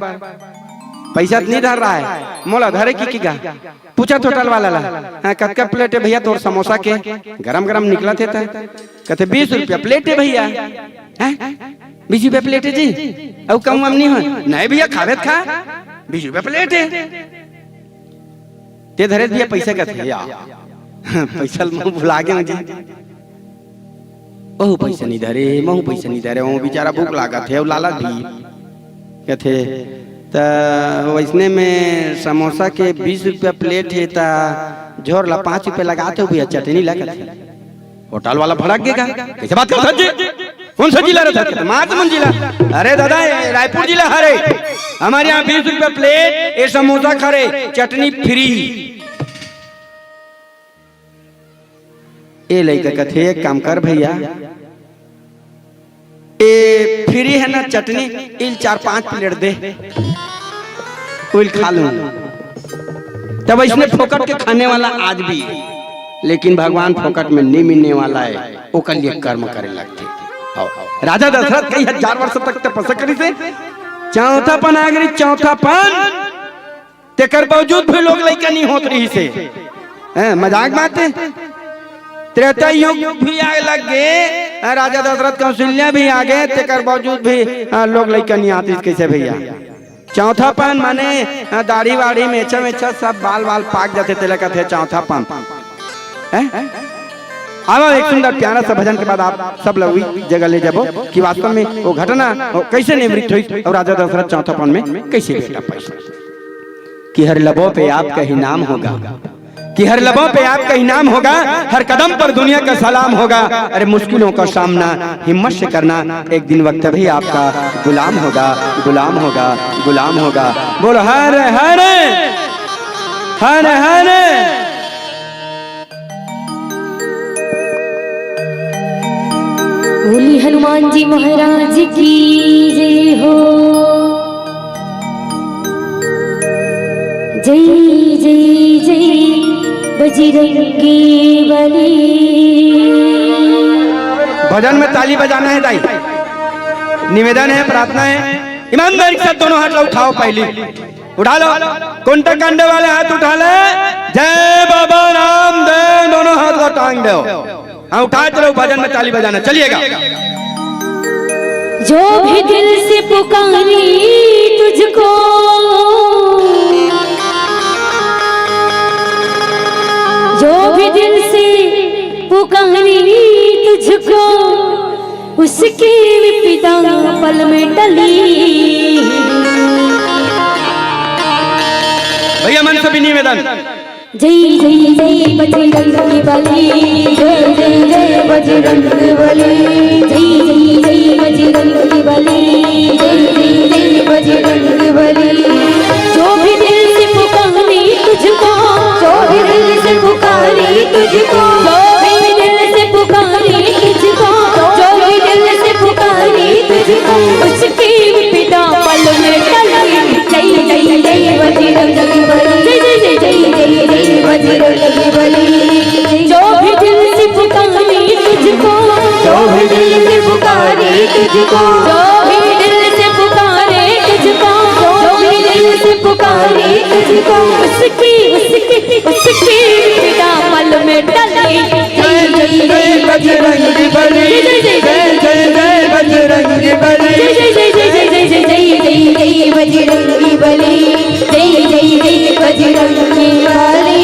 पैसा नहीं धर रहा है, मोला धरे की का पूछा होटल वाला ला, हाँ कतका प्लेट है भैया तोर समोसा के, गरम गरम निकला थे कहते 20 रुपया प्लेट है भैया, 20 रुपया प्लेट है जी, अब कम नहीं हो नहीं भैया खावे खा 20 रुपया प्लेट है, ते धरे दिया पैसा का थे यार पैसा भुला गए मुझे, बहु पैसा नहीं धरे, महू पैसा नहीं धरे, वो बेचारा भूख लागा थे और लालच भी कहते तो वैसने में समोसा के 20 रुपया प्लेट है, ता झोर ला 5 रुपया लगाते हो भैया, चटनी लगा होटल वाला भड़क गया, कैसे बात करता जी, कौन सा जिला रहता है, महात्मन जिला, अरे दादा रायपुर जिला, हरे हमारे यहाँ 20 रुपया प्लेट, ये समोसा खरे चटनी फ्री। ये लड़का कथे एक काम कर भैया, ये फ्री है ना चटनी, इल 4-5 प्लेट दे, उल खा लूं। तब इसने फोकट के खाने वाला आज भी है, लेकिन भगवान फोकट में नहीं मिलने वाला है, वो कल लिए कर्म करे लगते। राजा दशरथ कई 1000 वर्ष तक तपस्या करी से, चौथापन आ गई, चौथापन तेकर बावजूद भी लोग लइका नहीं होत रही से, मजाक बात है। त्रेता युग भी आगे लग गए, राजा दशरथ कौशल्या भी आ गए, तेकर बावजूद भी लोग लइका नहीं आती कैसे भैया। चौथापन माने दाढ़ी वाड़ी मेछा मेछा सब बाल बाल पाक जाते, तेला कहते चौथापन। आओ एक सुंदर प्यारा सा भजन के बाद आप सब लोग जगह ले जाबो कि वास्तव में वो घटना कैसे निवृत्त हुई और राजा दशरथ चौथापन में कैसे बेटा पैसा कि हर लबों पे आपका ही नाम होगा, कि हर लबों पे आपका ही नाम होगा, हर कदम पर दुनिया का सलाम होगा। अरे मुश्किलों का सामना हिम्मत से करना, एक दिन वक्त भी आपका गुलाम होगा, गुलाम होगा, गुलाम होगा। बोलो हर हर हर हर। बोली हनुमान जी महाराज की जय हो, जय जय जय बजरंगी बली। भजन में ताली बजाना है दाई, निवेदन है, प्रार्थना है, ईमानदारी के साथ दोनों हाथ उठाओ, पहली उठा लो, कुंटक कांडे वाले हाथ उठा ले, जय बाबा रामदेव, दोनों हाथ को टांग दो, हाँ उठा चलो, भजन में ताली बजाना, चलिएगा। जो भी दिल से पुकारी तुझको, जो भी दिल से पुकारी तुझको, उसकी विपदा पल में टली। भैया मन से भी निवेदन, जय जय जय बजरंग बली, जय जय जय बजरंग बली, जय जय जय बजरंग बली, जय जय जय बजरंग बली। जो भी दिल से पुकारी तुझको, जो भी दिल से पुकारी तुझको, जो भी दिल से पुकारी तुझको, जो भी दिल से पुकारी तुझको, उसकी विपदा पल में टली। जय जय जय बजरंग बली, जय जय जय जय जय बजरंग बली। जो भी दिल से पुकारी तुझको, जो भी दिल से पुकारी तुझको, जो भी दिल से पुकारी तुझको, जो भी दिल से पुकारी तुझको, उसकी उसकी उसकी विपदा पल में टली। जय जय जय बजरंग बली, जय जय जय जय बजरंग बली, जय जय जय जय जय जय जय जय बजरंग बली, जय जय जय बजरंग बली।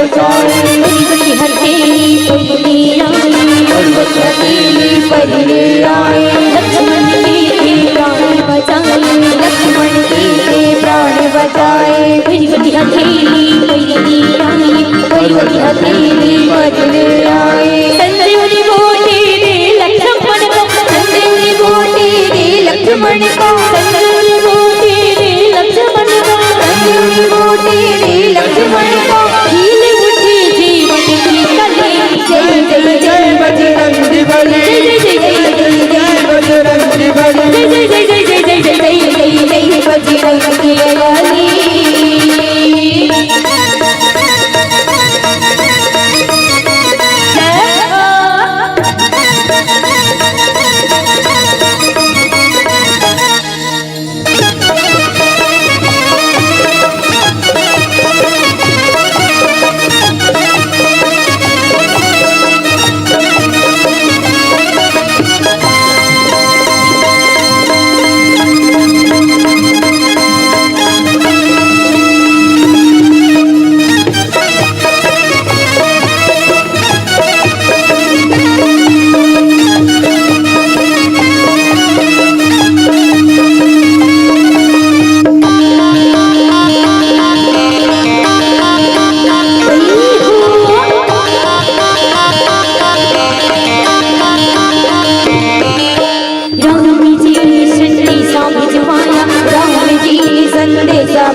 बचाए बड़ी हथेली पहले आई बड़ी हथेली पहले आए लक्ष्मण के प्राण बचाए लक्ष्मण के प्राण बचाए बड़ी हथेली पहले आई बड़ी हथेली पहले आए संजीवनी बूटी दे लक्ष्मण को संजीवनी बूटी दे लक्ष्मण को संजीवनी बूटी दे लक्ष्मण को संजीवनी बूटी दे लक्ष्मण को खिल उठी जीवन की कली जय जय जय बजरंगी बली जय जय जय जय बजरंगी बली जय जय जय जय जय जय जय जय बजरंगी बली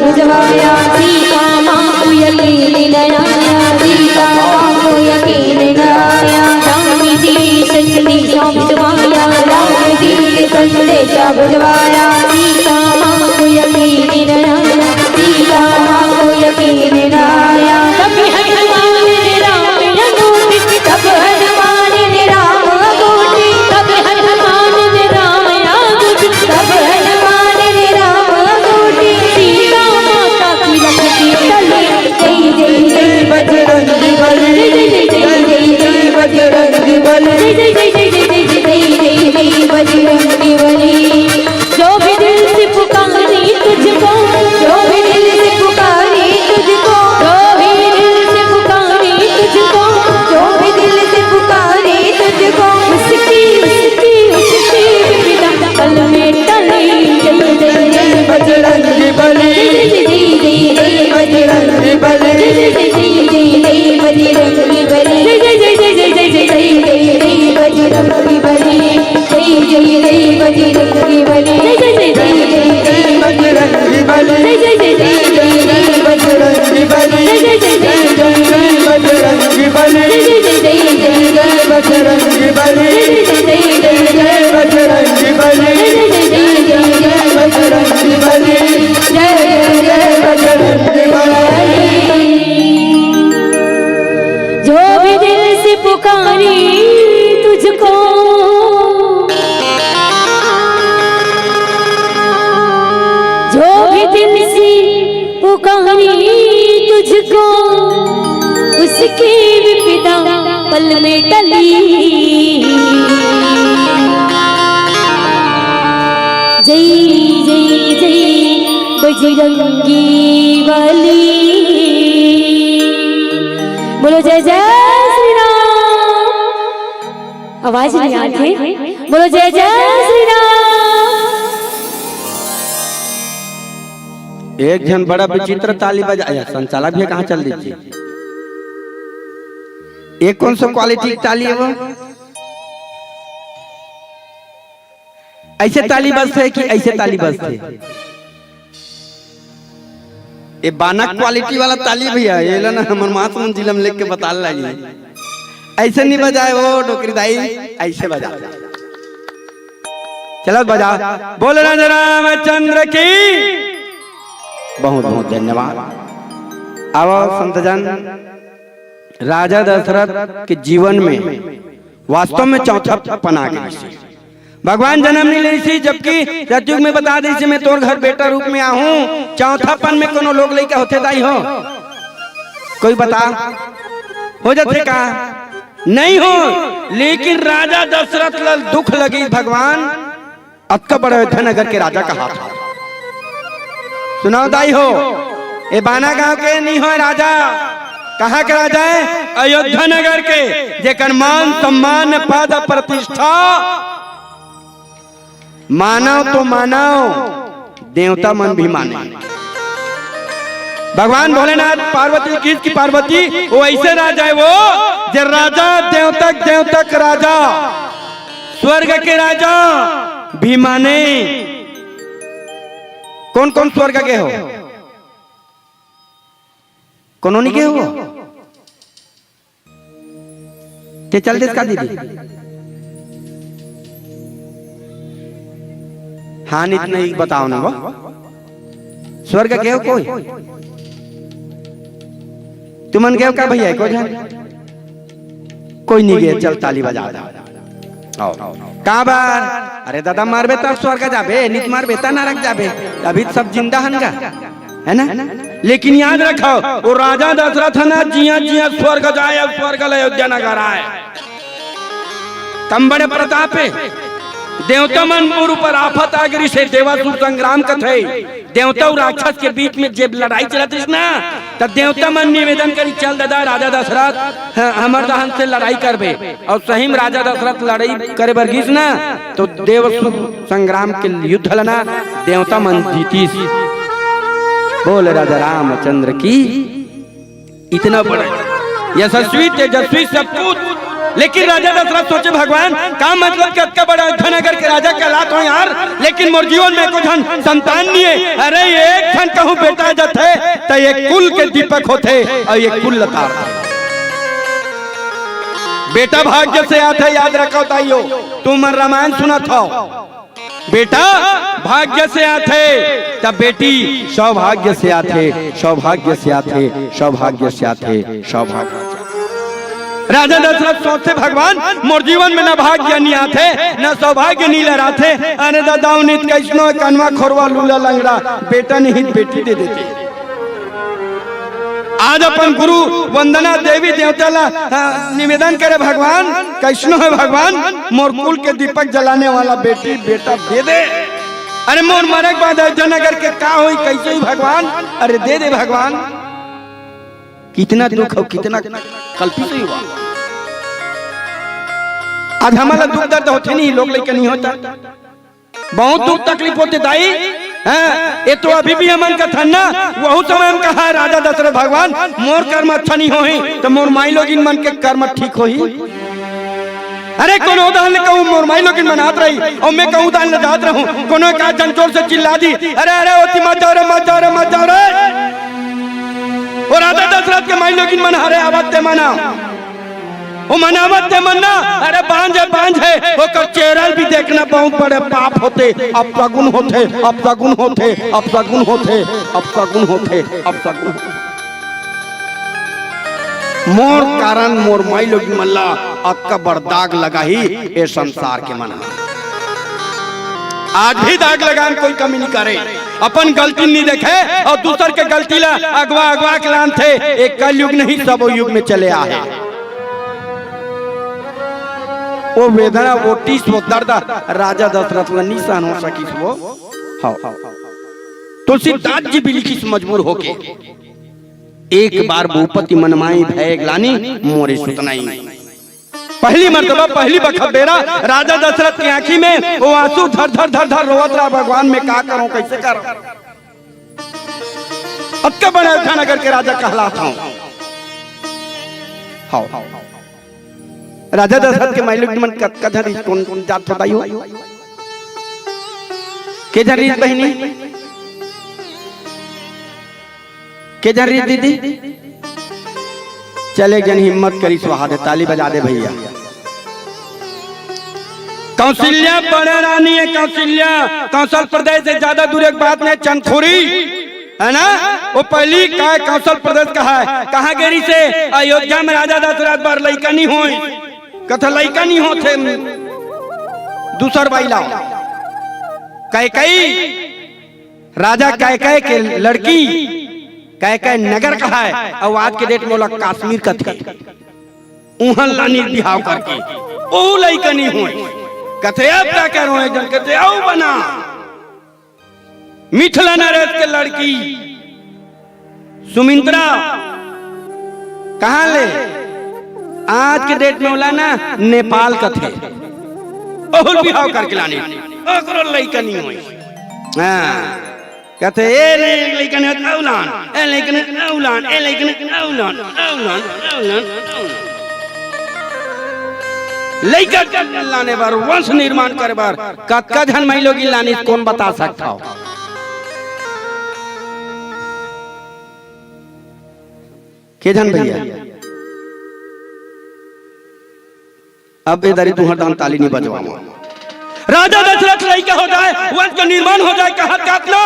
बुझवाया सीता माँ को यकीन नया सीता माँ को यकीन नया राम जी संदेशा बुझवाया राम जी संदेशा बुझवाया सीता माँ को यकीन नया सीता माँ को यकीन नया कभी हनुमान ने राम अगोटी कब हनुमान ने राम अगोटी कब हनुमान ने राम अगोटी कब हनुमान ने राम अगोटी सीता माता की रखती चले जय जय जय बजरंगी बली जय जय जय जय बजरंगी बली जय जय जय जय जय जय बजरंगी बली जो भी दिल से पुकारे तुझको जो भी दिल से पुकारे तुझको जो भी दिल से पुकारे तुझको जो भी दिल से पुकारे तुझको उसकी उसकी उसकी विपदा पल में टले जय जय जय बजरंगी बली जय जय जय बजरंगी बली जय जय जय बजरंगी बली जय जय जय जय जय बजरंगी बली जय जय जय बजरंगी बली जय जय जय बजरंगी बली जय जय जय बजरंगी बली जय जय जय बजरंगी बली जय जय जय बजरंगी बली जय जय जय बजरंगी बली जय जय जय बजरंगी बली जय जय बजरंगी बली जो भी दिल से पुकारे तुझको जो भी दिल से पुकारे तुझको उसकी विपदा पल में टली जय जय जय बजरंगी बली बोलो जय जय श्री राम आवाज नहीं आती बोलो जय जय श्री राम एक जन बड़ा विचित्र ताली बजाया संचालक भी कहाँ चल दीजिए एक कौन सा क्वालिटी की ताली है वो ऐसे ताली बजते है कि ऐसे ताली बजते है ये बानक क्वालिटी वाला ताली भैया ये ना हमर महात्मा जिला में लेके के बता लगी ऐसे नहीं बजाए वो डोकरी दाई ऐसे बजा चलो बजा बोल रामचंद्र की बहुत बहुत धन्यवाद। अब संतजन राजा दशरथ के जीवन में वास्तव में चौथा पना गई भगवान जन्म नहीं ली थी जबकि सतयुग में बता दी मैं तोर घर बेटा रूप में आहूं चौथापन में कोनो लोग लेके होते दाई हो कोई बता हो जाते का नहीं हो लेकिन राजा दशरथ लाल दुख लगी भगवान अक्का बड़ा अयोध्या नगर के राजा का हाथ सुनाओ दाई हो ये बाना गांव के नहीं हो राजा कहाँ के राजा है? अयोध्या नगर के, जेकर मान सम्मान पद प्रतिष्ठा मानव तो मानव, देवता मन भी माने। भगवान भोलेनाथ पार्वती की पार्वती वो ऐसे राजा है, वो जो राजा देवतक राजा, स्वर्ग के राजा भी माने। कौन कौन स्वर्ग के हो? कौन नहीं के हो? ते चल देश का दीदी हाँ इतना ही बताओ ना, वो स्वर्ग के हो कोई? तुमन के हो का भैया? कोई नहीं गए, चल ताली बजा दे। कहाँ बार? अरे दादा मारबे तब स्वर्ग जाबे, नित मारबे तब नरक जाबे, अभी सब जिंदा हनगा, है ना? लेकिन याद रखो वो राजा दशरथ है ना, जिया जिया स्वर्ग जाए, स्वर्ग अयोध्या नगर आए, तम बड़े प्रताप है। देवता मन पूर्व पर आफत आगरी से देवासुर संग्राम कथे, देवता और राक्षस के बीच में जब लड़ाई चलती ना, तब देवता मन निवेदन करी, चल दादा राजा दशरथ हमर दहन से लड़ाई करबे। और सही में राजा दशरथ लड़ाई करे बरगिस ना, तो देवासुर संग्राम के युद्ध लना, देवता मन जीतीस। बोल राजा रामचंद्र की। इतना बड़ा यशस्वी तेजस्वी सपूत, लेकिन राजा दशरथ सोचे भगवान का मतलब कि अत्का बड़ा अयोध्या नगर के राजा कहलाता हूं यार, लेकिन मोर जीवन में कुछ संतान नहीं है। अरे एक क्षण कहूं बेटा जथे तो ये कुल के दीपक होते और ये कुल लतार। बेटा भाग्य से आते, याद रखो ताइयो, तुम रामायण सुनत हो, बेटा भाग्य से आते तब बेटी सौभाग्य से आते, सौभाग्य से आते, सौभाग्य से आते, सौभाग्य। राजा दशरथ सोचते भगवान मोर जीवन में न भाग्य नहीं आते, न सौभाग्य नहीं लहराते। अरे दादाओं नित कैसनो कनवा खोरवा लूला लंगड़ा, बेटा नहीं बेटी दे देते। आज अपन गुरु वंदना देवी देवता ला निवेदन करे, भगवान कैसनो है भगवान, मोर कुल के दीपक जलाने वाला बेटी बेटा दे दे। अरे मोर मरे के बाद अयोध्या नगर के का हुई कैसे हुई भगवान? अरे दे दे भगवान। कितना दुख हो, कितना कल्पित हुआ। आज हमारा दुख दर्द होते नहीं, लोग लेकर नहीं होता, बहुत दुख तकलीफ होते दाई। ये तो अभी भी हमन का था ना, वही समय हम कहा है राजा दशरथ भगवान मोर कर्म अच्छा नहीं होही तो मोर माई लोग इन मन के कर्म ठीक होही। अरे कोनो उदाहरण कहूँ मोर माई लोग इन मनात रही और मैं कहूँ उदाहरण लगात रहूं, कोनो का जनचोर से चिल्ला दी, अरे अरे ओती मत जाओ रे, मत जाओ रे, मत जाओ रे। और राजा दशरथ के माई लोग इन मन हरे आवत ते मना, वो मनावत ते मना, अरे बांझ है वो कर चेहरा भी देखना बहुत बड़े पाप होते, अब सगुन होते, अब सगुन होते, अब सगुन होते, अब सगुन होते, अब सगुन। मोर कारण मोर माई लोग मल्ला अक्का बड़ दाग लगा ही ये संसार के मना। आज भी दाग लगान कोई कमी नहीं करे, अपन गलती नहीं देखे और दूसर के गलती ला अगवा के लान थे। एक कल युग नहीं सब युग में चले आए। वो वेदना वो टीस वो दर्द राजा दशरथ में निशान हो सकी वो। तुलसीदास जी भी लिखी मजबूर होके, एक बार भूपति मनमाई भय ग्लानी मोरे सुतनाई। पहली मर्तबा पहली बखबेरा राजा दशरथ की आंखी में वो आंसू धर धर धर धर रोवत रहा, भगवान में क्या करूं कैसे करूं। अब क्या बड़ा अयोध्या नगर के राजा कहलाता हूं। राजा दशरथ के माइलों मन कधरी कौन कौन जात बताई हो के जरी बहनी के जरी दीदी चले जन हिम्मत करी सुहा दे, ताली बजा दे भैया। कौशल्या बड़े रानी है, कौशल्या कौशल प्रदेश से ज्यादा दूर एक बात नहीं, चंदखुरी है ना, वो पहली का कौशल प्रदेश का है। कहा गेरी से अयोध्या में राजा दशरथ बार लड़का नहीं हुई, कथा लड़का नहीं होते दूसर बाइला कैकई राजा कैकई के लड़की कैकई नगर का है, और आज के डेट में लोग कश्मीर का थे उहन लानी बिहाव करके ओ लड़का नहीं हुई। कथे अब क्या कह रहे हैं जन कथे आओ बना मिथिला नरेश के लड़की सुमिंद्रा कहाँ ले? आज के डेट में बोला ना नेपाल का थे और बिहाव करके लाने ओकरो लइका नहीं होई। हां कहते ए लइका ने औलान ए लइका ने औलान ए लइका ने औलान औलान औलान लइका लाने बार वंश निर्माण करे बार कतका धन मई लोग लानी कौन बता सकता हो? के धन भैया अब इधर तुहर दान ताली नहीं बजवाओ। राजा दशरथ लइका हो जाए वंश का निर्माण हो जाए कहा काटना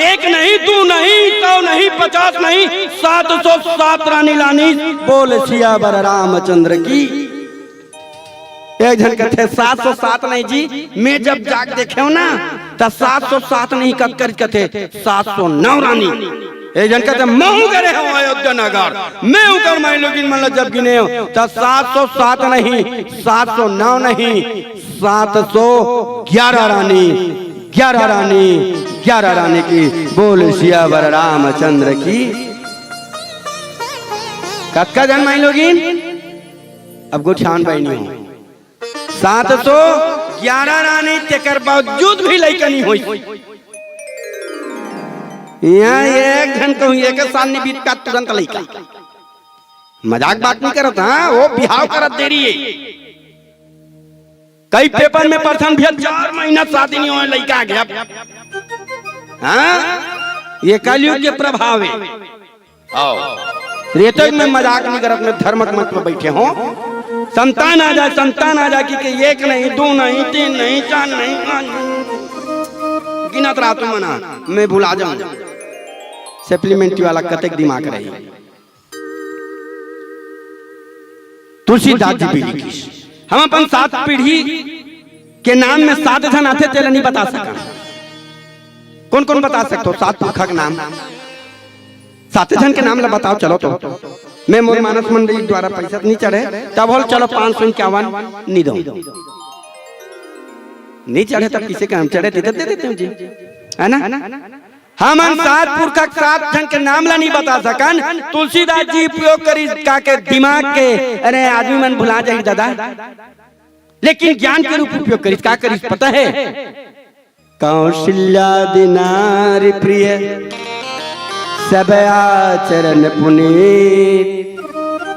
एक नहीं तू नहीं 100 नहीं 50 नहीं 707 रानी लानी बोल सियावर रामचंद्र की। एक जन कहते 707 नहीं जी मैं जब जाग देखे हो ना तो 707 नहीं कर कहते 709 रानी। एक जन कहते महू करे हो अयोध्या नगर मैं उकर माई लोगिन मतलब जब गिने हो तो 707 नहीं 709 नहीं 711 रानी 11 रानी 11 रानी की बोल सियावर रामचंद्र की। कक्का जन माई लोगिन अब गुठान भाई नहीं हो 711 रानी तेकर बावजूद भी लइका नहीं हुई। यहाँ एक घन कहूँ एक साल नहीं बीत का तुरंत लइका। मजाक बात नहीं करत हाँ वो बिहाव करत देरी है। कई पेपर में प्रथम भी 4 महीना शादी नहीं हुआ लइका आ गया। हाँ ये कलयुग के प्रभाव है। रेतो में मजाक नहीं करत में धर्म मत में बैठे हो। संतान आ जाए कि एक नहीं 2 नहीं 3 नहीं 4 नहीं 5 गिनत रहा तुम मना मैं भुला जाऊं। सप्लीमेंट्री वाला कतक दिमाग रही। तुलसीदास जी भी लिखी हम अपन 7 पीढ़ी के नाम में 7 जन आते तेल नहीं बता सका। कौन कौन बता सकते हो 7 पुरखा के नाम? 7 जन के नाम ला बताओ चलो तो मैं मोर मानस मंडली द्वारा पैसा नहीं चढ़े तब बोल चलो 551 नहीं दो नहीं चढ़े तब किसे काम चढ़े दे देते हैं जी है ना। हम 7 पुरखा 7 जन के नाम ला नहीं बता सकन। तुलसीदास जी उपयोग करी का के दिमाग के अरे आदमी मन भुला जाए दादा लेकिन ज्ञान के रूप उपयोग करी का करी पता है? कौशल्या दिनारी प्रिय सब आचरण पुनीत।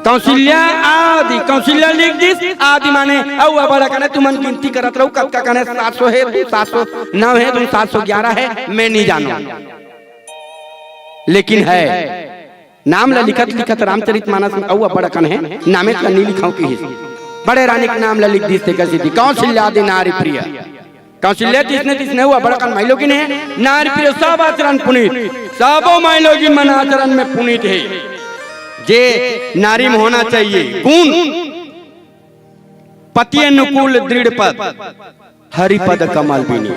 कौशल्या लिख दिस आदि माने औ बड़ा कने तुमन गिनती करत रहू कब का कने 700 है 709 है तुम 711 है मैं नहीं जानू लेकिन है नाम ला लिखत रामचरितमानस में औ बड़ा कने है नामे का नहीं लिखाऊ की बड़े रानी के नाम ला लिख दिस ते कैसी थी कौशल्या आदि नारी प्रिय। कौशल्या जिसने हुआ बड़ा कन माई लोगिन है नारी प्रिय सब आचरण पुनीत सबो माई लोगिन मन आचरण में पुनीत है। जे नारी में होना चाहिए गुण पति अनुकूल दृढ़ पद हरिपद कमल बिनी।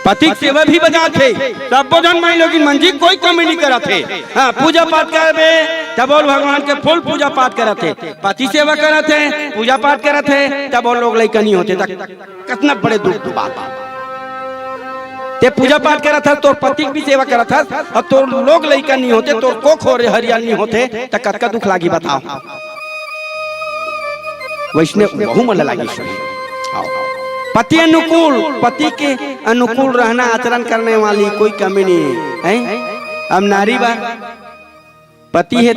पति सेवा भी बजाते सब जन माई लोगिन मंजी कोई कमी नहीं करते। हाँ पूजा पाठ करबे तब बोल भगवान के फुल पूजा पाठ करते पति सेवा करते पूजा पाठ करते तब बोल लोग लइका नहीं होते कितना बड़े दुख बात ते पूजा पाठ करा था तोर पति की सेवा करा था और तोर लोग लइका नहीं होते तोर को खोरे हरियाल नहीं होते तो कतका दुख लागी बताओ। वैष्णव बहु मन लागी पति अनुकूल पति के अनुकूल रहना आचरण करने वाली कोई कमी नहीं है। अब नारी बा पति है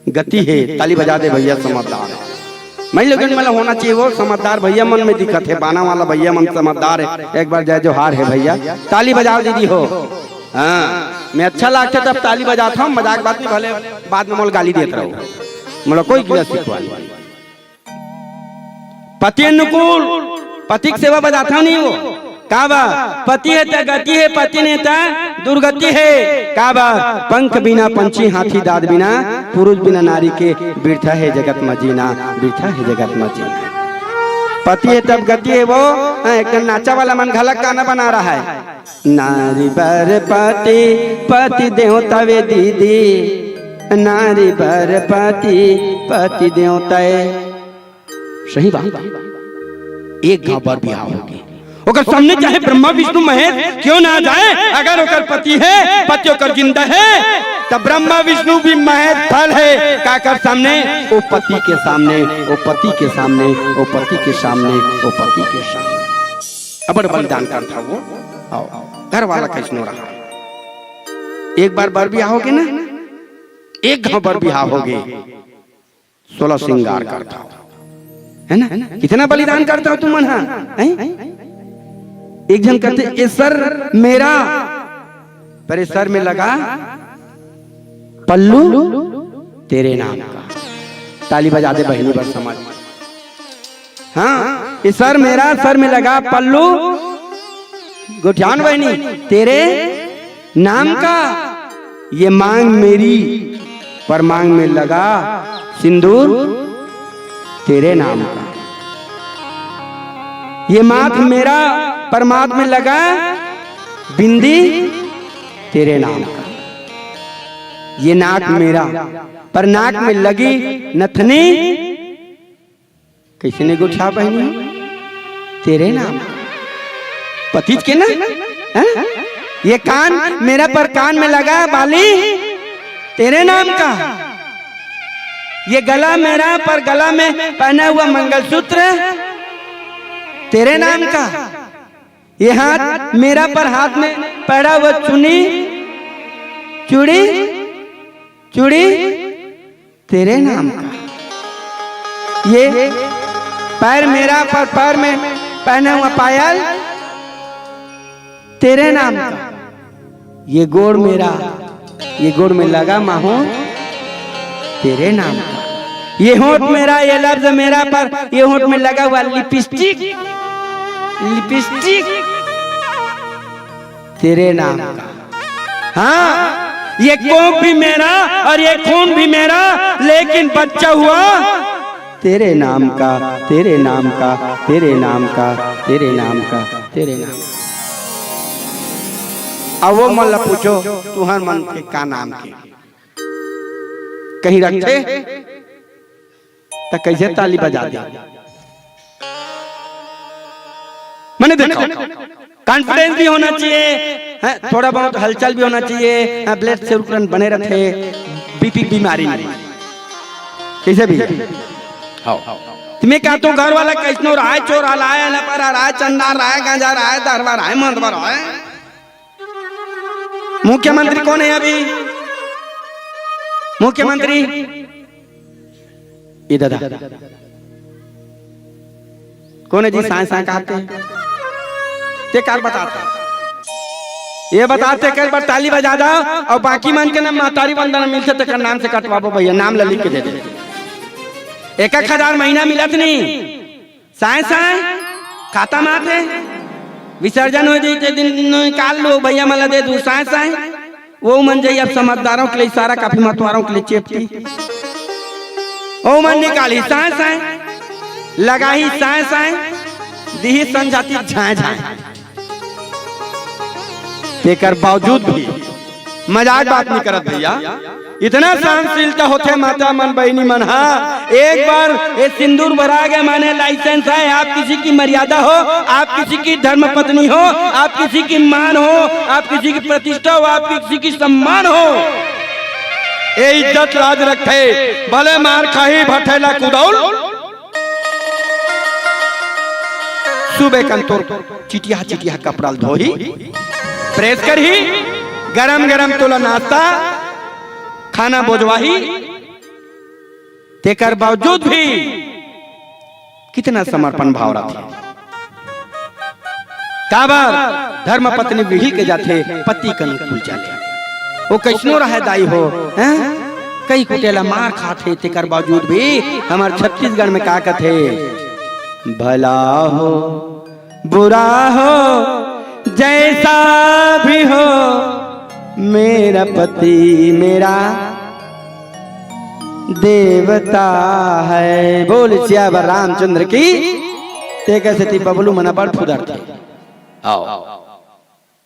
गति है ताली बजा दे भैया समझदार मैं लोगन मतलब होना चाहिए वो समझदार भैया मन में दिखत है बाना वाला भैया मन समझदार है। एक बार जय जोहार है भैया ताली बजाओ दीदी हो। हाँ मैं अच्छा लगता तब ताली बजाता हूँ मजाक बात नहीं भले बाद में मोल गाली देता रहूँ मोला कोई गिला सिखवा पति अनुकूल पति की सेवा बजाता नहीं वो काबा पति है तो गति है पति ने तो दुर्गति है काबा पंख बिना पंछी हाथी दाद बिना पुरुष बिना नारी के बिरथा है जगत में जीना बिरथा है जगत में जीना। पति है तब गति है वो एक नाचा वाला मन घलक गाना बना रहा है नारी बर पति पति देवता वे दीदी नारी बर पति देवता सही बात। एक गांव पर बिहार होगी ओकर सामने चाहे ब्रह्मा विष्णु महेश क्यों ना जाए अगर ओकर पति है पति ओकर जिंदा है तब ब्रह्मा विष्णु भी महत फल है काकर सामने, ओ पति के सामने, ओ पति के सामने, ओ पति के सामने, ओ पति के सामने अबर बलिदान करता वो। आओ घर वाला कैसनो रहा, एक बार बर बियाह होगे ना, एक घाव बर बियाह होगे, 16 श्रृंगार करता हो, है ना? कितना बलिदान करता हो तुम मन? एक जन कहते ये सर मेरा, पर इस सर में लगा पल्लू तेरे नाम का। ताली बजा दे बहनी बर समाज। हाँ, इस सर मेरा, सर में लगा पल्लू, गुठियान बहनी तेरे नाम का। ये मांग मेरी, पर मांग में लगा सिंदूर तेरे नाम का। ये माथ मेरा, पर माथ में लगा बिंदी तेरे नाम का। ये नाक मेरा, पर नाक में लगी नथनी किसी ने गुच्छा पहनी तेरे नाम का। पतित के ना है? ये कान मेरा, पर कान में लगा बाली तेरे नाम का। ये गला मेरा, पर गला में पहना हुआ मंगलसूत्र तेरे नाम का। ये हाथ मेरा, पर हाथ में पहना हुआ चूड़ी चूड़ी तेरे नाम का। ये पैर मेरा, पर पैर में पहना हुआ पायल तेरे नाम का। ये गोड़ मेरा, ये गोड़ में लगा माहो तेरे नाम का। ये होंठ मेरा, ये लफ्ज मेरा, पर ये होंठ में लगा हुआ लिपस्टिक तेरे नाम का। हाँ, ये कोप भी मेरा और ये खून भी मेरा, लेकिन बच्चा हुआ तेरे नाम का, तेरे नाम का, तेरे नाम का, तेरे नाम का, तेरे नाम का। अब वो मन ला पूछो तुहर मन के का नाम के कहीं रखे तो कैसे ताली बजा दे? मैंने देखो कॉन्फिडेंस भी होना चाहिए, थोड़ा बहुत हलचल भी होना चाहिए, ब्लड सर्कुलेशन बने रखे, बीपी बीमारी नहीं कैसे भी। तुम्हें क्या तो घर वाला कैसनो रहा है, चोर रहा है, लपरा रहा है, चंदा रहा है, गांजा रहा है, दरबार रहा है, मंदवा रहा है। मुख्यमंत्री कौन है अभी? मुख्यमंत्री इधर कौन है जी? साए साए कहते ते कार बताते, ये बताते कई बार ताली बजा दो और बाकी मन के नाम महतारी बंदना मिलते तो नाम से कटवाबो भैया, नाम ला लिख के दे दे। 1,000 महीना मिलत नहीं, साए साए खाता में आते विसर्जन हो जाते दिन निकाल लो भैया मला दे दू साए साए। वो मन जाइए अब समझदारों के लिए इशारा, काफी मतवारों के लिए चेपती ओ मन निकाली साए साए, लगा ही साए साए, दी समझाती झाए झाए। तेकर बावजूद भी मजाक बात नहीं करत भैया, इतना सहनशीलता होते माता मन बहनी मन। हाँ, एक बार ये सिंदूर भरा गया माने लाइसेंस है, आप किसी की मर्यादा हो, आप किसी की धर्म पत्नी हो, आप किसी की मान हो, आप किसी की प्रतिष्ठा हो, आप किसी की सम्मान हो, ये इज्जत राज रखे, भले मार खाही भठेला कुदौल सुबह कंतोर चिटिया चिटिया कपड़ा धोही प्रेस कर ही, गरम गरम तोला नाश्ता खाना बोझवाही। तेकर बावजूद भी कितना समर्पण भाव रहा। काबर धर्म पत्नी विही के जाते पति कन कुल चले, वो कैसनो रहे दाई हो, कई कुटेला मार खाते। तेकर बावजूद भी हमारे छत्तीसगढ़ में का कहते, भला हो बुरा हो जैसा भी हो, मेरा पति मेरा देवता है। बोल सियावर रामचंद्र की। ते कैसे थी बबलू मना बड़ फुदर थे। आओ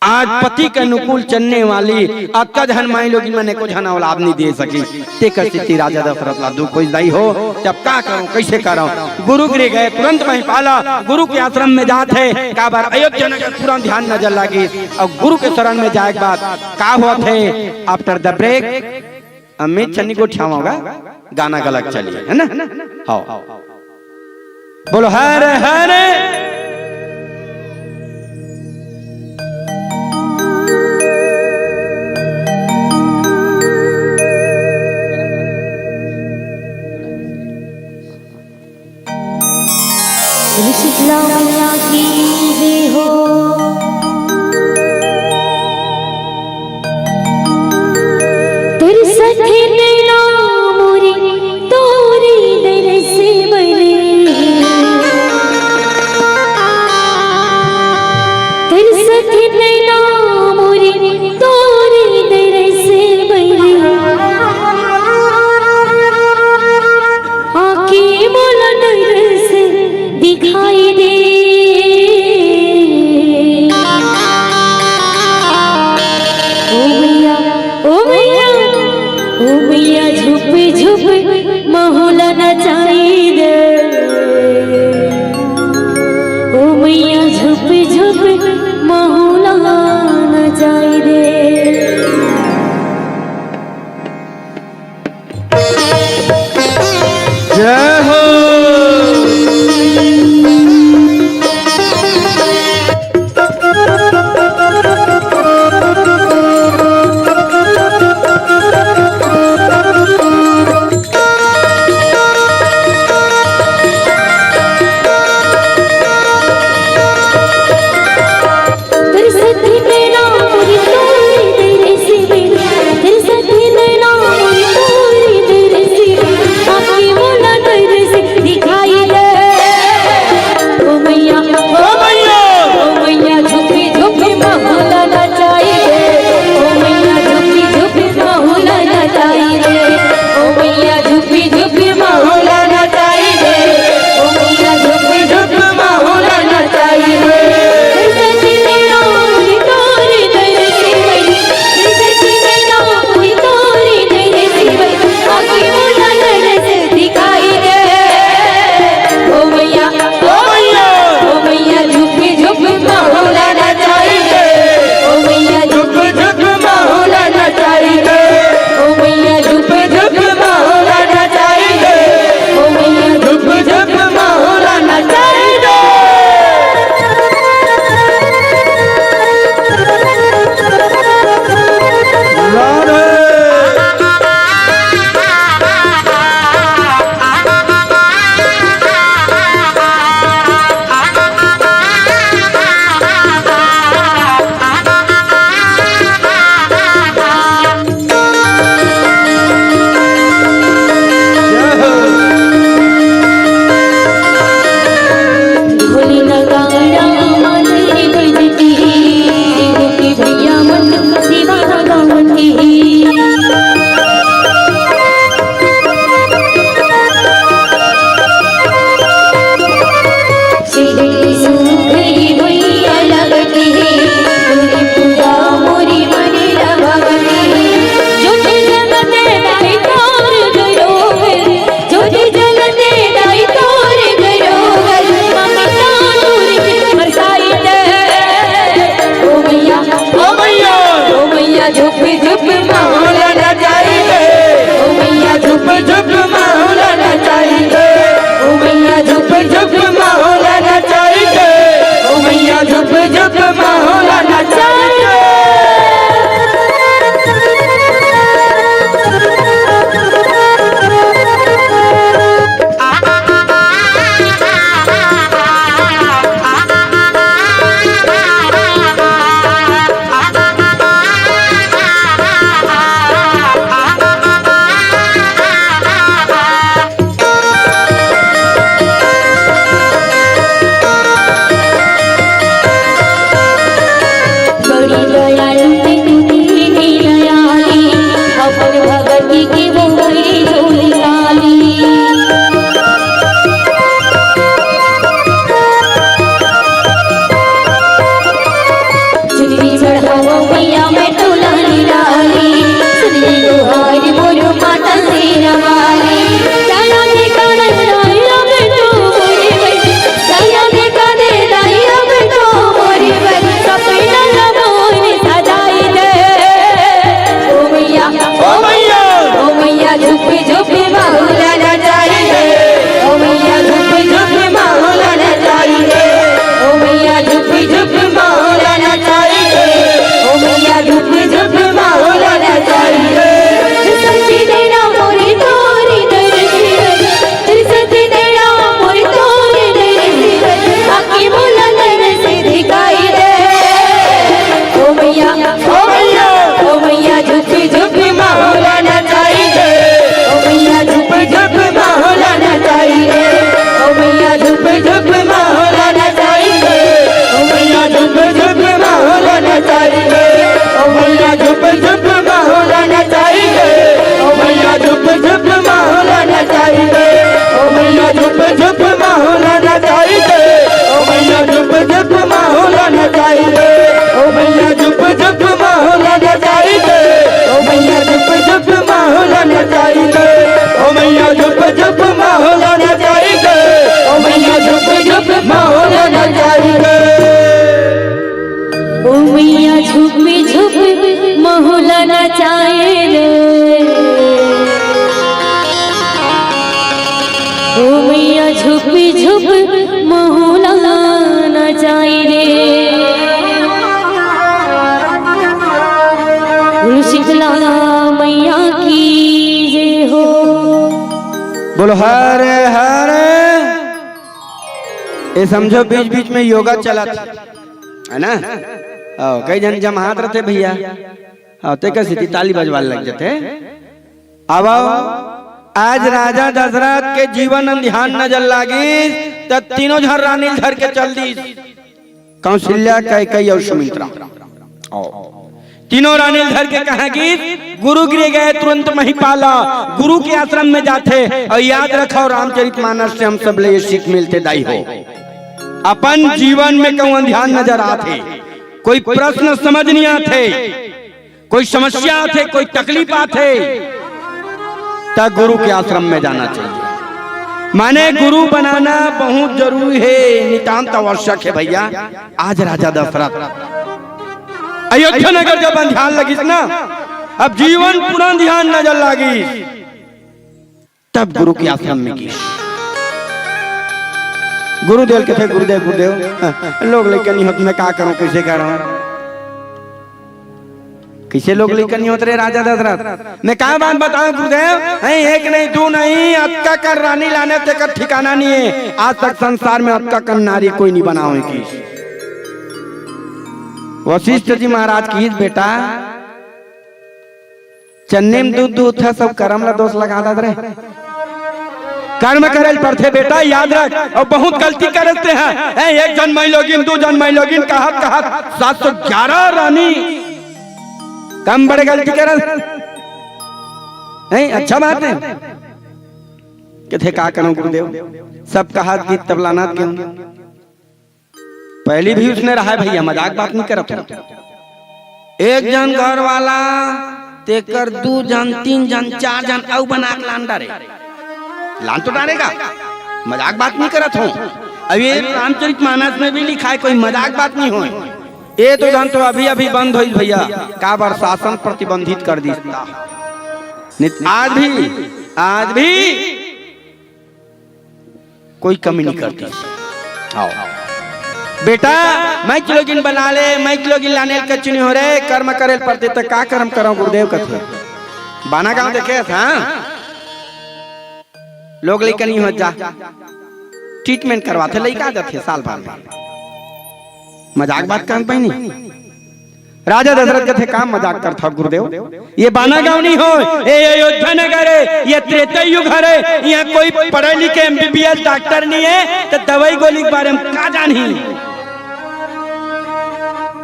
आज पति के अनुकूल चलने वाली अक्का जहन माई लोग मैंने को जहन औलाद नहीं दे सकी ते कसी राजा दशरथ ला दुख कोई नहीं हो जब का करूं कैसे करूं गुरु गिरे गए तुरंत वहीं पाला गुरु के आश्रम में जाते का बार अयोध्या नगर पूरा ध्यान नजर लगी और गुरु के शरण में जाए के बाद का हुआ थे after the break Amit Channi को ठियावा होगा गाना गलत चलिए है ना हाँ बोलो हरे हरे शीतला मैया की जय हो तेरे सखे नैना मोरी तोरी दर से बने तेरे सखे नैना मोरी तोरी दर से बने आके मोला नर से दिखाई दे ओ मैया झुप झुप महुला नचाई दे ओ मैया झुप झुप महुला नचाई दे जय हो मैया वाली साया देखा दे दाइया में तो मोरी बन साया देखा दे दाइया में तो मोरी बन सपना लबोनी सजाई दे ओ मैया ओ मैया ओ मैया झुपी झुपी माहुला नचाई दे ओ मैया झुपी झुपी माहुला नचाई दे ओ मैया झुपी झुपी माहुला नचाई दे ओ मैया झुपी झुपी माहुला नचाई दे सच्ची देना मोरी तोरी दर्शी सच्ची देना मोरी तोरी दर्शी आकी मोला दर्शी दिखाई दे ओ मैया ओ मैया ओ मैया झुपी झुपी माहुला नचाई दे ओ मैया झुपी झुपी माहुला नचाई दे ओ मैया झुपी झुपी माहुला नचाई दे ओ मैया झुपी झुपी माहुला नचाई दे ओ मैया झुपी झुपी माहुला नचाई दे ओ मैया झुपी झुपी माहुला नचाई दे ओ मैया झुपी झुपी माहुला नचाई दे ओ मैया झुपी झुपी माहुला नचाई दे ओ मैया झुपी झुपी माहुला नचाई दे ओ मैया झुपी झुपी माहुला नचाई दे ओ मैया झुपी झुपी माहुला नचाई दे ओ मैया झुपी झुपी माहुला नचाई दे ओ मैया झुपी झुपी माहुला नचाई दे ओ मैया झुपी झुपी माहुला नचाई दे बोलो शीतला मैया की जय हो बोलो हरे हरे। ये समझो बीच बीच में योगा चला था है ना। कई जन जमात रहते भैया ते कैसे ताली बजवाल लग जाते। अब आज राजा दशरथ के जीवन ध्यान नजर लागी तब तीनों झर रानी धर के चल दी कौशल्या कैकेयी और सुमित्रा तीनों रानी धर के कहा कि गुरु गिरे गए तुरंत महिपाला गुरु के आश्रम में जाते और याद रखो रामचरितमानस से हम सब ले सीख मिलते दाई हो अपन जीवन में कौन ध्यान नजर आते कोई प्रश्न समझ नहीं आते कोई समस्या आते कोई तकलीफ आते तब गुरु के आश्रम में जाना चाहिए। माने गुरु बनाना बहुत जरूरी है नितांत आवश्यक है भैया। आज राजा दशरथ अयोध्या नगर जब ध्यान लगी ना अब जीवन पूरा ध्यान नजर लगी तब गुरु के आश्रम में की गुरुदेव के थे गुरुदेव गुरुदेव लोग लेकर नहीं होते मैं क्या करूं कैसे करूं कैसे लोग लेकर नहीं होते राजा दशरथ मैं क्या बात बताऊं गुरुदेव एक नहीं दो नहीं अक्का कर रानी लाने ते का ठिकाना नहीं है। आज तक संसार में अक्का कर नारी कोई नहीं बना हुई की। वशिष्ठ जी महाराज की बेटा चन्ने में दूध दूध था सब कर्म ला दोष लगा दे रहे कर्म करल पर थे बेटा याद रख और बहुत गलती करते हैं। एक जन मैं लोगिन दो जन मैं लोगिन कहा 711 रानी कम बड़े गलती कर अच्छा बात है कि थे का करो गुरुदेव सब कहा गीत तबलाना क्यों पहली भी उसने रहा भैया मजाक बात नहीं करत एक जन घर वाला तेकर 2 जन 3 जन 4 जन औ बना के लान डारे लान तो डालेगा मजाक बात नहीं करत हो। अब ये रामचरितमानस में भी लिखा है कोई मजाक बात नहीं हो। ये तो धन तो अभी अभी बंद हुई भैया का बार शासन प्रतिबंधित कर दी आज भी कोई कमी नहीं करती। आओ बेटा मैं किलोगिन बना ले मैं किलोगिन लाने कच्ची नहीं हो रहे कर्म करे पड़ते तो का कर्म करो गुरुदेव कथे बाना गांव देखे था लोग लेकर नहीं हो जा ट्रीटमेंट करवाते लड़का जाते साल भर में मजाक बात कर पाई नहीं। राजा दशरथ कथे काम मजाक करता गुरुदेव ये बाना गांव नहीं हो ये अयोध्या नगर है ये त्रेता युग है यहाँ कोई पढ़े लिखे MBBS डॉक्टर नहीं है तो दवाई गोली के बारे में का जानी।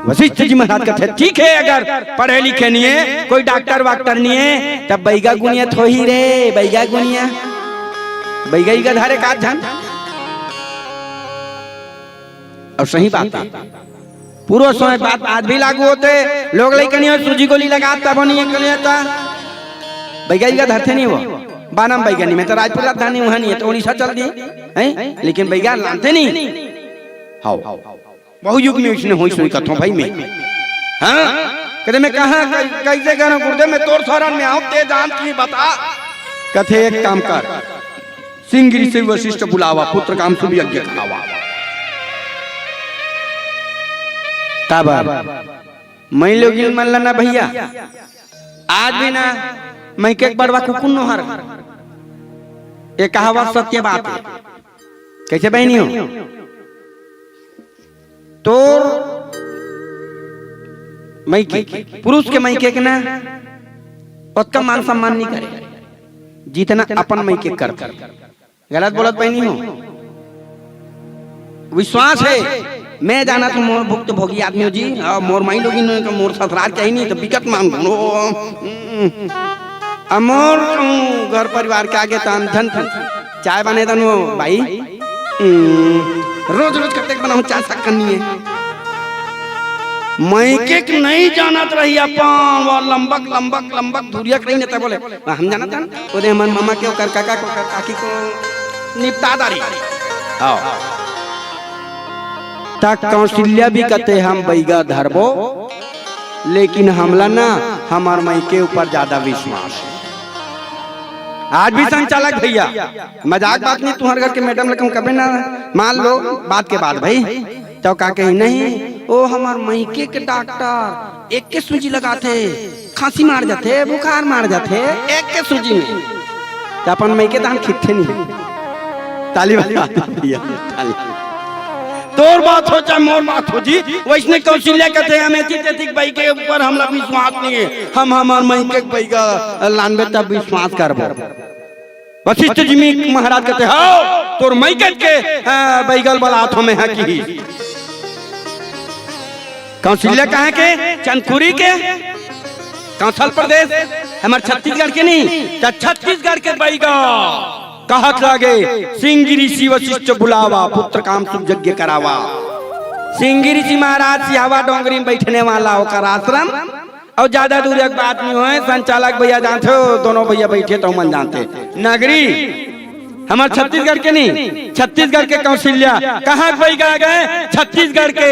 वशिष्ठ जी महाराज कहते ठीक है अगर पढ़े लिखे नहीं है कोई डॉक्टर वाक्टर नहीं है तब बैगा गुनिया थोही रे बैगा गुनिया बैगा ही का धारे का जान और सही बात है पूर्व समय बात आज भी लागू होते लोग लेकर नहीं सूजी गोली लगा तब नहीं था बैगा ही का धरते नहीं वो बानम बैगनी में तो राजपुर राजधानी वहां नहीं है तो उड़ीसा चल दी हैं, लेकिन बैगन लानते नहीं। हाँ बहु युग में उसने हुई सुई कथों भाई में, हाँ कहते मैं कहा कैसे करूं गुरुदेव मैं तोर शरण में आऊं ते जान की बता। कथे एक काम कर, सिंगिरी से वशिष्ठ बुलावा, पुत्र काम शुभ यज्ञ करावा। काबर मैं लोग मन ना भैया आज भी ना मैं के बड़वा कुकुन नो हर ये कहावत सत्य बात है। कैसे बहनी हो तो मैं के पुरुष के मैं के ना उसका मान सम्मान नहीं करे जितना अपन मैं के कर। गलत बोलत बहनी हो, विश्वास है मैं जाना तो मोर भुक्त भोगी आदमी हो जी और मोर माई लोगी तो मोर ससुराल चाहिए नहीं तो बिकट मांग मोर घर परिवार के आगे तान धन चाय बने तन वो भाई रोज रोज कते बनाऊं चाय सक करनी है। मैं के नहीं जानत रही अपन वो लंबक लंबक लंबक धुरिया कहीं नहीं बोले हम जानत हन ओदे हमर मामा के ओकर काका को ओकर काकी को निपटा दारी। हां तक कौशल्या भी कहते हम बैगा धरबो, लेकिन हमला ना हमार मई के ऊपर ज्यादा विश्वास है। आज भी संचालक भैया मजाक बात नहीं, तुम्हारे घर के मैडम लेकिन कभी ना मान लो बात के बाद भाई तो का कही नहीं ओ हमार मईके के डॉक्टर एक के सूजी लगाते खांसी मार जाते बुखार मार जाते एक के सूजी में तो अपन मईके दान खिट्ठे नहीं। ताली वाली बात भैया ताली तोर बात हो चाहे मोर बात हो जी वैष्णव कौशल्या कहते हैं हमें चितिक भाई के ऊपर हमला विश्वास नहीं है, हम हमार मई के भाई का लानबे तब विश्वास करबो। वशिष्ठ जी महाराज कहते हो तोर मई के बैगल वाला हाथों में है की कौशल्या कहाँ के चंदपुरी के कौशल प्रदेश हमारे छत्तीसगढ़ के नहीं छत्तीसगढ़ के बैगा कहत लागे सिंगिरी सी वशिष्ठ बुलावा पुत्र काम शुभ यज्ञ करावा। सिंगिरी जी महाराज सियावा डोंगरी में बैठने वाला होकर आश्रम और ज्यादा दूर एक बात नहीं है। संचालक भैया जानते हो दोनों भैया बैठे तो मन जानते नगरी हमारे छत्तीसगढ़ के नहीं छत्तीसगढ़ के कौशल्या कहाँ बैगा गए छत्तीसगढ़ के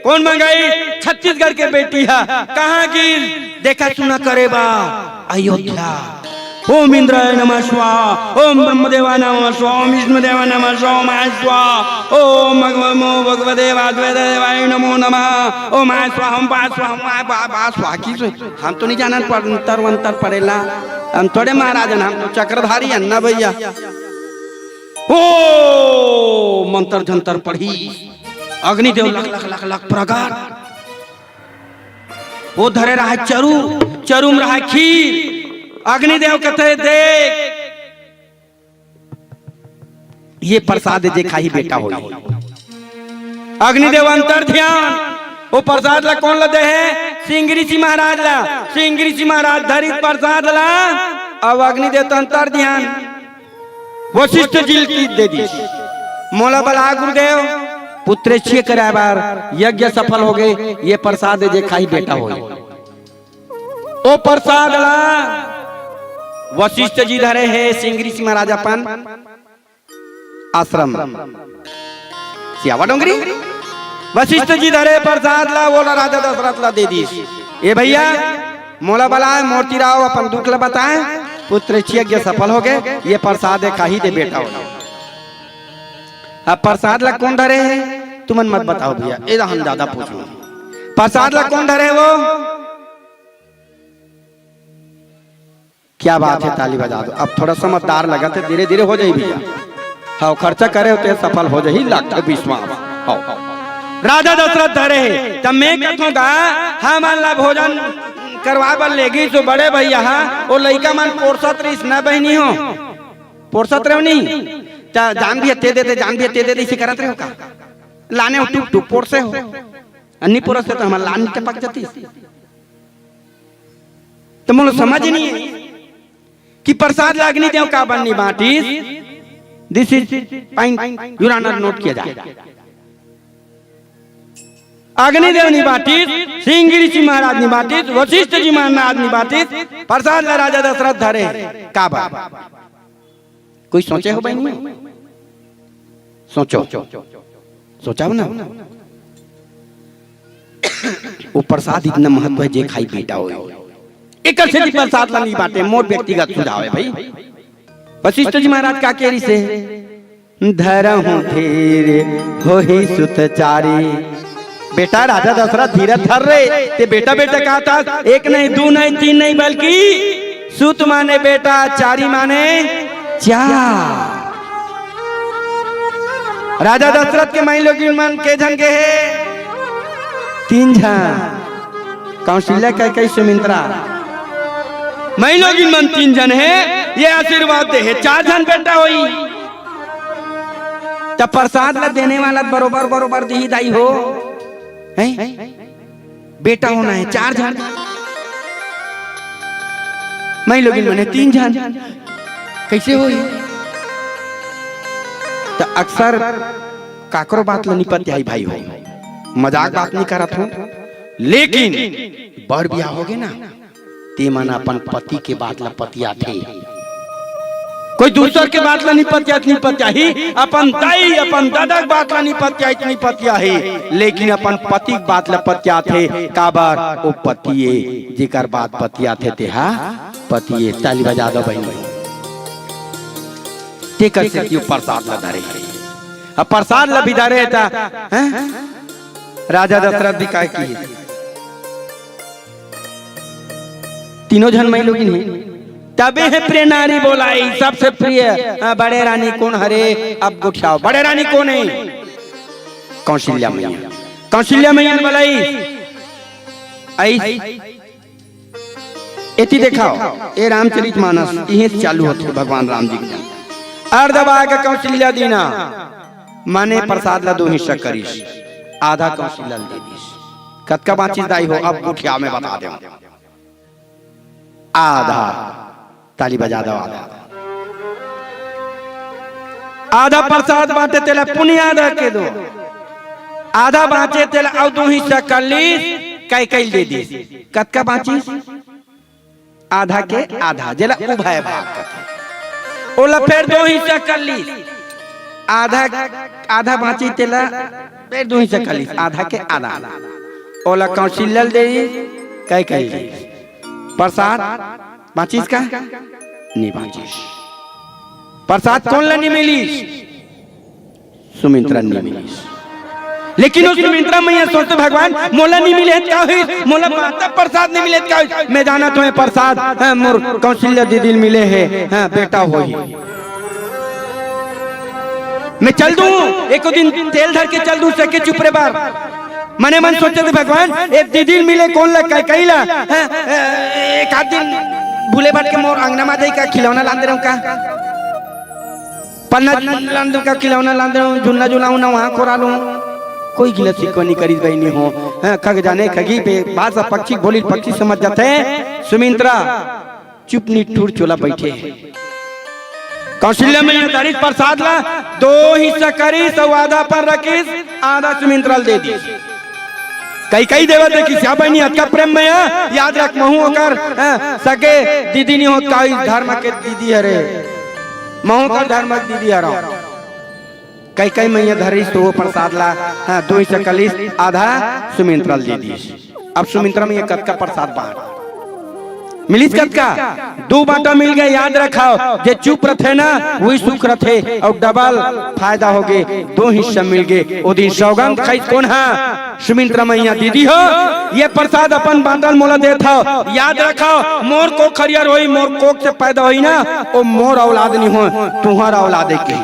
कौन मंगाई छत्तीसगढ़ के बेटी है कहाँ की देखा सुना करे बा अयोध्या। ओम इंद्राय नमः स्वाहा ओम ब्रह्मदेवाय नमः स्वाहा ओम विष्णुदेवाय नमः स्वाहा ओम आय स्वाहा ओम भगवते वासुदेवाय नमो नमः ओम आय स्वाहा ओम बा स्वाहा ओम आय बा स्वाहा की हम तो नहीं जाना अंतर वंतर पड़ेला हम थोड़े महाराज हम तो चक्रधारी है ना भैया। ओ मंत्र जंतर पढ़ी अग्निदेव लख लख लख लख प्रगार वो धरे रहा चरु चरु में रहा खीर अग्निदेव कहते देख ये प्रसाद देखा ही बेटा हो। अग्निदेव अंतर ध्यान वो प्रसाद ला कौन ला दे है सिंगरी जी महाराज ला सिंगरी जी महाराज धरी प्रसाद ला अब अग्निदेव अंतर ध्यान वशिष्ठ जी की दे दी मोला बला गुरुदेव पुत्र छे कराए बार यज्ञ सफल हो गए ये प्रसाद देखा ही बेटा हो। ओ प्रसाद ला वशिष्ठ जी धरे है सिंगरी जी महाराज अपन आश्रम सियावा डोंगरी वशिष्ठ जी धरे प्रसाद ला बोला राजा दशरथ ला दे दी ये भैया मोला बलाए मूर्ति राव अपन दुख ला बताए पुत्र यज्ञ सफल हो गए ये प्रसाद देखा ही दे बेटा हो। अब प्रसाद ला कौन धरे है तुमन मत बताओ भैया ये हम ज्यादा पूछूं प्रसाद ला कौन धरे वो क्या बात है ताली बजा दो। अब थोड़ा समझदार लगा थे धीरे धीरे हो जाए भैया हाँ खर्चा करे होते सफल हो जाए लाख विश्वास। राजा दशरथ धरे तब मैं कहूँगा हाँ मान ला भोजन करवा बल लेगी तो बड़े भैया हाँ वो लड़का मन पोरसत रही न बहनी हो पोरसत रहो नहीं जान भी हत्ते देते जान भी हत्ते देते इसे करत रहे हो का लाने टूप टूप पोर से हो अन्नी पोर से तो हमारा लान टपक जाती तो मुझे समझ नहीं है कि प्रसाद लागनी देव का बननी बाटी this is point your honour note किया जाए। अग्निदेव नी बाटिस, सिंहगिरी जी महाराज नी बाटिस, वशिष्ठ जी महाराज नी बाटिस, प्रसाद ला राजा दशरथ धरे का बा। कोई सोचे हो बहनी? सोचो, सोचा हो ना? वो प्रसाद इतना महत्व है जे खाई बेटा हो। एक से प्रसाद ला नहीं बाटे, मोर व्यक्तिगत सुझाव है भाई। वशिष्ठ जी महाराज का केरी से धरहूं धीर हो ही सुतचारी। बेटा राजा दशरथ धीरज धर रहे ते बेटा बेटा कहा था, एक नहीं दो नहीं तीन नहीं बल्कि सुत माने बेटा, चारी माने चार। राजा दशरथ के माई लोग मन के जन के है? तीन जन। कौशल्या कई सुमित्रा माई लोग मन तीन जन है, ये आशीर्वाद दे है 4 जन बेटा होई। तब प्रसाद ला देने वाला बरोबर बरोबर दी दाई हो है? बेटा होना है 4 जन, मैं लोग मने 3 जन, कैसे होई? तो अक्सर काकरो बात ला निपट आई भाई हो, मजाक बात नहीं करत हो, लेकिन बड़ बियाह होगे ना ते मन अपन पति के बात ला पतिया थे, कोई दूसर के बात ला नहीं पतिया ही, अपन दाई अपन दादा के बात ला नहीं पतिया ही, लेकिन अपन पति के बात ला पतिया थे। काबर ओ पतिए जिकर बात पतिया थे हा पतिए। ताली बजा दो बहन। ते कर सकती प्रसाद ला धरे, अब प्रसाद ला भी धरे था राजा दशरथ भी काय की तीनों जन मई लोग तबे है प्रिय नारी बोलाई, सबसे प्रिय बड़े रानी कौन हरे? अब गुठाओ बड़े रानी कौन है? कौशल्या मैया। कौशल्या मैया ने बोलाई एती देखाओ ए रामचरितमानस यहीं से चालू होते भगवान राम जी के अर्धवा का कौशल्या दीना माने प्रसाद ला 2 हिस्सा करीस, आधा कौशल्या दे दीस। कतका बाची दाई हो अब गुठिया में बता दे। आधा ताली बजा दो। आधा प्रसाद बांटे तेला पुण्य आधा के दो, आधा बांचे तेला और 2 हिस्सा कर ली, कई दे दी। कतका बाची? आधा के आधा जला उभय भाग ओला फिर 2 हिस्सा कर ली, आधा बाची तेला फिर 2 हिस्सा कर ली, आधा के आधा ओला कौशल्या दे कई दे। प्रसाद बाचिस का नहीं बाचिस। प्रसाद कौन ला नहीं मिलीस? सुमित्रा नहीं मिलीस, लेकिन उस सुमित्रा मैया सोचते भगवान मोला नहीं मिले क्या हुई? मोला माता प्रसाद नहीं मिले क्या हुई? मैं जाना तुम्हें प्रसाद मोर कौशल्या दीदी मिले है बेटा होई। मैं चल दूं एक दिन तेल धर के चल दूं सके चुपरे बार। मने मन सोचे थे भगवान एक दीदी मिले कौन ला कई ला एक आध दिन भूले बाट के मोर अंगना में का खिलौना लांदे रहूं का पन्ना लांदे का खिलौना लांदे रहूं झुन्ना झुलाऊं ना वहां कोरा लूं। कोई गिला सिक्को नहीं करी गई नहीं हो खग जाने खगी पे बाहर से पक्षी बोली पक्षी समझ जाते हैं। सुमित्रा चुप निठुर चोला बैठे। कौशल्या में तारीफ प्रसाद ला 2 हिस्सा करी, तो आधा पर रखीस, आधा सुमित्रा दे दी। कई देवत देखी क्या बहनी अतका प्रेम में याद रख महू होकर सके दीदी नहीं होता धर्म के दीदी हरे महू का धर्म दीदी हरा। कई मैया धरी तो वो प्रसाद ला 2 हिस्सा कलीस, आधा सुमित्रा दे दी। अब सुमित्रा में कद का प्रसाद बांट मिलिस कद का 2 बांटा मिल गए। याद रखाओ जे चुप रथे ना वही सुख रथे और डबल फायदा हो गए। 2 हिस्सा मिल गए। ओ दिन सौगंध खाई कौन है? सुमित्रा मैया दीदी हो ये प्रसाद अपन बांधल मोला देता हो। याद रखाओ मोर को खरियर होई, मोर कोक से पैदा होई ना ओ मोर औलाद नहीं हो, तुम्हारा औलाद के।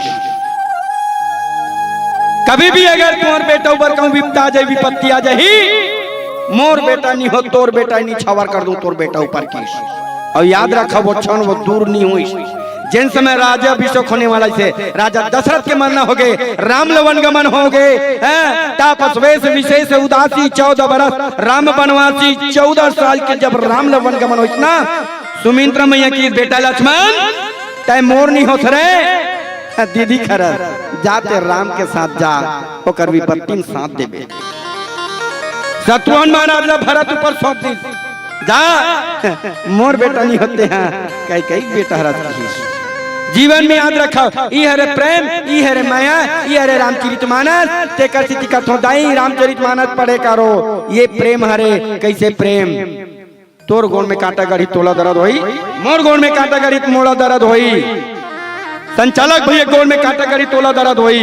कभी भी अगर तुम्हार बेटा ऊपर कहूं विपदा आ जाए विपत्ति आ जाए मोर बेटा नहीं हो तोर बेटा नहीं छावर कर दूं तोर बेटा ऊपर की। और याद रखो वो क्षण वो दूर नहीं हुई जिन समय राजा अभिषेक होने वाला से राजा दशरथ के मरना हो गए, राम लवन गमन हो गए, तापस वेश विशेष उदासी 14 बरस राम बनवासी 14 साल के जब राम लवन गमन हो इतना सुमित्रा मैया की बेटा लक्ष्मण तय मोर नहीं हो सरे दीदी खरा जाते राम के साथ जा होकर विपत्ति साथ देबे। शत्रुघ्न महाराज ने भरत ऊपर सौंप दी, जा मोर बेटा नहीं होते हैं, कई कई बेटा हरत की। जीवन में याद रखो, ई हरे प्रेम, ई हरे माया, ई हरे रामचरितमानस, तेकर सिद्धि का थोदाई रामचरितमानस पढ़े करो। ये प्रेम हरे, कैसे प्रेम, तोर गोड़ में कांटा गढ़ी तोला दर्द होई, मोर गोड़ में कांटा गढ़ी मोड़ा दर्द होई, संचालक भैया गोड़ में कांटा गढ़ी तोला दर्द होई।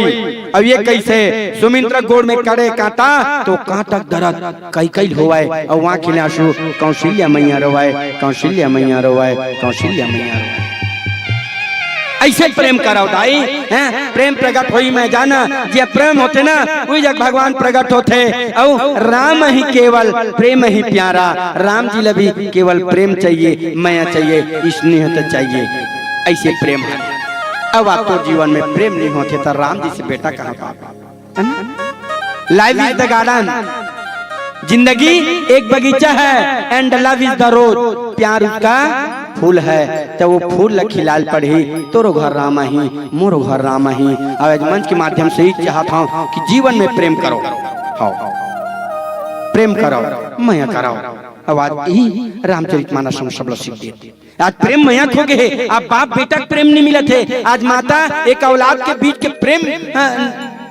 अब ये कैसे, सुमित्रा गोड़ में करे कांटा तो कांटा दर्द कई कई होवाए, और वहां खिलाशु कौशल्या मैया रोवाए, कौशल्या मैया रोवाए, कौशल्या मैया रोवाए। ऐसे प्रेम कराओ दाई, हैं प्रेम प्रकट होई मैं जाना, जे प्रेम होते ना वही जग भगवान प्रकट होते। और राम ही केवल प्रेम ही प्यारा, राम जी लभी केवल प्रेम चाहिए, माया चाहिए, स्नेह तो चाहिए, ऐसे प्रेम है। अब आप तो जीवन में प्रेम नहीं होते तो राम जी से बेटा कहाँ पाओ। लाइफ इज द गार्डन, जिंदगी एक बगीचा है, एंड लव इज द रोज, प्यार उसका फूल है, तो वो फूल लखी लाल पढ़ी, तोरो घर रामा ही, मोरो घर रामा ही। आज मंच के माध्यम से ही चाहता हूँ कि जीवन में प्रेम करो, हाँ प्रेम करो, माया करो। अब आज यही रामचरितमानस हम सब लोग सीख देते। आज प्रेम माया खो गए, आप बाप बेटा के प्रेम नहीं मिला थे, आज माता एक औलाद के बीच के प्रेम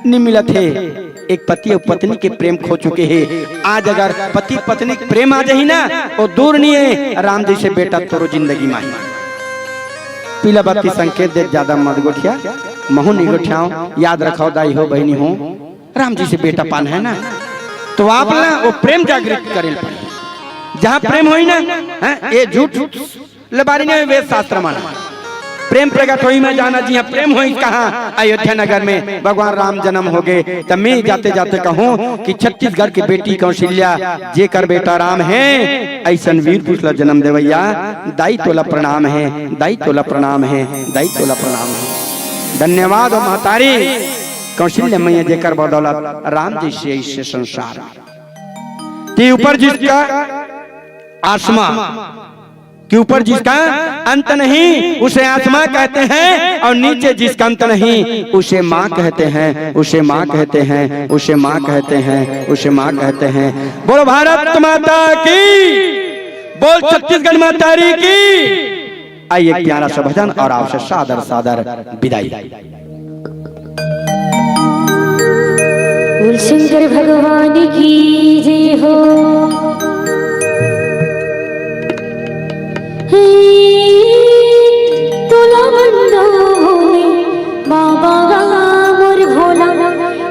नहीं मिला थे, एक पति और पत्नी के प्रेम खो चुके हैं। आज अगर पति पत्नी के प्रेम आ जाही ना, वो दूर नहीं है, राम जी से बेटा तोरो जिंदगी में पीला बत्ती संकेत दे, ज्यादा मत गोठिया, महू नहीं गोठियाओ, याद रखो दाई हो बहनी हो, राम जी से बेटा पान है ना, तो आप ना वो प्रेम जागृत करे। जहाँ प्रेम हो ना, ये झूठ लबारी ने वेद शास्त्र माना, प्रेम प्रकट होई मैं जाना, जी हाँ प्रेम होई कहाँ, अयोध्या नगर में भगवान राम जन्म हो गए। तब मैं जाते जाते कहूँ कि छत्तीसगढ़ की बेटी कौशल्या जे कर बेटा राम है, ऐसा वीर पुरुष जन्म देवैया, दाई तोला प्रणाम है, दाई तोला प्रणाम है, दाई तोला प्रणाम है। धन्यवाद हो महतारी कौशल्या मैया जेकर बदौलत राम जी से इससे संसार के ऊपर जिसका आसमां के ऊपर जिसका अंत नहीं उसे आत्मा कहते हैं, और नीचे जिसका अंत नहीं उसे माँ कहते हैं, उसे माँ कहते हैं, उसे माँ कहते हैं, उसे माँ कहते हैं। बोलो भारत माता की, बोल छत्तीसगढ़ मातारी की। आइए एक प्यारा सा भजन और आपसे सादर सादर विदाई। बोल शंकर भगवान की जय हो। तुला बंदा होए बाबा मोर भोला,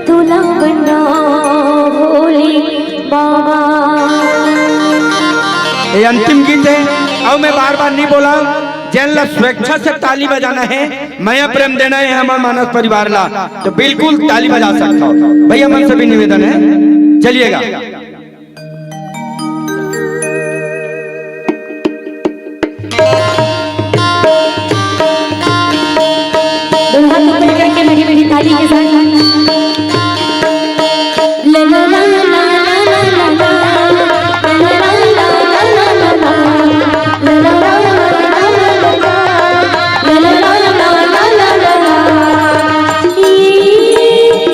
तुला बंदा भोले बाबा। ये अंतिम गीत है, और मैं बार बार नहीं बोला, जैन ला स्वेच्छा से ताली बजाना है, माया प्रेम देना है हमारे मानस परिवार ला, तो बिल्कुल ताली बजा सकता हो भैया, मन से भी निवेदन है, चलिएगा। मेरी मेरी ताली के साथ ला ला ला ला ला ला ला ला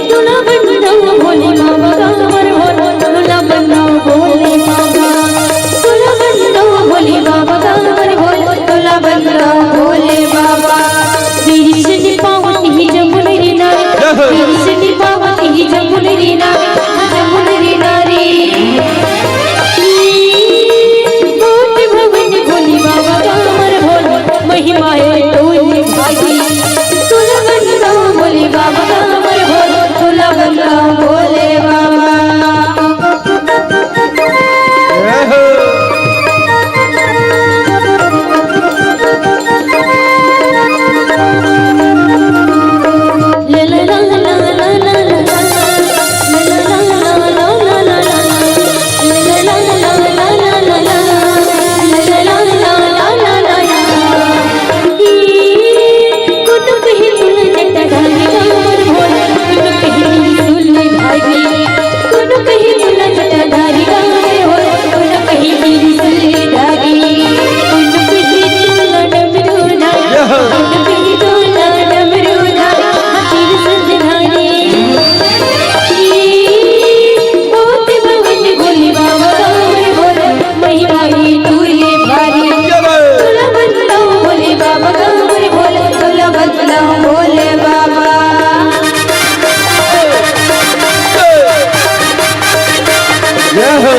तुला बंदा भोले बाबा, जय हो।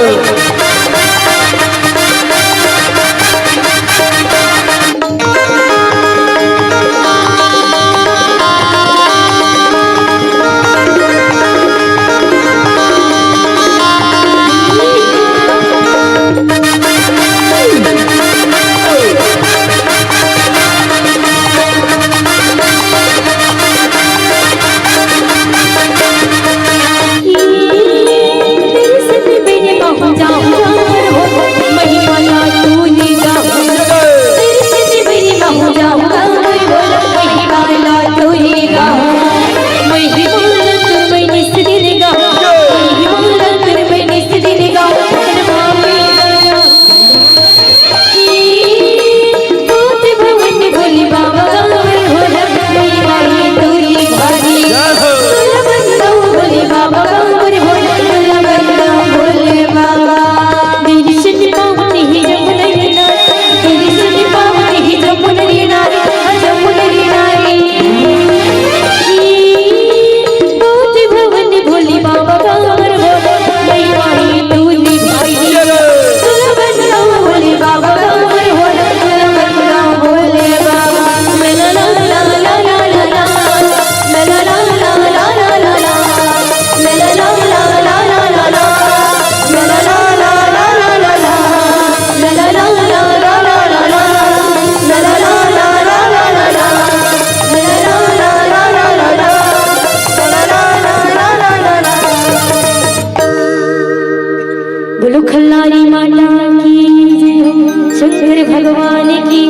बोलो खल्लारी माता की जय हो, शंकर भगवान की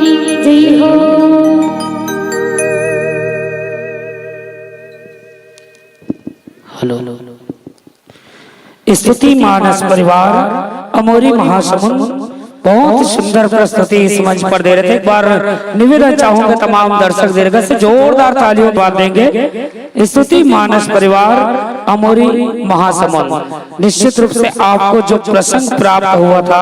जय हो। हेलो स्तुति मानस परिवार अमोरी महासमुंद बहुत सुंदर प्रस्तुति इस मंच पर दे रहे थे। एक बार निवेदन चाहूंगा तमाम दर्शक दीर्घ से जोरदार तालियों बांध देंगे। स्तुति मानस परिवार अमोरी महासमुंद निश्चित रूप से आपको जो प्रसंग प्राप्त हुआ था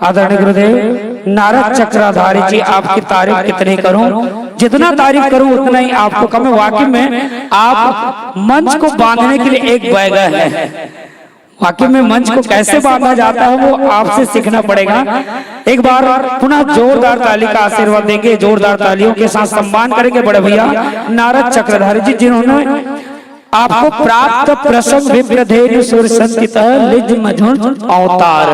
आदरणीय गुरुदेव नारद चक्रधारी जी, आपकी तारीफ कितनी करूं, जितना तारीफ करूं उतना ही आपको कम है। वाकई में आप मंच को बांधने के लिए एक बैगर है। वाकई में मंच को कैसे बांधा जाता है वो आपसे सीखना पड़ेगा। एक बार पुनः जोरदार ताली का आशीर्वाद देंगे, जोरदार तालियों के साथ सम्मान करेंगे बड़े भैया नारद चक्रधारी जी, जिन्होंने आपको प्राप्त प्रसंग विप्रधेनु सुर संकित लिज मधुर अवतार,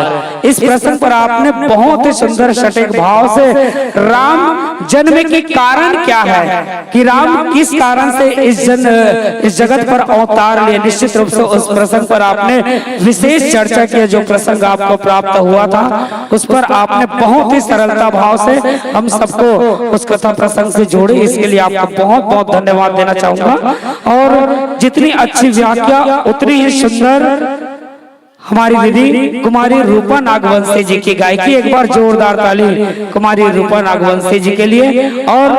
इस प्रसंग पर आपने बहुत ही सुंदर सटीक भाव से राम जन्म के कारण क्या है कि राम किस कारण से इस जगत पर अवतार लिए, निश्चित रूप से उस प्रसंग पर आपने विशेष चर्चा की। जो प्रसंग आपको प्राप्त हुआ था उस पर आपने बहुत ही सरलता भाव से हम सबको उस कथा प्रसंग से जोड़े, इसके लिए आपको बहुत बहुत धन्यवाद देना चाहूंगा। और जितनी अच्छी व्याख्या उतनी ही सुंदर हमारी दीदी कुमारी रूपा नागवंशी जी की गायकी। एक बार जोरदार ताली कुमारी रूपा नागवंशी जी के लिए। और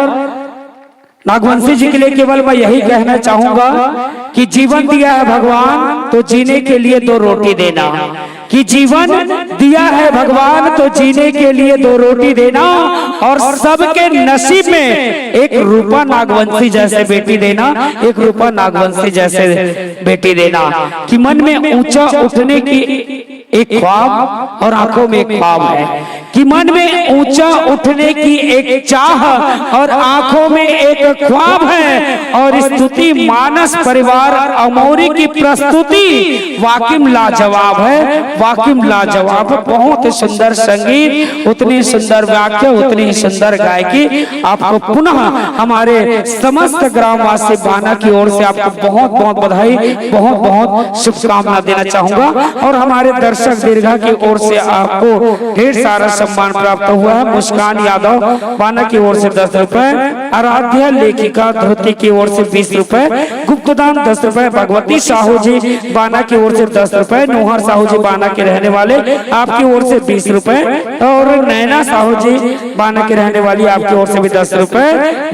नागवंशी जी के लिए केवल मैं यही कहना चाहूंगा कि जीवन दिया है भगवान तो जीने के लिए दो रोटी देना, कि जीवन दिया है भगवान तो जीने के लिए दो रोटी देना, और सबके नसीब में एक रूपा नागवंशी जैसे बेटी देना, एक रूपा नागवंशी जैसे बेटी देना, कि मन में ऊंचा उठने की एक ख्वाब और आंखों में एक ख्वाब है, कि मन में ऊंचा उठने की एक चाह और आंखों में एक ख्वाब है। और स्तुति मानस परिवार अमोरी की प्रस्तुति वाकिम लाजवाब है, वाकिम लाजवाब। बहुत ही सुंदर संगीत, उतनी सुंदर व्याख्या, उतनी सुंदर गायकी। आपको पुनः हमारे समस्त ग्रामवासी बाना की ओर से आपको बहुत बहुत बधाई, बहुत बहुत शुभकामना देना चाहूंगा। और हमारे दर्शक दीर्घा की ओर से आपको ढेर सारा सम्मान प्राप्त हुआ है। मुस्कान यादव बाना की ओर से 10 रुपए, आराध्या लेखिका धोती की ओर से 20 रुपए, गुप्तदान 10 रुपए, भगवती साहू जी बाना की ओर से 10 रुपए, नोहर साहू जी बाना के रहने वाले आपकी ओर से 20 रुपए, और नैना साहू जी बाना के रहने वाली आपकी ओर से भी 10 रुपए,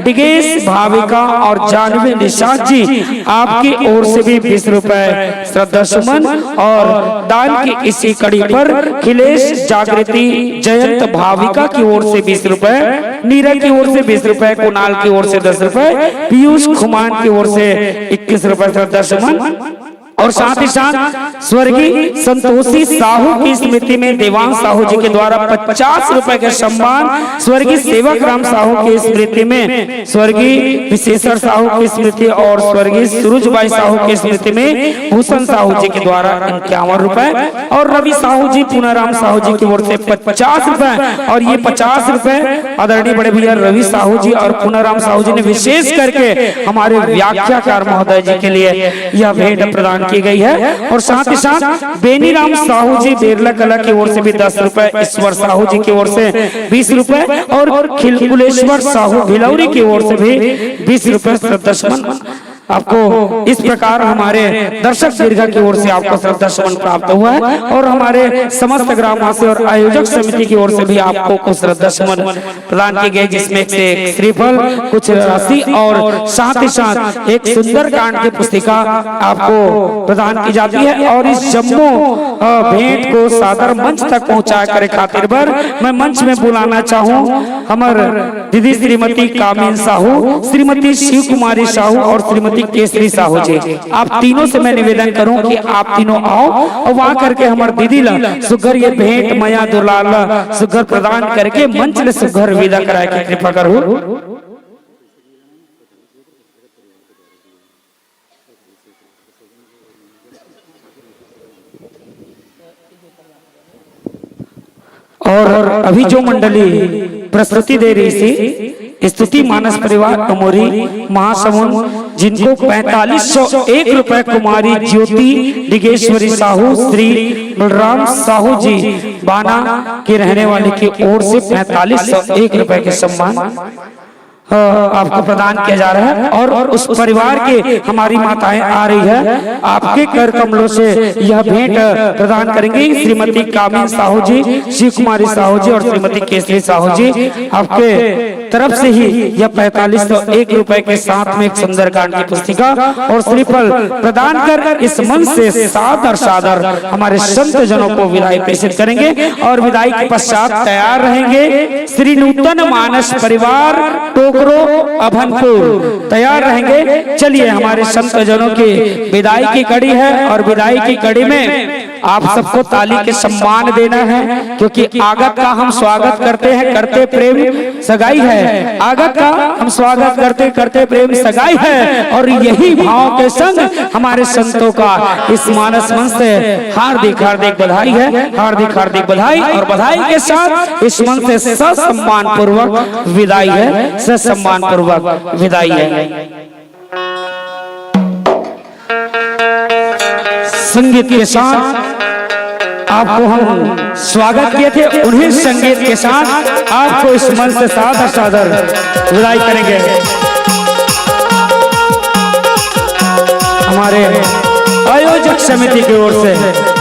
डिगेश भाविका और जानवी निशाद जी आपकी ओर से भी 20 रुपए श्रद्धा सुमन। और दान की इसी कड़ी पर खिलेश जागृति जयंत भाविका की ओर से 20 रुपए, नीरज की ओर से 20 रुपए, कुणाल की ओर से 10 रुपए, पीयूष खुमान की ओर से 21 रुपए श्रद्धा सुमन। और साथ ही साथ स्वर्गीय संतोषी साहू की स्मृति में देवांग साहू जी के द्वारा 50 रुपए के सम्मान, स्वर्गीय सेवक राम साहू की स्मृति में स्वर्गीय विशेषर साहू की स्मृति और स्वर्गीय सूरजबाई साहू की स्मृति में भूषण साहू जी के द्वारा 51 रुपए और रवि साहू जी पुनाराम साहू जी की ओर से 50 रुपए और ये 50 रुपए आदरणीय बड़े भैया रवि साहू जी और पुनाराम साहू जी ने विशेष करके हमारे व्याख्याकार महोदय जी के लिए यह भेंट प्रदान की गई है। और साथ ही साथ बेनीराम साहू जी बेरला कला की ओर से भी 10 रुपए, ईश्वर साहू जी की ओर से 20 रुपए और खिलकुलेश्वर साहू भिलौरी की ओर से भी 20 रुपए श्रद्धासुमन आपको इस प्रकार हमारे दर्शक दीर्घा की ओर से आपको श्रद्धासुमन प्राप्त हुआ है और हमारे समस्त ग्रामवासी और आयोजक समिति की ओर से भी आपको कुछ श्रद्धासुमन प्रदान की गई, जिसमें से एक श्रीफल, कुछ राशि और साथ ही साथ एक सुंदर कांड की पुस्तिका आपको प्रदान की जाती है। और इस जम्मू भेंट को सादर मंच तक पहुंचा करे खातिर पर मैं मंच में बुलाना चाहूँ हमारे दीदी श्रीमती कामिन साहू, श्रीमती शिव कुमारी साहू और श्रीमती केसरी साहू जी। आप तीनों से मैं निवेदन करूं कि आप तीनों आओ और वहां करके हमारे दीदी ला सुगर ये भेंट मया दुलाल सुगर प्रदान करके मंच में सुगर विदा कराए की कृपा करो। और अभी जो मंडली प्रस्तुति दे रही थी स्तुति मानस परिवार अमोरी महासमुंद, जिनको 4501 रुपए कुमारी ज्योति डिगेश्वरी साहू श्री बलराम साहू जी बाना के रहने वाले की ओर से 4501 रुपए के सम्मान आपको प्रदान किया जा रहा है। और उस परिवार के हमारी माताएं आ रही है, आपके कर कमलों से यह भेंट प्रदान करेंगी श्रीमती कामिन साहू जी, शिव कुमारी साहू जी और श्रीमती केसरी साहू जी। आपके तरफ से ही यह 4501 रुपए के साथ में एक सुंदर कांड की पुस्तिका और श्रीफल प्रदान कर इस मंच से सादर हमारे संत जनों को विदाई प्रेषित करेंगे। और विदाई के पश्चात तैयार रहेंगे श्री नूतन मानस परिवार टोकरो अभनपुर, तैयार रहेंगे। चलिए हमारे संत जनों की विदाई की कड़ी है और विदाई की कड़ी में आप सबको ताली के सम्मान देना है, क्योंकि आगत का हम स्वागत करते हैं, करते प्रेम सगाई है। आगत का हम स्वागत करते करते प्रेम सगाई है। और यही भाव के संग हमारे संतों का इस मानस मंच से हार्दिक हार्दिक बधाई है, हार्दिक हार्दिक बधाई। और बधाई के साथ इस मंच से ससम्मान पूर्वक विदाई है, ससम्मान पूर्वक विदाई है। संगीत के साथ आपको हम स्वागत किए थे, उन्हीं संगीत के साथ आपको इस मंच से सादर विदाई करेंगे हमारे आयोजक समिति की ओर से।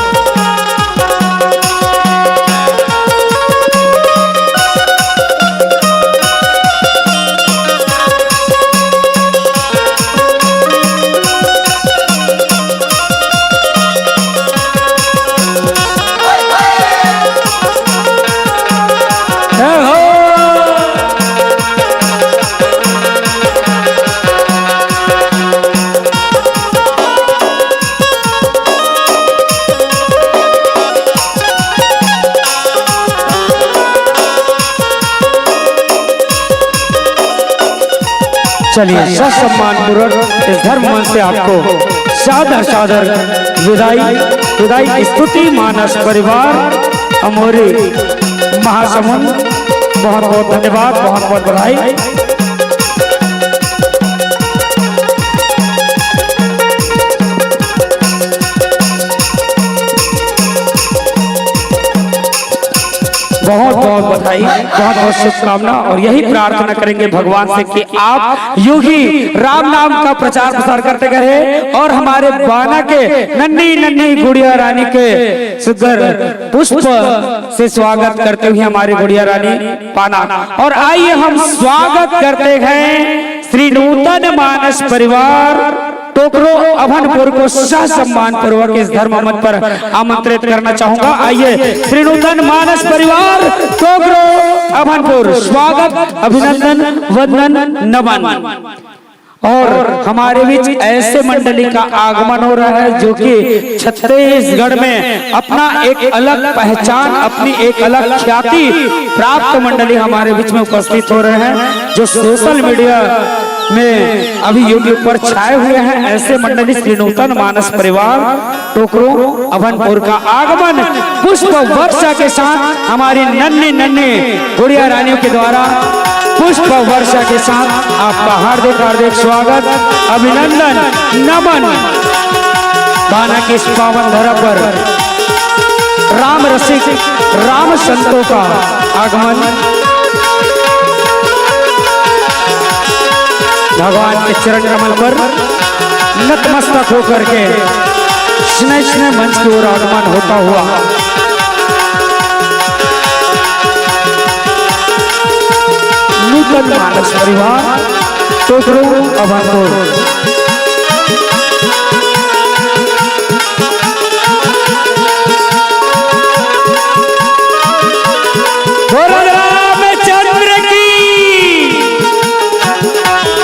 चलिए ससम्मान पूर्वक इस धर्म मंच से आपको सादर विदाई स्तुति मानस परिवार अमोरी महासमुंद, बहुत बहुत धन्यवाद, बहुत बहुत बधाई। बहुत बहुत बधाई, बहुत बहुत शुभकामना। और यही प्रार्थना करेंगे भगवान से कि आप यूं ही राम नाम का प्रचार प्रसार करते रहे और हमारे बाना के नन्ही गुड़िया रानी के सुंदर पुष्प से स्वागत करते हुए हमारी गुड़िया रानी पाना। और आइए हम स्वागत करते हैं श्री नूतन मानस परिवार टोकरो अभनपुर को सम्मान पूर्वक इस धर्म मंच पर आमंत्रित करना चाहूंगा। आइए श्री नूतन मानस परिवार टोकरो अभनपुर, स्वागत, अभिनंदन, वंदन, नमन। और हमारे बीच ऐसे मंडली का आगमन हो रहा है जो कि छत्तीसगढ़ में अपना एक अलग पहचान, अपनी एक अलग ख्याति प्राप्त मंडली हमारे बीच में उपस्थित हो रहे हैं, जो सोशल मीडिया में अभी यूट्यूब पर छाए हुए हैं। ऐसे मंडली श्री नूतन मानस परिवार टोकरो अभनपुर का आगमन पुष्प वर्षा के साथ हमारी नन्ही नन्ही गुड़िया रानियों के द्वारा पुष्प वर्षा के साथ आपका हार्दिक हार्दिक स्वागत, अभिनंदन, नमन। बाना की इस पावन धरा पर राम रसिक राम संतों का आगमन, भगवान के चरण कमल पर नतमस्तक होकर के स्नेह स्नेह मंच की ओर आगमन होता हुआ नूतन मानस परिवार टोकरो अभनपुर।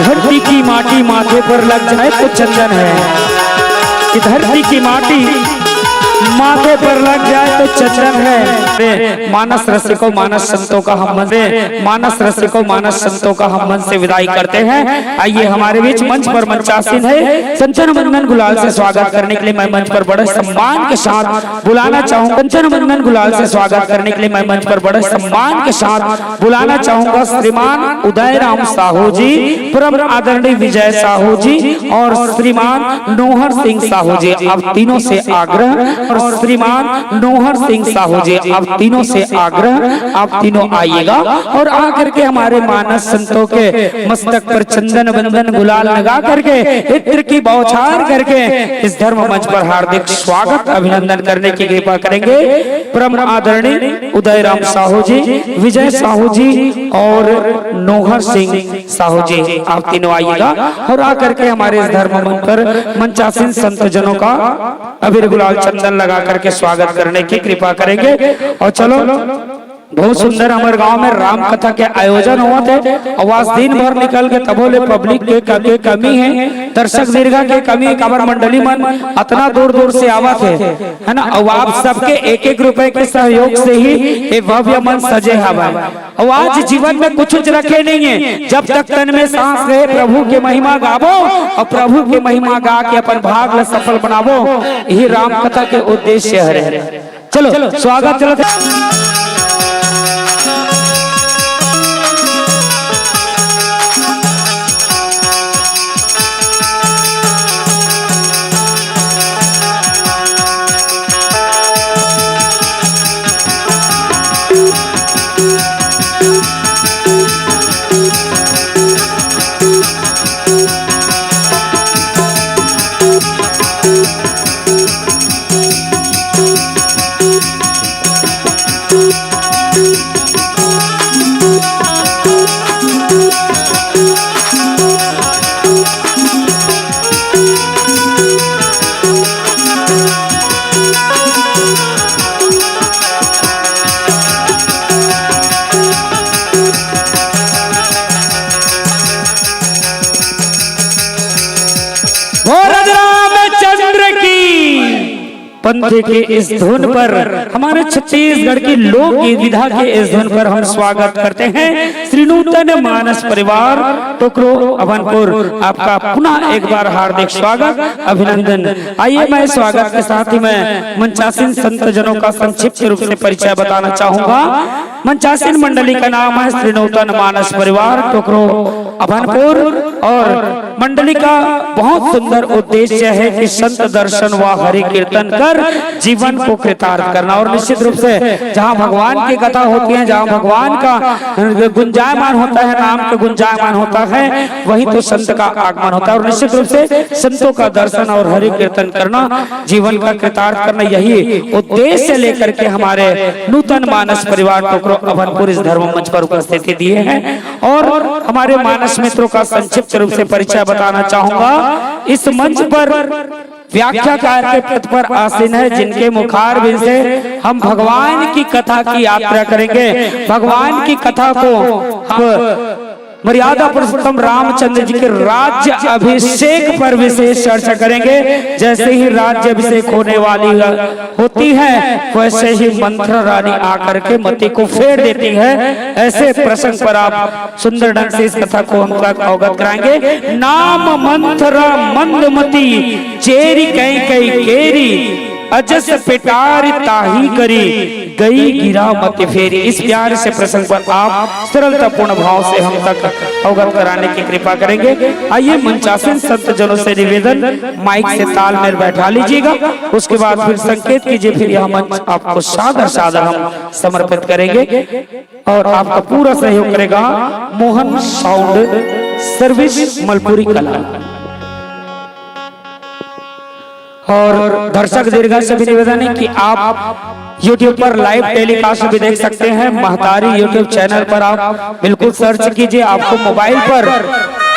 धरती की माटी माथे पर लग जाए तो चंदन है, कि धरती की माटी माथे पर लग जाए तो चंदन है। मानस रसिकों मानस संतों का हम मानस रसिकों मानस संतों का हम मन से विदाई करते हैं। आइए हमारे बीच मंच पर मंचासीन है कंचन बंधन गुलाल से स्वागत करने के लिए मैं मंच पर बड़े सम्मान के साथ बुलाना चाहूंगा। कंचन बंधन गुलाल से स्वागत करने के लिए मैं मंच पर बड़े सम्मान के साथ बुलाना चाहूंगा श्रीमान उदय राम साहू जी, परम आदरणीय विजय साहू जी और श्रीमान नोहर सिंह साहू जी। अब तीनों से आग्रह, और श्रीमान नोहर सिंह साहू जी, आप तीनों से आग्रह, आप तीनों आइएगा और आकर के हमारे मानस संतों के मस्तक पर चंदन बंधन गुलाल लगा करके इत्र की बौछार करके इस धर्म मंच पर हार्दिक स्वागत अभिनंदन करने की कृपा करेंगे। परम आदरणीय उदय राम साहू जी, विजय साहू जी और नोहर सिंह साहू जी, आप तीनों आइएगा और आकर के हमारे इस धर्म मंच पर मंचासीन संत जनों का अबीर गुलाल चंदन लगा करके स्वागत करने की कृपा करेंगे। और चलो, बहुत सुंदर हमारे गांव में राम कथा के आयोजन हुआ थे, आवाज दिन भर निकल के तबोले पब्लिक के कमी है, दर्शक दीर्घा के कमी, काबर मंडली मन इतना दूर दूर से आवा थे, है ना। और आप सबके एक एक रुपए के सहयोग से ही ये भव्य मन सजे हवा। और आज जीवन में कुछ रखे नहीं है, जब तक तन में सांस रहे प्रभु के महिमा गावो और प्रभु के महिमा गा के अपन भाग ला सफल बनावो, यही राम कथा के उद्देश्य है। चलो स्वागत, चलो पंथ के इस धुन पर, हमारे छत्तीसगढ़ की लोक विधा के इस धुन पर हम स्वागत करते हैं श्री नूतन मानस परिवार टोकरो अभनपुर। आपका पुनः एक बार हार्दिक स्वागत, अभिनंदन। आइए मैं स्वागत के साथ ही मैं मंचासीन संत जनों का संक्षिप्त रूप से परिचय बताना चाहूंगा। मंचासीन मंडली का नाम है श्री नूतन मानस परिवार टोकरो अभनपुर और मंडली का बहुत सुंदर उद्देश्य है कि संत दर्शन व हरि कीर्तन कर जीवन को कृतार्थ करना। और निश्चित रूप से जहाँ भगवान की कथा होती है, जहाँ भगवान का गुंजायमान होता है, नाम का गुंजायमान होता है, वही तो संत का आगमन होता है। और निश्चित रूप से संतों का दर्शन और हरि कीर्तन करना, जीवन का कृतार्थ करना, यही उद्देश्य लेकर के हमारे नूतन मानस परिवार टोकरो अभनपुर इस धर्म मंच पर उपस्थिति दिए हैं। और हमारे मानस मित्रों का संक्षिप्त रूप से परिचय बताना चाहूंगा। इस मंच पर व्याख्याकार के पद पर आसीन है, जिनके मुखारबिंद से हम भगवान की कथा की यात्रा करेंगे। भगवान की कथा को मर्यादा पुरुषोत्तम रामचंद्र जी के राज्य अभिषेक पर विशेष चर्चा करेंगे। जैसे ही राज्य अभिषेक होने वाली होती है वैसे ही मंथरा रानी आकर के मति को फेर देती है। ऐसे प्रसंग पर आप सुंदर ढंग से इस कथा को हम तक अवगत कराएंगे। नाम मंथरा मंदमती चेरी कई कई केरी अजस पिटारी ताही करी गई गिरा मत फेरी। इस प्यार से प्रसंग पर आप सरलतापूर्ण भाव से हम तक अवगत कराने की कृपा करेंगे। आइए मंचासन संत जनों से निवेदन, माइक से तालमेल बैठा लीजिएगा। उसके बाद फिर संकेत कीजिए, फिर यह मंच आपको सादर सादर हम समर्पित करेंगे और आपका पूरा सहयोग करेगा मोहन साउंड सर्विस मलपुरी कला। और दर्शक दीर्घा से भी निवेदन है कि आप YouTube पर लाइव टेलीकास्ट भी देख सकते हैं। महतारी YouTube चैनल पर आप बिल्कुल सर्च कीजिए, आपको मोबाइल पर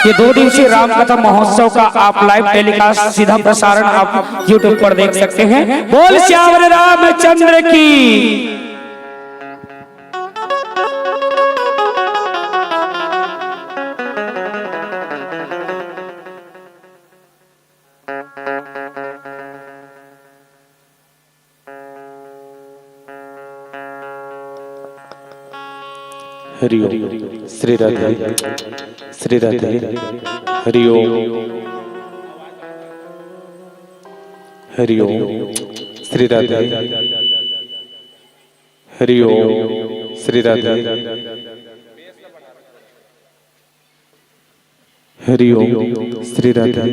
ये 2 दिवसीय रामकथा महोत्सव का आप लाइव टेलीकास्ट सीधा प्रसारण आप YouTube पर देख सकते हैं। बोल श्याम रामचंद्र की। हरिओम श्री राधे श्री राधे हरिओम हरिओम श्री राधे हरिओम श्री राधे हरिओम श्री राधे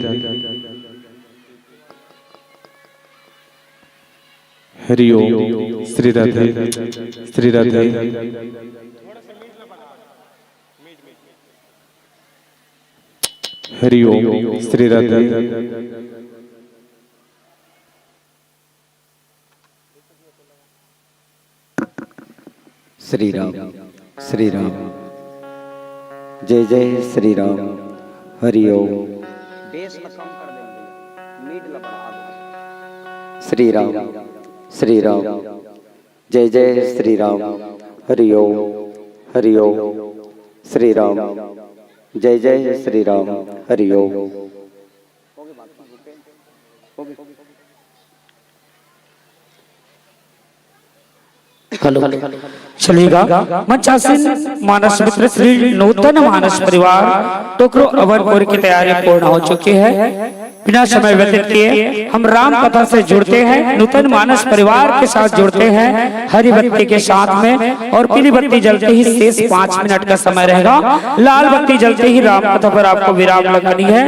हरिओम श्री राधे श्री राधे हरिओम श्री राधे श्री राम श्री राम जय जय श्री राम हरिओम श्री राम श्री राम जय जय श्री राम हरिओम हरिओम श्री राम जय जय श्री राम हरिओम। चलेगा मंचासीन मानस मित्र श्री नूतन मानस परिवार टोकरो अवनपुर की तैयारी पूर्ण हो चुकी है। बिना समय व्यतीत किए हम राम कथा से जुड़ते हैं, नूतन मानस परिवार के साथ जुड़ते हैं हरी बत्ती के साथ में। और पीली बत्ती जलते ही शेष 5 मिनट का समय रहेगा। लाल बत्ती जलते ही राम कथा पर आपको विराम लगानी है।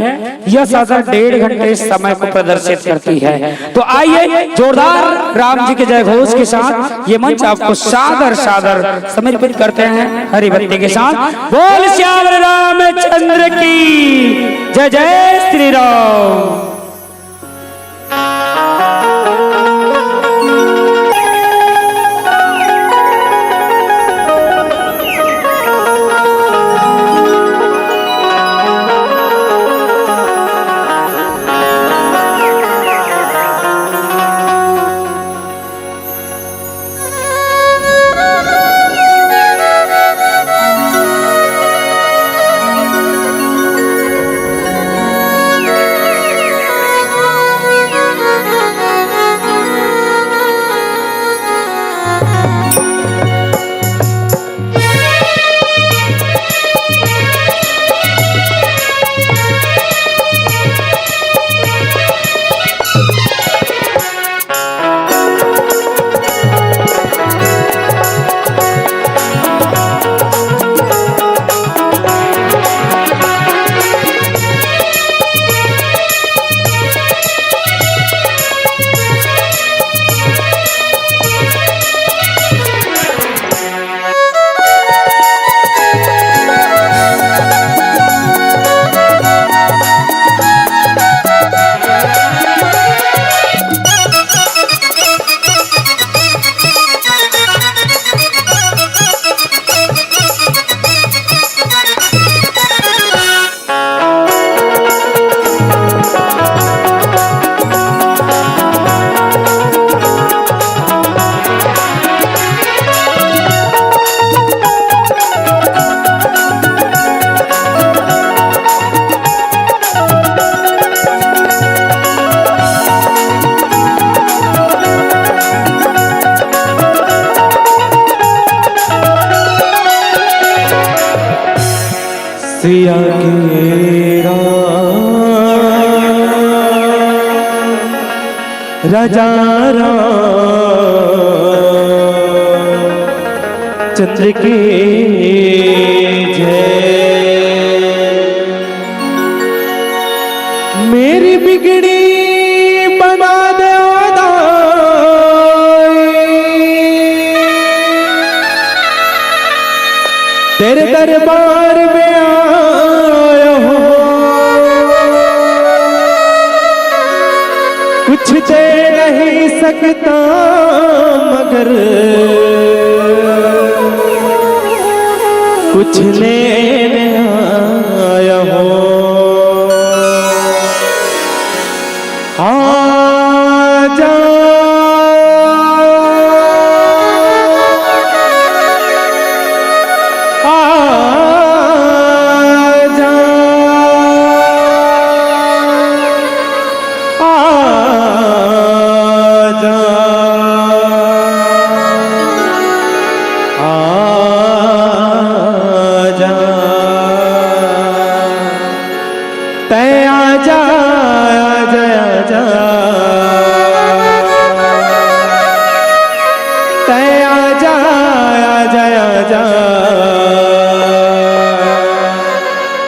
यह साधन 1.5 घंटे समय को प्रदर्शित करती है। तो आइए जोरदार राम जी के जय घोष के साथ ये मंच आपको सादर सादर समर्पित करते हैं हरी बत्ती के साथ। बोल श्याम रामचंद्र की जय जय श्री राम। सिया के राजा चंद्र के जय। मेरी बिगड़ी बना दे तेरे दरबार में आया हूँ, कुछ दे नहीं सकता मगर कुछ लेने आया हूँ। आजा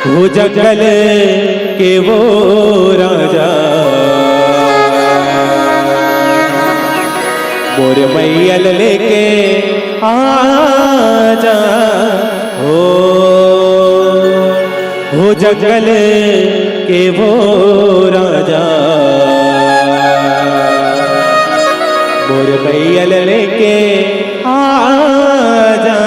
वो जंगल के वो राजा मोर मैयल लेके आजा हो जंगल के वो राजा मोर मैयल लेके आजा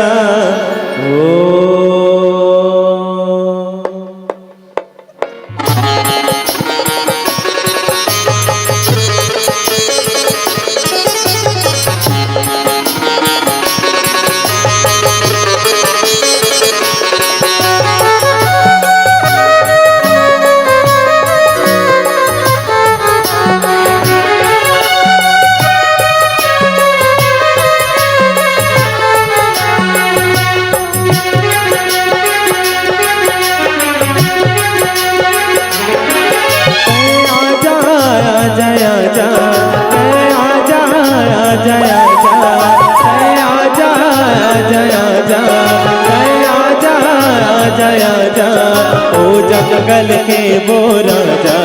जंगल के वो राजा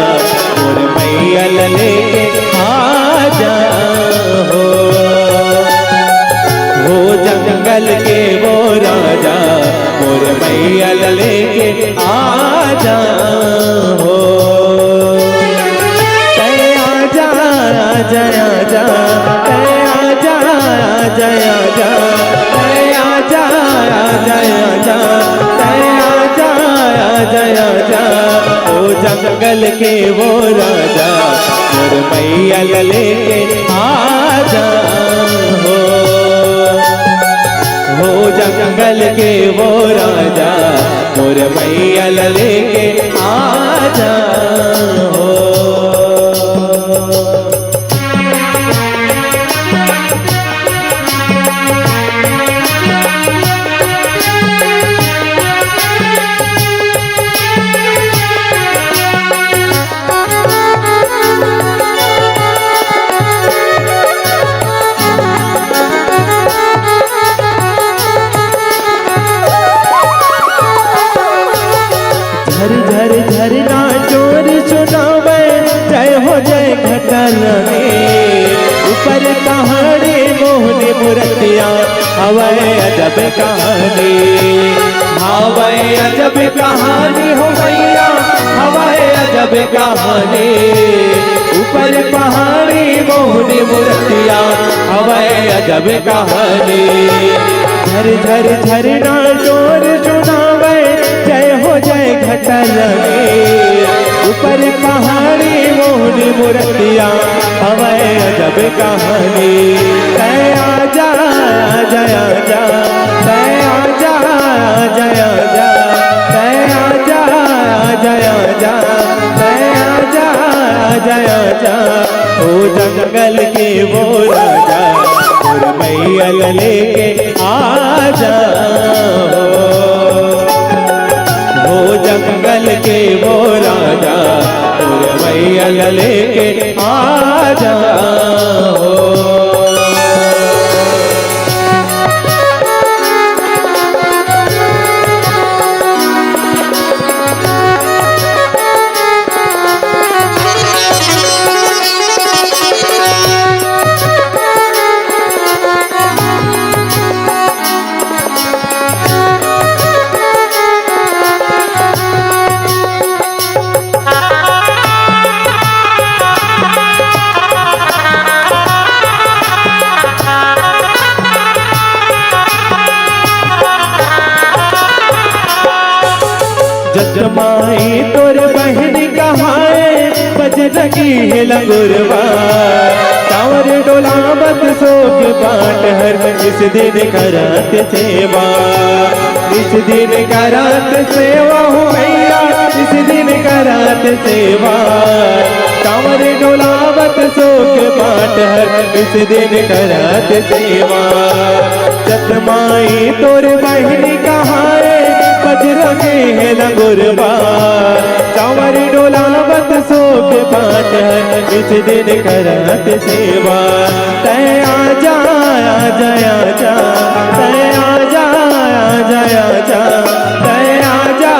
मोर मैयल लेके आजा हो जंगल के वो राजा मोर मैयल लेके आजा हो आजा जया जा आजा जया जा आजा जया जा जया जा ओ जंगल के वो राजा मोर मैयल लेके आजा हो जंगल के वो राजा मोर मैयल लेके आजा हो। झरना चोर सुनावे जय हो जय घटल ऊपर कहानी मोहनी मूर्तियाँ हवाए अजब कहानी हवाए अजब कहानी हो भैया हवाए अजब कहानी ऊपर पहाड़ी मोहनी मूर्तियाँ हवाए अजब कहानी झरना चोर सुनावे जय हो जय घटल ऊपर पहाड़ी मोहनी मूर्तियाँ हवाए अजब कहानी आजा जया जा आजा जया जा आजा जया जा आजा जया जा ओ जंगल के वो राजा और मैयल लेके आजा हो लेके आ जाओ। जजमाई तोर बहन कहाए बजरंगी है लंगुरवा, कांवर डोलावत सोग बाट हर इस दिन करत सेवा, इस दिन करत सेवा हो मैया, इस दिन करत सेवा, कांवर डोलावत सोग बाट हर इस दिन करत सेवा। जजमाई तोर बहन कहाए बजरंगी है लंगुरवा, कांवर डोलावत सोग बाट इस दिन करत सेवा। तय आजा आजा आजा, तय आजा आजा आजा, तय आजा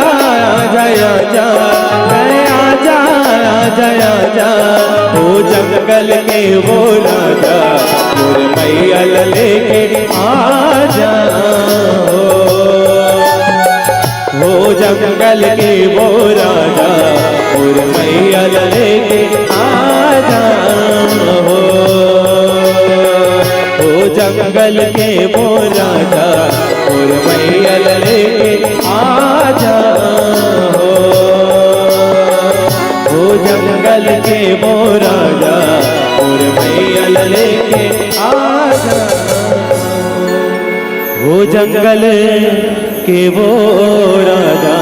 आजा आजा, तय आजा आजा आजा। ओ जंगल के वो राजा मोर मैया लेके आजा, हो जंगल के वो राजा और मैया लेके आजा, हो जंगल के वो राजा और मैया लेके आजा, हो जंगल के वो राजा और मैया लेके आजा, हो जंगल के वो राजा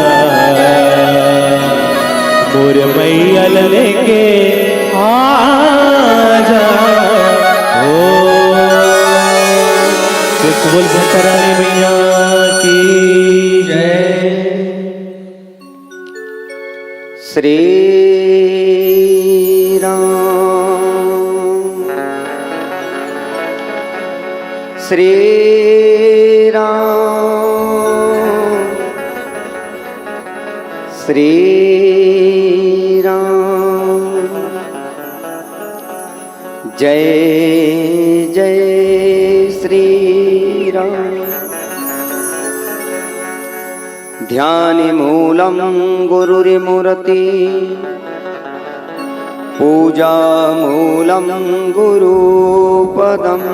मोर मैया लेके आजा। बोल भक्तरानी मैया की जय। श्री राम श्री श्री राम। जय जय श्री राम। ध्यानमूलं गुरुर्मूर्ति, पूजामूलं गुरुपदम्,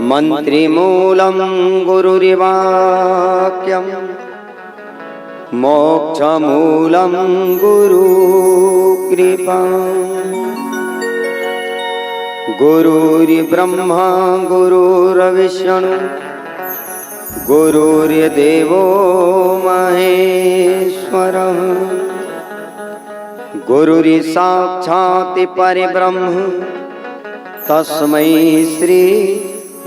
मन्त्रिमूलं गुरुर्वाक्यम्, मोक्षमूलं गुरुकृपा। गुरुर्ब्रह्मा गुरुर्विष्णु गुरुर्देवो महेश्वरः, गुरुर्साक्षात् परब्रह्म तस्मै श्री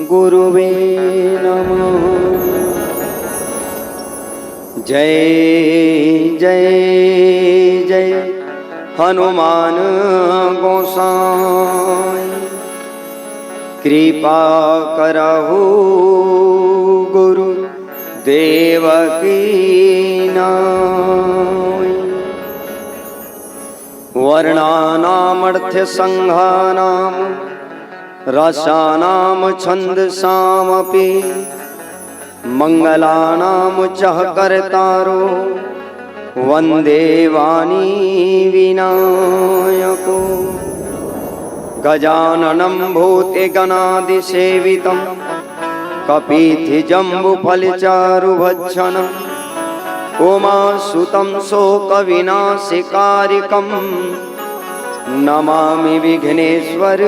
गुरुवे नमः। जय जय जय हनुमान गोसाई, कृपा करहु गुरु देव की नाई। वर्णानामर्थ संघानाम रसानाम छंदसामपि, मंगलानाम चह कर्तारो वंदे वाणी विनायको। गजाननं भूतगणादिसेवितं कपिध्वजम्बुफलचारुभक्षणं, उमासुतं शोकविनाशकारिकं नमामि विघ्नेश्वर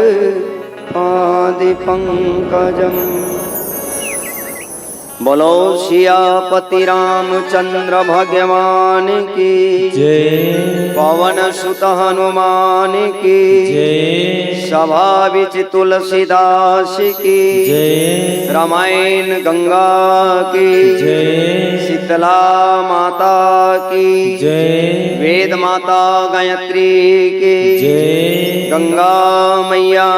पादपङ्कजम्। बोलो सियापति रामचंद्र भगवान की जय पवन सुत हनुमान की जय सभा विच तुलसीदास की जय रामायण गंगा की जय शीतला माता की जय वेद माता गायत्री की जय गंगा मैया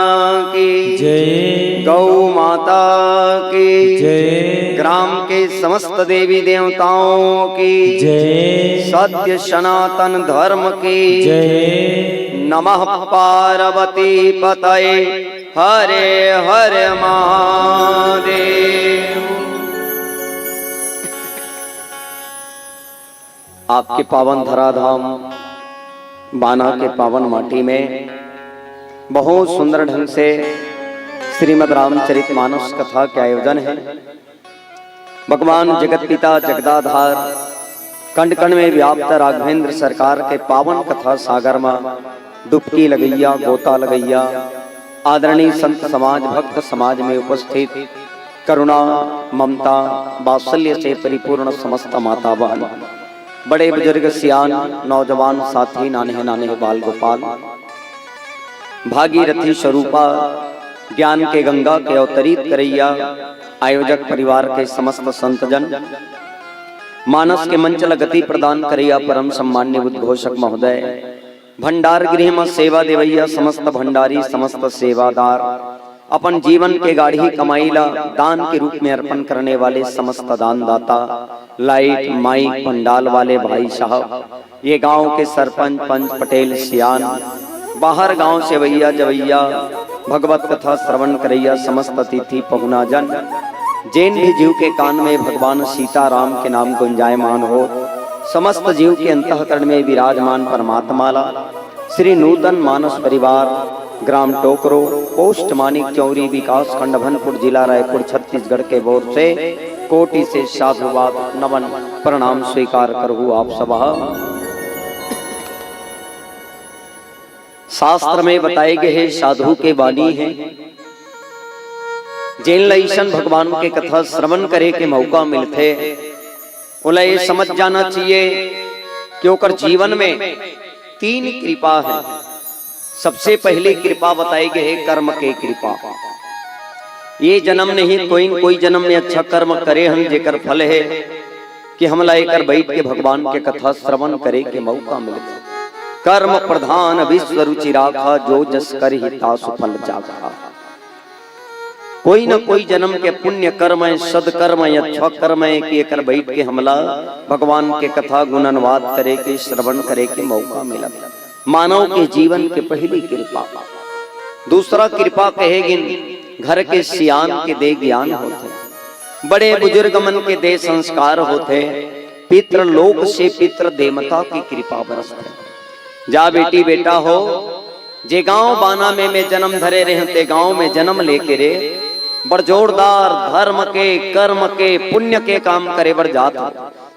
की जय गौ माता की जय ग्राम के समस्त देवी देवताओं की जय सत्य सनातन धर्म की जय नमः पार्वती पतये हरे हरे महादेव। आपके पावन धराधाम बाना के पावन माटी में बहुत सुंदर ढंग से श्रीमद् रामचरितमानस कथा के आयोजन है। भगवान जगत पिता जगदाधार कंड कंड में व्याप्त राघवेंद्र सरकार के पावन कथा सागर में डुबकी लगैया गोता लगैया आदरणीय संत समाज भक्त समाज में उपस्थित करुणा ममता वात्सल्य से परिपूर्ण समस्त माता बहन बड़े बुजुर्ग सियान नौजवान साथी नाने नाने बाल गोपाल भागीरथी स्वरूपा ज्ञान के गंगा के अवतरित करैया आयोजक परिवार के समस्त संतजन मानस के मंचल गति प्रदान करैया परम सम्मान्य उद्घोषक महोदय भंडार गृह में सेवा देवैया समस्त भंडारी समस्त सेवादार अपन जीवन के गाढ़ी कमाईला दान के रूप में अर्पण करने वाले समस्त दानदाता लाइट माइक पंडाल वाले भाई साहब ये गांव के सरपंच पंच पटेल सियान बाहर गांव से भैया जवैया भगवत कथा श्रवण करैया समस्त अतिथि पहुना जन जैन भी जीव के कान में भगवान सीताराम के नाम गुंजायमान हो समस्त जीव के अंतःकरण में विराजमान परमात्माला श्री नूतन मानस परिवार ग्राम टोकरो पोस्ट मानिक चौरी विकास खंड भनपुर जिला रायपुर छत्तीसगढ़ के ओर से कोटि से साधुवाद नमन प्रणाम स्वीकार करहु आप सब। शास्त्र में बताए गए हैं साधु के वाणी हैं जैन लईशन भगवान के कथा श्रवण करे के मौका मिलते उन्हें ये समझ जाना चाहिए कि ओकर जीवन में तीन कृपा है। सबसे पहली कृपा बताई गई है कर्म के कृपा। ये जन्म नहीं कोई जन्म में अच्छा कर्म करे हम जेकर फल है कि हम लाकर बैठ के भगवान के कथा श्रवण करे के मौका मिलते। कर्म प्रधान विश्व रुचि राखा जो जस कर ही तासु फल जागा। कोई न कोई जन्म के पुण्य कर्म है सदकर्म है अच्छा कर्म है कि एकर बैठ के हमला भगवान के कथा गुणनवाद करे के श्रवण करे के मौका मिला। मानव के जीवन के पहली कृपा। दूसरा कृपा कहेगी घर के सियान के दे ज्ञान होते बड़े बुजुर्ग मन के दे संस्कार होते पितृ लोक से पितृ देवता की कृपा बरसते। जा बेटी बेटा हो जे गांव बाना में जन्म धरे रहते गांव में जन्म लेके रे बड़ जोरदार धर्म के कर्म के पुण्य के काम करे बर जात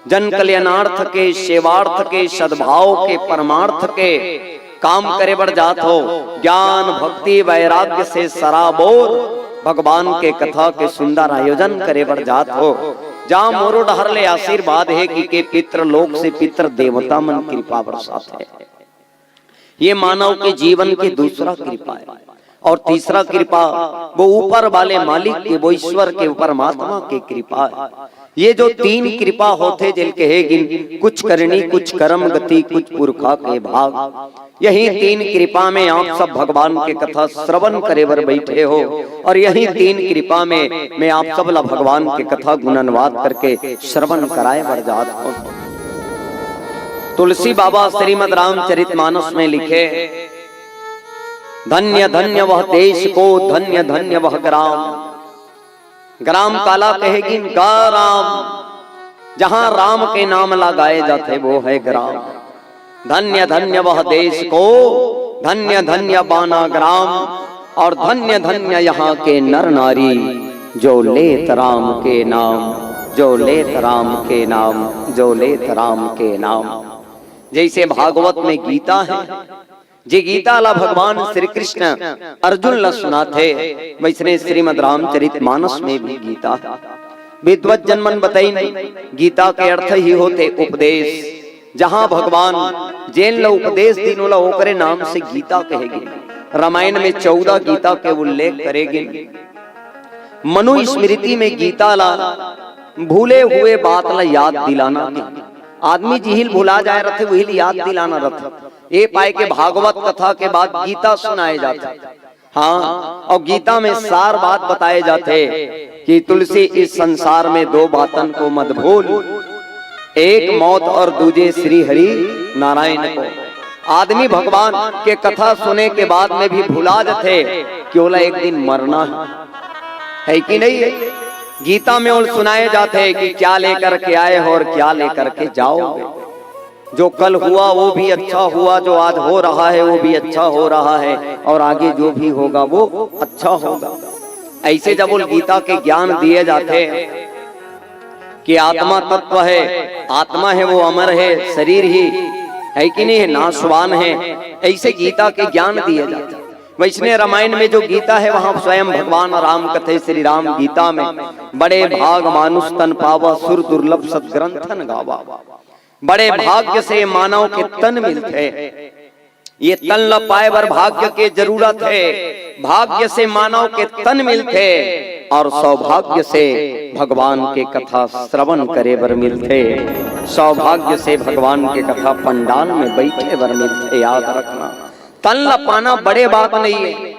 जन कल्याणार्थ के सेवार्थ के सद्भाव के परमार्थ के काम करे बर जात हो। ज्ञान भक्ति वैराग्य से सराबोर भगवान के कथा के सुंदर आयोजन करे बर जात हो। जा मोरो डहर ले आशीर्वाद है कि पितृ लोक से पितृ देवता मन कृपा बरसात है। ये मानव के जीवन की दूसरा कृपा है। और तीसरा कृपा वो ऊपर वाले मालिक के वो ईश्वर के परमात्मा के कृपा है। ये जो तीन कृपा होते जिल कहेगी कुछ करनी कुछ कर्म गति कुछ पुरखा के भाग। यही तीन कृपा में आप सब भगवान के कथा श्रवण करे बर बैठे हो और यही तीन कृपा में मैं आप सब ला भगवान के कथा गुणनवाद करके श्रवण कराए बर जात हूँ। तुलसी बाबा श्रीमद् रामचरितमानस में लिखे धन्य धन्य वह देश को धन्य धन्य वह ग्राम। ग्राम काला कहेगी गा राम जहां राम के नाम लगाए जाते वो है ग्राम। धन्य धन्य वह देश को धन्य धन्य बाना ग्राम और धन्य धन्य यहाँ के नर नारी जो लेत राम के नाम जो लेत राम के नाम जो लेत राम के नाम। जैसे भागवत में गीता है जे गीता ला भगवान श्री कृष्ण अर्जुन ला सुनाते वैसने श्रीमद् रामचरितमानस में भी गीता है। विद्वत जनमन बताई नहीं। गीता के अर्थ ही होते उपदेश। जहां भगवान जेन ला उपदेश दीनो ला ओकरे नाम से गीता कहेगी। रामायण में 14 गीता के उल्लेख करेगी। मनुस्मृति में गीता ला भूले हुए बात ला याद दिलाना। आदमी जिहिल भुला जाए रथे वही याद दिलाना रथ। ये पाए के भागवत कथा के बाद गीता सुनाए जाते। हाँ, और गीता में सार बात बताए जाते कि तुलसी इस संसार में 2 बातन को मत भूल, एक मौत और दूजे श्री हरि नारायण को। आदमी भगवान के कथा सुने के बाद में भी भुला जाते क्यों एक दिन मरना है कि नहीं है। गीता में और सुनाए जाते हैं कि क्या लेकर के आए हो और क्या लेकर के जाओगे। जो कल हुआ वो भी अच्छा हुआ, जो आज हो रहा है वो भी अच्छा हो रहा है, और आगे जो भी होगा वो अच्छा होगा। ऐसे जब उन गीता के ज्ञान दिए जाते हैं कि आत्मा तत्व है, आत्मा है वो अमर है, शरीर ही है कि नहीं है नाशवान है, ऐसे गीता के ज्ञान दिए जाते हैं। वैष्णव रामायण में जो गीता है वहां स्वयं भगवान राम कथे श्री राम गीता में बड़े भाग मानुष तन पावा सुर दुर्लभ सदग्रंथन गावा। बड़े भाग्य से मानव के तन मिलते, ये तन ल पाए बर भाग्य के जरूरत है। भाग्य से मानव के तन मिलते और सौभाग्य से भगवान के कथा श्रवण करे बर मिलते। सौभाग्य से भगवान के कथा पंडाल में बैठे बर मिलते। याद रखना, तन ला पाना बड़े बात नहीं है।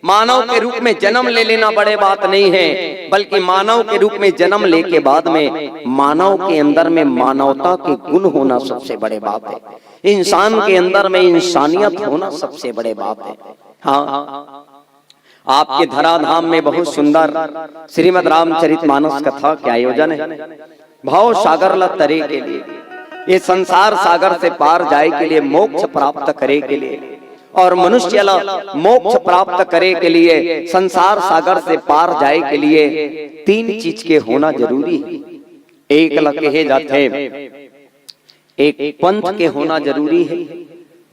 मानव के रूप में जन्म ले लेना बड़े बात नहीं है, बल्कि मानव के रूप में जन्म ले के बाद में मानव के अंदर में मानवता के गुण होना सबसे बड़े बात है। इंसान के अंदर में इंसानियत होना सबसे बड़े बात है। हाँ, आपके धराधाम में बहुत सुंदर श्रीमद् रामचरितमानस कथा के आयोजन है। भाव सागर ला तरे के लिए, ये संसार सागर से पार जाए के लिए, मोक्ष प्राप्त करे के लिए, और मनुष्य ला मोक्ष प्राप्त करे के लिए, संसार सागर से पार जाए के लिए 3 चीज के होना जरूरी है। एक ला कहे जाते एक पंथ के होना जरूरी है,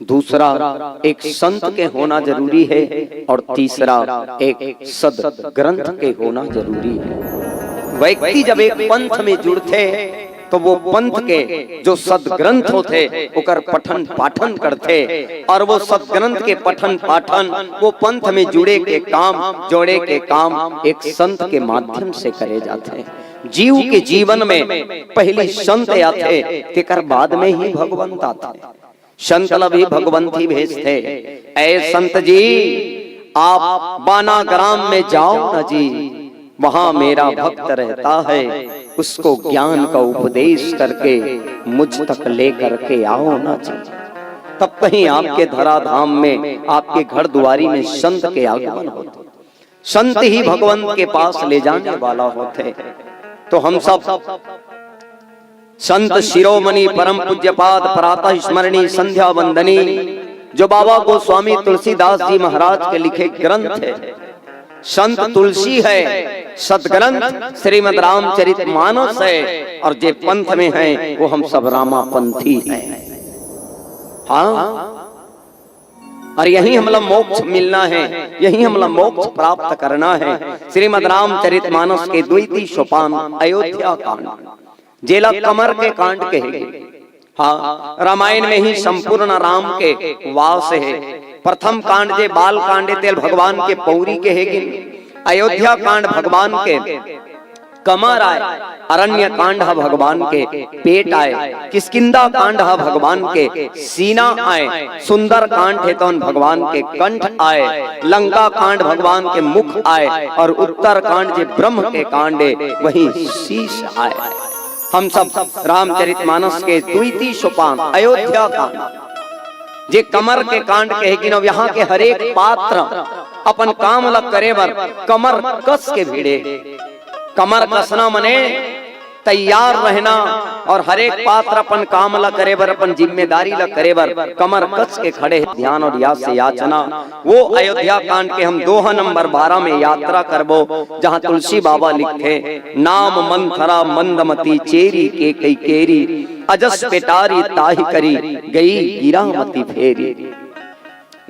दूसरा एक संत के होना जरूरी है, और तीसरा एक सद ग्रंथ के होना जरूरी है। व्यक्ति जब एक पंथ में जुड़ते तो वो पंथ के जो सदग्रंथ होते उकर पठन पाठन करते, और वो सदग्रंथ के पठन पाठन वो पंथ में जुड़े के काम जोड़े के काम एक संत के माध्यम से करे जाते हैं। जीव के जीवन में पहले संत आते, तेकर बाद में ही भगवंत आते। संत भी भगवंत ही भेजते। ऐ संत जी आप बाना ग्राम में जाओ न जी, वहां मेरा भक्त रहता है, उसको ज्ञान का उपदेश करके मुझ तक लेकर के आओ ना जी। तब कहीं आपके धराधाम में, आपके घर दुआरी में संत के आगमन होते। संत ही भगवंत के पास ले जाने वाला होते। तो हम सब संत शिरोमणि परम पूज्यपाद प्रातः स्मरणी संध्या वंदनी, जो बाबा गोस्वामी तुलसीदास जी महाराज के लिखे ग्रंथ है, संत तुलसी है, सदग्रंथ श्रीमद् रामचरितमानस है, और जे पंथ में है वो हम सब रामापंथी हैं। हाँ, और यही हमला मोक्ष मिलना है, यही हमला मोक्ष प्राप्त करना है। श्रीमद् रामचरितमानस के 2 सोपान अयोध्या कांड, जेला कमर के कांड कहेंगे। हाँ, रामायण में ही संपूर्ण राम के वास है। प्रथम कांड जे बाल कांडे तेल भगवान के पौरी के हेगी, अयोध्या कांड भगवान के कमर आए, अरण्य कांड भगवान के पेट आए, किष्किंधा कांड भगवान के सीना आए, सुंदर कांड है तो भगवान के कंठ आए, लंका कांड भगवान के मुख आए, और उत्तर कांड जे ब्रह्म के कांडे वही शीश आए। हम सब रामचरितमानस के 2 सोपान अयोध्या कांड जे कमर के कांड कहेगी न, यहाँ के हरेक पात्र अपन काम ला करे बर कमर कस के भिड़े। कमर कसना मने तैयार रहना, और हरेक पात्र अपन काम ला करे बर, अपन जिम्मेदारी ला करे बर कमर कस के खड़े। ध्यान और याद से याचना। वो अयोध्या कांड के हम 2 नंबर 12 में यात्रा करबो, जहाँ तुलसी बाबा लिखे, नाम मंथरा मंदमती चेरी के कई केरी, अजस पेटारी ताही करी गई गिरामती फेरी।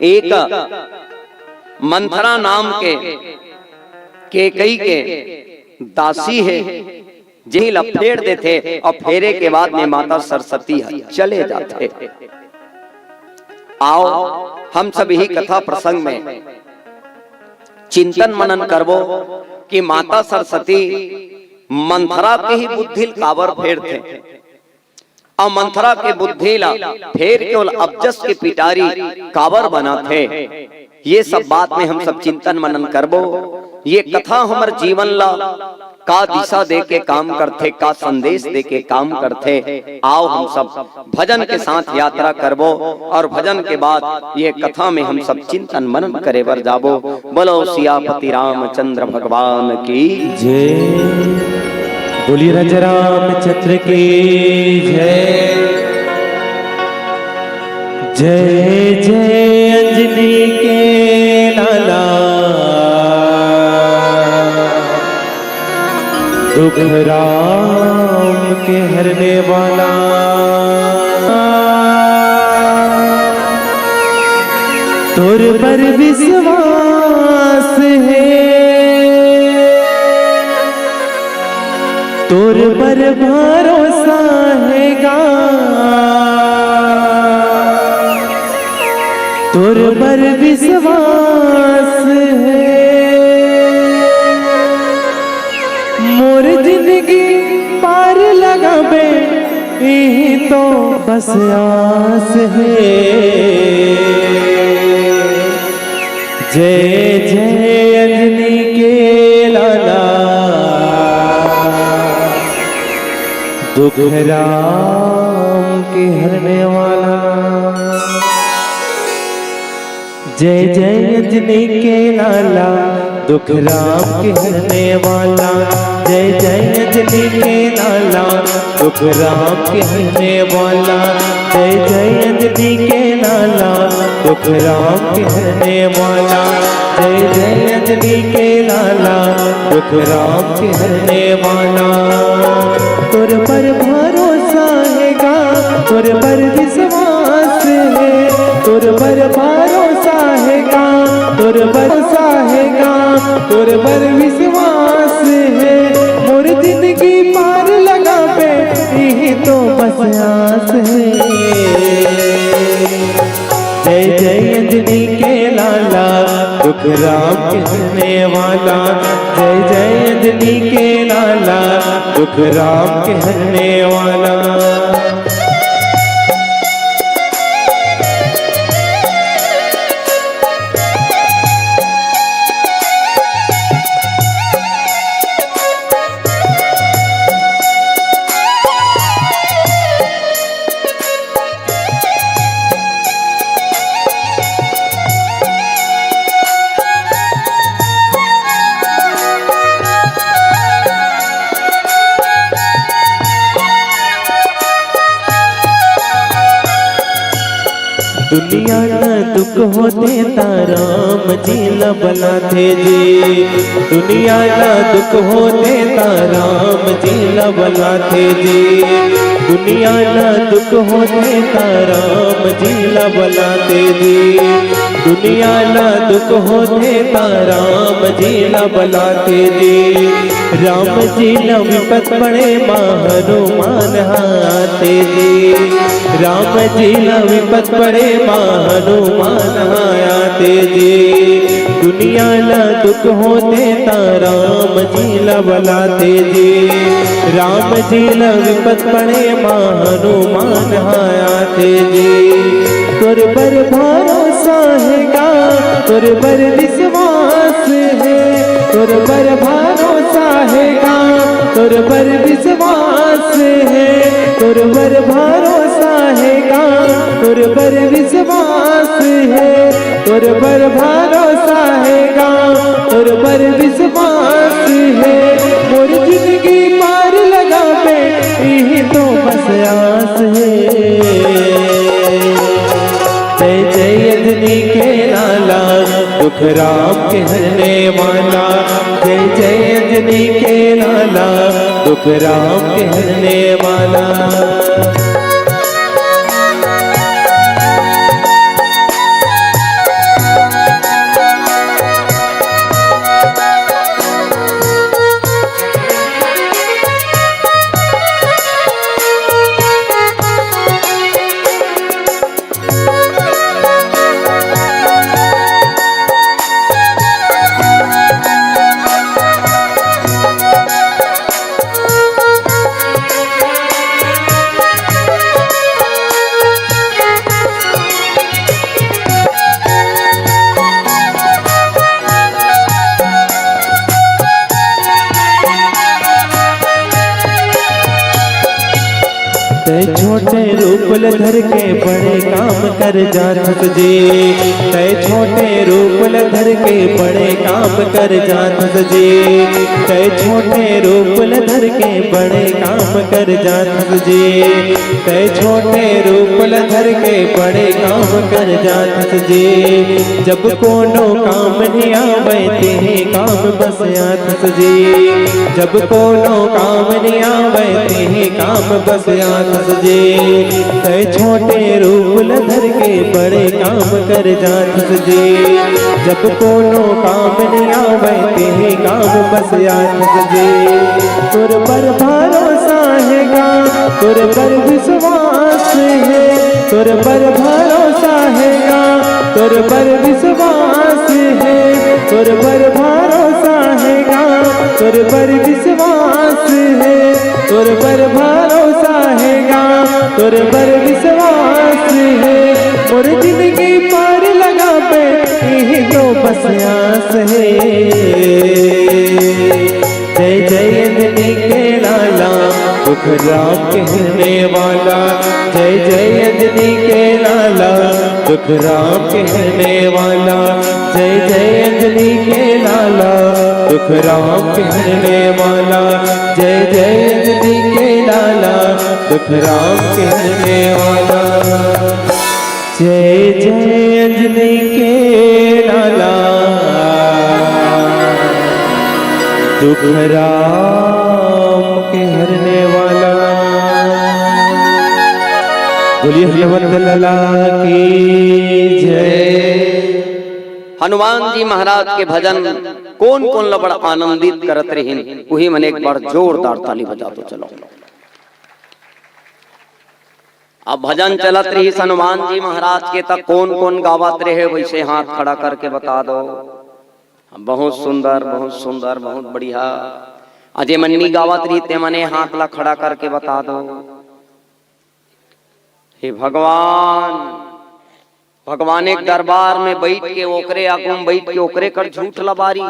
एक मंथरा नाम के कई के दासी है, यही लपेट देते और फेरे के बाद में माता सरस्वती चले जाते। आओ हम सब यही कथा प्रसंग में चिंतन मनन करबो कि माता सरस्वती मंथरा के ही बुद्धि कावर फेर थे और मंथरा के बुद्धि ला फेर केवल अबजस के पिटारी कावर बना थे। ये सब बात में हम सब चिंतन मनन करबो। ये कथा हमार जीवन ला का दिशा दे के काम करते, का संदेश दे के काम करते। आओ हम सब भजन के साथ यात्रा करबो और भजन के बाद ये कथा में हम सब चिंतन मनन करे बर जाबो। बोलो सियापति रामचंद्र भगवान की जय। बोलिए राजा रामचंद्र की जय। जय जय अंजनी के लाला, दुख राम के हरने वाला। तुर पर विश्वास है, तुर पर भरोसा हैगा, तुर पर विश्वास है। मोर जिंदगी पार लगाबे यही तो बस आस है। जय जय अंजनी के लाला, दुख राम के हरने वाला। जय जय अंजनी के लाला, दुख राम के हरने वाला। जय जय अंजनी के लाला, दुख राम के हरने वाला। जय जय अंजनी के लाला, दुख राम के हरने वाला। जय जय अंजनी के लाला, दुख राम के हरने वाला। तुर पर भरोसा हैगा, तुर पर विश्वास है, तुर पर भरोसा हैगा, तुर भरोसा हैगा, तुर पर विश्वास है। मोर जिंदगी पार लगाबे यही तो बस आस है। जय जय अंजनी के लाला, दुख राम के हरने वाला। जय जय अंजनी के लाला, दुख राम के हरने वाला। दुनिया न दुख होते ताराम जी लबलाते जी। दुनिया न दुख होते ताराम जी लबलाते जी। दुनिया न दुख होते ताराम जी लबलाते जी। दुनिया न दुख होते ताराम जी लबलाते जी। राम जी न विपत पड़े मां हनुमान आते जी। राम जी न विपत पड़े मां हनुमान आते जी। दुनिया न दुख होते ताराम जी लबलाते जी। राम जी न विपत पड़े मां हनुमान आते जी। तुर पर भरोसा हैगा, तुर पर विश्वास है, तुर पर भरोसा हैगा, तुर पर विश्वास है, तुर पर भरोसा हैगा, तुर पर विश्वास है, तुर पर भरोसा हैगा, तुर पर विश्वास है। मोर जिंदगी पार लगाबे यही तो बस आस है। जय जय अंजनी के लाला, दुख राम के हरने वाला। जय जय अंजनी के लाला, दुख राम के हरने वाला। तय छोटे रूप धर के बड़े काम कर जात जी, तय छोटे रूप धर के बड़े काम कर जात जी, तय छोटे रूप धर के बड़े काम कर जात जी, तय छोटे रूप धर के बड़े काम कर जात जी। जब कोनो काम नहीं आवे ते काम बस आत जी, जब कोनो काम नहीं आवे ते काम बस आत जी। तय छोटे रूप धर के बड़े काम कर जात जी, जब कोनो काम नहीं आवे ते काम बस आत जी। तुर पर भरोसा हैगा, तुर पर विश्वास है, तुर पर भरोसा हैगा, तुर पर विश्वास है, तुर पर भरोसा हैगा, तुर पर विश्वास है, तुर पर भरोसा हैगा, तुर पर विश्वास है। मोर जिंदगी पार लगा पे यही तो बस आस है। जय जय अंजनी के लाला दुख राम कहने वाला, जय जय अंजनी के लाला दुख राम कहने वाला, जय जय अंजनी के लाला दुख राम कहने वाला, जय जय अंजनी के लाला दुख राम कहने वाला, जय जय अंजनी के लाला दुख राम के हरने वाला। बोलिए हनुमत लाला की जय। हनुमान जी महाराज के भजन कौन कौन लबड़ आनंदित करत रहीन, वही मन एक बार जोरदार ताली बजा तो चलो। अब भजन चलत रही हनुमान जी महाराज के तक कौन कौन गावत रहे, वैसे हाथ खड़ा करके बता दो। बहुत सुंदर, बहुत सुंदर, बहुत बढ़िया। अजय मन्नी गावत रही ते मने हाथ ला खड़ा करके बता दो। हे भगवान, भगवान एक दरबार में बैठ के ओकरे आगुम बैठ के ओकरे कर झूठ लबारी।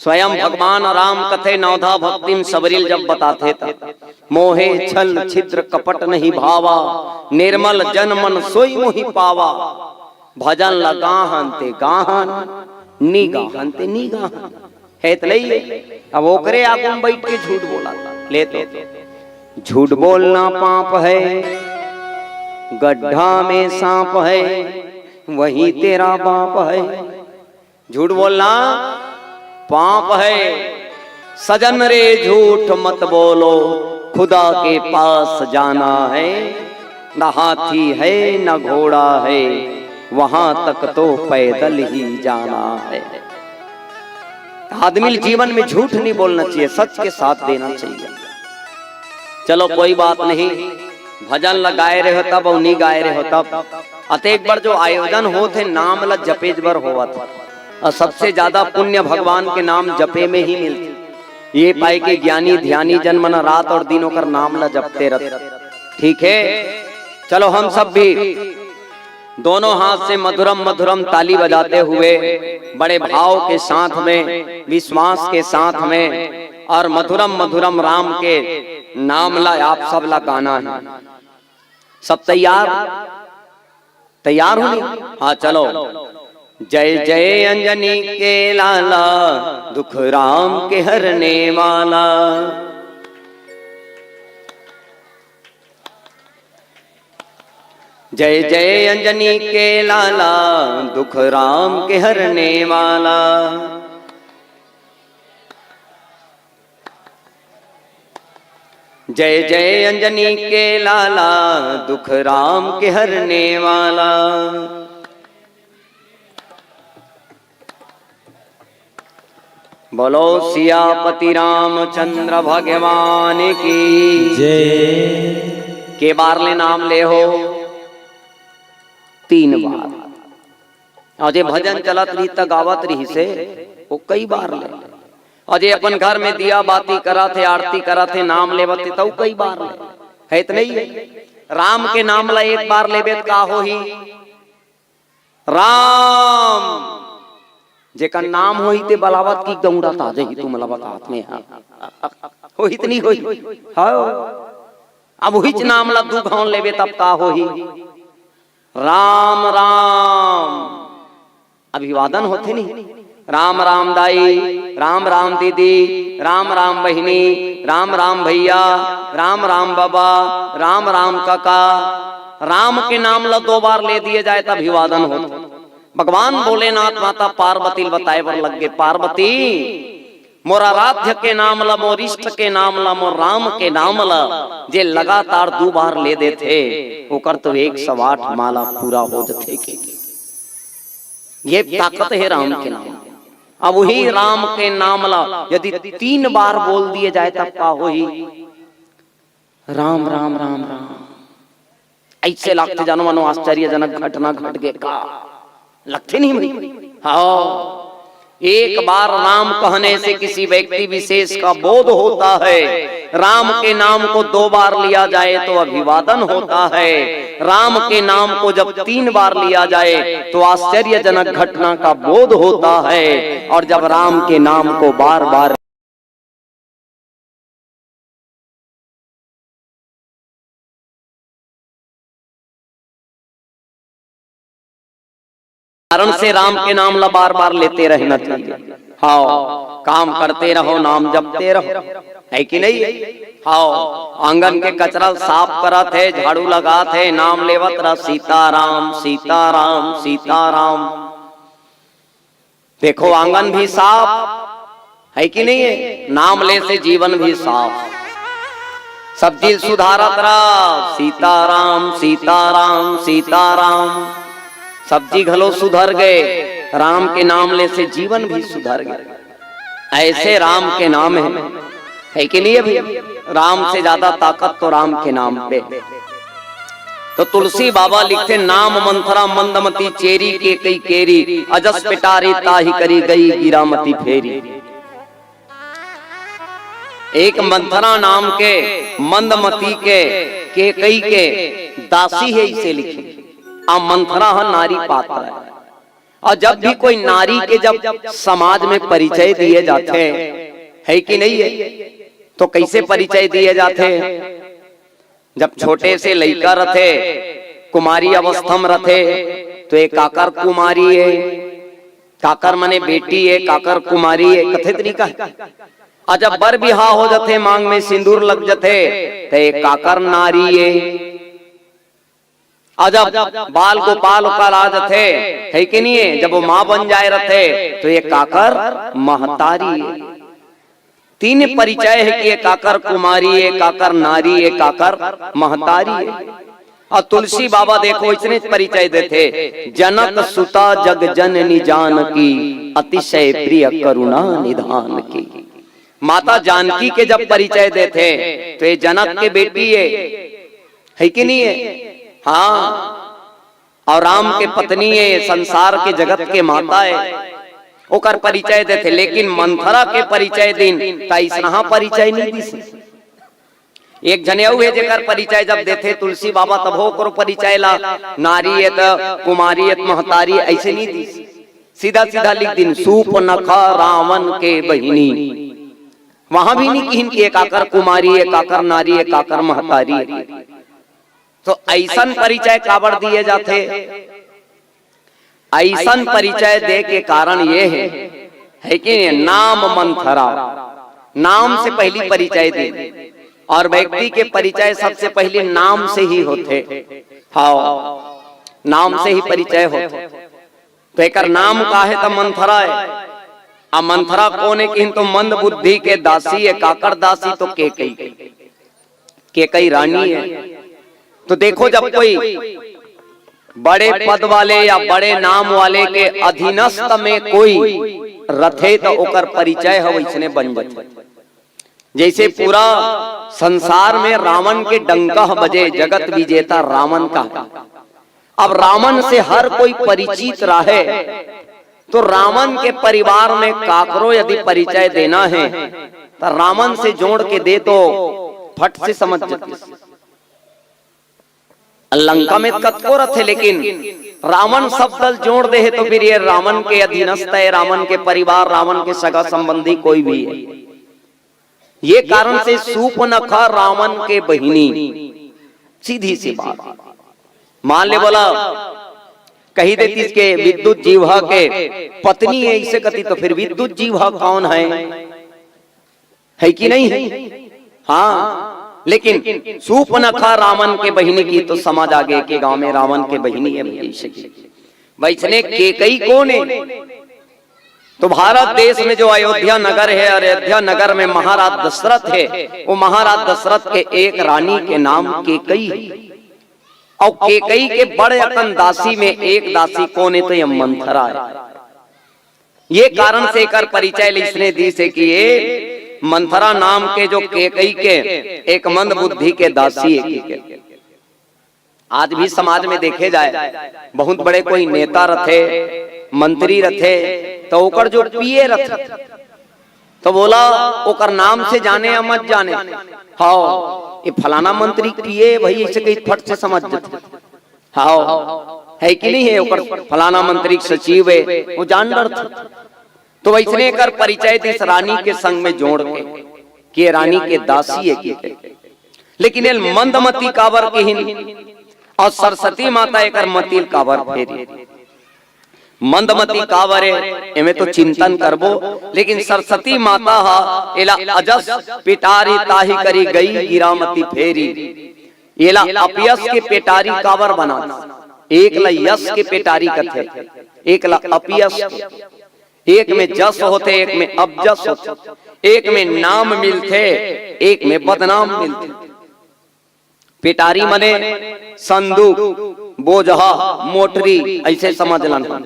स्वयं भगवान राम कथे नौधा भक्तिम सबरील जब बताते थे, मोहे छल छिद्र कपट नहीं भावा, निर्मल जन मन सोई मोहि पावा। भजन लगाहन ते गाहन, निगाहन ते निगाहन है तलई। अब ओकरे आगुम बैठ के झूठ बोला ले तो झूठ बोलना पाप है, गड्ढा में सांप है, वही तेरा बाप है। झूठ बोलना पाप है। सजन रे झूठ मत बोलो, खुदा के पास जाना है। न हाथी है न घोड़ा है, वहां तक तो पैदल ही जाना है। आदमी जीवन में झूठ नहीं बोलना चाहिए, सच के साथ देना चाहिए। चलो कोई बात नहीं, भजन लगाए रहे हो तब और नहीं गाए रहे हो तब। अतेक बार जो आयोजन होते नाम ला जपेज बर होवा था, और सबसे ज्यादा पुण्य भगवान के नाम जपे में ही मिलती। ये पाए के ज्ञानी ध्यानी जन मन रात और दिन होकर नाम ला जपते रहते। ठीक है, चलो हम सब भी दोनों हाथ से मधुरम मधुरम ताली बजाते हुए बड़े भाव के साथ में, विश्वास के साथ में, और मधुरम मधुरम राम के नाम ला आप सब ला गाना है। सब तैयार? तैयार हो? हाँ चलो। जय जय अंजनी के लाला, दुख राम के हरने वाला। जय जय अंजनी के लाला, दुख राम के हरने वाला। जय जय अंजनी के लाला, दुख राम के हरने वाला। बोलो सियापति रामचंद्र भगवान की जय। के बार ले नाम ले हो? 3 बार। अजय भजन चलत रही त गावत रही से वो कई बार ले। अजय अपन घर में दिया बाती करा थे, आरती करा थे, नाम लेवते तो कई बार ले है। तो नहीं है राम के नाम ला एक बार लेबे का हो ही राम जेका नाम होई ते बलावत की गौड़ा ताजे ही तुम लबक हाथ में हो इतनी होई। हाँ अब वही नाम ला दू घाव लेबे तब का होही। राम राम अभिवादन होते नहीं, राम राम दाई, राम राम दीदी, राम राम बहिनी, राम राम भैया, राम राम बाबा, राम राम काका। राम के नाम ला 2 बार ले दिए जाए तब अभिवादन होता। भगवान भोलेनाथ माता पार्वती बताए बर लग गए, पार्वती मोरा आराध्य के नाम ला, मोर इष्ट के नाम ला, मोर राम के नाम ला जे लगातार 2 बार ले देते ओकर तो 108 माला पूरा हो जाते के। ये ताकत है राम के नाम। अब वही राम के नाम ला यदि 3 बार बोल दिए जाए तब का होही। राम राम राम राम ऐसे लगते जानो मानो आश्चर्यजनक घटना घट गए का लगते नहीं भाई। हाँ, एक बार राम कहने से किसी व्यक्ति विशेष का बोध होता है। राम के नाम को 2 बार लिया जाए तो अभिवादन होता है। राम के नाम को जब 3 बार लिया जाए तो आश्चर्यजनक घटना का बोध होता है। और जब राम के नाम को बार बार कारण से राम के नाम ला बार बार लेते रहना चाहिए। हाँ, काम करते रहो, नाम जपते रहो, है कि नहीं। हाँ, आंगन के कचरा साफ करत है, झाड़ू लगात है, नाम लेवत रहा सीताराम सीताराम सीताराम। देखो आंगन भी साफ है कि नहीं है, नाम ले से जीवन भी साफ। सब्जी सुधारत रहा सीताराम सीताराम सीताराम। सब्जी घलो सुधर गए, राम के नाम ले से जीवन भी सुधर गए। ऐसे राम के नाम है कि नहीं अभी। राम से ज्यादा ताकत तो राम के नाम पे। तो तुलसी बाबा लिखते नाम मंथरा मंदमती चेरी के कई केरी अजस पिटारी ताही करी गई गिरामती फेरी। एक मंथरा नाम के मंदमती के कई के दासी है, इसे लिखे। मंथरा नारी पात्र है। और जब भी कोई नारी के जब समाज में परिचय दिए जाते है कि नहीं है, तो कैसे परिचय दिए जाते हैं। जब छोटे से लड़का रथे, कुमारी अवस्था में रथे तो एक काकर कुमारी है, काकर मने बेटी है, काकर कुमारी है, कथे तरीका है। और जब बर बिहाव हो जाते, मांग में सिंदूर लग जाते तो एक काकर नारी है। जब बाल गोपाल उकाल आ जाते है कि नहीं है, जब वो माँ बन जाए रहते तो ये काकर महतारी है। 3 परिचय है कि ये काकर कुमारी है, काकर नारी है, काकर महतारी है। और तुलसी बाबा देखो इसने परिचय देते, जनक सुता जग जननी जानकी अतिशय प्रिय करुणा निधान की। माता जानकी के जब परिचय देते तो ये जनक के बेटी है कि नहीं है। हाँ, और राम के पत्नी है, संसार के जगत के माता है, ओकर परिचय देते। लेकिन मंथरा के परिचय दिन तैसना परिचय नहीं दी। एक जनेऊ है जेकर परिचय जब देते तुलसी बाबा तब हो परिचय ला नारी है तो कुमारी है महतारी ऐसे नहीं दी, सीधा सीधा लिख दिन सूप नखा रावण के बहिनी। वहां भी नहीं किन की काकर कुमारी है, काकर नारी है, काकर महतारी है। तो ऐसन परिचय काबर दिए जाते। ऐसन परिचय दे के कारण ये है कि नाम मंथरा, नाम से पहली परिचय दे। और व्यक्ति के परिचय सबसे पहले नाम से ही होते। हाँ, नाम से ही परिचय होते। तो एक नाम का है तो मंथरा है। अब मंथरा कौन है कि तो मंद बुद्धि के दासी है, काकर दासी तो केकई रानी है। तो देखो जब कोई बड़े पद वाले या बड़े नाम वाले के अधीनस्थ में कोई रथे तो ओकर परिचय हो इसने बन जाते। जैसे पूरा संसार में रावण के डंका बजे, जगत विजेता रावण का। अब रावण से हर कोई परिचित रहे तो रावण के परिवार में काकरो यदि परिचय देना है तो रावण से जोड़ के दे तो फट से समझ जाते। लंका में कतको रथे लेकिन रावण सब दल जोड़ दे है तो फिर ये रावण के अधीनस्थ है, रावण के परिवार, रावण के सगा संबंधी कोई भी है। ये कारण से सूपनखा रावण के बहिनी। सीधी सी बात। मान ले बोला कही देती इसके विद्युत जीवा के पत्नी है इसे कती, तो फिर विद्युत जीवा कौन है कि नहीं है? हाँ, लेकिन सूर्पनखा रावण के बहिनी की तो समझ आ गए कि गांव में रावण के बहिनी है भविष्य की। वैसने केकई कौन है? तो भारत देश में जो अयोध्या नगर है, अयोध्या नगर में महाराज दशरथ है, वो महाराज दशरथ के एक रानी के नाम केकई है। और केकई के बड़े अकन दासी में एक दासी कौन है? तो ये मंथरा है। ये कारण से कर परिचय इसने दी से कि ये मंथरा नाम के जो केकई के एक मंद बुद्धि के दासी है। आज भी समाज में देखे जाए बहुत बड़े कोई नेता रथे, मंत्री रथे, तो ओकर जो पिए रथे तो बोला ओकर नाम से जाने या मत जाने, हाँ ये फलाना मंत्री पिए भाई इसे कहीं फट से समझ जाते, हाँ है कि नहीं है? ओकर फलाना मंत्री सचिव है, वो जान डर था। तो वैसने कर परिचय इस रानी के संग में जोड़ के कि रानी के दासी है कि, लेकिन ये मंदमती कावर के हिन और सरस्वती माता एक मतिल कावर फेरी। मंदमती कावर है एमे तो चिंतन करबो, लेकिन सरस्वती माता हा एला अजस पिटारी ताही करी गई गिरामती फेरी। एला अपयस के पेटारी कावर बना, एक ला यश के पेटारी कथे, एक ला अपयस। एक में जस होते, एक में अपजस होते, एक में नाम मिलते, एक में बदनाम मिलते। पेटारी मने संदूक, बोझा, मोटरी ऐसे समझ लेना।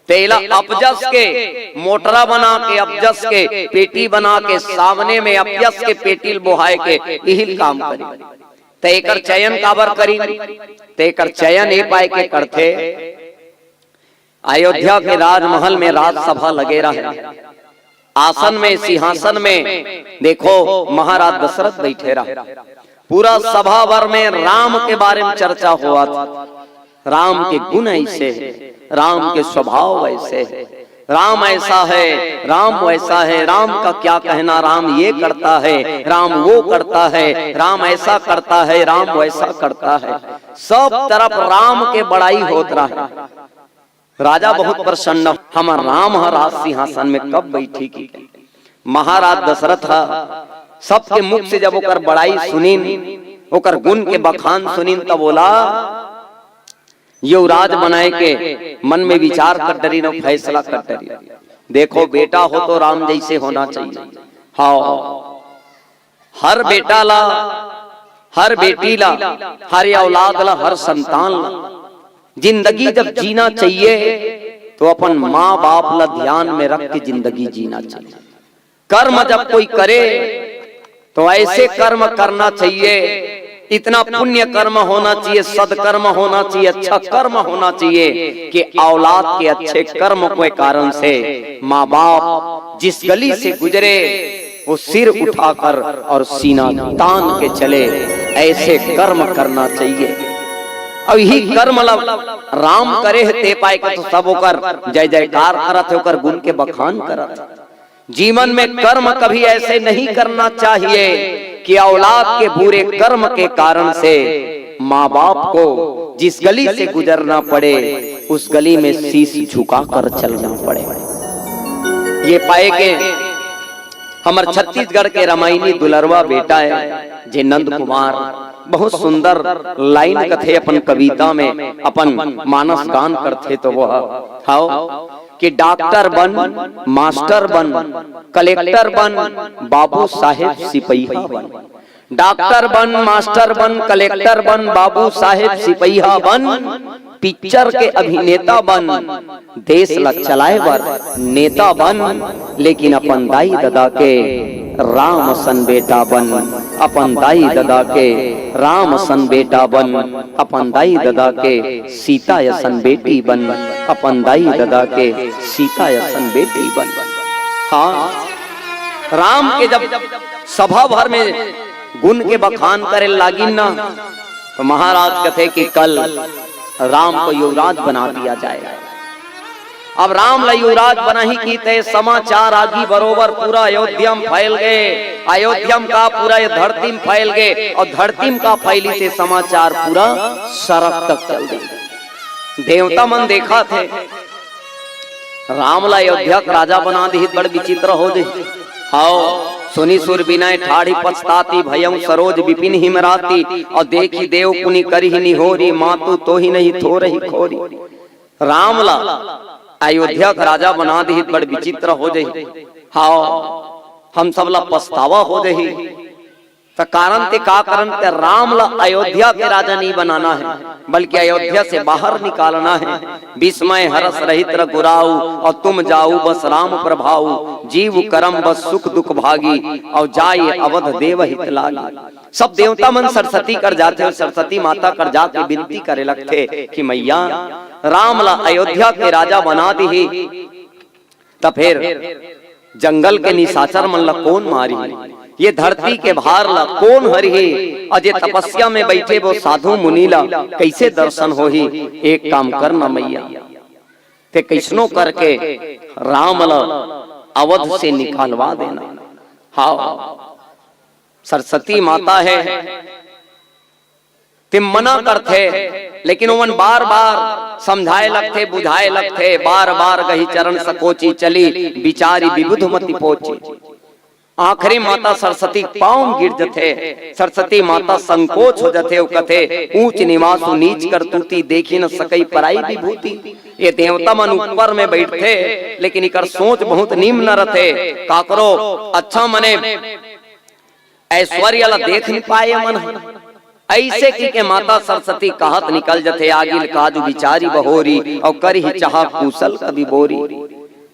तेला अपजस के मोटरा बना के, अपजस के पेटी बना के, सामने में अपयस के पेटिल बोहाए के यही काम करी। तेकर चयन काबर करी? तेकर चयन ये पाए के करते अयोध्या के राजमहल में राजसभा लगे रहे, आसन में सिंहासन में देखो महाराज दशरथ बैठे रहे। पूरा सभा भर में राम के बारे में चर्चा हुआ था। राम के गुण ऐसे है, राम के स्वभाव ऐसे है, राम ऐसा है, राम वैसा है, राम का क्या कहना, राम ये करता है, राम वो करता है, राम ऐसा करता है, राम वैसा करता है। सब तरफ राम के बड़ाई होत रहा। राजा बहुत प्रसन्न, हम राम राज सिंहासन में कब बैठी की। महाराज दशरथ सबके मुख से जब ओकर बड़ाई सुनीन, ओकर गुण के बखान सुनीन, तब बोला युवराज बनाए के मन में विचार कर डरी न फैसला कर डरी। देखो बेटा हो तो राम जैसे होना चाहिए। हाँ, हर बेटा ला, हर बेटी ला, हर औलाद ला, हर संतान ला जिंदगी जब जीना चाहिए तो अपन माँ बाप ला ध्यान में रख के जिंदगी जीना चाहिए। कर्म जब कोई करे तो ऐसे कर्म करना चाहिए, इतना पुण्य कर्म होना चाहिए, सदकर्म होना चाहिए, अच्छा कर्म होना चाहिए कि औलाद के अच्छे कर्म के कारण से माँ बाप जिस गली से गुजरे वो सिर उठाकर और सीना तान के चले, ऐसे कर्म करना चाहिए। अब यही कर्म राम करे ते पाए के तो सब होकर जय जयकार करत होकर गुण के बखान करत। जीवन में कर्म कभी ऐसे नहीं करना चाहिए कि औलाद के बुरे कर्म के कारण से माँ बाप को जिस गली से गुजरना पड़े उस गली में शीश झुका कर चलना पड़े। ये पाए के हमारे छत्तीसगढ़ के रामायणी दुलरवा बेटा है जे नंद कुमार, बहुत सुंदर लाइन कथे अपन कविता में अपन मानस गान करते। तो वो हाउ कि डॉक्टर बन, मास्टर बन, कलेक्टर बन, बाबू साहेब सिपहिया बन। डॉक्टर बन, मास्टर बन, कलेक्टर बन, बाबू साहेब सिपहिया बन, पिक्चर के अभिनेता बन, देश ला चलाए बर नेता बन, लेकिन अपन दाई दादा के राम सन बेटा बन। अपन दाई दादा के राम सन बेटा बन, अपन दाई दादा के सीता यसन बेटी बन, अपन दाई दादा के सीता यसन बेटी बन। हाँ, राम के जब सभा भर में गुण के बखान करे लागी ना तो महाराज कहते कि कल राम को युवराज बना दिया जाए। अब राम युवराज बनही की ते समाचार आगी बरोबर पूरा अयोध्या में फैल गए। अयोध्या का पूरा ये धरती में फैल गए और धरती का फैली से समाचार पूरा सड़क तक चल गए। देवता मन देखा थे राम ला अयोध्या राजा बना दी, बड़ विचित्र हो दे। हाओ सुनी सुर बिनय ठाड़ी पछताती, भयं सरोज विपिन हिमराती, और देखी देव पुनि करही निहोरी, मातु तो ही नहीं थो रही खोरी। राम ला अयोध्या का राजा बना दी, बड़ विचित्र हो जाही। हाओ हम सब ला पछतावा हो जाही। तो कारण ते का कारण ते राम ला अयोध्या के राजा नहीं बनाना है, बल्कि अयोध्या से बाहर निकालना है। विस्मय हरस रहित गुराऊ, और तुम जाऊ बस राम प्रभाऊ, जीव करम बस सुख दुख भागी, और जाए अवध देव हित लागी। सब देवता मन सरस्वती कर जाते और सरस्वती माता कर जाके विनती करे लगते कि मैया राम ला अयोध्या के राजा बना दी। तब फिर जंगल के निशाचर मन ला कौन मारी, ये धरती के भार ला कौन हरि, अजय तपस्या में बैठे वो साधु मुनीला कैसे दर्शन हो ही। एक काम करना मैया, ते कैसनो करके राम ला अवध से निकालवा देना। हाँ सरस्वती माता है, ते मना करते, लेकिन उन बार बार समझाए लगते बुझाए लगते, बार बार गही चरण सकोची चली, बिचारी विबुध मति पोची। आखिरी माता सरस्वती पाँव गिर जथे, सरस्वती माता संकोच हो जथे, कथे ऊंच निवासु नीच कर तूती, देखी न सकई पराई विभूति। ये देवता मन ऊपर में बैठते, लेकिन इकर सोच बहुत निम्न रहते। का करो अच्छा मने ऐश्वर्य ला देख नहीं पाए मन, ऐसे की के माता सरस्वती कहत निकल जथे, आगिल काजू बिचारी बहोरी, और कर ही चाह कुशल कभी बोरी।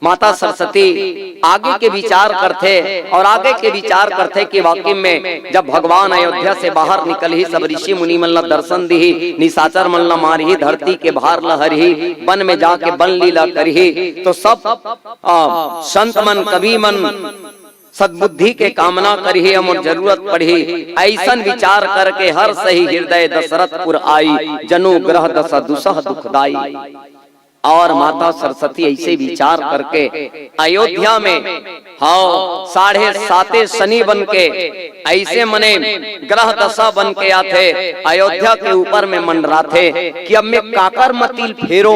माता सरस्वती आगे के विचार करते और आगे के विचार करते कि वाकई में जब भगवान अयोध्या से बाहर निकल ही, सब ऋषि मुनि मन ला दर्शन दी, निशाचर मन ला मारही, धरती के भार ला हरही, वन में जाके बन लीला करही, तो सब संत मन कवि मन सद्बुद्धि के कामना करही, अमर जरूरत पढ़ी। ऐसन विचार करके हर सही हृदय दशरथपुर आई, जनु ग्रह दशा दुसह दुखदाई। और माता सरस्वती ऐसे विचार करके अयोध्या में हाँ 7.5 शनि बन के ऐसे मने ग्रह दशा बन के आते, अयोध्या के ऊपर में मंडराते कि अब मैं काकर मतील फेरो,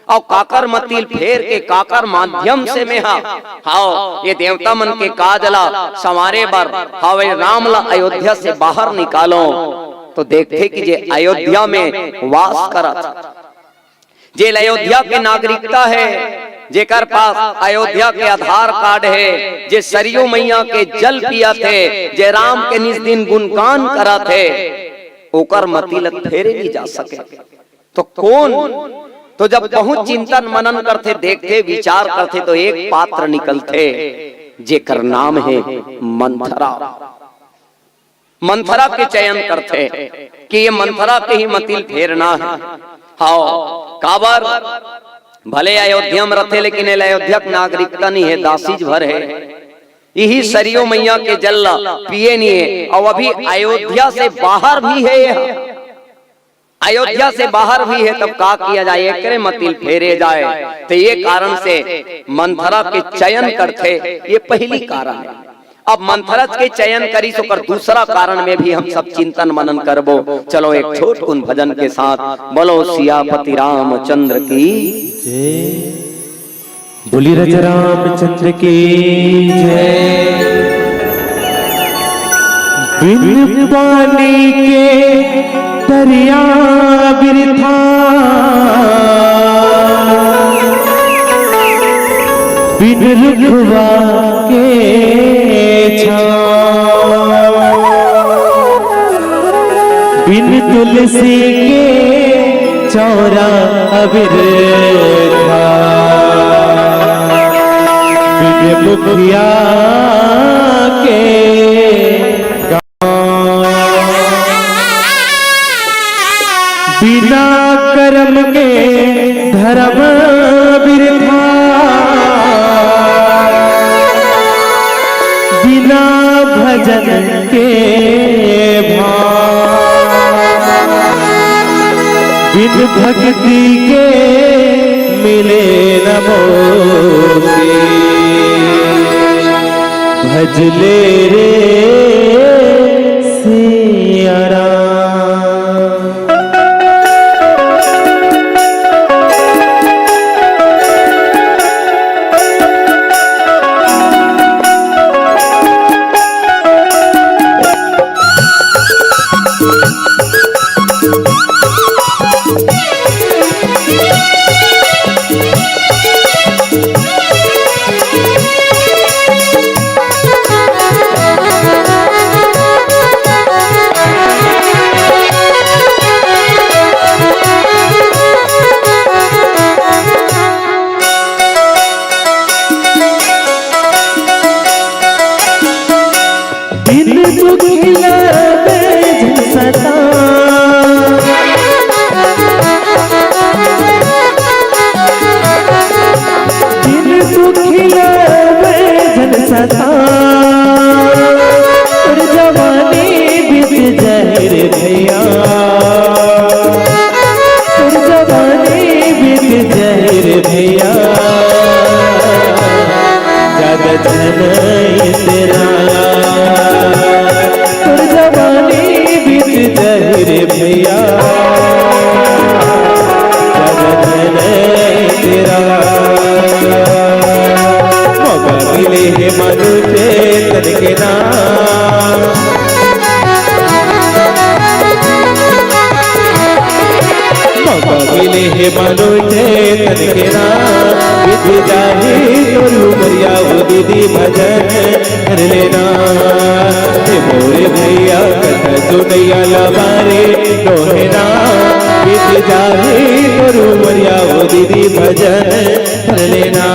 और काकर मतील फेर के काकर माध्यम से में हाँ ये देवता मन के काजला संवारे बर हावे राम ला अयोध्या से बाहर निकालो। तो देखते कि जे अयोध्या में वास करत, जे अयोध्या के नागरिकता है, जेकर पास अयोध्या के आधार कार्ड है, जे सरयू मैया के जल पिया थे, जे राम के निज दिन गुणगान करा थे, ओकर मतिलक फेरे नहीं जा सके। तो कौन? तो जब बहुत चिंतन मनन करते, देखते विचार करते, तो एक पात्र निकलते जेकर नाम है मंथरा। मंथरा के चयन करते कि ये मंथरा के ही मतिल फेरना है। हाँ काबर भले अयोध्या में रहते, लेकिन अयोध्या नागरिकता नहीं है, दासीज भर है। यही सरयू मैया के जल पिए नहीं है, और अभी अयोध्या से बाहर भी है, अयोध्या से बाहर भी है, तब का किया जाए, एकरे मतिल फेरे जाए। तो ये कारण से मंथरा के चयन करते, ये पहली कारण है। अब मंथरज के चयन करी तो कर दूसरा कारण में भी हम सब चिंतन मनन करबो। चलो एक छोट उन भजन के साथ बोलो सियापति रामचंद्र की जय, बोली राजा रामचंद्र की जय। बिन पानी के दरिया बिरथा, बिन रुखवा के बिन तुलसी के चौरा बिरथा, बिन मुखिया के बिना कर्म के धर्म बिरथा, बिना भजन के बिन भक्ति के मिले न मोती, भजले रे सिया राम। दीदी भजन कर लेना मोरे भैया कथा सुनैया लबारे रोहना बीत जाए गुरु मरिया वो दीदी भजन कर लेना।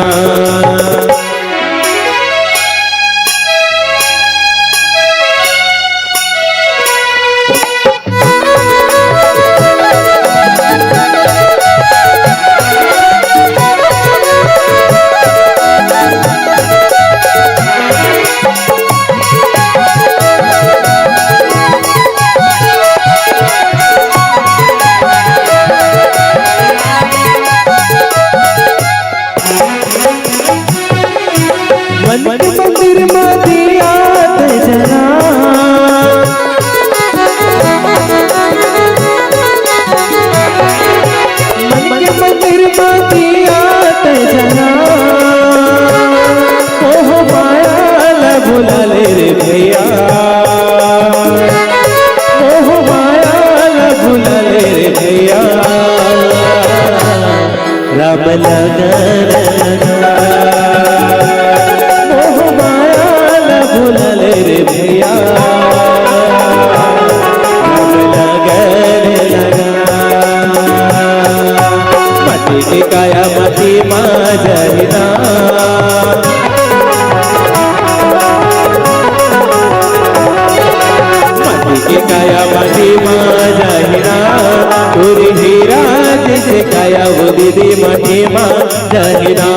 दीदी महिमा जहिना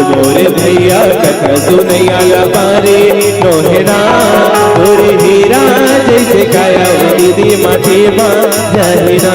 मोरे भैया कथा सुनैया लबारे रोहना मोरे हीरा जैसे काया वो दीदी महिमा जहिना।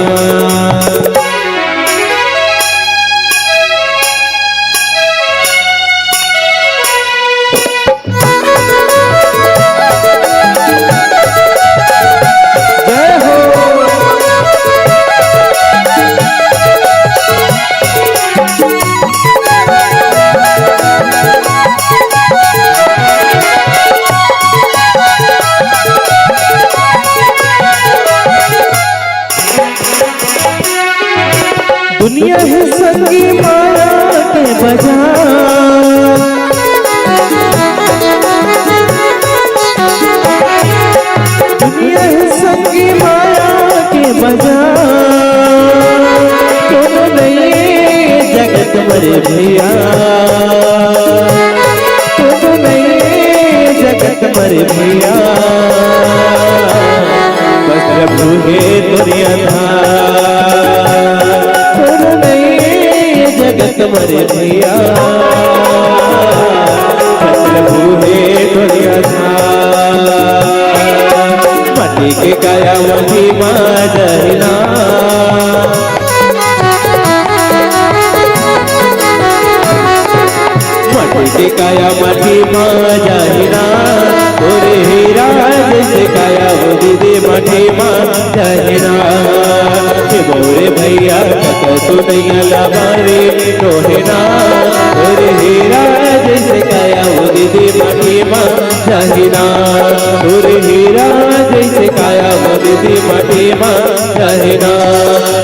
दुनिया है संगी माया के बाजार, दुनिया है संगी माया के बाजार, दोनों नहीं जगत मरे भैया, दोनों नहीं जगत मरे भैया, बस प्रभु है दुनिया जगत मरे भैया, प्रभु है दुनिया था मटी के काया महिमा जहिना, जैसे काया माटी माँ जाहिना तोरे हीरा जैसे काया हो दीदी माटी माँ जाहिना मोरे भैया तो नहीं लबारे रोहिना तोरे हीरा जैसे काया हो दीदी माटी माँ जाहिना तोरे हीरा जैसे काया हो दीदी माटी माँ जाहिना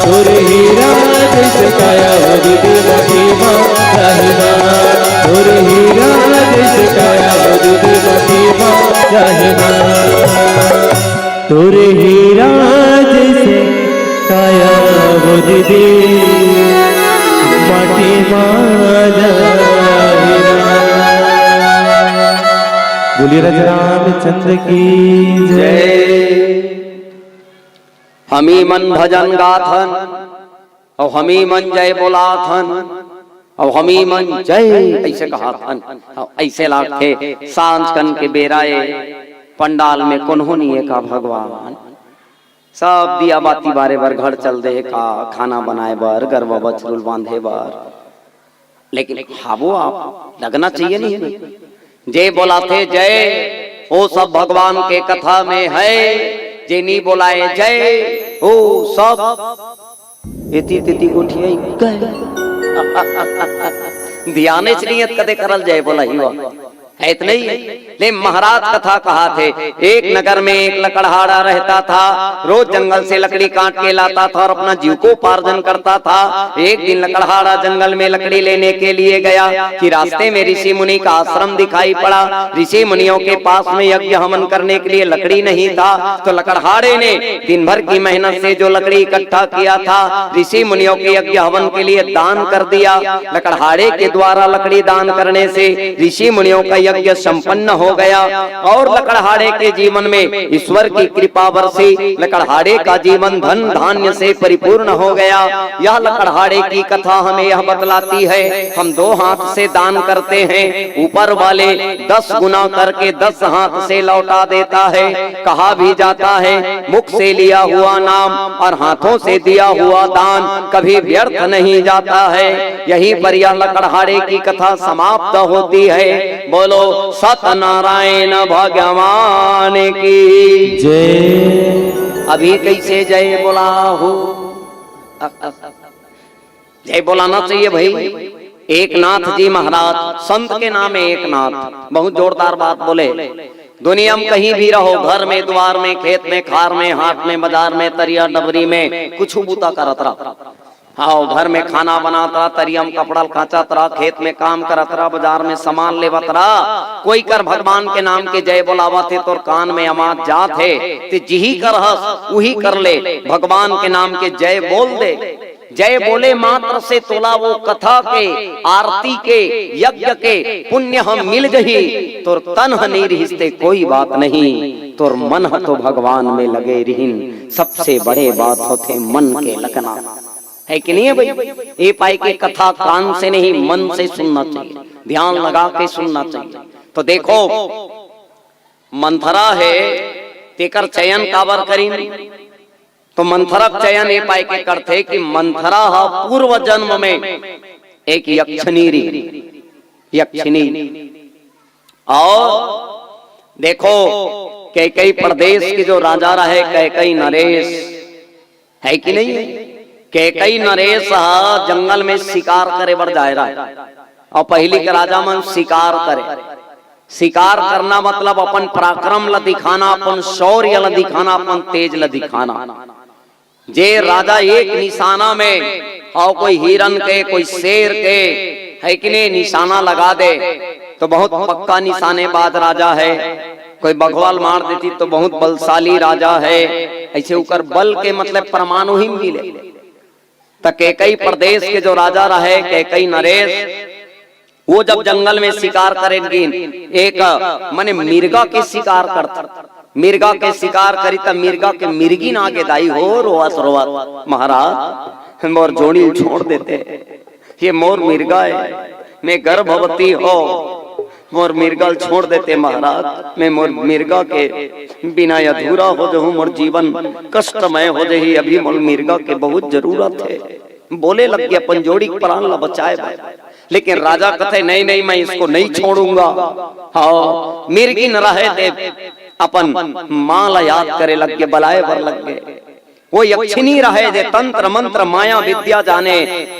तोरे हीरा जैसे काया हो दीदी माटी माँ जाहिना तोरे हीरा जैसे काया हो दीदी माटी माँ जाहिना तोरे हीरा जैसे काया हो दीदी माटी माँ जाहिना। बोलिए रामचंद्र की जय। हमी मन भजन गाथन और हमी मन जय बोलाथन और हमी मन जय ऐसे कहा थन। ऐसे लागते सांझ कन के बेराए पंडाल में कोन्होनिए का भगवान सब दिया बाती बारे बर घर चल दे का खाना बनाए बर गरबा बछरुल बांधे बर। लेकिन हाबो आप लगना चाहिए नहीं जय बोलाते जय वो सब भगवान के कथा में है जे नहीं बोलाए जय वो सब इति तिति गोठिया ध्यान चलिए कदे करल जय बोला ही है इतना ही ले महाराज कथा कहा थे। एक नगर में एक लकड़हारा रहता था, रोज जंगल से लकड़ी काट के लाता था और अपना जीव को उपार्जन करता था। एक दिन लकड़हारा जंगल में लकड़ी लेने के लिए गया कि रास्ते में ऋषि मुनि का आश्रम दिखाई पड़ा। ऋषि मुनियों के पास में यज्ञ हवन करने के लिए लकड़ी नहीं था, तो लकड़हारे ने दिन भर की मेहनत से जो लकड़ी इकट्ठा किया था ऋषि मुनियों के यज्ञ हवन के लिए दान कर दिया। लकड़हारे के द्वारा लकड़ी दान करने से ऋषि मुनियों का यज्ञ संपन्न हो गया और लकड़हारे के जीवन में ईश्वर की कृपा बरसी। लकड़हारे का जीवन धन धान्य से परिपूर्ण हो गया। यह लकड़हारे की कथा हमें यह बतलाती है हम 2 हाथ से दान करते हैं, ऊपर वाले 10 गुना करके 10 हाथ से लौटा देता है। कहा भी जाता है मुख से लिया हुआ नाम और हाथों से दिया हुआ दान कभी व्यर्थ नहीं जाता है। यही पर यह लकड़हारे की कथा समाप्त होती है। बोलो सत्यनारायण भगवान की जय। अभी कैसे जय बोला हो? जय बोलाना चाहिए भाई। एक नाथ जी महाराज संत के नाम है एक नाथ, बहुत जोरदार बात बोले। दुनिया में कहीं भी रहो, घर में द्वार में खेत में खार में हाट में बाजार में तरिया डबरी में कुछ बूता करत रहा। हाँ, घर में खाना बनाता रहा, तरिया में कपड़ा काचत रहा, खेत में काम करत रहा, बाजार में सामान लेवत रहा। कोई कर भगवान के नाम के जय बोलावा थे तो कान में आवाज जात है ते जिही कर हस वही कर ले। भगवान के नाम के जय बोल दे। जय बोले मात्र से तोला वो कथा के आरती के यज्ञ के पुण्य हम मिल गही। तोर तन नहीं रिश्ते कोई बात नहीं, तोर मन तो भगवान में लगे रहीन। सबसे बड़े बात होते मन के लगना है कि नहीं है भाई। ये पाई की कथा कान से नहीं मन से सुनना चाहिए, ध्यान लगा के सुनना चाहिए। तो देखो मंथरा है तेकर चयन काबर करी, तो मंथरा चयन ये पाई के करते कि मंथरा पूर्व जन्म में एक यक्षिणी और देखो कैकई प्रदेश के जो राजा रहे कैकई नरेश है कि नहीं। कैकई नरेश जंगल में शिकार करे बर जाए रहा और पहली के राजा मन शिकार करे। शिकार करना मतलब अपन पराक्रम ला दिखाना, अपन शौर्य ला दिखाना, अपन तेज ला दिखाना। जे राजा एक निशाना में और कोई हिरन के कोई शेर के है कि नहीं निशाना लगा दे तो बहुत पक्का निशानेबाज राजा है। कोई बघवाल मार देती तो बहुत बलशाली राजा है। ऐसे उकर बल के मतलब परमाणु ही मिले। तो कैकई प्रदेश के जो राजा रहे कैकई नरेश, वो जब जंगल में शिकार करेंगे एक माने मिर्गा के शिकार करता। मिर्गा के शिकार करी तब मिर्गा के मिर्गी ना के दाई हो रोवत रोवत महाराज मोर जोड़ी छोड़ देते, ये मोर मिर्गा है, मैं गर्भवती हो मोर मिर्गा छोड़ देते महाराज। मैं मोर मिर्गा के बिना अधूरा हो जाऊं, मोर जीवन कष्टमय हो जाही। अभी मोर मिर्गा के बहुत जरूरत है। बोले लग गया पंजोड़ी प्राण ला बचाए। लेकिन राजा कहते नहीं नहीं मैं इसको नहीं छोड़ूंगा। हाँ मिर्गिन रहे थे अपन माला याद करे लग के बलाए बर लग गए। वो यक्षिणी रहे जे तंत्र मंत्र माया विद्या जाने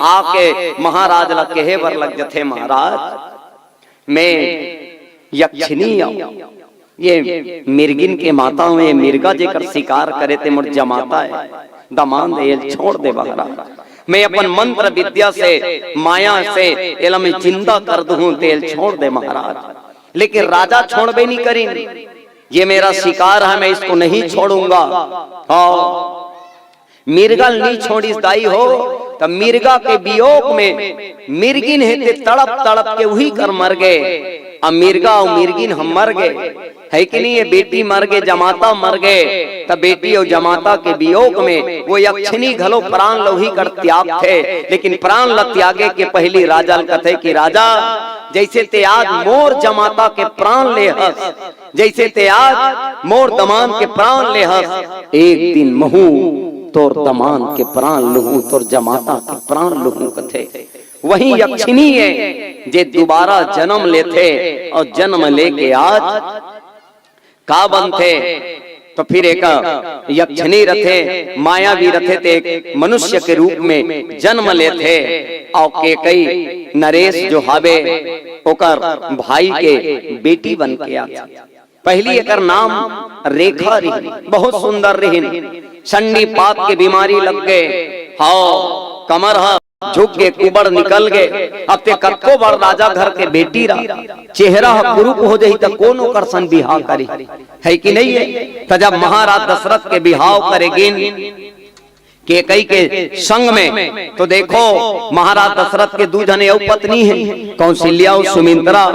आके महाराज लग के हे बर लग थे महाराज मैं यक्षिणी ये मिर्गिन के माता में मिर्गा जेकर शिकार करे थे मुझ जमाता है दमान दे छोड़ दे महाराज। मैं अपन मंत्र विद्या से माया से एला में चिंता कर दूं तेल छोड़ दे महाराज। लेकिन राजा छोड़बे नहीं करेंगे, ये मेरा शिकार है मैं इसको नहीं छोड़ूंगा। हाँ मिर्गल नहीं छोड़ी दाई हो तब मिर्गा के वियोग में मिर्गिन हेते तड़प तड़प के वही कर मर गए। अब मिर्गा और मिर्गिन हम मर गए है कि नहीं, ये बेटी मर गए जमाता मर गए। तब बेटी और जमाता के वियोग में वो यक्षिणी घलो प्राण लोही कर त्याग थे। लेकिन प्राण ल त्यागे के पहली राजा कथे कि राजा जैसे ते आज मोर जमाता के प्राण ले हस, जैसे ते आज मोर दमान के प्राण ले हस, एक दिन महू तोर दमान के प्राण लहू तोर जमाता के प्राण लहू कथे। वही यक्षिणी है जे दोबारा जन्म लेते और जन्म लेके आज का बनते। तो फिर एक यक्षिणी रथे मायावी रथे ते एक मनुष्य के रूप में जन्म लेते और के कई नरेश जो हावे ओकर भाई के बेटी बन के आते। पहली एकर नाम रेखा रही, बहुत सुंदर रही। संडी पात के बीमारी लग गए, हाँ कमर झुक के कुबड़ निकल गए। अब ते कक्को बड़ राजा घर के बेटी रहा, चेहरा कुरूप हो जाही तो कौन ओकर सन बिहाव करी है कि नहीं है। तो जब महाराज दशरथ के बिहाव करेगिन के कई के संग में तो देखो महाराज दशरथ के दू जने और पत्नी है कौशल्या और सुमित्रा।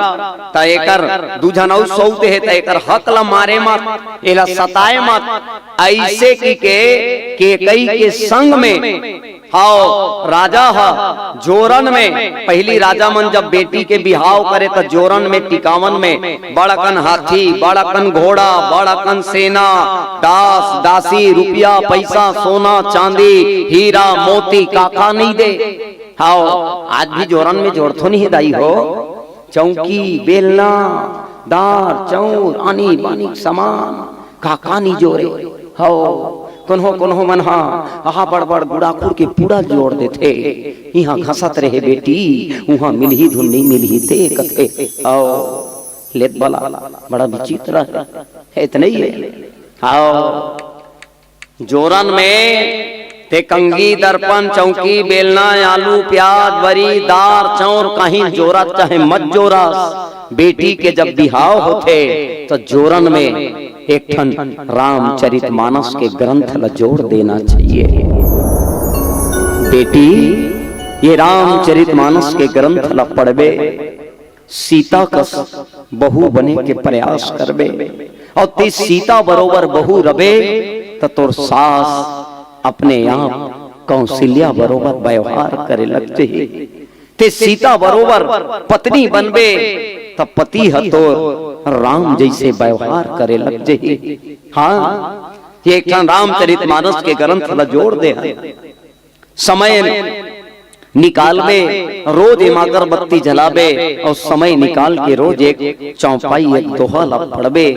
ता एकर दू जन और सौते है ता एकर हक ला मारे मत एला सताए मत ऐसे की के कई के संग में। हाँ राजा हा जोरन में पहली राजा मन जब बेटी के बिहाव करे तो जोरन में टिकावन में बड़कन हाथी बड़कन घोड़ा बड़कन सेना दास दासी रुपया पैसा सोना चांदी हीरा मोती काका नहीं दे। हाँ आज भी जोरन में जोड़ तो नहीं दाई हो, चौकी बेलना दार चौर आनी बानी सामान काका नहीं जोड़े। हाँ कोन्हो मन हाँ बड़ बड़ गुड़ाखुर के पूरा जोड़ देते। यहाँ घसत रहे बेटी वहाँ मिलही धुन नहीं मिलही ते कथे। आओ लेत बला बड़ा विचित्र है इतना ही है। आओ जोरन में ते कंगी दर्पण चौकी बेलना आलू प्याज बरी दार चौर कहीं जोरा चाहे मत जोरा। बेटी के जब बिहाव होते तो जोरन में एक ठन रामचरित मानस के ग्रंथ ला जोड़ देना चाहिए। बेटी ये रामचरित मानस के ग्रंथ ला पढ़बे सीता का बहू बने के प्रयास करबे और ते सीता बरोबर बहू रबे तो तोर सास अपने आप कौशल्या बरोबर व्यवहार करे लगते ही। ते सीता बरोबर पत्नी बनबे तब पति हतोर राम जैसे व्यवहार करे लग जाही। हाँ ये एक रामचरित मानस के ग्रंथ ला जोड़ दे समय निकालबे रोज एक अगरबत्ती जलाबे और समय निकाल के रोज एक चौपाई एक दोहा ला पढ़बे।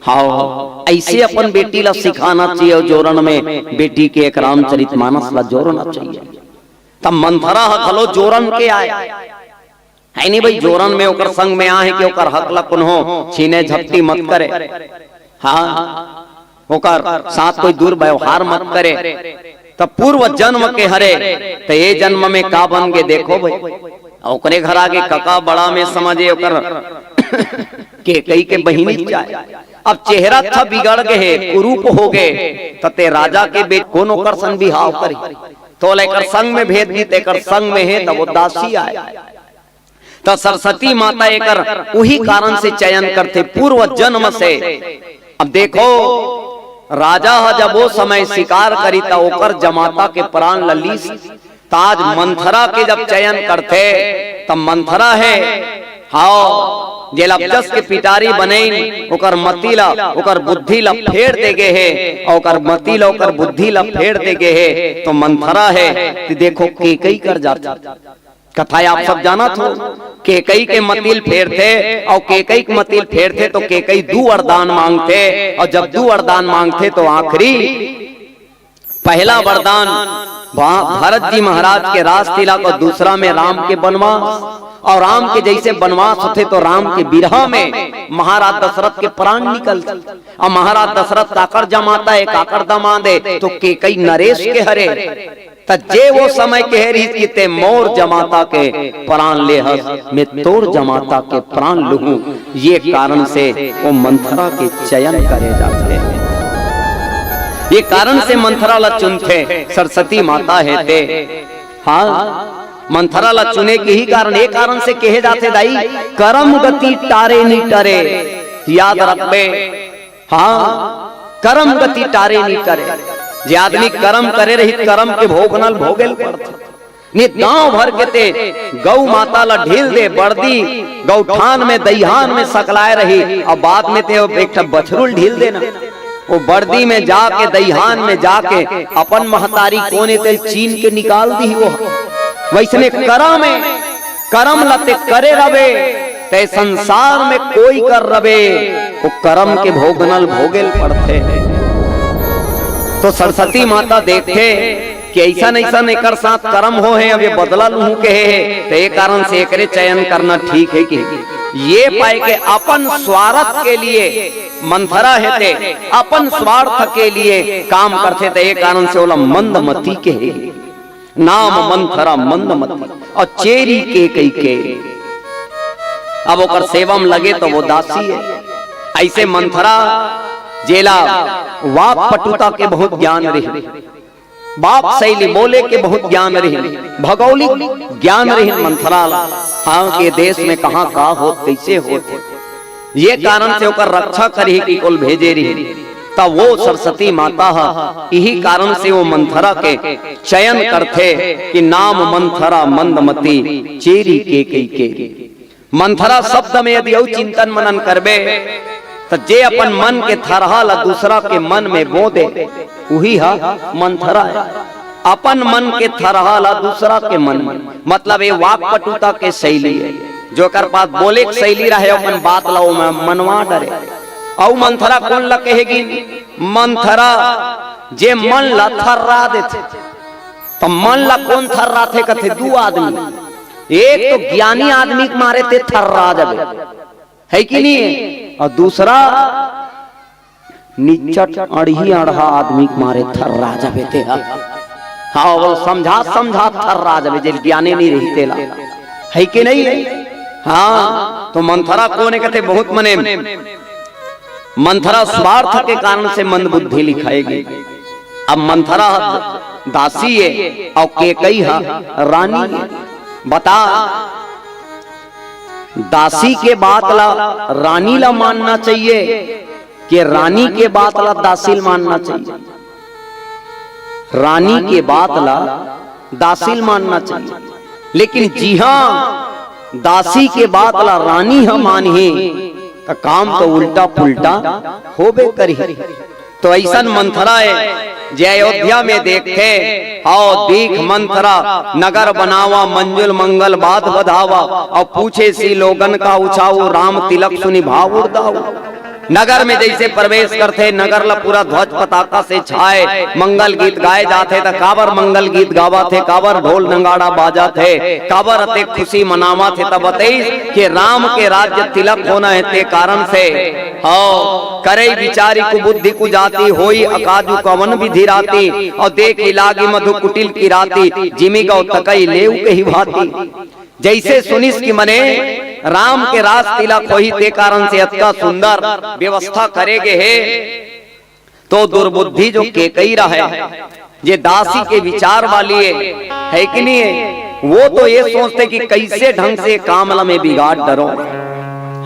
हाँ ऐसे अपन बेटी ला सिखाना चाहिए और जोरन में बेटी के एक रामचरित मानस ला जोड़ना चाहिए। तब मंथरा खलो जोरन के आए है नहीं भाई जोरन में ओकर संग में आए कि ओकर हक ला कुन्हो छीने झपटी मत करे। हाँ ओकर साथ कोई दुर्व्यवहार मत करे। तब पूर्व जन्म के हरे तो ये जन्म में का बन गए देखो भाई ओकरे घर आगे कका बड़ा में समझे ओकर के कई के बहिनी जाए। अब चेहरा था बिगड़ गए कुरूप हो गए तते राजा के बेट कौन ओकर संग बिहाव करी तो लेकर संग में भेद दी तेकर संग में है तब वो दासी आए। तो सरस्वती माता एकर वही कारण से चयन करते पूर्व जन्म से। अब देखो राजा जब वो समय शिकार करी था ओकर जमाता के प्राण ललीस ताज मंथरा के जब चयन करते तब मंथरा है हाँ जे लपजस के पिटारी बने ओकर मती ला ओकर बुद्धि ला फेर दे गए है और ओकर मती ला ओकर बुद्धि ला फेर दे गए है। तो मंथरा है तो देखो के कई कर जाता कथा आप सब जाना थो। केकई के मतिल फेर थे और केकई के मतिल फेर थे तो केकई 2 वरदान मांगते, और जब 2 वरदान मांगते तो आखिरी पहला वरदान भरत जी महाराज के राज तिलक और दूसरा में राम के वनवास। और राम के जैसे वनवास होते तो राम के बिरहा में महाराज दशरथ के प्राण निकलते, और महाराज दशरथ काकर जमाता है काकर दमादे तो केकई नरेश के हरे तजे वो समय के रही ते मोर जमाता के प्राण ले हस मैं तोर जमाता के प्राण लूं। ये कारण से वो मंथरा के चयन करे जाते हैं, ये कारण से मंथरा ला चुनते सरस्वती माता है ते। हाँ मंथरा ला चुने के ही कारण एक कारण से कहे जाते दाई कर्म गति टारे नहीं टरे, याद रखबे। हाँ कर्म गति टारे नहीं टरे, जे आदमी कर्म करे रही कर्म के भोगनल भोगेल पड़ते। नी गांव भर के ते गौ माता ला ढील दे बर्दी गौठान में दईहान में सकलाए रही, और बाद में ते एक बछरुल ढील देना वो बर्दी में जाके दईहान में जाके अपन महतारी कोने ते चीन के निकाल दी। वो वैसने करम लते करे रवे ते संसार में कोई कर रवे, वो कर्म के भोगनल भोगेल पड़ते। तो सरस्वती माता देखते कि ऐसा एकर साथ कर्म हो है, अब ये बदला लूं के है, तो एक कारण से एकरे चयन करना ठीक है कि ये पाए के अपन स्वार्थ के लिए मंथरा है ते अपन स्वार्थ के लिए काम करते थे, एक कारण से बोला मंदमती के नाम मंथरा मंदमती और चेरी के कई के। अब ओकर सेवम लगे तो वो दासी है। ऐसे मंथरा जेला वाक पटुता के बहुत ज्ञान रहे, बाप शैली बोले के बहुत ज्ञान रहे, भौगोलिक ज्ञान रहे मंथरा। हाँ के देश में कहाँ का हो कैसे हो, ये कारण से ओकर रक्षा करी की कुल भेजे रही। तब वो सरस्वती माता यही कारण से वो मंथरा के चयन करते कि नाम मंथरा मंदमती चेरी के कई के। मंथरा शब्द में यदि चिंतन मनन करबे तो जे अपन मन के थरहा दूसरा के मन में बो दे वही है मंथरा है। अपन मन के थरहा दूसरा के मन में, मतलब ये वाक पटुता के शैली है, जो कर पास बोले शैली रहे अपन बात लाओ में मनवा डरे। औ मंथरा कौन ला कहेगी? मंथरा जे मन ला थर्रा देते, तो मन ला कौन थर्रा थे? कथे 2 आदमी, एक तो ज्ञानी आदमी के मारे थे थर्रा जबे है कि नहीं, और दूसरा निचट अड़ही अड़हा आदमी के मारे थर्रा जबे थे। हाँ वो समझा थर्रा जबे जे ज्ञानी नहीं रहते ला है कि नहीं है। हाँ तो मंथरा कोने कहते बहुत मने मंथरा स्वार्थ के कारण से मंद बुद्धि लिखाएगी। अब मंथरा दासी है और केकई रानी है। बता दासी के बात ला रानी ला मानना चाहिए कि रानी के बात ला दासी मानना चाहिए? रानी के बात ला दासी मानना चाहिए, लेकिन जी हां दासी के बात ला रानी हम मानी तो काम तो उल्टा पुल्टा होबे करी। तो ऐसा मंथरा है जे अयोध्या में देखे आओ दीख मंथरा नगर बनावा मंजुल मंगल बात बधावा और पूछे सी लोगन का उछाऊ राम तिलक सुनि भाव उड़ाऊ। नगर में जैसे प्रवेश करते नगर ला पूरा ध्वज पताका से छाए, मंगल गीत गाए जाते थे, काबर मंगल गीत गावा थे, काबर ढोल नगाड़ा बाजा थे, काबर अते खुशी मनावा थे। तब बताइए कि राम के राज्य तिलक होना है ते कारण से हो करे विचारी को बुद्धि को जाती होई अकाजू कवन विधि राती और देख लागी मधु कुटिल की राती जिमी का तकई लेऊ कही भाती। जैसे सुनिस की मने राम के राज तिलक होई ते कारण से अत्ता सुंदर व्यवस्था करेगे है। तो दुर्बुद्धि जो केकई रहा है ये दासी के विचार वाली है कि नहीं है, वो तो ये सोचते कि कैसे ढंग से काम में बिगाड़ डरो।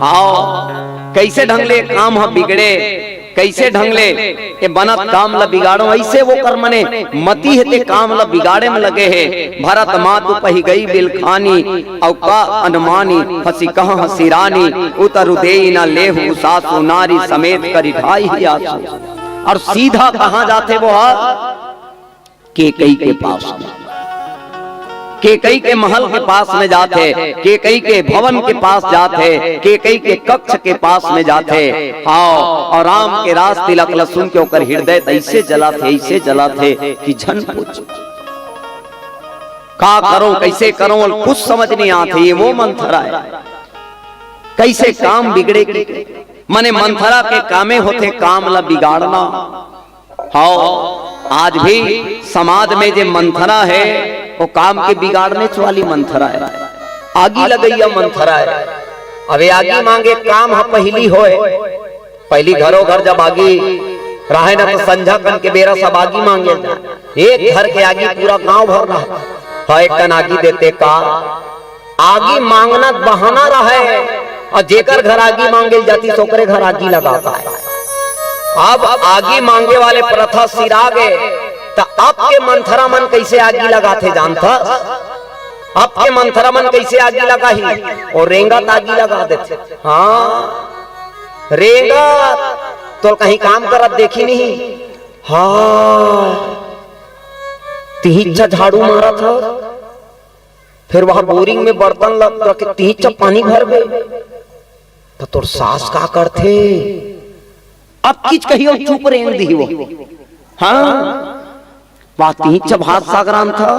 हाँ कैसे ढंग ले काम बिगड़े, कैसे ढंग ले ये बनत काम ला बिगाड़ो, ऐसे वो कर मने मती है ते काम ला बिगाड़े में लगे है। भरत मातु पही गई बिलखानी औ का अनुमानी हसी कहां हसी रानी उतर देई ना लेहु सासु नारी समेत करी ढाई ही आसु। और सीधा कहां जाते वो केकई के पास। केकई के महल के पास में जाते, केकई के भवन के पास जाते, केकई के कक्ष के पास में जाते। हाँ, और राम के रास तिलक लहसुन के ऊपर हृदय ऐसे जला थे कि झन पूछ का करो कैसे करो कुछ समझ नहीं आते। ये वो मंथरा है, कैसे काम बिगड़े मने मंथरा के कामे होते काम ला बिगाड़ना। हाँ, आज भी समाज में जो मंथरा है वो काम के बिगाड़ने वाली मंथरा है। आगी लगैया मंथरा है। अबे आगी मांगे काम है पहली होए, पहली घरों घर जब आगी रहे ना तो संझा कन के बेरा सब आगी मांगे जाए। एक घर के आगी पूरा गांव भर रहा है, एक कन आगी देते का आगी मांगना बहाना रहे, और जेकर घर आगी मांगे जाती सोकरे घर आगी लगाता है। अब आगी मांगे वाले प्रथा सिरा गए, तो अब के मंथरा मन कैसे आगी लगाते जानता? अब के मंथरा मन कैसे आगी लगाही? और रेंगा आगी लगा देते। हाँ, रेंगा तो कहीं काम करत देखी नहीं। हाँ, तिहिचा झाड़ू मारा था, फिर वहां बोरिंग में बर्तन लग के तिहिचा पानी भर गए, तो तोर सास का करते? अब किच कहियो चुप रेंग दी वो। हाँ, वह तिहिचा भात सागरान था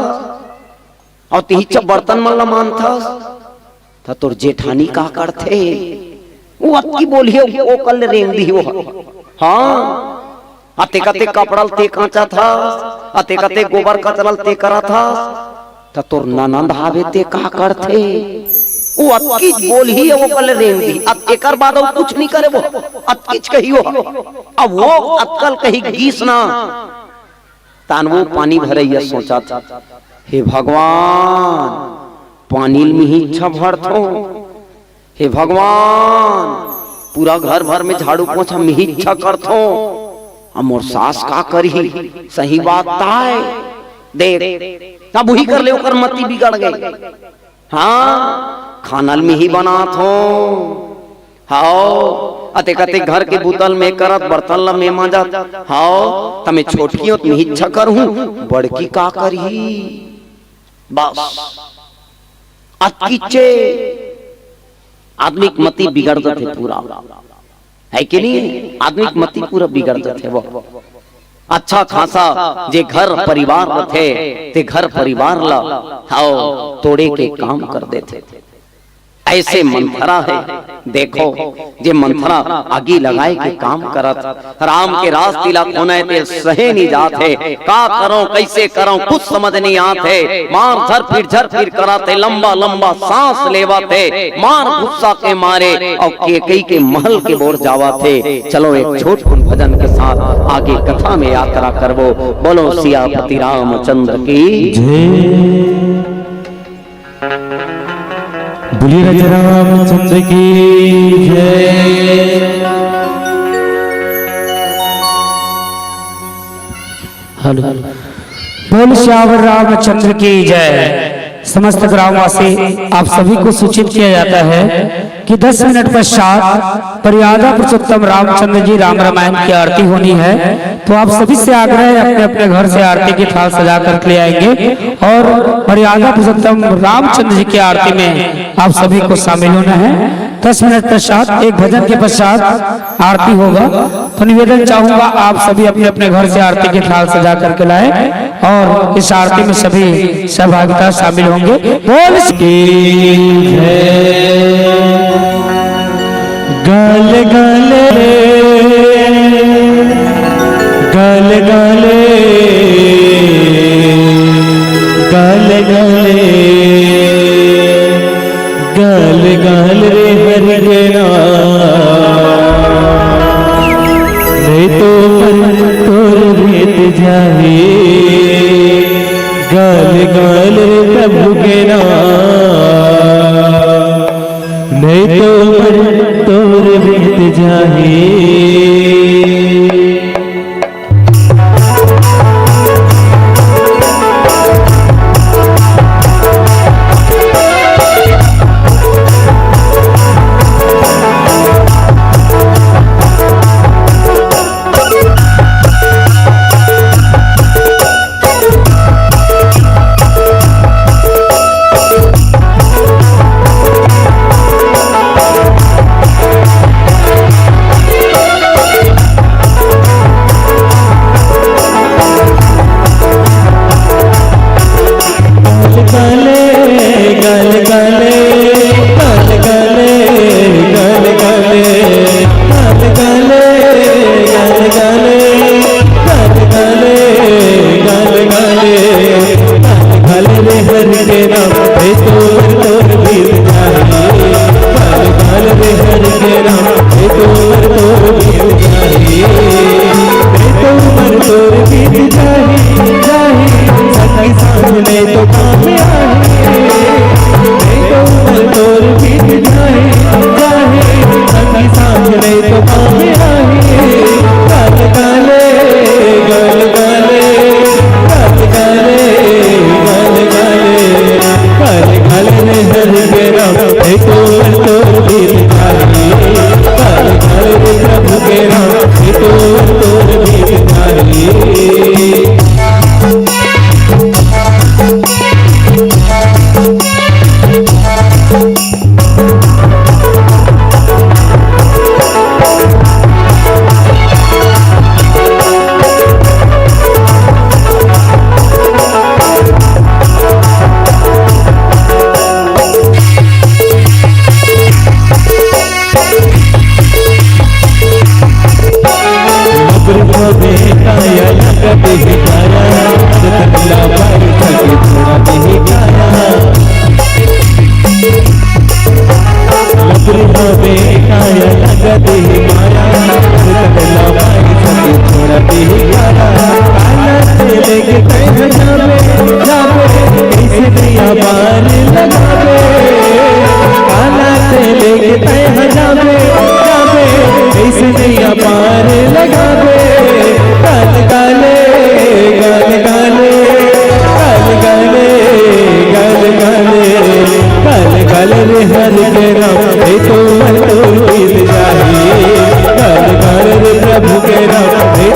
और तिहिचा बर्तन मन मान था, तो तोर जेठानी का करते? वो अक्की बोलियो वो कल रेंग दी वो। हाँ, अते कते कपड़ल ते कांचा था, अते कते गोबर कचरल ते करा था, तो तोर ननंद आवे ते का करते? वो अक्की बोली वो कल रेंग दी। अब एकर बाद वो कुछ नहीं करे, वो अक्कीच कहियो। अब वो अक्कल कही गीस ना तान वो पानी भरैया सोचा था, हे भगवान पानी में ही इच्छा भरथो, हे भगवान पूरा घर भर में झाड़ू पोछा में ही इच्छा करथो, अब मोर सास का करी? सही बात ताय देख तब वही कर ले, ओकर मती बिगड़ गई। हाँ, खानल में ही बनात हो। हाओ, अते कते घर के बुतल में करत बर्तन ला में मांजत। हाओ, तमे छोटकी में इच्छा करहूं, बड़की का करही? बस अतकीचे आदमी की मती बिगड़ जाते पूरा, है कि नहीं? आदमी की मती पूरा बिगड़ जाते। वो अच्छा खासा जे घर परिवार थे ते घर परिवार ला हाओ तोड़े के काम कर देते। ऐसे मंथरा है, देखो जे मंथरा आगी लगाए के काम करत, राम के रास तिलक होने ते सहे नहीं जाते। का करो कैसे करो कुछ समझ नहीं आते। मार झर फिर कराते, लंबा लंबा सांस लेवाते, मार गुस्सा के मारे और केकई के महल के बोर जावाते। चलो एक छोटकुन भजन के साथ आगे कथा में यात्रा करबो। बोलो सियापति रामचंद्र की जय, बोलिए राजा रामचंद्र की जय। बोल श्यावर रामचंद्र की जय। समस्त ग्रामवासी आप सभी को सूचित किया जाता है कि 10 मिनट पश्चात मर्यादा पुरुषोत्तम रामचंद्र जी राम रामायण की आरती होनी है। तो आप सभी से आग्रह है अपने अपने घर से आरती की थाल सजा कर ले आएंगे और मर्यादा पुरुषोत्तम रामचंद्र जी की आरती में आप सभी को शामिल होना है। 10 मिनट पश्चात एक भजन के पश्चात आरती होगा। तो निवेदन चाहूंगा आप सभी अपने अपने घर से आरती की थाल सजा करके लाए और इस आरती में सभी सहभागिता शामिल होंगे। बोल गल गले गल गले गल गले गल गल रे हरि के नहीं तो तोर भेद जाए। गल गल रे प्रभु के नहीं तो तोर भेद जाए।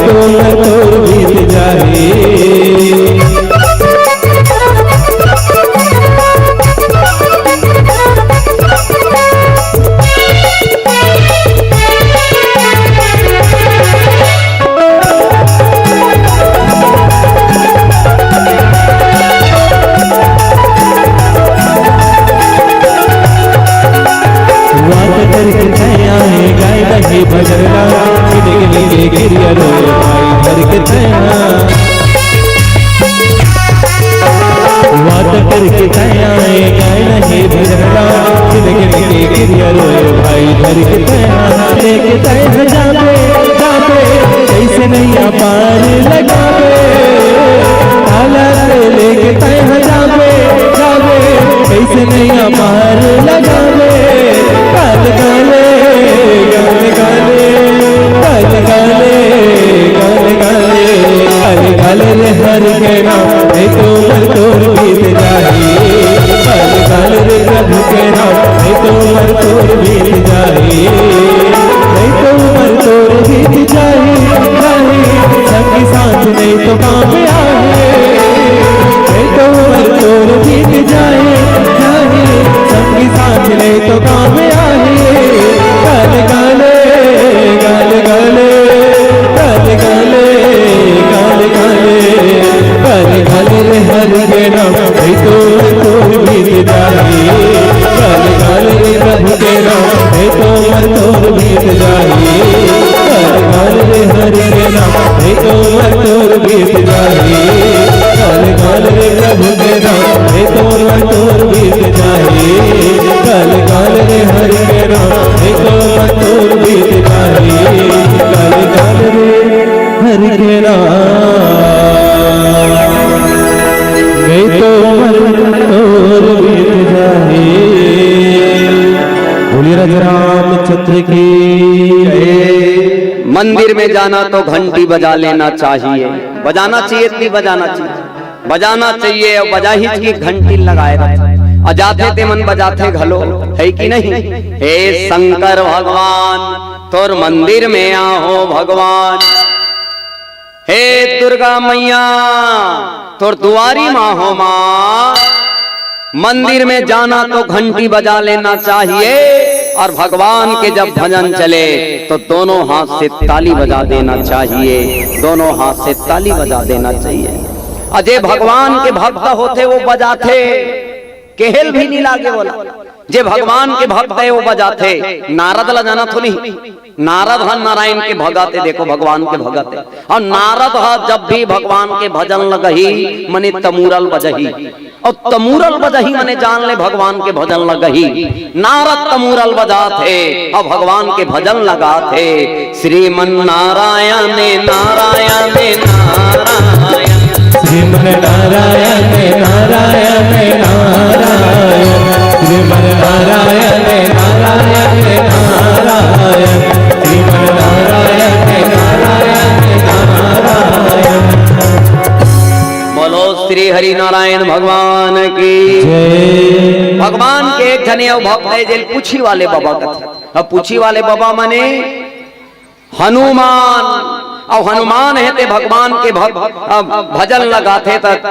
तो उम्र तोर बीत जाए। भजना गिरगिरी गिरिया रोए भाई घर के तैया वाद करके तैया गाय नहीं भजना गिरगिरी गिरिया रोए भाई घर के तैया लेके तैया जाबे जाबे कैसे नैया पार लगावे ताला लेके तैया जाबे जाबे कैसे नैया पार लगावे काल काले गाले गाले गाले गाले गाले गाले गाले रे हर के नाम है तो मर तोर बीत जाए। गाले गाले रे प्रभु के नाम है तो मर तोर बीत जाए। नहीं तो मर तोर बीत जाए संगी साथ नहीं तो काम आए। नहीं तो मर तोर बीत जाए संगी साथ नहीं तो काम आए। गाले गाले गाले गाले गाले गाले गाले गाले गाले गाले रे हर के नाम है तो तोर बीत जाए। गाले गाले रे प्रभु के नाम है तो मर तोर बीत जाए। गाले गाले रे हर के नाम है तो मर तोर बीत जाए। गाले गाले रे प्रभु के नाम है तो मर तोर बीत जाए। गाले गाले रे हर के नाम है तो मर तोर बीत जाए। गाले गाले रे हर के नाम है तो मर तोर बीत जाए। बोलिए राजा रामचंद्र की जय। मंदिर में जाना तो घंटी बजा लेना चाहिए, बजाना चाहिए नहीं बजाना चाहिए, बजाना चाहिए और बजा ही की घंटी लगाए रहे। जाते ते मन बजाते घलो है कि नहीं। हे शंकर भगवान तोर मंदिर में आओ भगवान। हे दुर्गा मैया तोर दुआरी माँ हो माँ। मंदिर में जाना तो घंटी बजा लेना चाहिए और भगवान के जब भजन चले तो दोनों हाथ से ताली बजा देना चाहिए। दोनों हाथ से ताली बजा देना चाहिए। अजय भगवान के भक्त होते वो बजाते केहल भी नहीं लागे बोला। जे भगवान के भक्त है वो बजाते। नारद ला जाना तो नहीं। नारद है नारायण के भगाते, देखो भगवान के भगाते। और नारद है जब भी भगवान के भजन लगही मने तमूरल बजही और तमूरल बजही मने जान ले भगवान के भजन लगही। नारद तमूरल बजाते और भगवान के भजन लगाते। श्रीमन नारायण नारायण नारायण श्रीमन नारायण नारायण नारायण श्रीमन नारायण नारायण नारायण श्रीमन नारायण नारायण नारायण। बोलो श्री हरि नारायण भगवान की जय। भगवान के एक जने भक्त है जेल पूछी वाले बाबा का। अब पूछी वाले बाबा माने हनुमान। और हनुमान है ते भगवान के भजन लगाते तक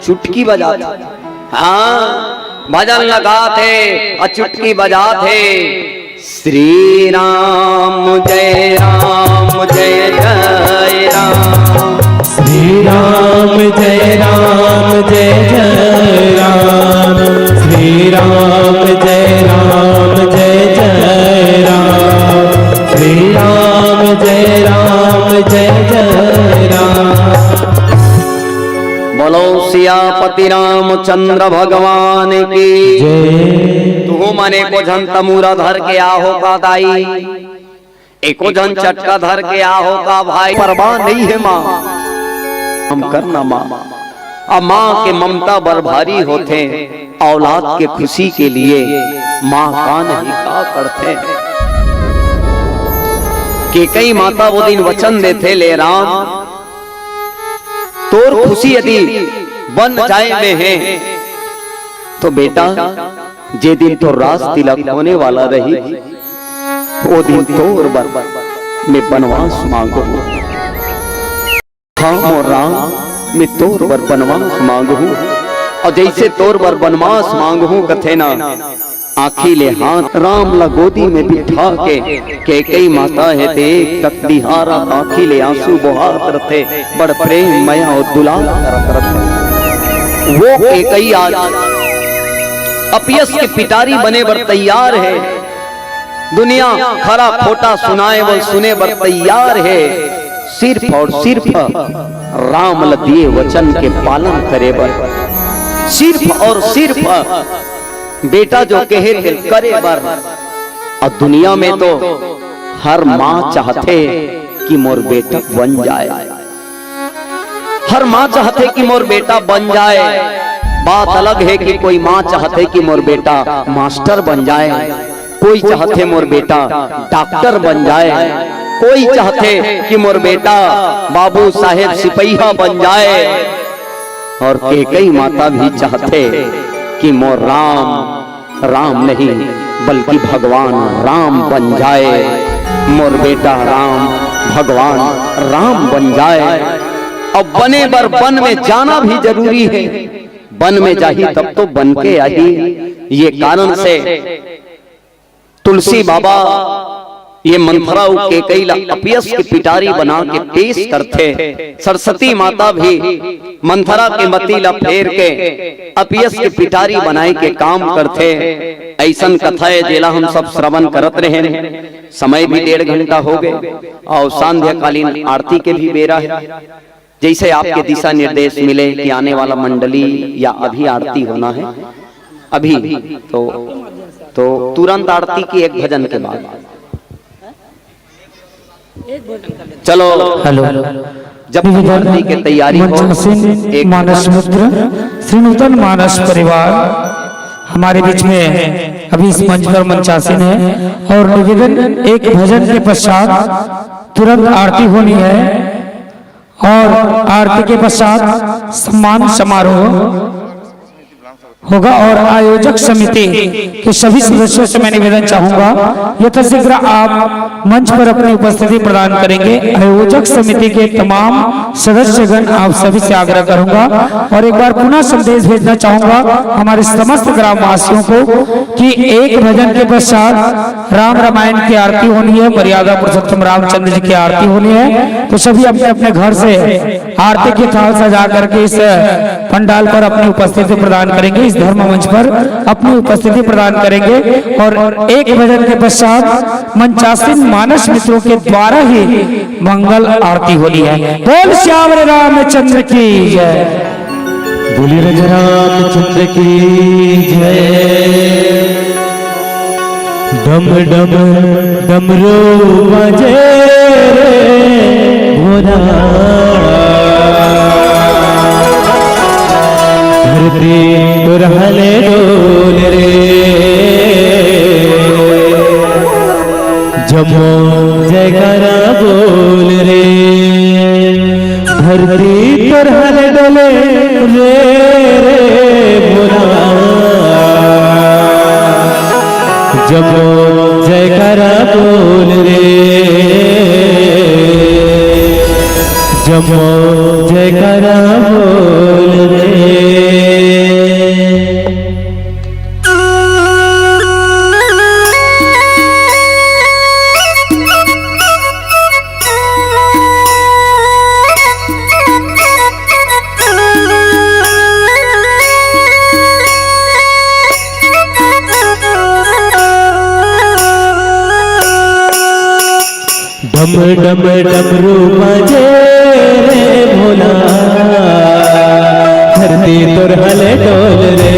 चुटकी बजाते। हाँ भजन लगाते और चुटकी बजाते। श्री राम जय राम जय जय राम। श्री राम जय राम जय जय राम। श्री राम जय राम जय जय राम। श्री राम जय राम जय जय राम। बोलो सियापति रामचंद्र भगवान की जय। तू मने को जन तमूरा धर के आहो का दाई, एको जन चटका धर के आहो का भाई। परवाह नहीं है माँ हम करना माँ। अब माँ के ममता बर भारी होते औलाद के खुशी के लिए माँ का नहीं का करते। कि कई माता वो दिन वचन देते ले राम तोर खुशी यदि बन जाए में है तो बेटा जे दिन तो रास तिलक होने वाला रही वो दिन तोर बर में बनवास मांगो। हाँ मोर राम मैं तोर बर बनवास मांगहूँ और जैसे तोर बर बनवास मांगहूँ कथे ना आखी ले हाथ राम ला गोदी में बिठा के कई माता है देख तक बिहारा आखी ले आंसू बहात रथे बड़ प्रेम मया और दुलार करत रथे। वो कई आज अपयस के पिटारी बने बर तैयार है, दुनिया खरा खोटा सुनाए वो सुने बर तैयार है, सिर्फ और सिर्फ राम ल दिए वचन के पालन करे बर, सिर्फ और सिर्फ बेटा जो कहे थे करे बर। और दुनिया में तो हर माँ चाहते कि मोर बेटा बन जाए, हर माँ चाहते कि मोर बेटा बन जाए। बात अलग है कि कोई माँ चाहते कि मोर बेटा मास्टर बन जाए, कोई चाहते मोर बेटा डॉक्टर बन जाए, कोई चाहते कि मोर बेटा बाबू साहेब सिपहिया बन जाए, और कई माता भी चाहते कि मोर राम नहीं बल्कि भगवान राम बन जाए, मोर बेटा राम भगवान राम बन जाए। अब बने बर वन में जाना भी जरूरी है, वन में जाही तब तो बन के आई। ये कारण से तुलसी बाबा ये मंथरा के कई अपयस की पिटारी बना के पेश करते, सरस्वती माता भी मंथरा के मतीला फेर के अपयस की पिटारी बनाए के काम करते। ऐसन कथाएं जेला हम सब श्रवण करत रहे। समय भी 1.5 घंटा हो गए और सांध्यकालीन आरती के भी बेरा है। जैसे आपके दिशा निर्देश मिले कि आने वाला मंडली या अभी आरती होना है अभी, तो तुरंत आरती की एक भजन के बाद चलो। हेलो, जब आरती की तैयारी हो एक मानस मित्र श्री नूतन मानस परिवार हमारे बीच में अभी इस मंच पर मंचासीन है, और निवेदन एक भजन के पश्चात तुरंत आरती होनी है, और आरती के पश्चात सम्मान समारोह होगा। और आयोजक समिति के सभी सदस्यों से मैं निवेदन चाहूंगा यथाशीघ्र आप मंच पर अपनी उपस्थिति प्रदान करेंगे। आयोजक समिति के तमाम सदस्यगण आप सभी से आग्रह करूंगा, और एक बार पुनः संदेश भेजना चाहूंगा हमारे समस्त ग्रामवासियों को कि एक भजन के पश्चात राम रामायण की आरती होनी है, मर्यादा पुरुषोत्तम रामचंद्र जी की आरती होनी है। तो सभी अपने अपने घर से आरती के थाल सजा करके इस पंडाल पर अपनी उपस्थिति प्रदान करेंगे, इस धर्म मंच पर अपनी उपस्थिति प्रदान करेंगे। और एक भजन के पश्चात मंचासीन मानस मित्रों के द्वारा ही मंगल आरती होनी है। बोल श्याम रामचंद्र की जय, बोले रामचंद्र की जय। डम डम डमरू बजे भोला, धरती तुरहले डोल रे, जमो जयकारा बोल रे, धरती तुरहले डोले रे भोला, जमो जयकारा बोल रे, जमो जयकारा बोल रे। डम डम डमरू बजे रे भोला, धरती तुरहले डोल रे,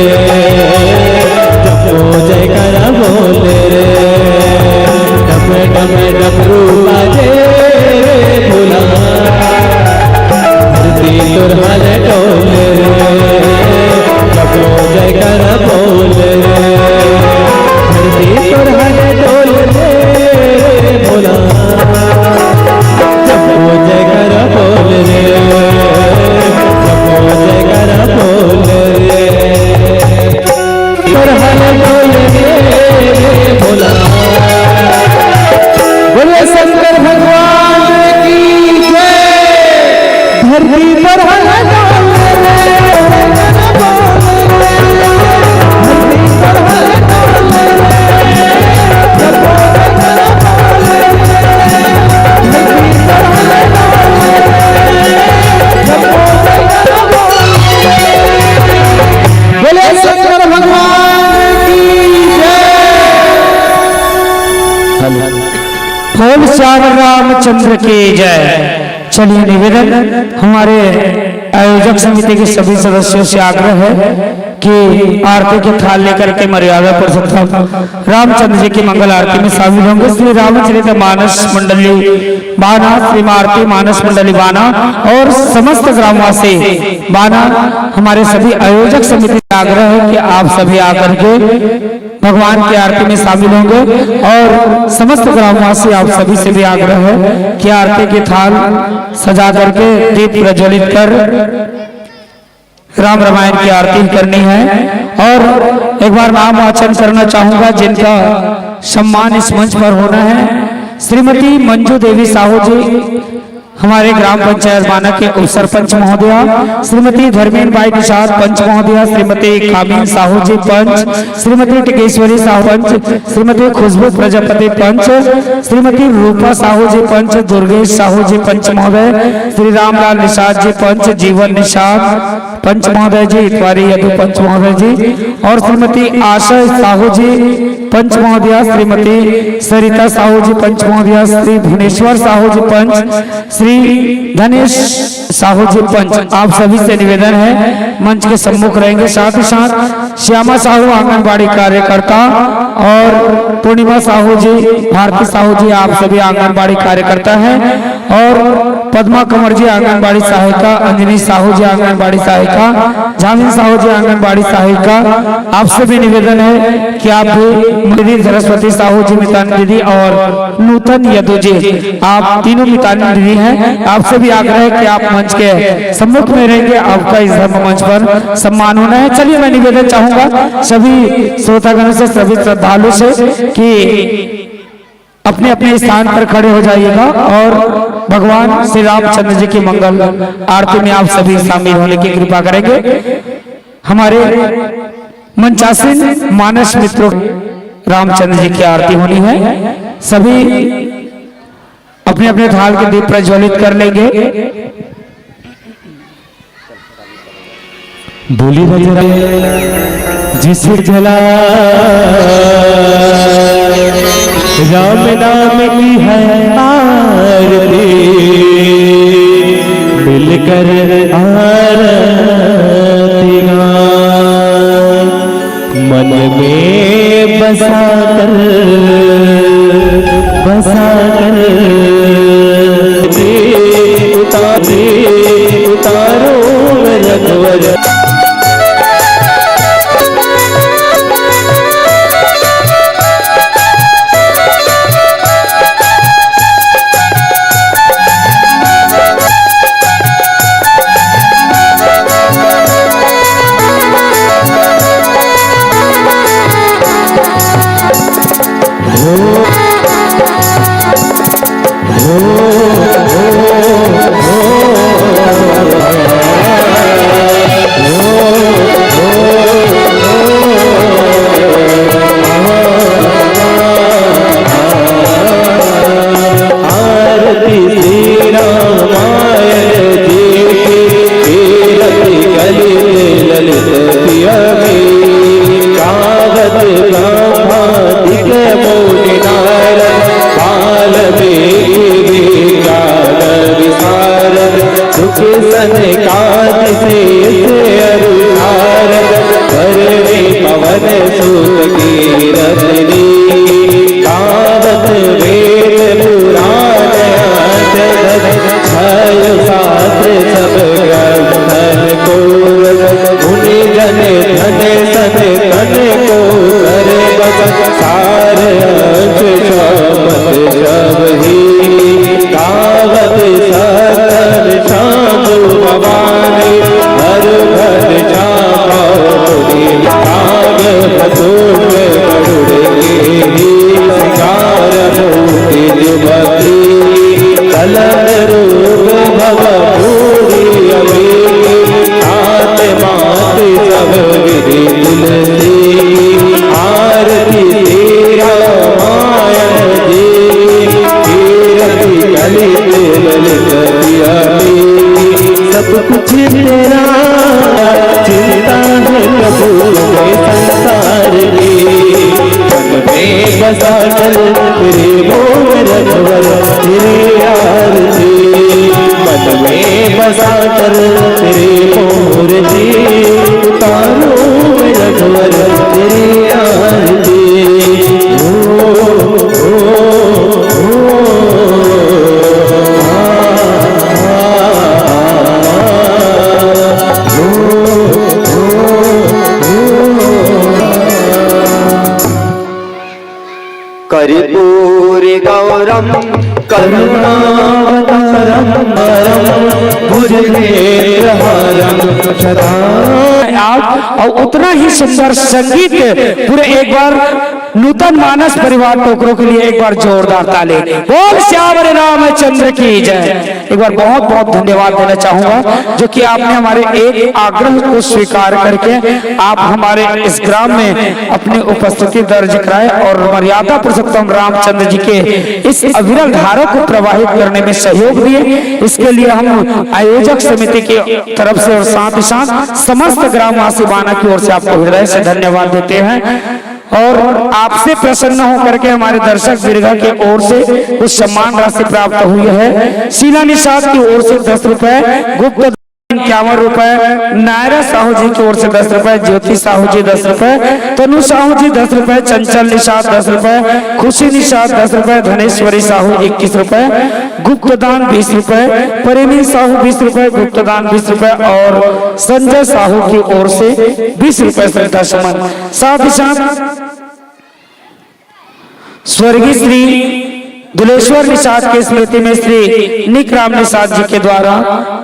जपो जयकारा बोल रे। डम डम डमरू बजे रे भोला, धरती तुरहले डोल रे, जपो जयकारा बोल रे, धरती तुरहले डोल रे भोला, जपो जयकारा बोल रे, जपो जयकारा बोल रे, तुरहले डोल रे भोला। बोले शंकर भगवान की जय। रामचंद्र की जय। चलिए निवेदन हमारे आयोजक समिति के सभी सदस्यों से आग्रह है कि आरती के थाल लेकर के मर्यादा पुरुषोत्तम रामचंद्र जी की मंगल आरती में शामिल होंगे। श्री रामचरित मानस मंडली बाना, श्री आरती मानस मंडली बाना और समस्त ग्रामवासी बाना, हमारे सभी आयोजक समिति से आग्रह है कि आप सभी आकर के भगवान की आरती में शामिल होंगे और समस्त ग्रामवासी आप सभी से भी आग्रह है कि आरती के थाल सजा करके दीप प्रज्वलित कर राम रामायण की आरती करनी है। और एक बार नाम वाचन करना चाहूंगा जिनका सम्मान इस मंच पर होना है। श्रीमती मंजू देवी साहू जी हमारे ग्राम पंचायत बाना के उप सरपंच महोदया, श्रीमती धर्मेंद्र बाई निषाद पंच महोदया, श्रीमती कामिन साहू जी पंच, श्रीमती टिकेश्वरी साहू पंच, श्रीमती खुशबू प्रजापति पंच, श्रीमती रूपा साहू जी पंच, दुर्गेश साहू जी पंच महोदय, श्री रामलाल निषाद जी पंच, जीवन निषाद पंच महोदय जी, इतवारी यदु पंच महोदय जी और श्रीमती आशा साहू जी पंच महोदया, श्रीमती सरिता साहू जी पंच महोदया, श्री भुवनेश्वर साहू जी पंच, श्री धनेश साहू जी पंच। आप सभी से निवेदन है मंच के सम्मुख रहेंगे। साथ ही साथ श्यामा साहू आंगनबाड़ी कार्यकर्ता और पूर्णिमा साहू जी, भारती साहू जी, आप सभी आंगनबाड़ी कार्यकर्ता हैं और पद्मा कंवर जी आंगनबाड़ी सहायिका, अंजनी साहू जी आंगनबाड़ी सहायिका, झामिन साहू जी आंगनबाड़ी सहायिका। आपसे भी निवेदन है कि आप भी दीदी सरस्वती साहू जी मितान दीदी और नूतन यदु जी, आप तीनों मितान दीदी हैं। आपसे भी आग्रह है कि आप मंच के सम्मुख में रहेंगे, आपका इस धर्म मंच पर सम्मान होना है। चलिए मैं निवेदन चाहूंगा सभी श्रोतागण से, सभी श्रद्धालु से कि अपने अपने स्थान पर खड़े हो जाइएगा और भगवान श्री रामचंद्र जी की मंगल आरती में आप सभी शामिल होने की कृपा करेंगे। हमारे मंचासीन मानस मित्रों रामचंद्र जी की आरती होनी है। सभी अपने अपने थाल के दीप प्रज्वलित कर लेंगे। बोली जिसे जला राम नाम की है आरती, मिलकर आरती मन में बसा कर उतारो रघुवर। सब कुछ तेरा चिंता है प्रभु संसार की, मन में बसा कर तेरे मोह रघुवर तेरे प्यार तेरे मोर जी, उतारो मैं रघुवर तेरी आरती। कर्पूरी गौरम करुणावतारम भुजगेन्द्रहारम सदा। आप और उतना ही सुंदर संगीत पूरे एक बार नूतन मानस परिवार टोकरों के लिए एक बार जोरदार ताली। बोल श्यावर रामचंद्र की जय। एक बार बहुत बहुत धन्यवाद देना चाहूंगा जो कि आपने हमारे एक आग्रह को स्वीकार करके आप हमारे इस ग्राम में अपनी उपस्थिति दर्ज कराए और मर्यादा पुरुषोत्तम रामचंद्र जी के इस अविरल धारा को प्रवाहित करने में सहयोग दिए। इसके लिए हम आयोजक समिति की तरफ से और साथ ही साथ समस्त ग्रामवासी बाना की ओर से आपको हृदय से धन्यवाद देते हैं और आपसे प्रसन्न होकर के हमारे दर्शक दीर्घा की ओर से कुछ सम्मान राशि प्राप्त हुई है। शीला निषाद की ओर से 10 रुपए, गुप्त 51 रुपए, नायरा साहू जी की ओर से 10 रुपए, ज्योति साहू जी 10 रुपए, तनु साहू जी 10 रुपए, चंचल निषाद 10 रुपए, खुशी निषाद 10 रुपए, धनेश्वरी साहू 21 रुपए, गुप्तदान 20 रुपए, प्रेमी साहू 20 रुपए, गुप्तदान 20 रुपए और संजय साहू की ओर से 20 रुपए श्रद्धा सुमन। साथ ही साथ स्वर्गीय श्री दुलेश्वर निषाद के स्मृति में श्री निकराम निषाद जी के द्वारा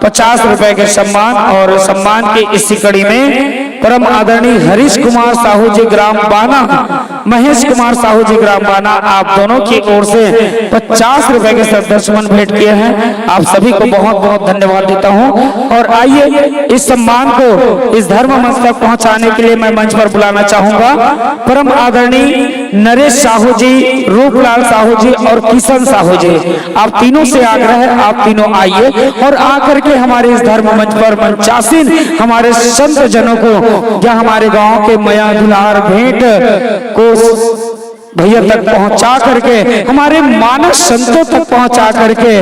50 रुपए के सम्मान और सम्मान की इसी कड़ी में परम आदरणीय हरीश कुमार साहू जी ग्राम बाना, महेश कुमार साहू जी ग्राम बाना, आप दोनों की ओर से 50 रुपए के श्रद्धा सुमन भेंट किए हैं। आप सभी को बहुत बहुत धन्यवाद देता हूं और आइए इस सम्मान को इस धर्म मंच तक पहुंचाने के लिए मैं मंच पर बुलाना चाहूंगा परम आदरणीय नरेश साहू जी, रूपलाल साहू जी और किशन साहू जी। आप तीनों से आग्रह है आप तीनों आइए और आकर के हमारे इस धर्म मंच पर मंचासीन हमारे संत जनों को या हमारे गांव के मया दुलार भेंट को भैया तक पहुंचा करके हमारे मानस संतों तक पहुंचा करके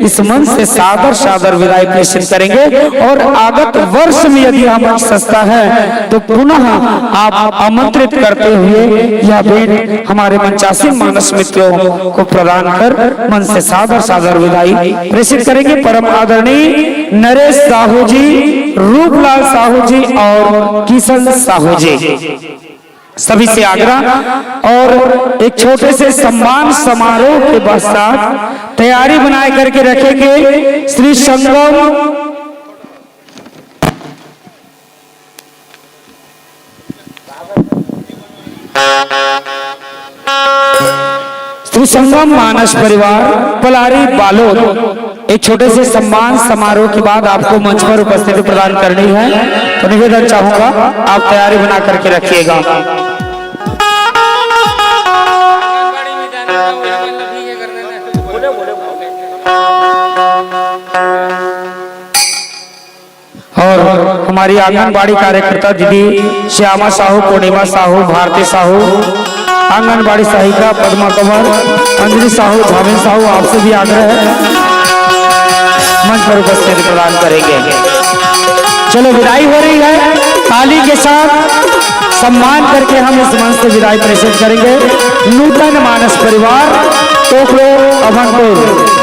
इस मन से सादर सादर विदाई प्रेषित करेंगे और आगत वर्ष में यदि हम सस्ता है तो पुनः आप आमंत्रित करते हुए यह भेंट हमारे 85 मानस मित्रों को प्रदान कर मन से सादर सादर विदाई प्रेषित करेंगे। परम आदरणीय नरेश साहू जी, रूपलाल साहू जी और किशन साहू जी सभी से आग्रह और एक छोटे से सम्मान समारोह के पश्चात तैयारी बनाए करके रखेंगे श्री संगम मानस परिवार पलारी बालोद। एक छोटे से सम्मान समारोह के बाद आपको मंच पर उपस्थिति प्रदान करनी है तो निवेदन चाहूंगा आप तैयारी बना करके रखिएगा। और हमारी आंगनबाड़ी कार्यकर्ता दीदी श्यामा साहू, पूर्णिमा साहू, भारती साहू, आंगनबाड़ी सहायिका पद्मा कंवर, अंजलि साहू, झावेन साहू, आपसे भी आग्रह है मंच पर उपस्थिति प्रदान करेंगे। चलो विदाई हो रही है, ताली के साथ सम्मान करके हम इस मंच से विदाई प्रेषित करेंगे। नूतन मानस परिवार टोकरो अभनपुर।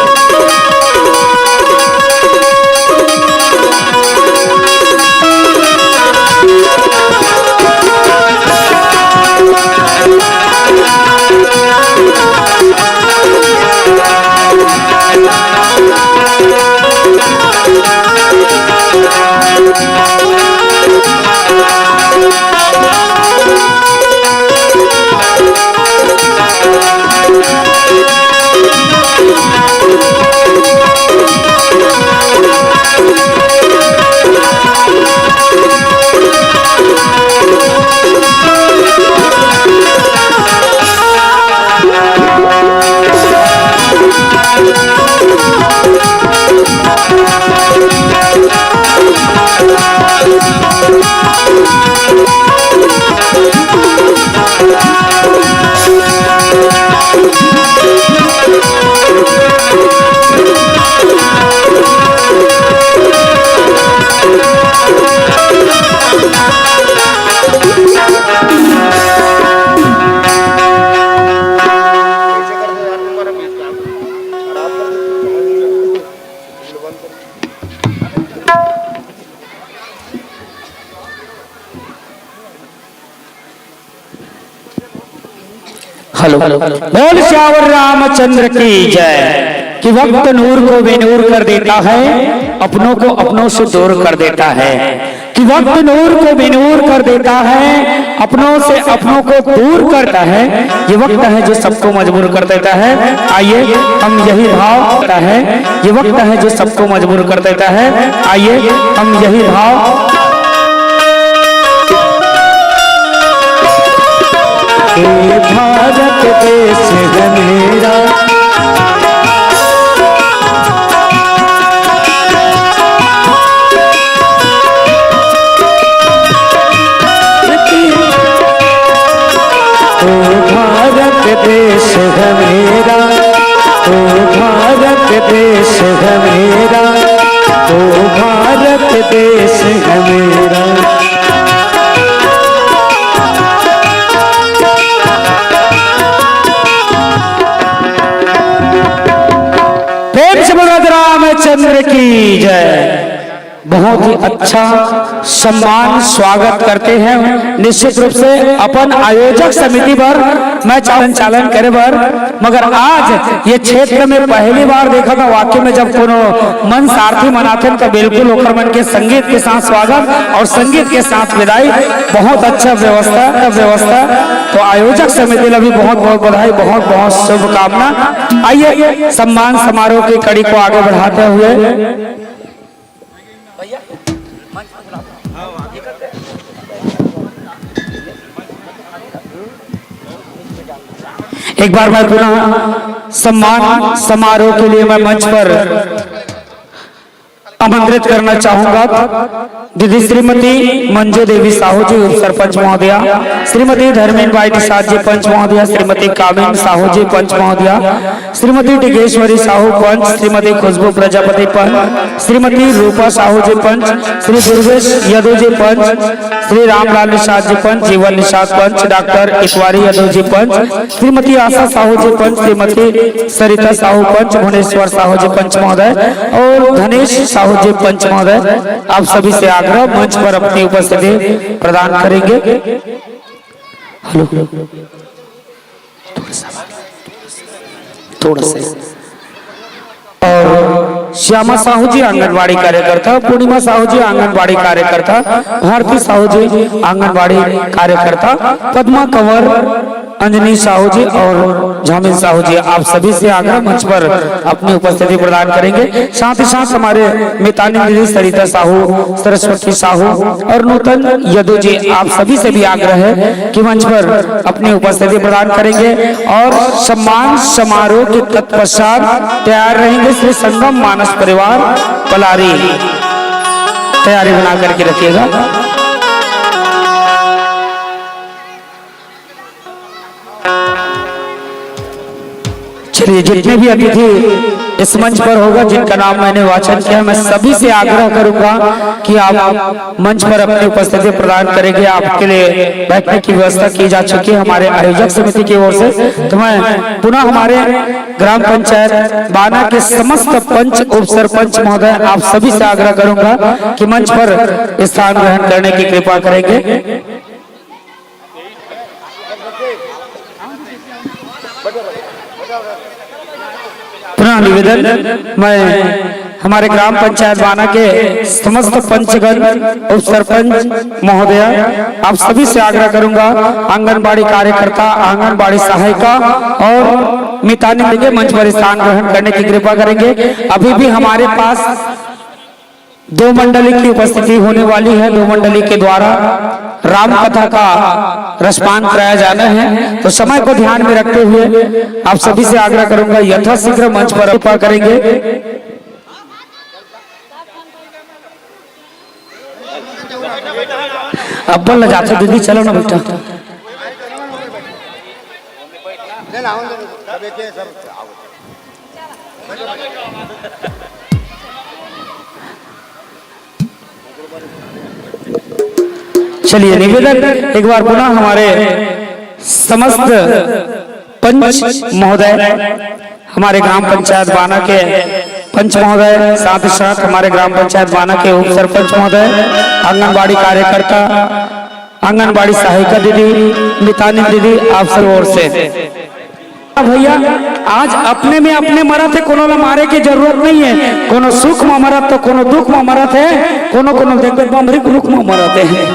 हेलो बोल श्यावर रामचंद्र की जय। कि वक्त नूर को बेनूर कर देता है, अपनों को अपनों से दूर कर देता है। कि वक्त नूर को बेनूर कर देता है, अपनों से अपनों को दूर करता है। ये वक्त है जो सबको मजबूर कर देता है। आइए हम यही भाव करता है। ये वक्त है जो सबको मजबूर कर देता है। आइए हम यही भाव भारत देश है मेरा, ओ भारत देश है मेरा, ओ भारत देश है मेरा, ओ भारत देश है मेरा। रामचंद्र की जय। बहुत ही अच्छा सम्मान स्वागत करते हैं। निश्चित रूप से अपन आयोजक समिति पर मैं चालन करे बर, मगर आज ये क्षेत्र में पहली बार देखा था वाकई में जब कोनो मन सारथी मनाते तो बिल्कुल ओकर मन के संगीत के साथ स्वागत और संगीत के साथ विदाई। बहुत अच्छा व्यवस्था तो आयोजक समिति ने भी बहुत बहुत बधाई, बहुत बहुत शुभकामना। आइए सम्मान समारोह की कड़ी को आगे बढ़ाते हुए एक बार मैं पुनः सम्मान समारोह के लिए मैं मंच पर आमंत्रित करना चाहूंगा दीदी श्रीमती मंजू देवी साहू जी उप सरपंच महोदया, श्रीमती धर्मेंद्र बाई निषाद जी पंच महोदया, श्रीमती कामिनी साहू जी पंच महोदया, श्रीमती टिकेश्वरी साहू पंच, श्रीमती खुशबू प्रजापति पंच, श्रीमती रूपा साहू जी पंच, श्री दुर्गेश यदु जी पंच, श्री रामलाल निषाद जी पंच, जीवन निषाद पंच, डॉक्टर ईश्वरी यदु जी पंच, श्रीमती आशा साहू जी पंच, श्रीमती सरिता साहू पंच, भुवनेश्वर साहू जी पंच महोदय और धनेश साहू जी पंच महोदय। आप सभी से आग्रह मंच पर अपनी उपस्थिति प्रदान करेंगे। हेलो थोड़ा सा और श्यामा साहू जी आंगनबाड़ी कार्यकर्ता, पूर्णिमा साहू जी आंगनबाड़ी कार्यकर्ता, भारती साहू जी आंगनबाड़ी कार्यकर्ता, पद्मा कंवर, अंजनी साहू जी और झामिल साहू जी, आप सभी से आग्रह मंच पर अपनी उपस्थिति प्रदान करेंगे। साथ ही साथ हमारे मितानी दीदी सरिता साहू, सरस्वती साहू और नूतन यदु जी, आप सभी से भी आग्रह है कि मंच पर अपनी उपस्थिति प्रदान करेंगे और सम्मान समारोह के तत्पश्चात तैयार रहेंगे श्री संगम मानस परिवार पलारी। तैयारी बना करके रखिएगा। चलिए जितने भी अतिथि इस मंच पर होगा जिनका नाम मैंने वाचन किया, मैं सभी से आग्रह करूंगा कि आप मंच पर अपनी उपस्थिति प्रदान करेंगे। आपके लिए बैठने की व्यवस्था की जा चुकी है हमारे आयोजक समिति की ओर से। तो मैं पुनः हमारे ग्राम पंचायत बाना के समस्त पंच उप सरपंच महोदय, आप सभी से आग्रह करूंगा कि मंच पर स्थान ग्रहण करने की कृपा करेंगे। पुनः निवेदन, मैं हमारे ग्राम पंचायत बाना के समस्त पंचगण उप सरपंच महोदया, आप सभी से आग्रह करूंगा आंगनबाड़ी कार्यकर्ता, आंगनबाड़ी सहायिका और मितानी के मंच पर स्थान ग्रहण करने की कृपा करेंगे। अभी भी हमारे पास 2 मंडली की उपस्थिति होने वाली है। 2 मंडली के द्वारा राम कथा का रसपान कराया जाना है, तो समय को ध्यान में रखते हुए आप सभी से आग्रह करूंगा यथाशीघ्र मंच पर कृपा करेंगे। अब बोल जाते दीदी, चलो ना बेटा। चलिए निवेदन एक बार पुनः हमारे समस्त पंच महोदय, हमारे ग्राम पंचायत बाना के पंच महोदय, साथ ही साथ हमारे ग्राम पंचायत बाना के उप सरपंच महोदय, आंगनबाड़ी कार्यकर्ता, आंगनबाड़ी सहायिका दीदी, मितानी दीदी, आप सब ओर से भैया आज अपने में अपने मरत है, कोनो में मारे की जरूरत नहीं है। कोनो सुख में मरत तो कोनो दुख में मरत है, कोनो कोनो देखते बमरिक रुख में मरत है,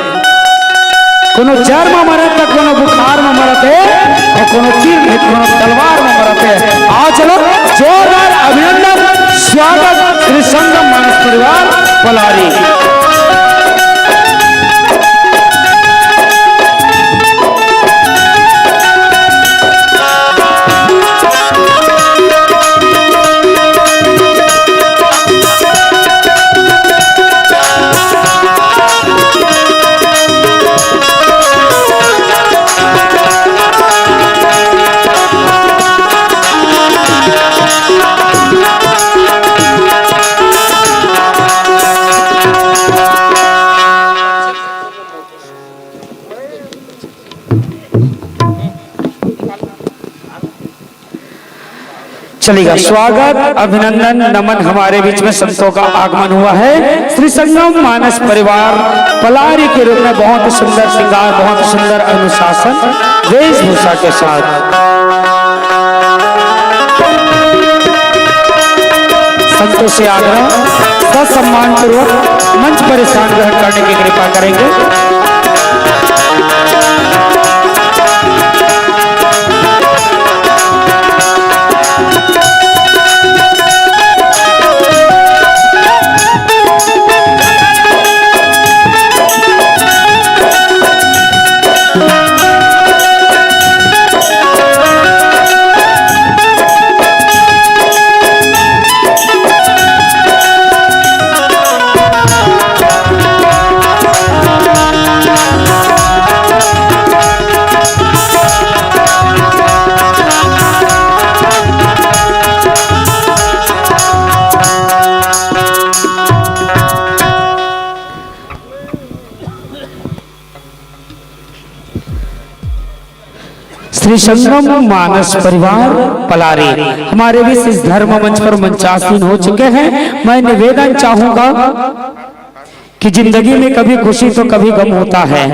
कोनो जर में मरत है, कोनो बुखार में मरत है, और कोनो तीर में, कोनो तलवार में मरत है। आओ चलो जोरदार अभिनंदन, स्वागत श्री संगम मानस परिवार पलारी। चलेगा, स्वागत अभिनंदन नमन हमारे बीच में संतों का आगमन हुआ है। श्री संगम मानस परिवार पलारी के रूप में बहुत सुंदर श्रृंगार, बहुत सुंदर अनुशासन वेशभूषा के साथ संतों से आग्रह ससम्मान पूर्वक मंच पर स्थान ग्रहण करने की कृपा करेंगे। श्री संगम मानस परिवार पलारी हमारे भी इस धर्म मंच पर मंचासीन हो चुके हैं। मैं निवेदन चाहूंगा कि जिंदगी में कभी खुशी तो कभी गम होता है,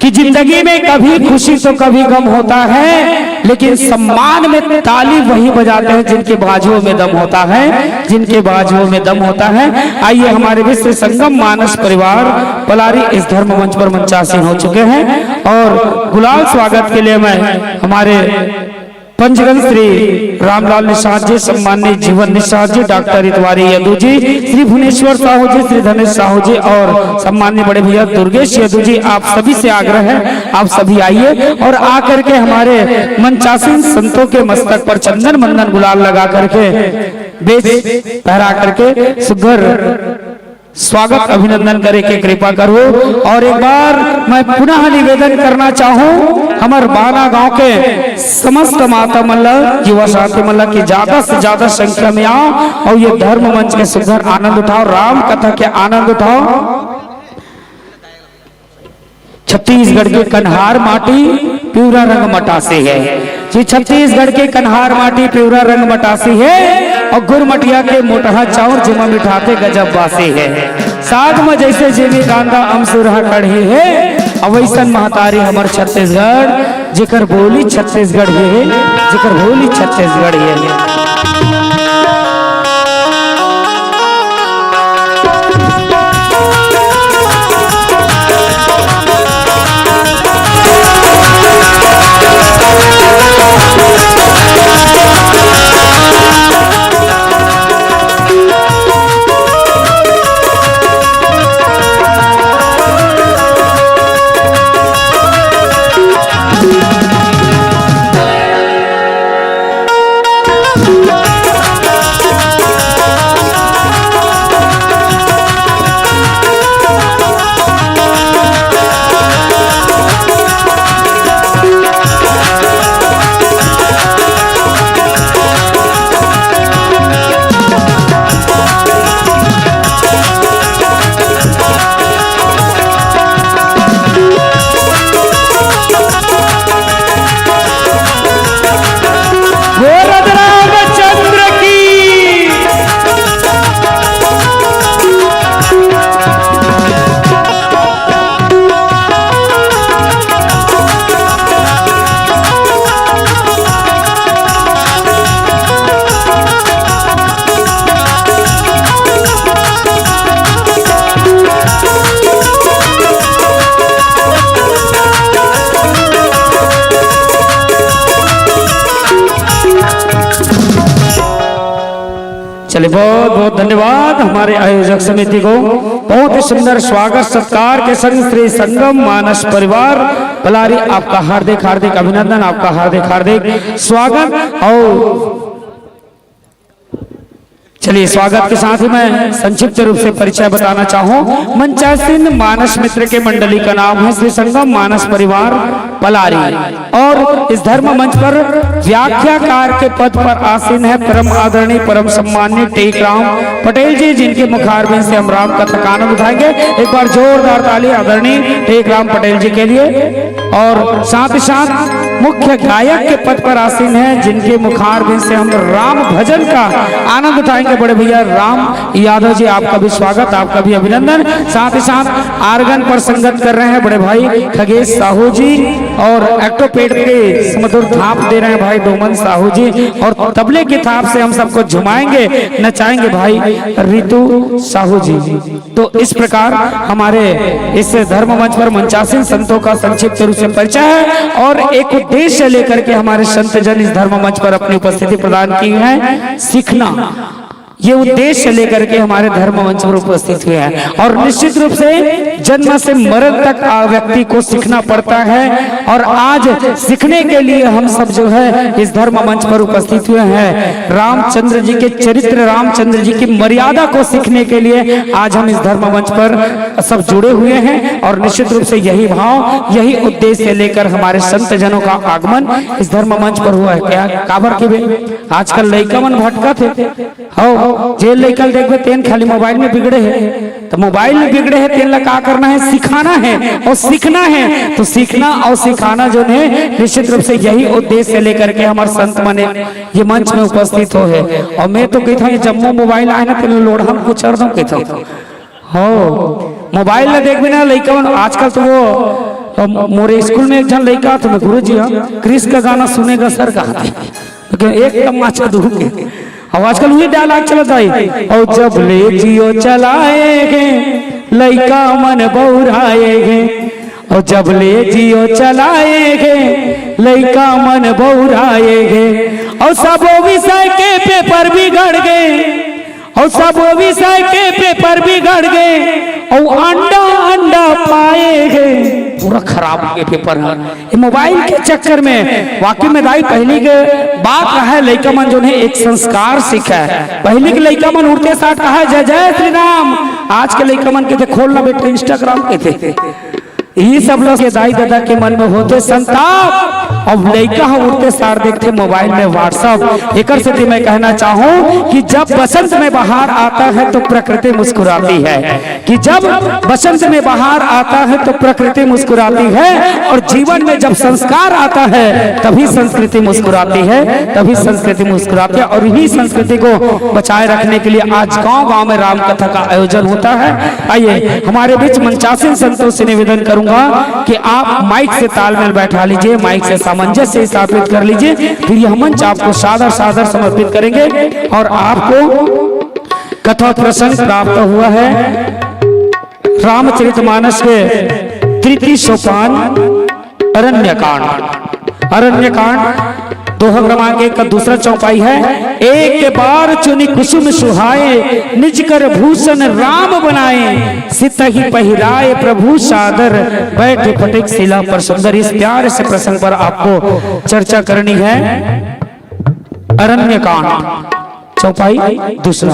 कि जिंदगी में कभी खुशी तो कभी गम होता है, लेकिन सम्मान में ताली वही बजाते हैं जिनके बाजुओं में दम होता है, जिनके बाजुओं में दम होता है। आइए हमारे विश्व संगम मानस परिवार पलारी इस धर्म मंच पर मंचासीन हो चुके हैं और गुलाल स्वागत के लिए मैं हमारे पंचगन श्री रामलाल निषाद जी, सम्मानित जीवन निषाद जी, डॉक्टर इतवारी यदू जी, श्री भुवनेश्वर साहू जी, श्री धनेश साहू जी और सम्मानित बड़े भैया दुर्गेश यदू जी, आप सभी से आग्रह है आप सभी आइए और आकर के हमारे मंचासीन संतों के मस्तक पर चंदन बंदन गुलाल लगा करके बेच पहरा करके सुघर स्वागत अभिनंदन करे के कृपा करो। और एक बार मैं पुनः निवेदन करना चाहूं हमारे बाना गांव के समस्त माता मल्ला युवा साथी मल्ला की ज्यादा से ज्यादा संख्या में आओ और ये धर्म मंच के सुंदर आनंद उठाओ, राम कथा के आनंद उठाओ। छत्तीसगढ़ के कन्हार माटी प्यूरा रंग मटासी है जी, छत्तीसगढ़ के कन्हार माटी प्यूरा रंग मटासी है और गुरमटिया के मोटहा चाउर जिमा मिठाते गजब बासी है। साग में जैसे जिमी कांदा अमसुरहा कढ़ी है, अवैसन महतारी हमार छत्तीसगढ़ जिकर बोली छत्तीसगढ़ है, जिकर बोली छत्तीसगढ़ है। चलिए बहुत बहुत धन्यवाद हमारे आयोजक समिति को। बहुत ही सुंदर स्वागत सत्कार के संग श्री संगम मानस परिवार पलारी, आपका हार्दिक हार्दिक अभिनंदन, आपका हार्दिक हार्दिक स्वागत। और चलिए स्वागत के साथ ही मैं संक्षिप्त रूप से परिचय बताना चाहूं। मंचासीन मानस मित्र के मंडली का नाम है श्री संगम मानस परिवार पलारी, और इस धर्म मंच पर व्याख्याकार के पद पर आसीन है परम आदरणीय परम सम्माननीय टेकराम पटेल जी, जिनके मुखारबिंद से हम राम कथा का आनंद उठाएंगे। एक बार जोरदार ताली आदरणीय टेकराम पटेल जी के लिए। और साथ ही साथ मुख्य गायक के पद पर आसीन है, जिनके मुखारबिंद से हम राम भजन का आनंद उठाएंगे, बड़े भैया राम यादव जी। आपका भी स्वागत, आपका भी अभिनंदन। साथ ही साथ आर्गन पर संगत कर रहे हैं बड़े भाई खगेश साहू जी, और एक्टोपेड के सुमधुर थाप दे रहे हैं भाई डोमन साहू जी, और तबले की थाप से हम सबको झुमाएंगे नचाएंगे भाई रितु साहू जी। तो इस प्रकार हमारे इस धर्म मंच पर मंचासीन संतों का संक्षिप्त रूप से परिचय है, और एक उद्देश्य लेकर के हमारे संत जन इस धर्म मंच पर अपनी उपस्थिति प्रदान की है, सीखना। ये उद्देश्य लेकर के हमारे धर्म मंच पर उपस्थित हुए हैं। और निश्चित रूप से जन्म से मरण तक व्यक्ति को सीखना पड़ता है, और आज सीखने के लिए हम सब जो है इस धर्म मंच पर उपस्थित हुए हैं। रामचंद्र जी के चरित्र, रामचंद्र जी की मर्यादा को सीखने के लिए आज हम इस धर्म मंच पर सब जुड़े हुए हैं, और निश्चित रूप से यही भाव, यही उद्देश्य लेकर हमारे संत जनों का आगमन इस धर्म मंच पर हुआ है। क्या काबर के आजकल लड़का मन भटका थे, जेल लेकर देखो तेन खाली मोबाइल में बिगड़े हैं, तो मोबाइल में बिगड़े हैं तेन ला का करना है, सिखाना है और सीखना है। तो सीखना और सिखाना जो है निश्चित रूप से यही उद्देश्य लेकर के हमारे संत मने ये मंच में उपस्थित हो है। और मैं तो कहता हूँ जम्मू मोबाइल आए ना तेन लोड़ हम कुछ और कहता हूँ हो मोबाइल में देख बिना लड़का आजकल तो वो मोरे स्कूल में एक जन लड़का था, गुरु जी क्रिस का गाना सुनेगा सर कहा एक तमाचा दूर के। अब आजकल वही डायलॉग चलता है, और जब ले जियो चलाएगे लइका मन बौराएगे, और जब ले जियो चलाएगे लइका मन बौराएगे, और सब विषय के पेपर बिगड़ गए, और सब विषय के पेपर बिगड़ गए, और अंडा अंडा पाएगे, पूरा खराब हो गया पेपर है ये मोबाइल के चक्कर में। वाकई में दाई पहली के बात है लइका मन जो है एक संस्कार सीखा है। पहली के लइका मन उड़ते साथ कहा है जय जय श्री राम, आज के लइका मन कहते खोलना बेटा इंस्टाग्राम कहते। यही सब लोग के दाई दादा के मन में होते संताप, अब लड़का उड़ते सार देखते मोबाइल में व्हाट्सएप। एक से मैं कहना चाहूं कि जब बसंत में बाहर आता है तो प्रकृति मुस्कुराती है, कि जब बसंत में बाहर आता है तो प्रकृति मुस्कुराती है, और जीवन में जब संस्कार आता है तभी संस्कृति मुस्कुराती है, तभी संस्कृति मुस्कुराती है। और यही संस्कृति को बचाए रखने के लिए आज गांव गांव में राम कथा का आयोजन होता है। आइए हमारे बीच मंचासीन संतों से निवेदन करूंगा कि आप माइक से तालमेल बैठा लीजिए, माइक से सामंजस्य स्थापित कर लीजिए, फिर यह मंच आपको सादर सादर समर्पित करेंगे। और आपको कथा प्रसंग प्राप्त हुआ है रामचरितमानस के तृतीय सोपान अरण्यकांड। अरण्यकांड दोहा क्रमांक 1 का दूसरा चौपाई है। एक बार चुनी कुसुम सुहाए, निज कर भूषण राम बनाए, सितहि पहिराए प्रभु सादर, बैठे फटिक शिला पर सुंदर। इस प्यार से प्रसंग पर आपको चर्चा करनी है। अरण्यकांड चौपाई दूसरा।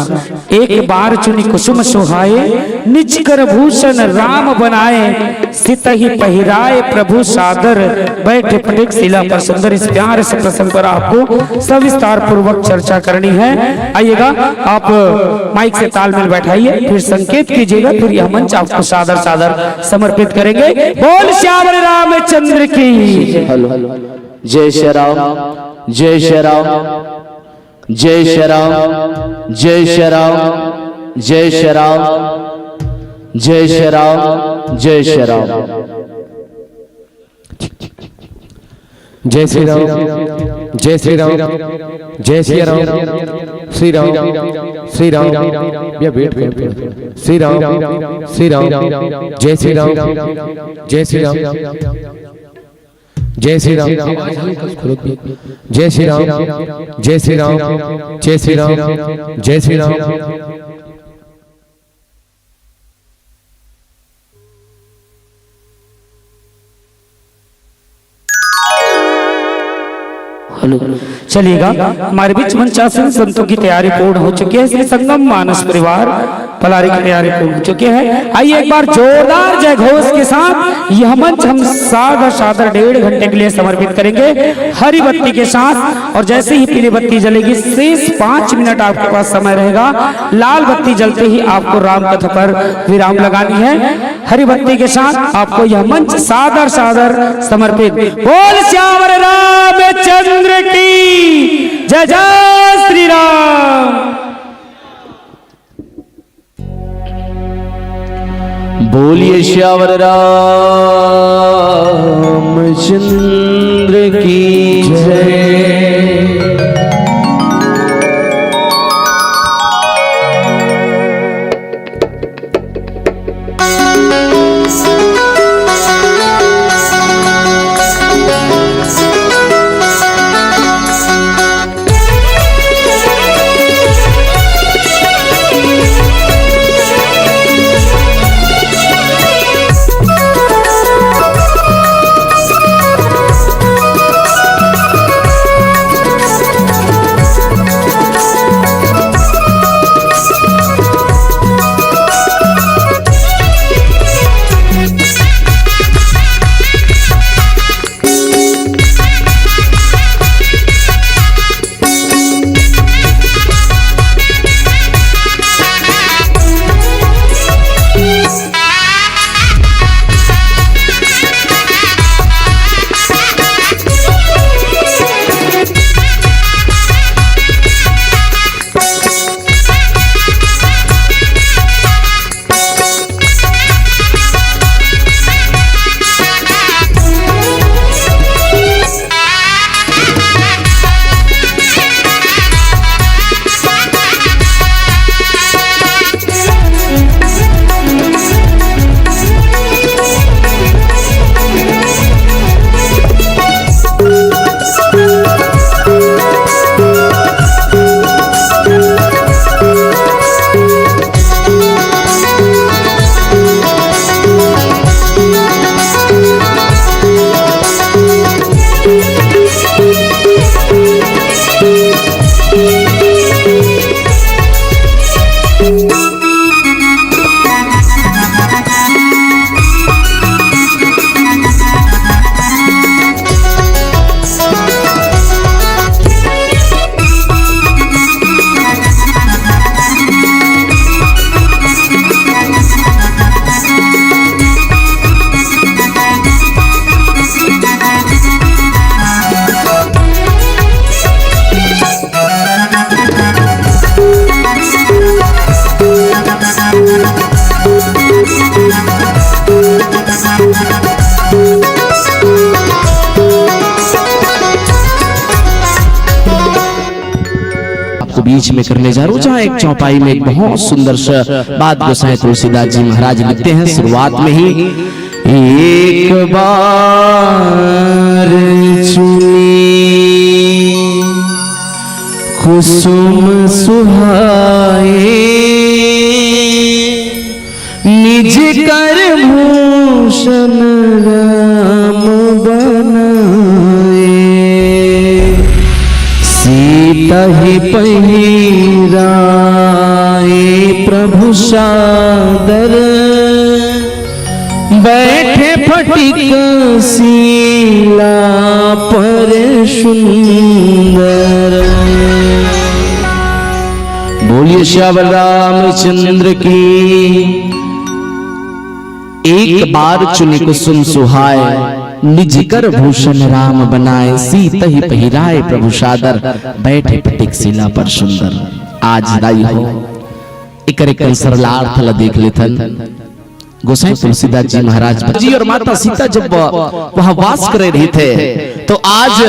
एक बार चुनी कुसुम सुहाए, निज कर भूषण राम बनाए, सितहि पहिराए प्रभु सादर, बैठे फटिक शिला पर सुंदर। इस प्यार से प्रसंग पर आपको सविस्तार पूर्वक चर्चा करनी है। आइएगा आप माइक से तालमेल बैठाइए, फिर संकेत कीजिएगा, फिर यह मंच आपको सादर सादर समर्पित करेंगे। बोल श्याम रामचंद्र की जय श्री राम, जय श्री राम, जय श्री राम, जय श्री राम, जय श्री राम, जय श्री राम, जय श्री राम, जय श्री राम, जय श्री राम, जय श्री राम, श्री राम, श्री राम, या वेट श्री राम, श्री राम, जय श्री राम, जय श्री राम। जय श्री राम, जय श्री राम, जय श्री राम, जय श्री राम, जय श्री राम। चलिएगा, हमारे बीच मंचासन संतों की तैयारी पूर्ण हो चुकी है। श्री संगम मानस परिवार पलारी की तैयारी पूर्ण हो चुकी है। आइए एक बार जोरदार जय घोष के साथ यह मंच हम सागर 1.5 घंटे के लिए समर्पित करेंगे हरी बत्ती के साथ। और जैसे ही पीली बत्ती जलेगी शेष 5 मिनट आपके पास समय रहेगा। लाल बत्ती जलते ही आपको राम कथा पर विराम लगानी है। हरी बत्ती के साथ आपको यह मंच सादर समर्पित। बोल श्याम रामचंद्र की जय, जय श्री राम। बोलिए श्यावर रामचंद्र की जय। बीच में करने जा रहा हूँ, जहाँ एक चौपाई में एक बहुत सुंदर सा बात गोसाई तुलसीदास जी महाराज लिखते हैं शुरुआत में ही। एक बार चुनी कुसुम सुहाए, निज कर भूषण राम बनाए, सीता ही पहिराए प्रभु सादर, बैठे फटिक सीला पर सुंदर। बोलिए श्यावर रामचंद्र की। एक बार चुनी कुसुम सुहाए, निज कर भूषण राम बनाए, सीता ही पहिराए प्रभु सादर, बैठे फटिक शिला पर सुंदर। आज दाई हो एक सरलार्थ ला देख लेथन। गोसाई तुलसीदास जी महाराज जी और माता सीता जब वहाँ वास कर रहे थे तो आज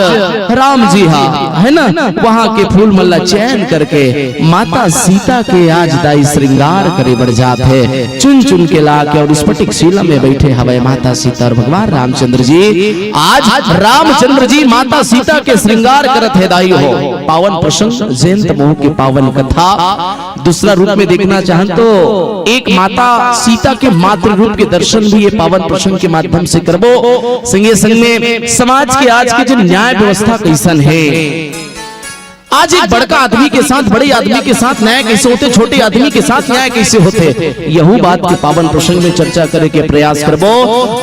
राम जी है ना वहाँ के फूल मल्ला चयन करके माता सीता के आज दाई श्रृंगार करे बढ़ जाते चुन चुन के ला के और स्फटिक शिला में बैठे हवे माता सीता और भगवान रामचंद्र जी। आज रामचंद्र जी माता सीता के श्रृंगार करत है दाई हो पावन प्रसंग जयंत मोह की पावन कथा। दूसरा रूप में देखना चाहन तो एक माता सीता के मातृ रूप के दर्शन भी ये पावन प्रसंग के माध्यम से करबो। संगे संग में समाज के आज के जो न्याय व्यवस्था कैसन है, आज एक बड़का आदमी के साथ बड़े आदमी के साथ न्याय कैसे होते, छोटे आदमी के साथ न्याय कैसे होते, यही बात के पावन प्रसंग में चर्चा करे के प्रयास करबो।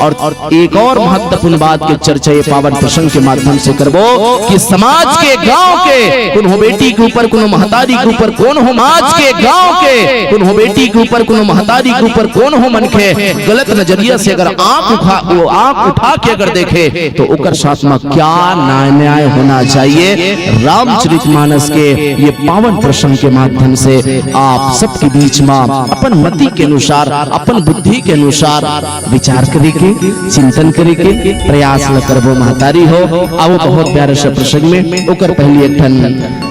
और एक और महत्वपूर्ण बात के चर्चा ये पावन प्रसंग के माध्यम से करबो कि समाज के गांव के कौन हो बेटी के ऊपर कौन महतारी के ऊपर कौन हो, समाज के गांव के कौन हो बेटी के ऊपर कौन महतारी के ऊपर कौन हो मन के गलत नजरिया से अगर आंख उठा के अगर देखे तो ओकर साथ में क्या न्याय होना चाहिए। रामचरित मानस के ये पावन प्रसंग के माध्यम से आप सबके बीच में अपन मति के अनुसार अपन बुद्धि के अनुसार विचार करे के चिंतन करे के प्रयास न करबो महतारी हो। आओ बहुत प्यारे से प्रसंग में ओकर पहली एक ठन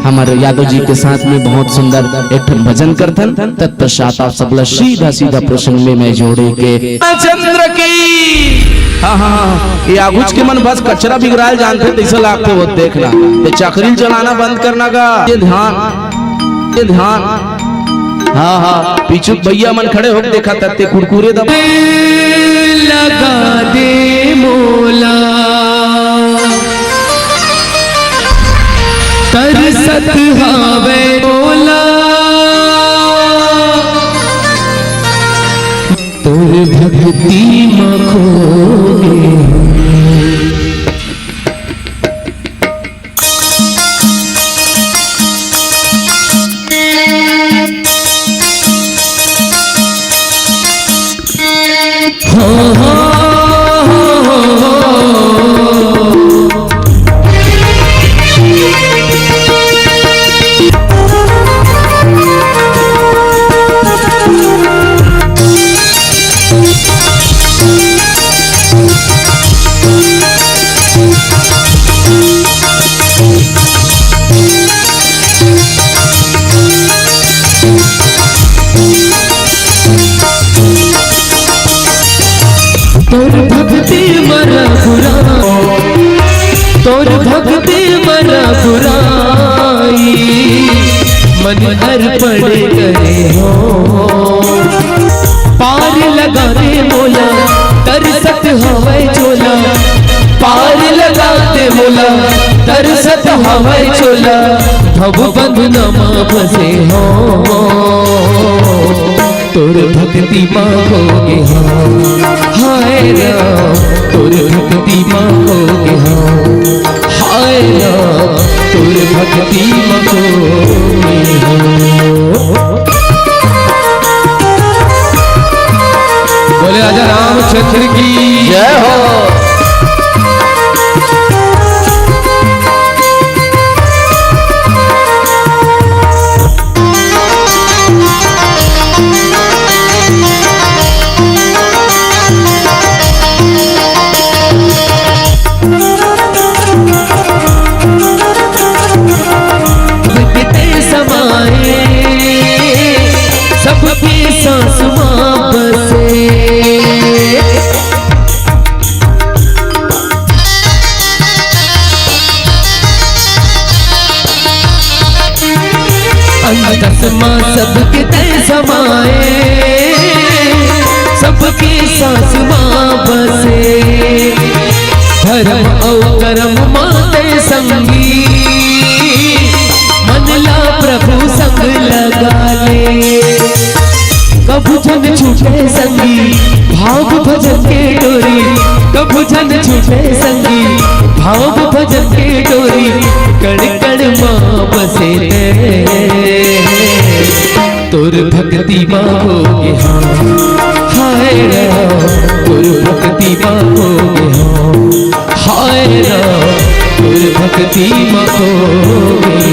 हमारे यादव जी के साथ में बहुत सुंदर एक ठन भजन करथन, तत्पश्चात आप सब सीधा सीधा प्रसंग में मैं जोड़े के चंद्र की हाँ ये आगुच के मन बस कचरा बिगड़ाल जानते तैसा लागते वो देखना ये चक्री चलाना बंद करना का ये ध्यान हाँ पीछू भैया मन खड़े होकर देखा तत्ते कुरकुरे दबा लगा दे मोला तरसत हावे मोला तोर भक्ति मखोगे तोर भक्ति मरा बुराई मन अर्पण करे हो पार लगा दे मोला तरसत हवाई चोला पार लगाते मोला तरसत हवाई चोला भव बंधनमा फंसे हो तोर भक्ति मांगोगे हाय राम तोर भक्ति मांगोगे हाय राम तोर भक्ति मांगोगे बोले राजा रामचंद्र की जय हो। सबके तय समाए सबके सांस मां बसे धर्म और कर्म माते संगी मनला प्रभु संग लगा ले कभू जन छूटे संगी भाव भजन के डोरी कभू जन छूटे संगी भाव भजन के डोरी कण कण मां बसे तोर भक्ति मांगोगे हाय राम तोर भक्ति मांगोगे हाय राम तोर भक्ति मांगोगे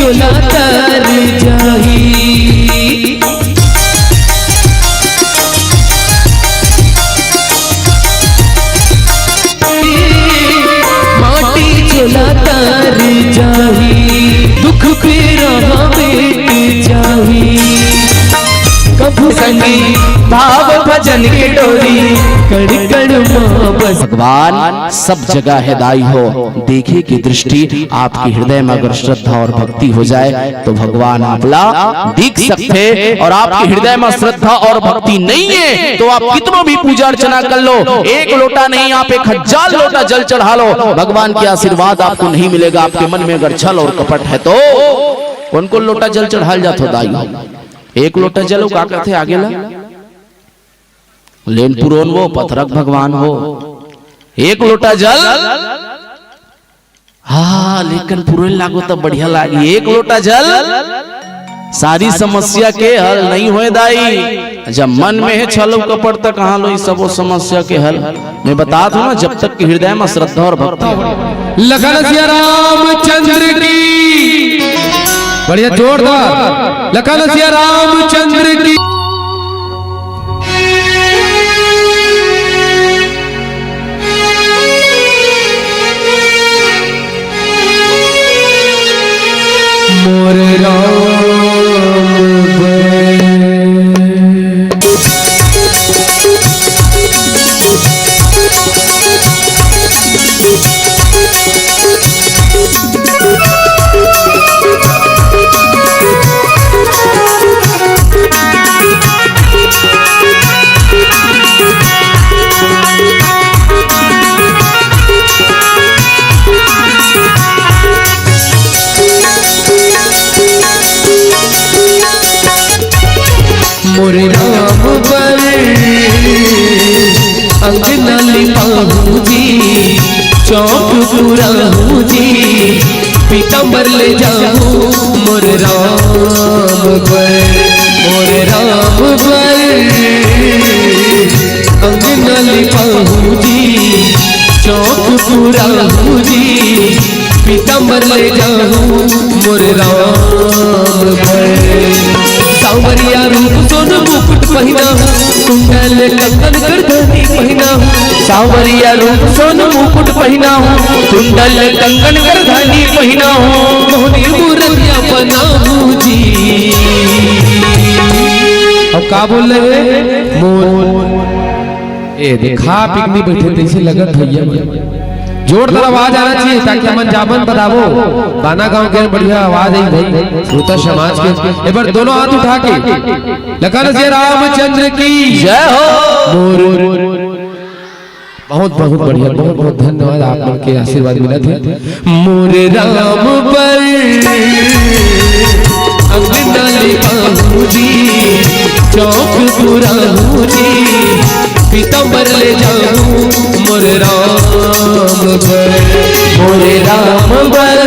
चोला तर जाही माटी चोला तर जाही दुख फेरा बेट जाही कभू संगी भाव भजन के डोरी कड़ कड़ बस। भगवान सब जगह है दाई हो, देखिए की दृष्टि आपके हृदय में अगर श्रद्धा और भक्ति हो जाए तो भगवान आपला दिख सकते। और आपके हृदय में श्रद्धा और भक्ति नहीं है तो आप कितना भी पूजा अर्चना कर लो, एक लोटा नहीं आप 1000 लोटा जल चढ़ा लो, भगवान के आशीर्वाद आपको नहीं मिलेगा। आपके मन में अगर छल और कपट है तो उनको लोटा जल चढ़ाल जाते दाई, एक लोटा जल का करते आगे ला लेन पुरोन वो पथरक भगवान हो, एक लोटा जल हाँ लेकिन पुरोन लागो तो बढ़िया लागी, एक लोटा जल सारी समस्या के हल नहीं होए दाई। जब मन में है छलो कपट तक कहाँ लो सब समस्या के हल। मैं बता दूं ना, जब तक कि हृदय में श्रद्धा और भक्ति लखन सिया रामचंद्र की बढ़िया जोरदार, लखन सिया रामचंद्र की। मोर राम मोर राम पर अंगना लिपाऊं जी, चौक पुराऊं जी, पीताम्बर ले जाऊं मोर राम पर, मोर राम पर अंगना लिपाऊं जी, चौक पुराऊं जी, पीताम्बर ले जाऊं मोर राम पर। सांवरिया रूप सोन मुकुट पहना हूँ, कुंडल कंगन करधनी पहना हूँ, सांवरिया रूप सोन मुकुट पहना हूँ, कुंडल कंगन करधनी पहना हूँ, मोहनी मूर्तियाँ बनाऊं जी। अब का बोल रहे मोर ए देखा पिकनी बैठे जैसे लगत भैया, जोरदार आवाज आना चाहिए ताकि हम जामन बतावो। गाना गाँव के बढ़िया आवाज आई भाई श्रोता समाज के। एक बार दोनों हाथ उठा के लखन सिया रामचंद्र की जय हो। बहुत बहुत बढ़िया, बहुत बहुत धन्यवाद, आप लोग के आशीर्वाद मिला थे। मोर राम पर अंगना लिपाऊं जी, चौक पुराऊं जी, पीताम्बर ले जाऊं मोर राम पर, मोर राम पर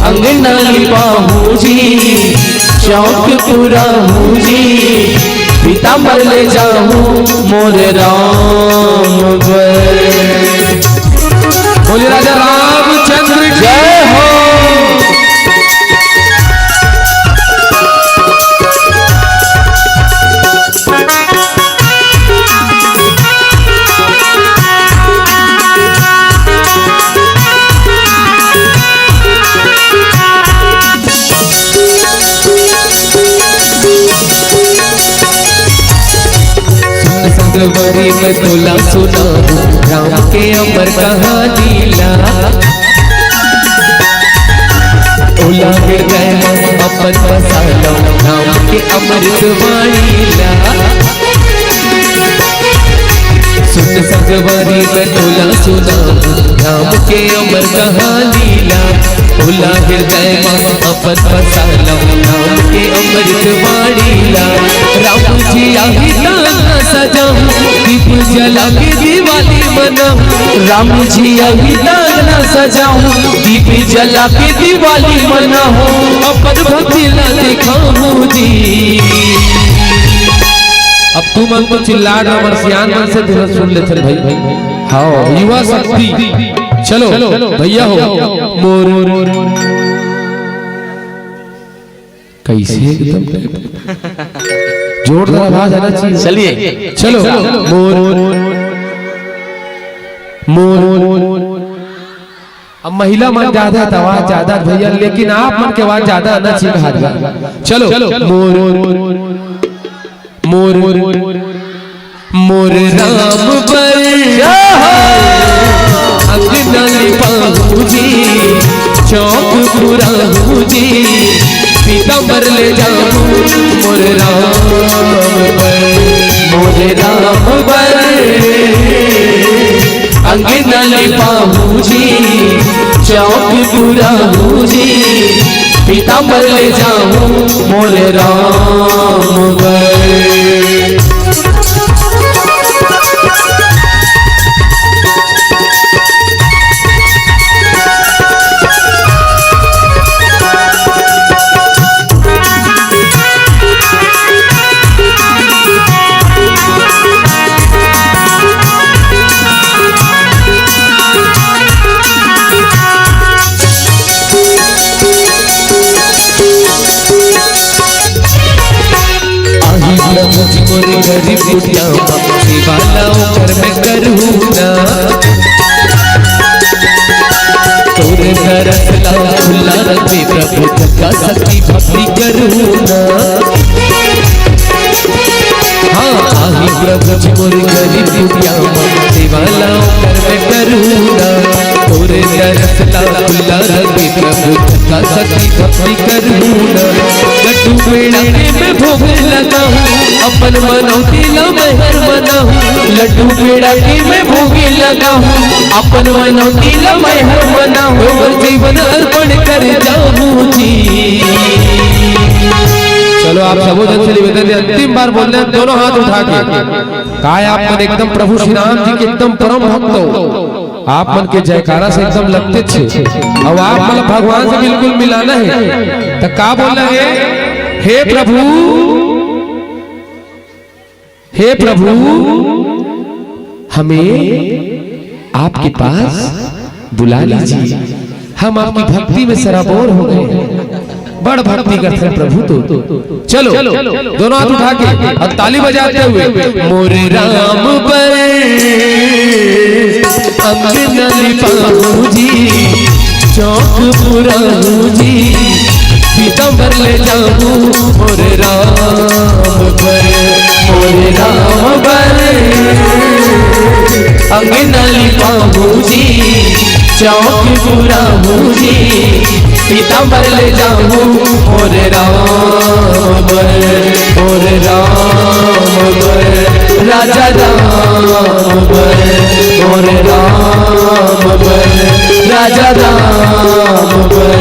अंगना लिपाऊं जी, चौक पुराऊं जी, पीताम्बर ले जाऊं मोर राम पर। बोले राजा रामचंद्र जय हो। संगवरी में तोला सुना राम के अमर कहानी ला, ओला हृदय अपन बसालो राम के अमृत वाणी ला। सुन संगवरी में तोला सुना राम के अमर कहानी ला, ओला हृदय अपन बसालो राम के अमृत वाणी ला। राम जी आही ताना सजाऊं, दीप जला के दिवाली मनाऊं, राम जी आही ताना सजाऊं, दीप जला के दिवाली मनाऊं, अपन भक्ति ला दिखाऊं जी। अब तू मन तो चिल्लाड़ और सियान मन से दिल सुन ले चल भाई, हाँ युवा शक्ति चलो भैया हो। मोर कैसे एकदम जोरदार आवाज आना चाहिए। चलिए चलो मोर मोर। अब महिला मन ज्यादा है तो आवाज ज्यादा भैया, लेकिन आप मन के आवाज ज्यादा आना चाहिए हाथ में। चलो मोर मोर मोर राम पर अंगना लिपाऊं जी, चौक पुराऊं जी, पीताम्बर ले जाऊं मोर राम पर, मोर राम पर अंगना लिपाऊं जी, चौक पुराऊं जी, पीताम्बर ले जाऊं मोर राम पर। गरीब कुटिया वाला कर मैं करूँ ना, तोरे तरस ला खुला रखे प्रभु का शक्ति भक्ति करूँ ना। हाँ आही प्रभु जी मोर गरीब कुटिया वाला कर मैं करूँ ना, तोरे तरस ला खुला रखे प्रभु का शक्ति भक्ति करूँ ना। लड्डू पेड़ा में भोग लगाऊं, अपन मनौती ला मेहर मनाऊं, लड्डू पेड़ा के मैं भोगे लगाऊं, अपन मनौती ला मेहर मनाऊं, और जीवन अर्पण कर जाऊं जी। चलो आप सबोधन से निवेदन है, अंतिम बार बोल रहे हैं दोनों हाथ उठा के। काय आप मन एकदम प्रभु श्री राम जी के एकदम परम भक्त हो, आप मन के जयकारा से एकदम लगते छे, और आप मतलब भगवान से बिल्कुल मिलाना है। तो का बोल रहे हैं, हे प्रभु, हे प्रभु हमें आपके पास बुला लीजिए, हम आपकी भक्ति में सराबोर हो गए, बड़ भक्ति करते हैं प्रभु। तो चलो दोनों हाथ उठा के और ताली बजाते हुए, मोरे राम पर अंगना लिपाऊं जी, चौक पुराऊं जी, पीताम्बर ले जाऊं मोरे राम पर, मोरे राम पर अंगना लिपाऊं जी, चौक पुराऊं जी, पीताम्बर ले जाऊं मोरे राम पर, मोरे राम पर, राजा राम पर, मोरे राम पर, राजा राम पर,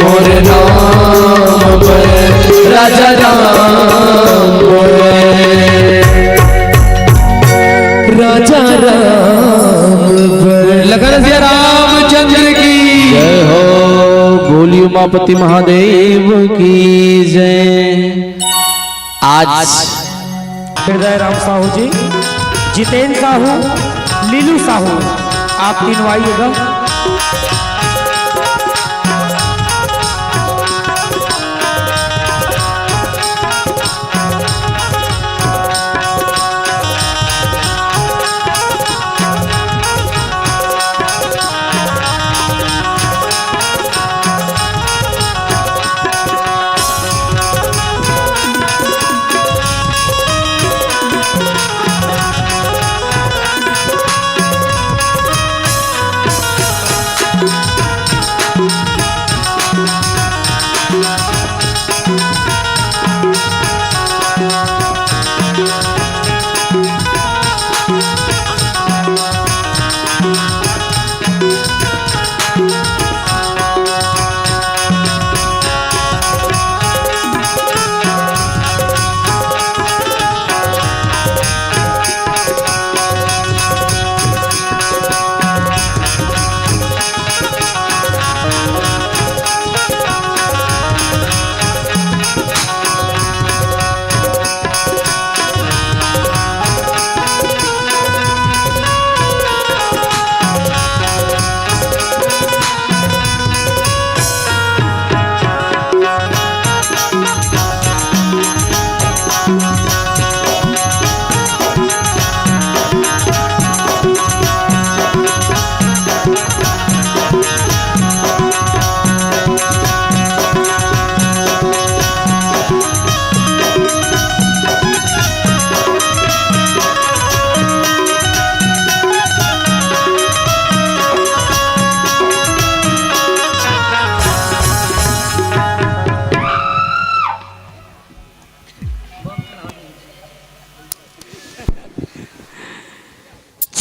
मोरे राम पर, राजा राम पर, राजा राम पर। लगन से रामचंद्र की जय हो, बोली उमापति महादेव की जय। आज हृदय राम साहू जी, जितेंद्र साहू, लीलू साहू, आप तीनों आइएगा।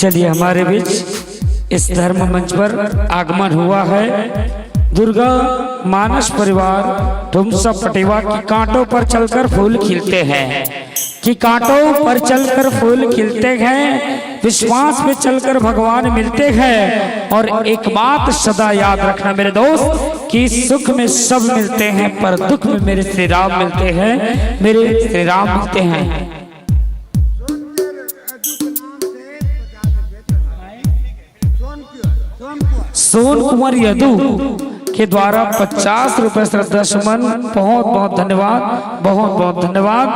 चलिए हमारे बीच इस धर्म मंच पर आगमन हुआ है दुर्गा मानस परिवार ढुमसा पटेवा की कांटों पर चलकर फूल खिलते हैं, कि कांटों पर चलकर फूल खिलते हैं, विश्वास में चलकर भगवान मिलते हैं। और एक बात सदा याद रखना मेरे दोस्त, कि सुख में सब मिलते हैं पर दुख में मेरे श्री राम मिलते हैं, मेरे श्री राम मिलते हैं। सोन कुमार यदु के द्वारा 50 रुपए श्रद्धा सुमन, बहुत बहुत धन्यवाद, बहुत बहुत धन्यवाद।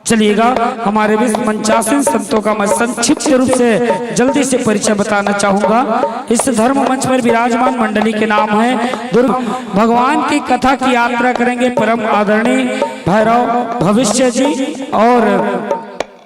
चलिएगा हमारे बीच 85 संतों का मैं संक्षिप्त रूप से जल्दी से परिचय बताना चाहूंगा। इस धर्म मंच पर विराजमान मंडली के नाम है दुर्गा। भगवान की कथा की यात्रा करेंगे परम आदरणीय भैरव भविष्य जी, और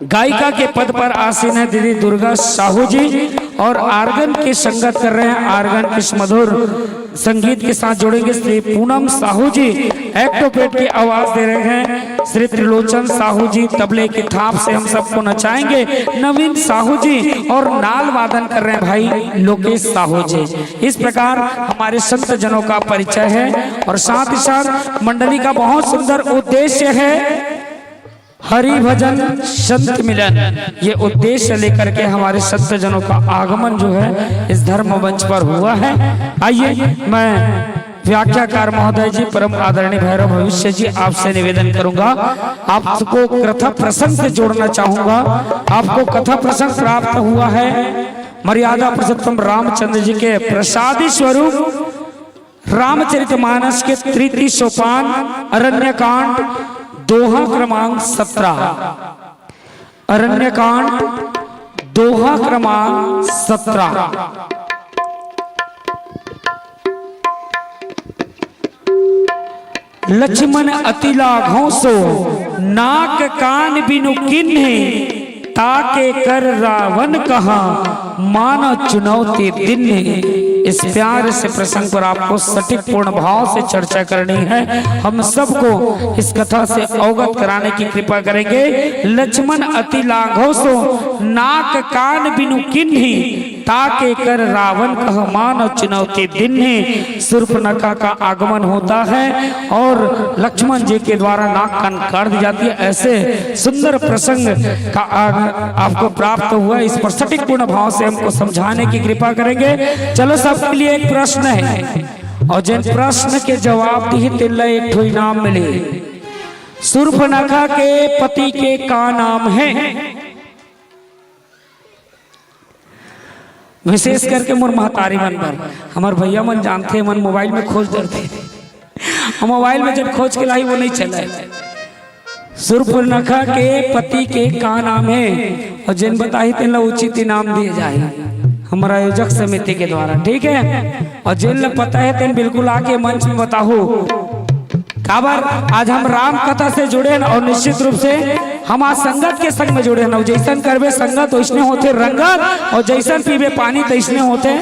गायिका के पद पर आसीन है दीदी दुर्गा साहू जी, और आर्गन की संगत कर रहे हैं, आर्गन के मधुर संगीत के साथ जोड़ेंगे श्री पूनम साहू जी, एक्टोपेट की आवाज दे रहे हैं श्री त्रिलोचन साहू जी, तबले की थाप से हम सबको नचाएंगे नवीन साहू जी, और नाल वादन कर रहे हैं भाई लोकेश साहू जी। इस प्रकार हमारे संत जनों का परिचय है, और साथ ही साथ मंडली का बहुत सुंदर उद्देश्य है हरि भजन संत मिलन। ये उद्देश्य लेकर के हमारे संत जनों का आगमन जो है इस धर्म मंच पर हुआ है। आइए मैं व्याख्याकार महोदय जी परम आदरणीय भैरव भविष्य जी आपसे निवेदन करूंगा, आपको कथा प्रसंग से जोड़ना चाहूंगा। आपको कथा प्रसंग प्राप्त हुआ है मर्यादा पुरुषोत्तम रामचंद्र जी के प्रसादी स्वरूप रामचरितमानस के तृतीय सोपान अरण्यकांड दोहा क्रमांक 17, अरण्यकांड दोहा क्रमांक 17। लक्ष्मण अति लाघों सो नाक कान बिनु किन्हे, ताके कर रावण कहा मानो चुनौती दिन्हे। इस प्यार से प्रसंग पर आपको सटीक पूर्ण भाव से चर्चा करनी है, हम सबको इस कथा से अवगत कराने की कृपा करेंगे। लक्ष्मण अति लाघव सो नाक कान बिनु किन्ही, ताके कर रावण कह मानो चुनौती दिन्हे। शूर्पणखा का आगमन होता है और लक्ष्मण जी के द्वारा नाक कान काट दी जाती है। ऐसे सुंदर प्रसंग का आपको प्राप्त हुआ, इस पर सटीक पूर्ण भाव से हमको समझाने की कृपा करेंगे। चलो सबके लिए एक प्रश्न है, और जिन प्रश्न के जवाब दी तिल्ला एक ठो इनाम मिले। शूर्पणखा के पति के का नाम है? विशेष करके मोर महतारी मन पर हमार भैया मन जानते मन मोबाइल में खोज डरते, हम मोबाइल में जब खोज के लाई वो नहीं चला। शूर्पणखा के पति के का नाम है, और जिन बताई तिन उचित इनाम दिए जाए हमारा आयोजक समिति के द्वारा, ठीक है। और जिन पता है तिन बिल्कुल आके मंच में बताओ। काबर आज हम राम कथा से जुड़े और निश्चित रूप से हम आज संगत के संग में जुड़े न। जैसन करबे संगत तो इसने होते रंगत, और जैसन पीबे पानी तो इसने होते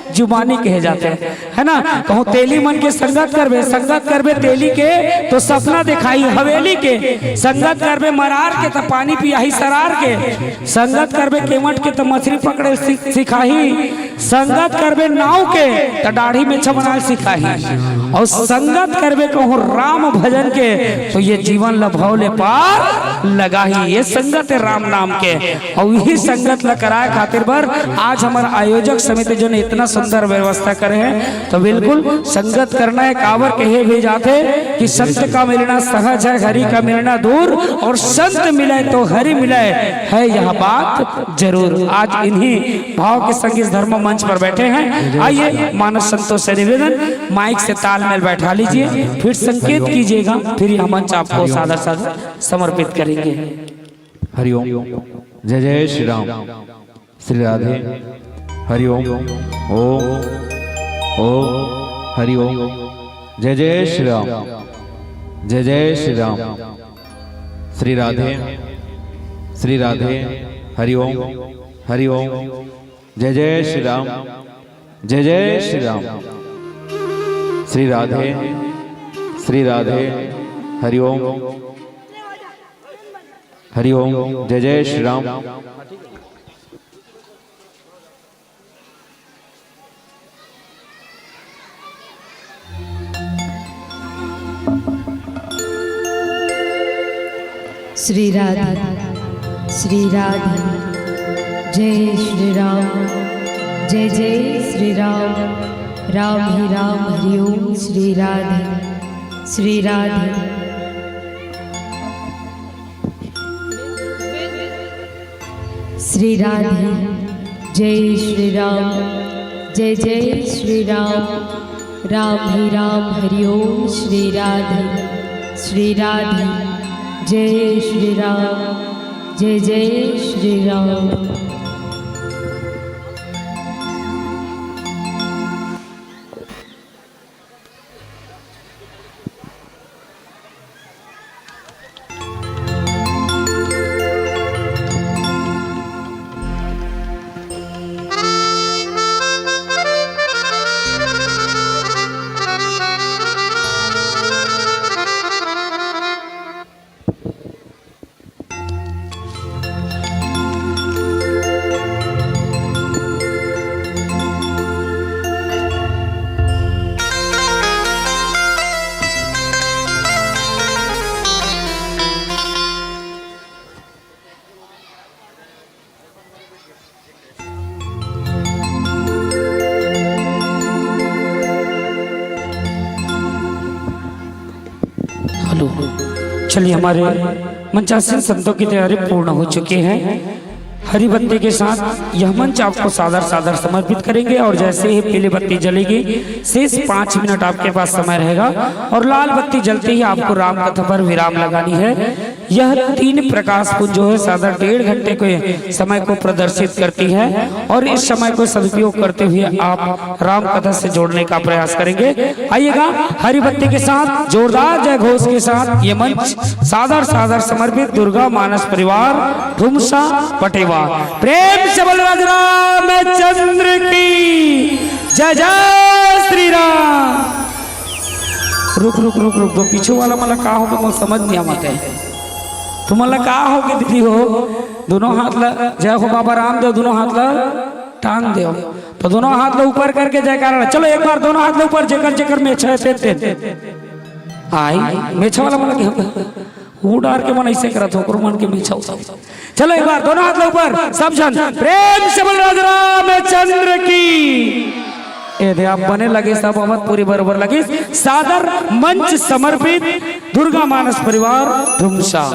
जुबानी कहे जाते हैं, है ना। कहूँ तेली मन के संगत करबे तेली के तो सपना दिखाई हवेली के, संगत करबे मरार के तो पानी पियाही सरार के, संगत करबे केवट के तो मछली पकड़े सिखाही, संगत करबे नाव के तो दाढ़ी में छमनाल सिखाही, और संगत करबे कहूँ राम भजन के तो ये जीवन लभौले पार लगा ही। ये संगत है राम नाम के, और यही संगत ल कराए खातिर बर आज हमारा आयोजक समिति जो ने इतना सुंदर व्यवस्था करे हैं। तो बिल्कुल संगत करना है। कावर कहे भी जाते कि संत का मिलना सहज है, हरि का मिलना दूर, और संत मिले तो हरि मिले है यह बात जरूर। आज इन्हीं भाव के संग इस धर्म मंच पर बैठे हैं। आइए मानस संतों से निवेदन, माइक से तालमेल बैठा लीजिए, फिर संकेत कीजिएगा, फिर यह मंच आपको सादर सादर समर्पित करेंगे। हरिओम, जय जय श्री राम, श्री राधे, हरिओम, ओम ओम, हरिओम, जय जय श्री राम, जय जय श्री राम, श्री राधे, श्री राधे, हरिओम, हरिओम, जय जय श्री राम, जय जय श्री राम, श्री राधे, श्री राधे, हरिओम, हरिओम, जय जय श्री राम, श्री राधे श्री राधे। जय श्री राम, जय जय श्री राम, राम ही राम हरि ओम। श्री राधे श्री राधे। श्री राधे। जय श्री राम, जय जय श्री राम, राम ही राम हरि ओम। श्री राधे श्री राधे। जय श्री राम, जय जय श्री राम। चलिए, हमारे मंचासीन संतों की तैयारी पूर्ण हो चुकी है। हरी बत्ती के साथ यह मंच आपको सादर सादर समर्पित करेंगे और जैसे ही पीली बत्ती जलेगी शेष 5 मिनट आपके पास समय रहेगा और लाल बत्ती जलते ही आपको राम कथा पर विराम लगानी है। यह 3 प्रकाश पुंज जो है सादर 1.5 घंटे के समय को प्रदर्शित करती है और इस समय को सदुपयोग करते हुए आप राम कथा से जोड़ने का प्रयास करेंगे। आइएगा, हरी बत्ती के साथ जोरदार जय घोष के साथ ये मंच सादर सादर समर्पित दुर्गा मानस परिवार ढुमसा पटेवा। प्रेम से बोल रामचंद्र की जय जय श्री राम। रुक रुक रुक रुक, तो पीछे वाला मला का हो तो समझ नहीं आते है। तुम्हाला का हो के दीदी हो, दोनों हाथ ला जय हो बाबा रामदेव, दोनों हाथ ला टांग दो, तो दोनों हाथ ला ऊपर करके जयकार। चलो एक बार दोनों हाथ ला ऊपर, जेकर जेकर में छे आई मेछा वाला मला के वो डार के मन ऐसे करत हो, मन के मेछा। चलो एक बार दोनों हाथ ला ऊपर, सब जन प्रेम से बोल रामचंद्र की। यदि आप बने लगे सब अवध पूरी बराबर लगे। सादर मंच समर्पित दुर्गा मानस परिवार ढुमसा।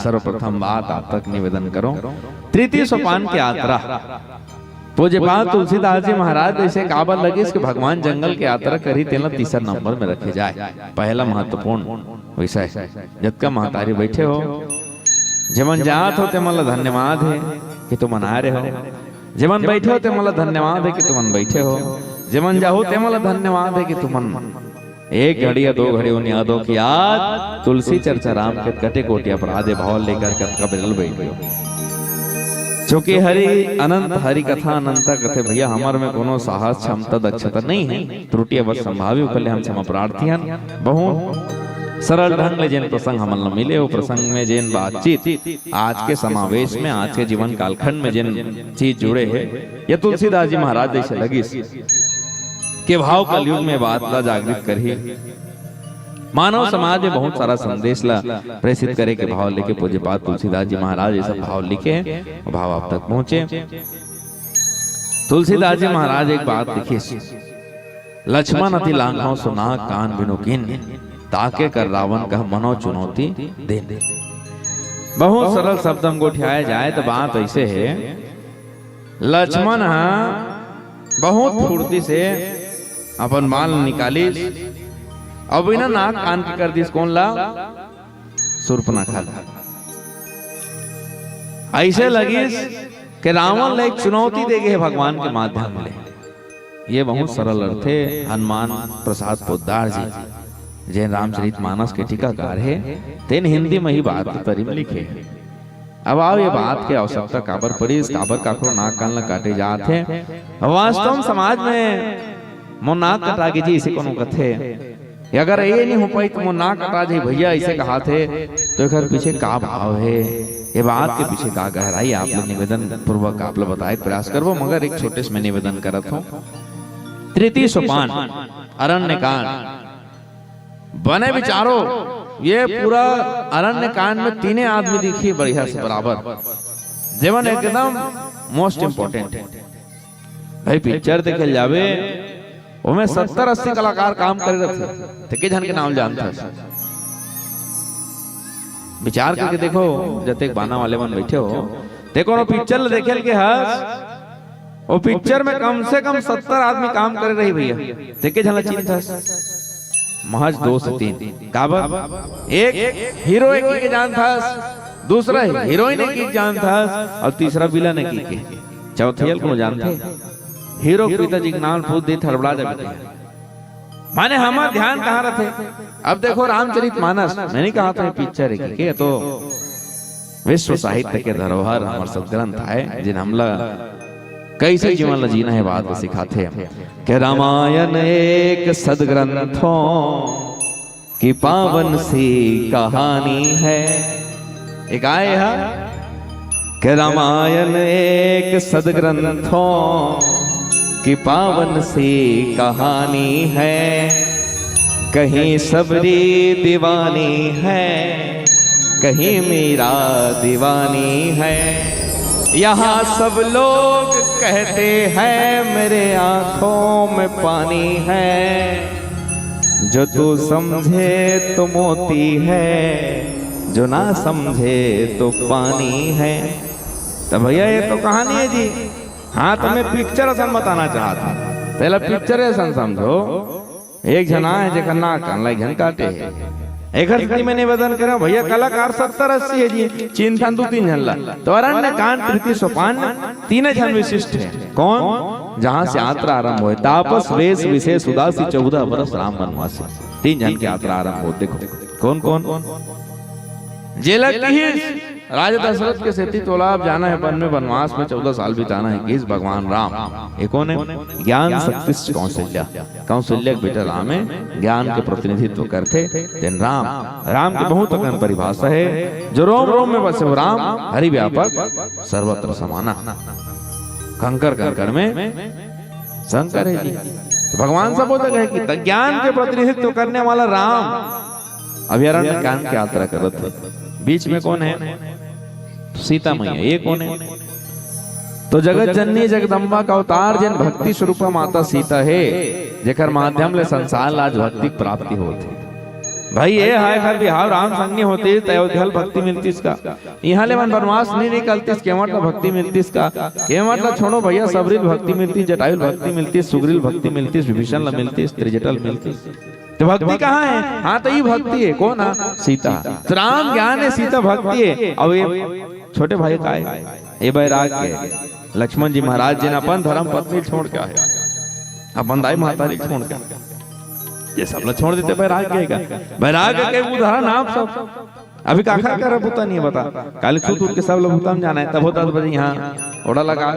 सर्वप्रथम बात आप तक निवेदन करो। तृतीय सोपान की यात्रा पूज्यपाद तुलसीदास जी महाराज ऐसे काबर लगे कि भगवान जंगल की यात्रा करी तेना तीसरा नंबर में रखे जाए। पहला महत्वपूर्ण विषय जब महतारी बैठे हो जमन जात हो ते मला धन्यवाद है कि तुम मना रहे हो, जमन बैठे हो ते मला धन्यवाद है कि तुम बैठे हो, जमन जाहो ते मला धन्यवाद है कि तुम एक घड़ी या 2 घड़ी उन यादों की याद तुलसी चर्चा राम के कटे कोटि अपराध भाव लेकर कबिल बैठ गयो। क्योंकि हरि अनंत हरि कथा अनंत कथे भैया हमार में कोनो साहस क्षमता दक्षता नहीं है, त्रुटि अवश्य संभावी पहले हम क्षमा प्रार्थी हैं। बहुत सरल ढंग ले जिन प्रसंग हमन न मिले वो प्रसंग में जिन बातचीत आज के समावेश में आज के जीवन कालखंड में जिन चीज जुड़े है ये तुलसीदास जी महाराज जैसे लगी के भाव कलयुग में बात ला जागृत करी मानव समाज में बहुत सारा संदेश ला प्रेषित करे के भाव लेके पूज्यपाद तुलसीदास जी महाराज ये सब भाव लिखे हैं, भाव आप तक पहुंचे। तुलसीदास जी महाराज एक बात लिखी, लक्ष्मण अति लांघो सुना कान बिनु किन ताके कर रावण कह मनो चुनौती दे। बहुत सरल शब्द हमको उठाया जाए तो बात ऐसे है, लक्ष्मण बहुत फुर्ती से अपन माल निकाली अब बिना नाक कान की कर दी कौन ला शूर्पणखा ऐसे लगी कि रावण ले एक चुनौती देगे है भगवान के माध्यम में। ये बहुत सरल अर्थ है। हनुमान प्रसाद पोद्दार जी जैन रामचरितमानस के टीकाकार है तेन हिंदी में ही बात तरीम लिखे। अब आओ ये बात के आवश्यकता काबर पड़ी, काबर काकरो नाक कान ला काटे जाते वास्तव में समाज में मो नाक कटा के जी इसे कोनो कथे अगर ये नहीं हो पाई तो मो नाक कटा जाए भैया इसे कहा थे तो एक पीछे का भाव है, ये बात के पीछे का गहराई आप लोग निवेदन पूर्वक आप लोग बताए प्रयास करो। मगर एक छोटे से मैं निवेदन करत हूँ। तृतीय सोपान अरण्य कांड बने विचारो ये पूरा अरण्य कांड में 3 आदमी दिखी बढ़िया से बराबर जीवन एकदम मोस्ट इम्पोर्टेंट है भाई। पिक्चर देखल जावे उनमें 70-80 कलाकार काम कर रहे थे, के जन के नाम जानता है। विचार करके देखो जब एक बाना वाले बन बैठे हो देखो वो पिक्चर देखे के हस वो पिक्चर में कम से कम 70 आदमी काम कर रही भैया, देखे झला चिंता महज 2 से 3 काबर एक हीरो एक के जान था, दूसरा हीरोइन एक जान था और तीसरा विलन एक के चौथे को जानते हीरो पिताजी के नाम पूछ दे थड़बड़ा जाते माने हमारा ध्यान कहाँ रखे। अब देखो रामचरितमानस मैंने कहा था पिक्चर है कि तो विश्व साहित्य के धरोहर हमारे सब ग्रंथ है जिन हमला कैसे जीवन जीना है बात सिखाते हैं कि रामायण एक सदग्रंथों की पावन सी कहानी है। एक आए है कि रामायण एक सदग्रंथों की पावन सी कहानी है, कहीं सबरी दीवानी है कहीं मीरा दीवानी है। यहाँ सब लोग कहते हैं मेरे आंखों में पानी है, जो तू समझे तो मोती है जो ना समझे तो पानी है। तो भैया ये तो कहानी है जी। हाँ तो मैं पिक्चर असन बताना चाहता पहला पिक्चर ऐसा समझो एक जना है जेकर नाक कान ला घन काटे है एक स्थिति में निवेदन करें भैया कलाकार 70-80 है जी चिंता 2-3 जन ला तो अरण्य कांड तृतीय सोपान 3 जन विशिष्ट है। कौन जहां से यात्रा आरंभ हो तापस वेश विशेष उदासी 14 वर्ष राम वनवासी 3 जन की यात्रा आरंभ हो। देखो कौन कौन जेलक की राजा दशरथ के सेती तोलाब जाना है वन में वनवास में 14 साल बिताना है किस भगवान राम। एक कौन है ज्ञान शक्ति कौशल्या कौशल्या के बेटा राम है ज्ञान के प्रतिनिधित्व करते दिन राम राम की बहुत अगम परिभाषा है जो रोम रोम में बसे वो राम हरि व्यापक सर्वत्र समाना कंकर कंकर में शंकर है जी। तो भगवान सब बोलते हैं कि ज्ञान के प्रतिनिधित्व करने वाला राम अभ्यारण्य कांड की यात्रा कर रहे थे। बीच में कौन है सीता मैया ये कौन है तो जगत जननी जगदम्बा का अवतार जिन भक्ति स्वरूपा माता सीता है जेकर माध्यम ले संसार लाज भक्ति प्राप्ति होती भाई ये हाय घर बिहार राम संगी होती तो अयोध्या भक्ति मिलती इसका, यहाँ ले मन बनवास नहीं निकलती के मतलब भक्ति मिलती इसका, के मतलब छोड़ो भैया सबरील भक्ति मिलती, जटायुल भक्ति मिलती, सुग्रील भक्ति मिलती, विभीषण मिलती, त्रिजटल मिलती। तो भक्ति कहाँ है? हाँ तो ये भक्ति है। कौन है? सीता। तो राम ज्ञान है, सीता भक्ति है। अब ये छोटे भाई का है, ये बैराग है। लक्ष्मण जी महाराज जी ने अपन धर्म पत्नी छोड़ के आए, अपन दाई माता छोड़ के, ये सब लोग छोड़ देते बैराग का। बैराग के उदाहरण आप सब अभी काखा कर भूता नहीं बता, काले सूत के सब लोग भूता में जाना है, तब होता 10 बजे यहाँ ओड़ा लगा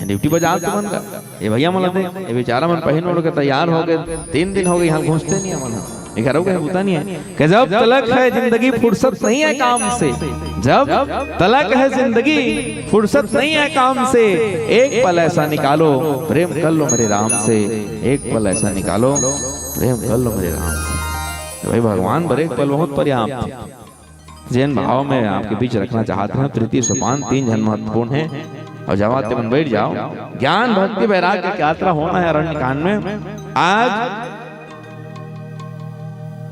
ड्यूटी पर जा तो मन का ये भैया मन दे ये बेचारा मन पहन ओढ़ के तैयार हो गए, 3 दिन हो गए यहाँ घुसते नहीं है मन, घर हो गए भूता नहीं है कि जब तलक है जिंदगी फुर्सत नहीं है काम से, जब तलक है जिंदगी फुर्सत नहीं है काम से, एक पल ऐसा निकालो प्रेम कर लो मेरे राम से, एक पल ऐसा निकालो प्रेम कर लो मेरे राम से। तो भाई भगवान पर एक पल बहुत पर्याप्त। जैन भाव में आपके बीच रखना चाहते हैं, तृतीय सोपान 3 जन महत्वपूर्ण है, और जब मन बैठ जाओ ज्ञान भक्ति वैराग्य की यात्रा होना है अरण्य कांड में। आज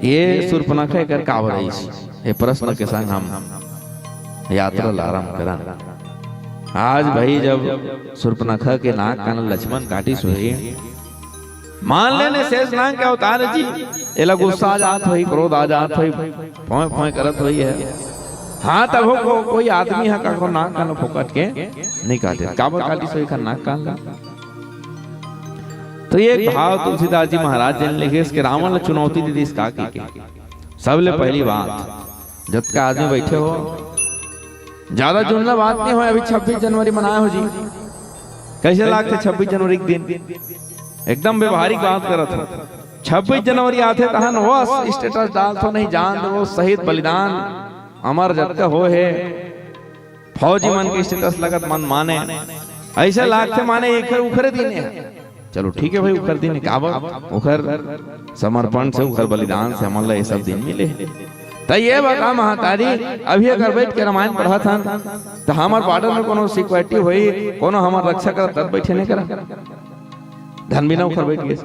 ये शूर्पणखा कर कावर है, ये प्रश्न के संग हम यात्रा आरंभ करा। आज भाई जब शूर्पणखा के नाक कान लक्ष्मण काटी सोई, मान लेने शेष नाग क्या अवतार जी, एला गुस्सा आ जात हुई, क्रोध आ जात हुई, फोय फोय करत हुई है। हाँ तब हो कोई आदमी है का नाक कान फोकट के नहीं काटे, काबर काटी सोई का नाक कान। तो ये एक भाव तुलसीदास जी महाराज जी ने लिखे, इसके रावण ने चुनौती दी थी इस काकी की। सबले पहली बात, जब का आदमी बैठे हो, ज्यादा जुमला बात नहीं हो। अभी 26 जनवरी मनाया हो जी, कैसे लागते 26 जनवरी के दिन एकदम व्यवहारिक बात करत हो। 26 जनवरी आते तहन वो स्टेटस डाल तो नहीं जान वो शहीद बलिदान अमर जत्ते हो है, फौजी मन के स्टेटस लगत मन माने, ऐसे लागते माने एक उखरे दिन है। चलो ठीक है भाई, उखर दिन काबर उखर समर्पण से उखर बलिदान से हमला ये सब दिन मिले। तो ये बता महातारी, अभी अगर बैठ के रामायण पढ़ा था तो हमार बॉर्डर में कोनो सिक्योरिटी हुई, कोनो हमार रक्षा कर तब बैठे नहीं करा, धन बिना उखर बैठ गए।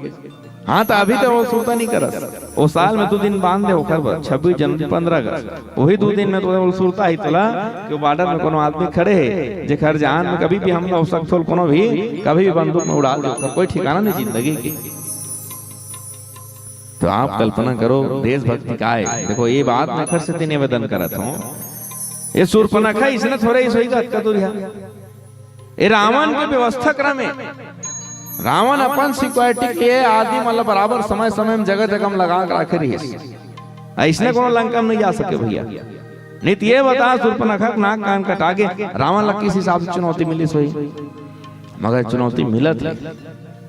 हाँ तो अभी तो वो सूता नहीं करस, वो साल में 2 दिन बांध दे उखर 26 जनवरी 15 अगस्त, वही 2 दिन में तो सूरता ही तोला कि बॉर्डर में कोनो आदमी खड़े है जे खर जान में कभी भी हमला हो सकता, कोनो भी कभी भी बंदूक में उड़ा दे, कोई ठिकाना नहीं जिंदगी की। तो आप कल्पना करो देशभक्ति का है। देखो ये बात मैं खर से निवेदन करत हूँ, ये शूर्पणखा इसने थोड़े सोई का दुरिया, ये रावण के व्यवस्था क्रम है। रावण अपन सिक्योरिटी के आदि मतलब बराबर समय समय में जगह जगह में लगा कर रखे रही, ऐसने कोनो लंका में नहीं जा सके भैया। नहीं तो ये बता शूर्पणखा नाक कान कटा के रावण ला किस हिसाब से चुनौती मिली सोई, मगर चुनौती मिलत है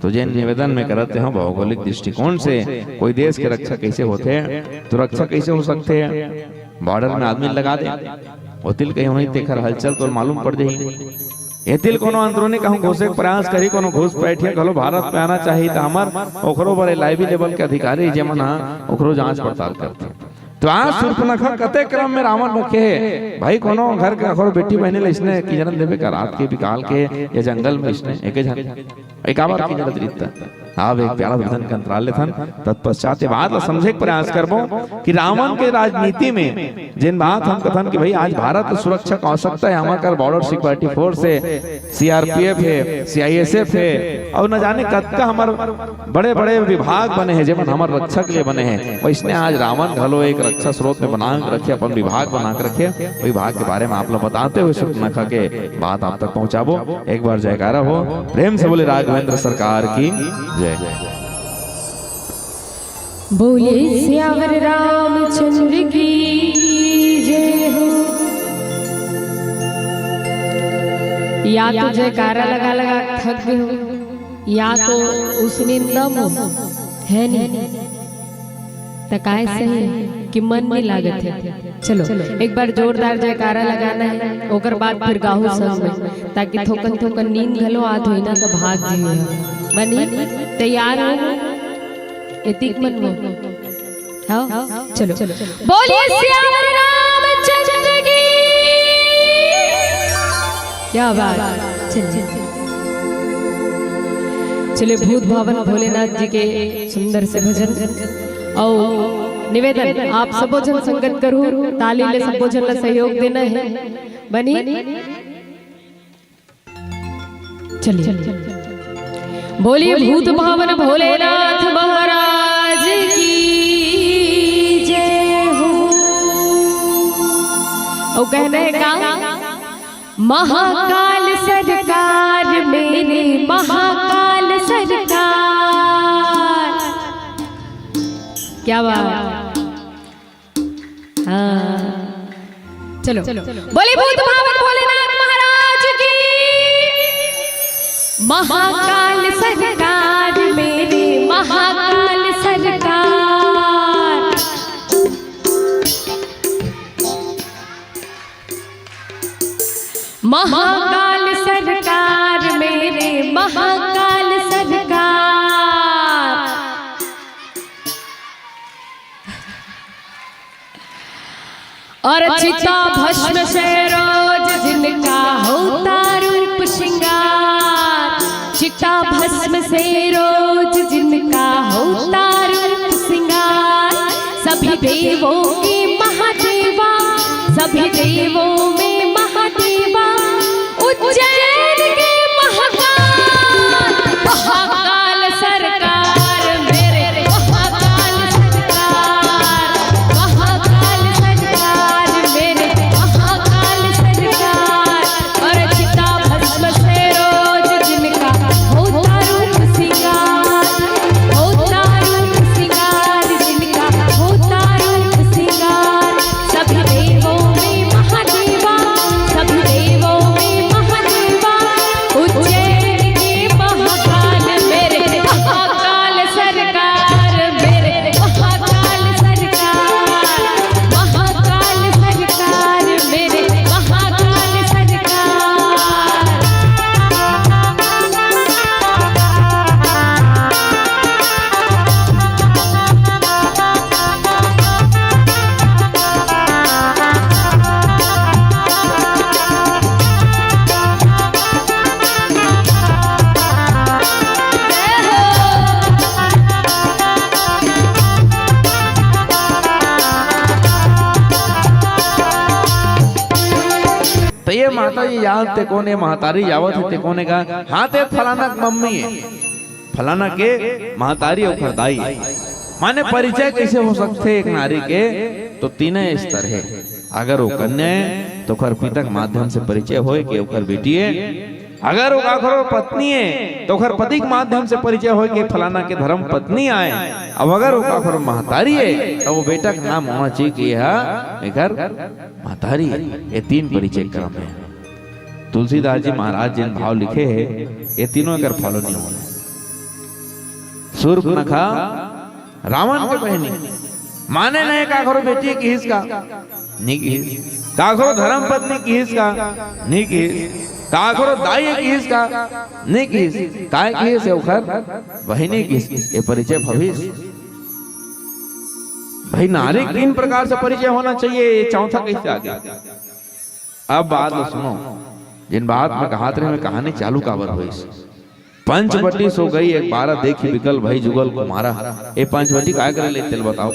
तो जैन निवेदन में करते हैं भौगोलिक दृष्टिकोण से कोई देश के रक्षा कैसे होते हैं, तो रक्षा कैसे हो सकते हैं। बॉर्डर में आदमी लगा दे, वो तिल कहीं वहीं देखकर हलचल तो मालूम पड़ जाएगी। ये तिल कोनो अंदरूनी कहूँ घुसे के प्रयास करी, कोनो घुस बैठे गलो भारत में आना चाहिए तो हमार ओकरो बड़े लाइवी लेवल के अधिकारी जेमन ओकरो जांच पड़ताल करते। तो आज शूर्पणखा कते क्रम में रावण रखे है भाई, कोनो घर के अखरो बेटी बहने ले इसने की जन्म देवे का रात के बिकाल के या जंगल में इसने एक जन एक आबार की जरूरत रीता। आप एक प्यारा भजन का अंतराल लेथन, तत्पश्चात ये बात समझे के प्रयास करबो कि रावण के राजनीति में जिन बात हम कथन कि भाई आज भारत सुरक्षा की आवश्यकता है, हमारा बॉर्डर सिक्योरिटी फोर्स है, सीआरपीएफ है, सीआईएसएफ है, और न जाने कद का हमारे बड़े बड़े विभाग बने हैं जेमन हमारे रक्षा के लिए बने हैं। वैसने आज रावण घलो एक रक्षा स्रोत में बना रखे, अपन विभाग बना कर रखे, विभाग के बारे में आप लोग बताते हुए शूर्पणखा के बात आप तक पहुंचाबो। एक बार जयकारा हो, प्रेम से बोले राघवेंद्र सरकार की जय। बोले श्यावर रामचंद्र की जय हो। या तो जयकारा लगा लगा थक गए हो, या तो उसने दम है नहीं तकाए सही कि मन नहीं लागत है। चलो एक बार जोरदार जयकारा लगाना है, ओकर बाद फिर गाहू सब में, ताकि थोकन थोकन नींद घलो आत होई ना तो भाग जी बनी तैयार हो एतिक मन में। हाँ चलो बोलिए श्यावर रामचंद्र की क्या बात। चले भूत भवन भोलेनाथ जी के सुंदर से भजन और निवेदन आप सबो जन संगत करू ताली ले सबो जन ला सहयोग देना है बनी चलिए बोलिए भूत भावन भोलेनाथ महाराज की जय हो। और कहने का महाकाल सरकार मेरे महाकाल सरकार, क्या बात। हाँ चलो बोले भूत भावन भोलेनाथ महाराज की महाकाल सरकार मेरे महाकाल सरकार। महाकाल सरकार मेरे महाकाल सरकार। और चिता भस्म से रोज जिनका होता रूप श्रृंगार, चिता भस्म से रोज जिनका होता रूप श्रृंगार। सभी देवों के महादेवा सभी देवों में महादेवा उज्जैन के महाकाल महाकाल सरकार मेरे महाकाल सरकार। महाकाल सरकार मेरे महाकाल सरकार। और चिता भस्म से रोज जिनका होता रूप श्रृंगार, होता रूप श्रृंगार जिनका होता रूप श्रृंगार। सभी देवों में महादेवा सभी देवों में महादेवा उज्जैन के महाकाल मेरे महाकाल सरकार मेरे महाकाल सरकार। महाकाल सरकार मेरे महाकाल सरकार। तो ये माता जी याद ते कोने महतारी यावत है ते कोने का हाँ ते फलाना मम्मी है फलाना के महतारी और खरदाई माने परिचय कैसे हो सकते एक नारी के। तो तीन स्तर है। अगर वो कन्या है तो खर पिता के माध्यम से परिचय होए के ओकर बेटी है। अगर वो आखिर पत्नी है तो खर पति के माध्यम से परिचय होए के फलाना के धर्म पत्नी आए। अब अगर वो आखिर महतारी है तो वो बेटा का नाम होना चाहिए कि यह घर महतारी है। ये तीन परिचय क्रम है। तुलसीदास जी महाराज जिन भाव लिखे हैं ये तीनों अगर फॉलो नहीं हो रहे। शूर्पणखा रावण के बहनी माने नहीं काखरो बेटी की हिस्सा नहीं की काखरो धर्म पत्नी की हिस्सा नहीं की काखरो दाई की हिस्सा नहीं की काय की हिस्सा उखर बहनी की ये परिचय भविष्य। भाई नारी तीन प्रकार से परिचय होना चाहिए। ये चौथा कैसे आ गया। अब बात सुनो जिन बात में कहा में कहानी चालू काबर हुई। पंचवटी सो गई एक 12 देखी विकल भाई जुगल को मारा। ये पंचवटी काय करे ले तेल बताओ।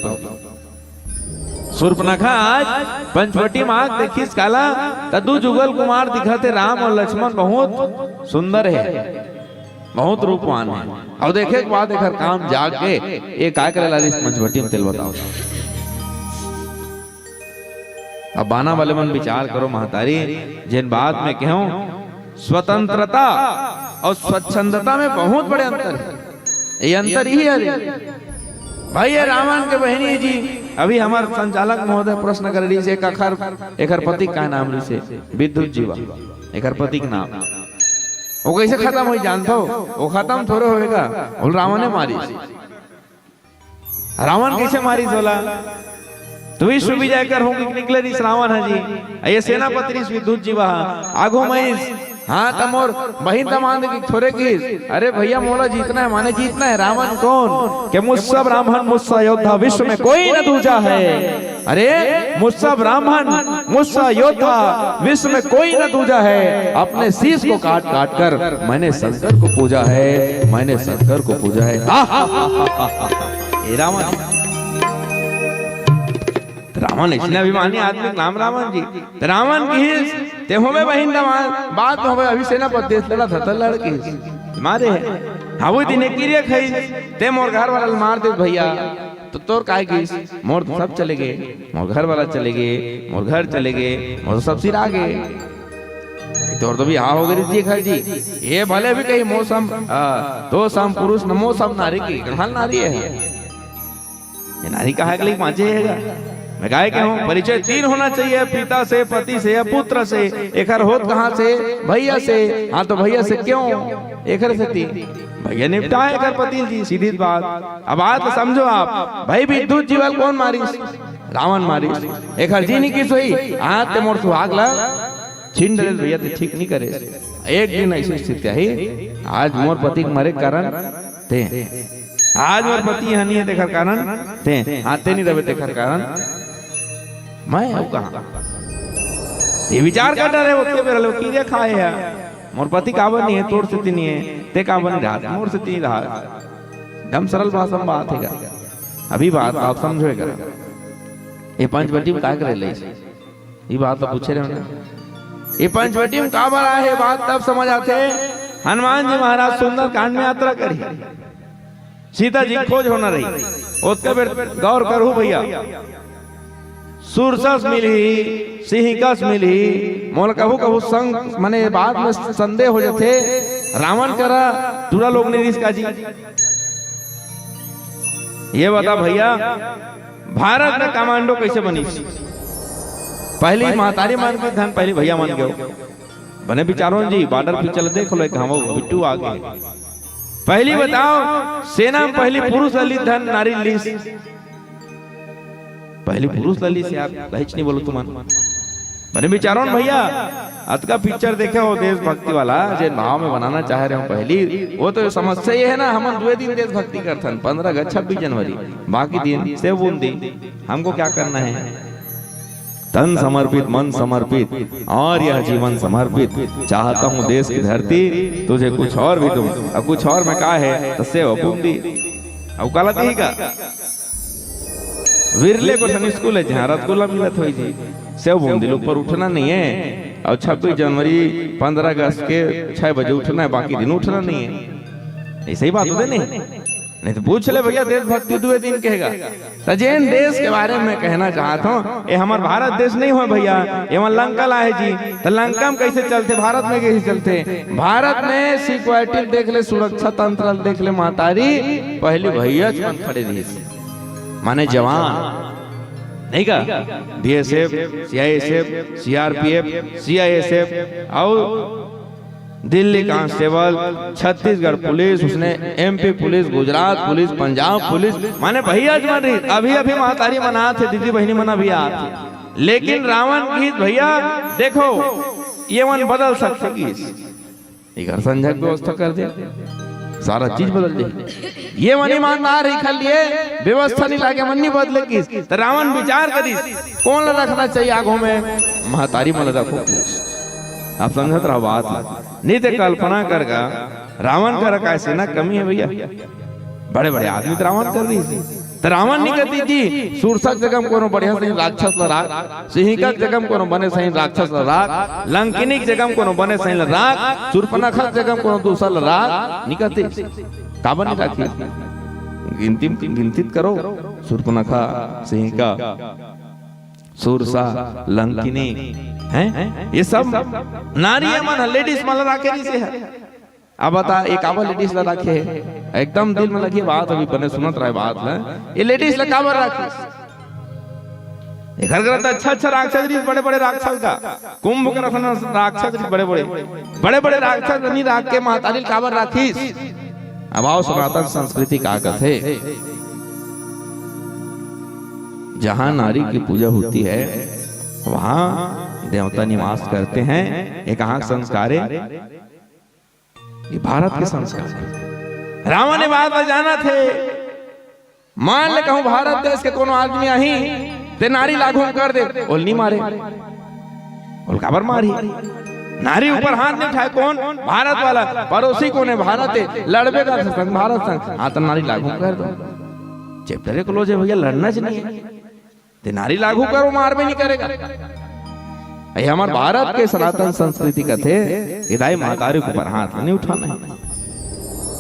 शूर्पणखा आज पंचवटी माँ देखी काला तदु जुगल कुमार दिखाते राम और लक्ष्मण बहुत सुंदर है बहुत रूपवान है। और देखे के बाद एक काम जाग के ये काय करे ला पंचवटी में तेल बताओ। अब बाना वाले मन विचार करो महतारी जिन बात में कहूं स्वतंत्रता और स्वच्छंदता में बहुत बड़े अंतर है। ये अंतर ही है भाई। ये रावण के बहनी जी अभी हमारे संचालक महोदय प्रश्न कर रही से एक पति का नाम रही से विद्युत जीवा एक पति का नाम वो कैसे खत्म हो जानता हो। वो खत्म थोड़े होएगा। बोल रावण ने मारी। रावण कैसे मारी सोला तो विश्व विजय कर होंगे निकले रिस रावण है जी। ये सेनापति विद्युत जीवा आगो महेश हाँ तमोर बहिन तमान की थोड़े की अरे भैया मोला जीतना है माने जीतना है। रावण कौन के मुझसे ब्राह्मण मुझसे योद्धा विश्व में कोई न दूजा है। अरे मुझसे ब्राह्मण मुझसे योद्धा विश्व में कोई न दूजा है। अपने शीश को काट काट कर मैंने शंकर को पूजा है मैंने शंकर को पूजा है। रावण रावण इसने अभिमानी आदमी नाम रावण जी रावण की ते होवे बहिन बात होवे अभी सेनापति लड़ा था लड़की मारे है हाँ वो दिन किरिया खाई ते मोर घर वाला मार दे भैया तो तोर काय की मोर सब चले गए मोर घर वाला चले गए मोर घर चले गए मोर सब सिर आ गए तोर तो भी हाँ हो गई जी खर जी ये भले भी कहीं मौसम तो सम पुरुष न मौसम नारी की गढ़ाल नारी है ये नारी कहा के लिए पांचे है मैं गाय के हूँ परिचय 3 होना चाहिए पिता से पति से या पुत्र से एक होत कहाँ से भैया से हाँ तो भैया से क्यों एक से 3 भैया निपटा है पति जी सीधी बात अब बात समझो आप भाई भी दूध जीवल कौन मारिस रावण मारिस एक जी नहीं की सोई हाथ ते मोर सुहाग ला छीन डरे भैया ते ठीक नहीं करे एक दिन ऐसी स्थिति आई आज मोर पति के मरे कारण ते आज मोर पति हनी है देखर कारण ते आते नहीं रहे देखर कारण मैं अब कहां ये विचार कर रहे होते मेरे लोग कीड़े खाए हैं मोर पति काबर नहीं है तोड़ स्थिति नहीं है ते काबर नहीं रहा मोर स्थिति नहीं रहा दम सरल भाषा में बात है अभी बात आप समझोगे ये पंचवटी में क्या करे ले ये बात तो पूछे रहे ना ये पंचवटी में काबर आए है बात तब समझ आते हनुमान जी महाराज सुंदर कांड में यात्रा करी सीता जी खोज होना रही उसके फिर गौर करूं भैया सुरसस मिली सिंहकस मिली मोल कहू कहू संग मने बाद में संदेह हो जाते रावण करा दूरा लोग ने इसका जी ये बता भैया भारत में कमांडो कैसे बनी पहली महतारी मान के धन पहली भैया मान गए बने विचारों जी बॉर्डर पे चल देख लो हम बिट्टू आ गए पहली बताओ सेना में पहली पुरुष ललित धन नारी लिस पहली पुरुष ललित से आप लहिच नहीं बोलो तुम बने विचारों भैया अत का पिक्चर देखे हो देशभक्ति वाला जो नाव में बनाना चाह रहे हो पहली वो तो समस्या ये है ना हम 2 दिन देशभक्ति करते 15 अगस्त 26 जनवरी बाकी दिन से बूंदी हमको क्या करना है तन समर्पित मन समर्पित और यह जीवन समर्पित चाहता हूँ देश की धरती तुझे कुछ और भी दूं अब कुछ और में क्या है तो से बूंदी अब काला ही का विरले को स्कूल है जहाँ रसगुल्ला मिलत हुई थी सेव बूंदी लोग पर उठना नहीं है और 26 जनवरी 15 अगस्त के 6 बजे उठना है बाकी दिन उठना नहीं है ऐसे ही बात होते नहीं तो पूछ ले भैया देशभक्ति 2 दिन कहेगा तजेन देश के बारे में कहना चाहता हूँ ये हमारा भारत देश नहीं हो भैया ये लंका लाए जी तो लंका में कैसे चलते भारत में कैसे चलते भारत में सिक्योरिटी देख ले सुरक्षा तंत्र देख ले महतारी पहले भैया खड़े रही माने जवान नहीं का बीएसएफ सीआईएसएफ सीआरपीएफ सीआईएसएफ और दिल्ली कांस्टेबल छत्तीसगढ़ पुलिस उसने MP police Gujarat police Punjab police माने भैया अभी अभी महतारी मना थे दीदी बहनी मना भी आते लेकिन रावण की भैया देखो ये मन बदल सकते कि घर संजक व्यवस्था कर दे सारा चीज बदल दे ये मन ईमानदार ही खल लिए व्यवस्था नहीं लागे मन नहीं बदले की तो रावण विचार करी कौन रखना चाहिए आगों में महतारी मन रखो आप समझत रहो बात नहीं तो कल्पना करगा रावण का रखा सेना कमी है भैया बड़े बड़े आदमी तो रावण कर रही थी तो रावण नहीं करती थी सूरसक जगह कोनो बढ़िया सही राक्षस लराक सिंहिका जगह कोनो बने सही राक्षस लराक लंकिनी जगह कोनो बने सही लराक शूर्पणखा जगह कोनो दूसरा लराक नहीं करती काबा नहीं रखी गिनती करो शूर्पणखा सिंहिका सूरसा लंकिनी हैं ये सब नारी मन लेडीज मन राखे नहीं से है अब बता एक आवा लेडीज ला रखे है एकदम दिल में लगी बात अभी बने सुनत रहे बात है ये लेडीज ला काबर रखे घर घर अच्छा अच्छा राक्षस बड़े बड़े राक्षस का कुंभ का रखना राक्षस बड़े बड़े राक्षस नहीं राख के महतारी काबर राखीस अब आओ सनातन संस्कृति का कथे जहां नारी की पूजा होती है वहां देवता निवास करते हैं ये कहां संस्कार है ये भारत के संस्कार रावण ने बात जाना थे मान ले कहूं भारत देश के कोनो आदमी आही ते नारी लागू कर दे बोल नहीं मारे बोल काबर मारी नारी ऊपर हाथ नहीं उठाए कौन भारत वाला पड़ोसी कौन है भारत है लड़बे का संग भारत संग हाथ नारी लागू कर दो चैप्टर क्लोज है भैया लड़ना चाहिए ते नारी लागू करो मार भी नहीं करेगा। ये हमारे भारत के सनातन संस्कृति का थे इदाई महातारी के ऊपर हाथ नहीं उठाना है।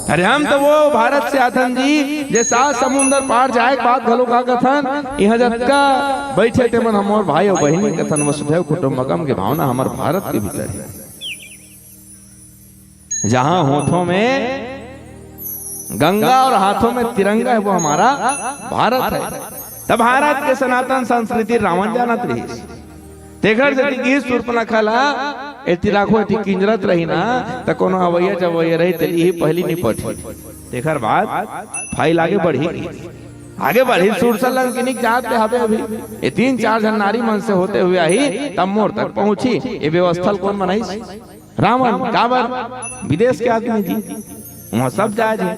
अरे हम तो वो भारत से आथन जी जे 7 समुंदर पार जाए बात घलो का कथन यहाँ जत्का बैठे थे मन हमारे भाई और बहनी कथन वसुधैव कुटुंबकम की भावना हमारे भारत के भीतर है। जहां होठों में गंगा और हाथों में तिरंगा है वो हमारा भारत है। तब भारत के सनातन संस्कृति रावण जानत रही तेखर से की सूर्पनखा ला एती राखो एती किंजरत रही ना त कोनो अवैया जवैया रही ते ही पहली निपट तेखर बाद फाइल आगे बढ़ी सुरसलन की निक जात पे हबे अभी ये 3-4 जन नारी मन से होते हुए आई तब मोर तक पहुंची। ये व्यवस्था कौन बनाई? रावण। काबर? विदेश के आदमी जी वहाँ सब जायज है।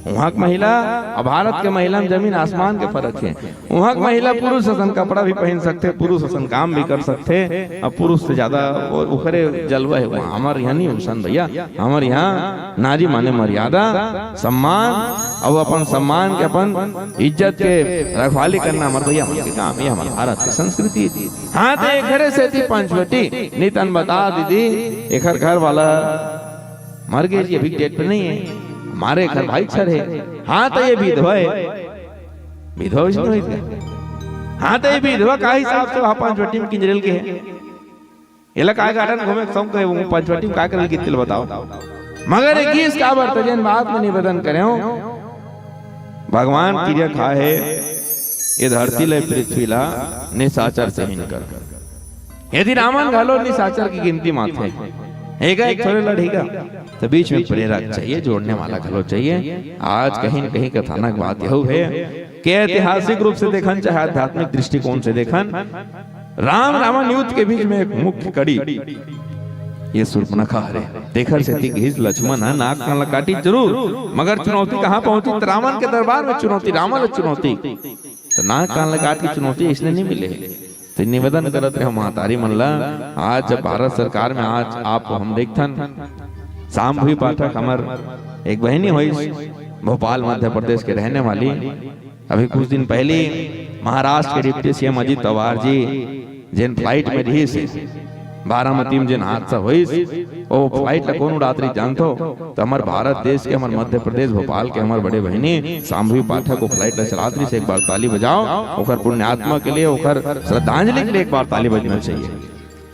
वहाँ की महिला और भारत के महिला में जमीन आसमान के फर्क है। वहाँ की महिला पुरुष असन कपड़ा भी पहन सकते, पुरुष असन काम भी कर सकते और पुरुष से ज्यादा उखरे जलवा है। वहाँ हमारे यहाँ नहीं हुसन भैया, हमारे यहाँ नारी माने मर्यादा सम्मान और अपन सम्मान के अपन इज्जत के रखवाली करना हमारे भैया हमारे काम है। हमारे भारत की संस्कृति। हाँ तो एक घरे से थी पंचवटी नितन बता दीदी एक घर वाला मर गए जी, अभी डेट पे नहीं है, हमारे घर भाई सर है। हाँ तो ये विधवा है, विधवा नहीं है। हाँ तो ये विधवा का हिसाब से वहाँ पंचवटी में किंजरेल के है। ये लगा काय गार्डन घूमे सौंक है वो पंचवटी में काय कर कितने बताओ। मगर एक ही इसका बर्तजन बात में निवेदन करे हो भगवान क्रिया खा है ये धरती ले पृथ्वी ला निशाचर से हीन कर। यदि रामन घालो निशाचर की गिनती माथे एक थोड़े लड़ेगा तो बीच में प्रेरक चाहिए, जोड़ने वाला घलो चाहिए। आज कहीं न कहीं कथानक बात यह है कि ऐतिहासिक रूप से देखन चाहे आध्यात्मिक दृष्टिकोण से देखन राम रावण युद्ध के बीच में एक मुख्य कड़ी ये सूर्पनखा है। देखर से हिज लक्ष्मण है नाक कान काटी जरूर, मगर चुनौती कहाँ पहुंची? रावण के दरबार में चुनौती, रावण चुनौती तो नाक कान काट की चुनौती इसने नहीं मिले। तो निवेदन करते रहे महातारी मनला आज जब भारत सरकार में आज आपको हम देखथन शांभवी पाठक हमार एक बहनी हुई भोपाल मध्य प्रदेश के रहने वाली, अभी कुछ दिन पहले महाराष्ट्र के डिप्टी सीएम अजित पवार जी जिन फ्लाइट में रही से बारामती में जिन हादसा हुई वो फ्लाइट ला कौन उड़ात रही जानते हो? तो हमारे भारत देश के हमारे मध्य प्रदेश भोपाल के हमारे बड़े बहनी शांभवी पाठक को फ्लाइट ला चलात रही से एक बार ताली बजाओ ओकर पुण्यात्मा के लिए, ओकर श्रद्धांजलि के लिए एक बार ताली बजना चाहिए।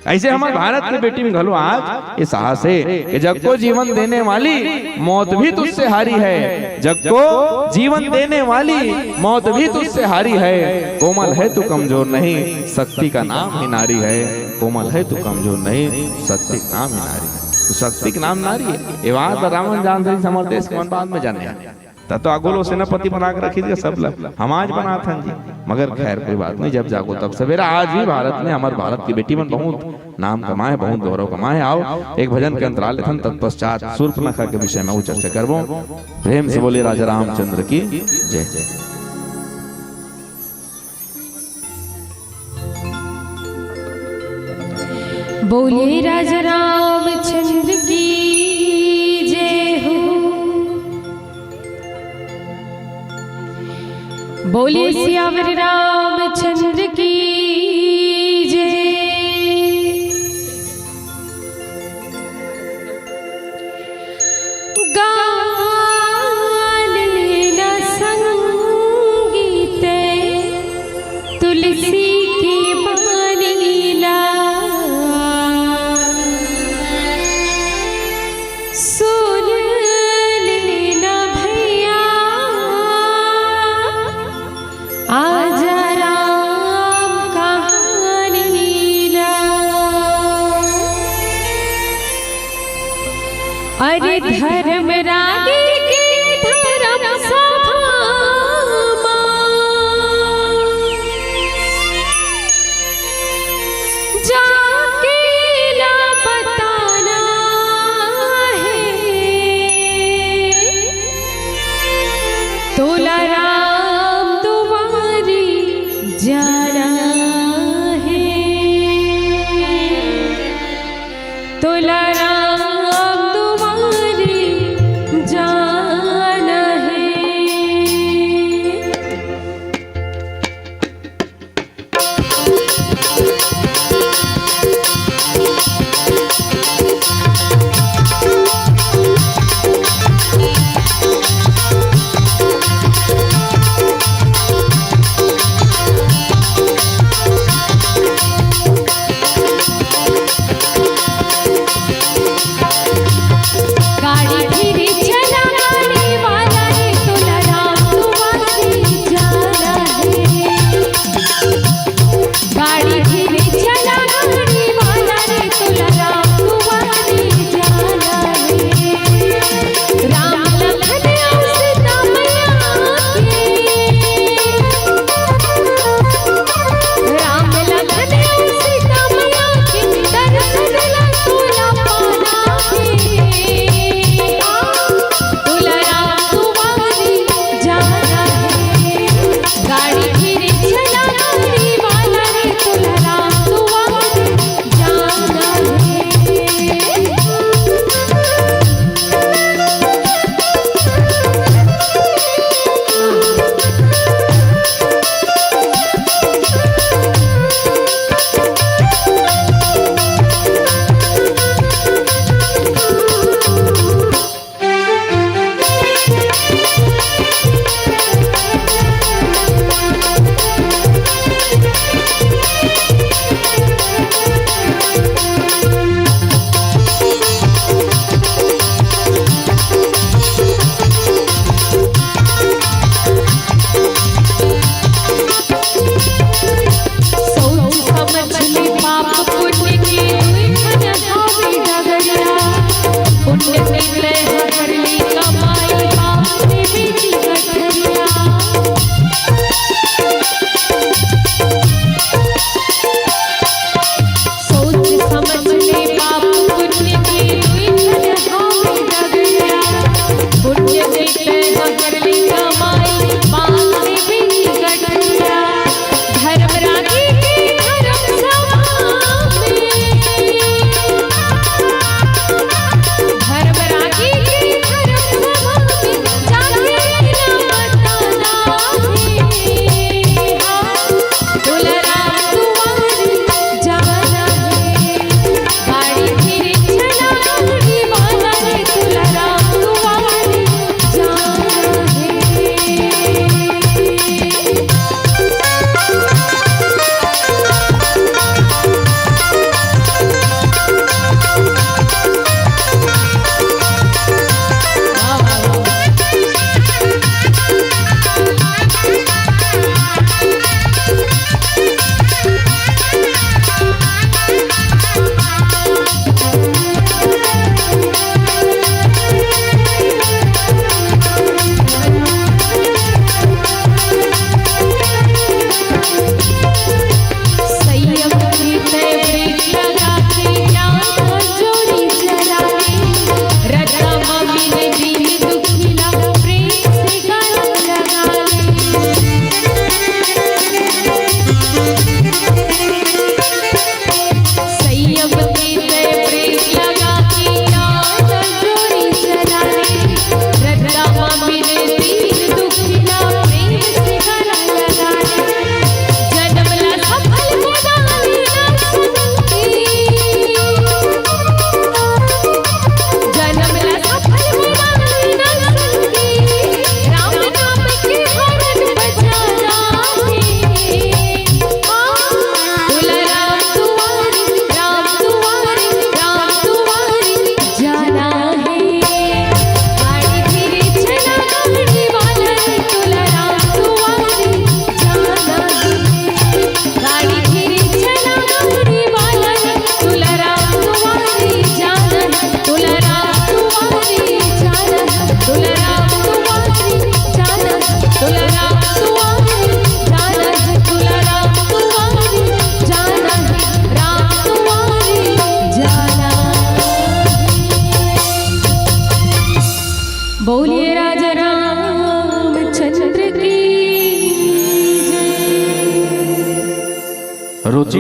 ऐसे हमारे भारत के बेटी में घलो आज ये साहस है कि जग को जीवन देने वाली मौत भी तुझसे हारी है, जग को जीवन देने वाली मौत भी तुझसे हारी है। कोमल है तू कमजोर नहीं, शक्ति का नाम ही नारी है। कोमल है तू कमजोर नहीं, शक्ति का नाम ही नारी है। तो शक्ति का नाम नारी है। ये बात रावण जान रही हमारे देश के बाद में जाने तब तो आगोलो सेनापति बना के रखी थी सब लग हम आज बना था जी। मगर खैर कोई बात नहीं, जब जागो तब सवेरा। आज भी भारत में हमारे भारत की बेटी में बहुत नाम कमाए, बहुत गौरव कमाए। आओ एक भजन के अंतराल लेखन तत्पश्चात सूर्पनखा के विषय में वो चर्चा करबो। प्रेम से बोले राजा रामचंद्र की जय जय। बोले राजा रामचंद्र की जय हो, बोले सियावर रामचंद्र की जय। गाने न संगीत तुलसी की बानीला, सुन लेना भैया आजा राम कहानीला। अरे धर्म रागे के धर्म सभा जाके ला बताना है, तोला राम तुम्हारी जाना है, तोला राम तुम्हारी जाना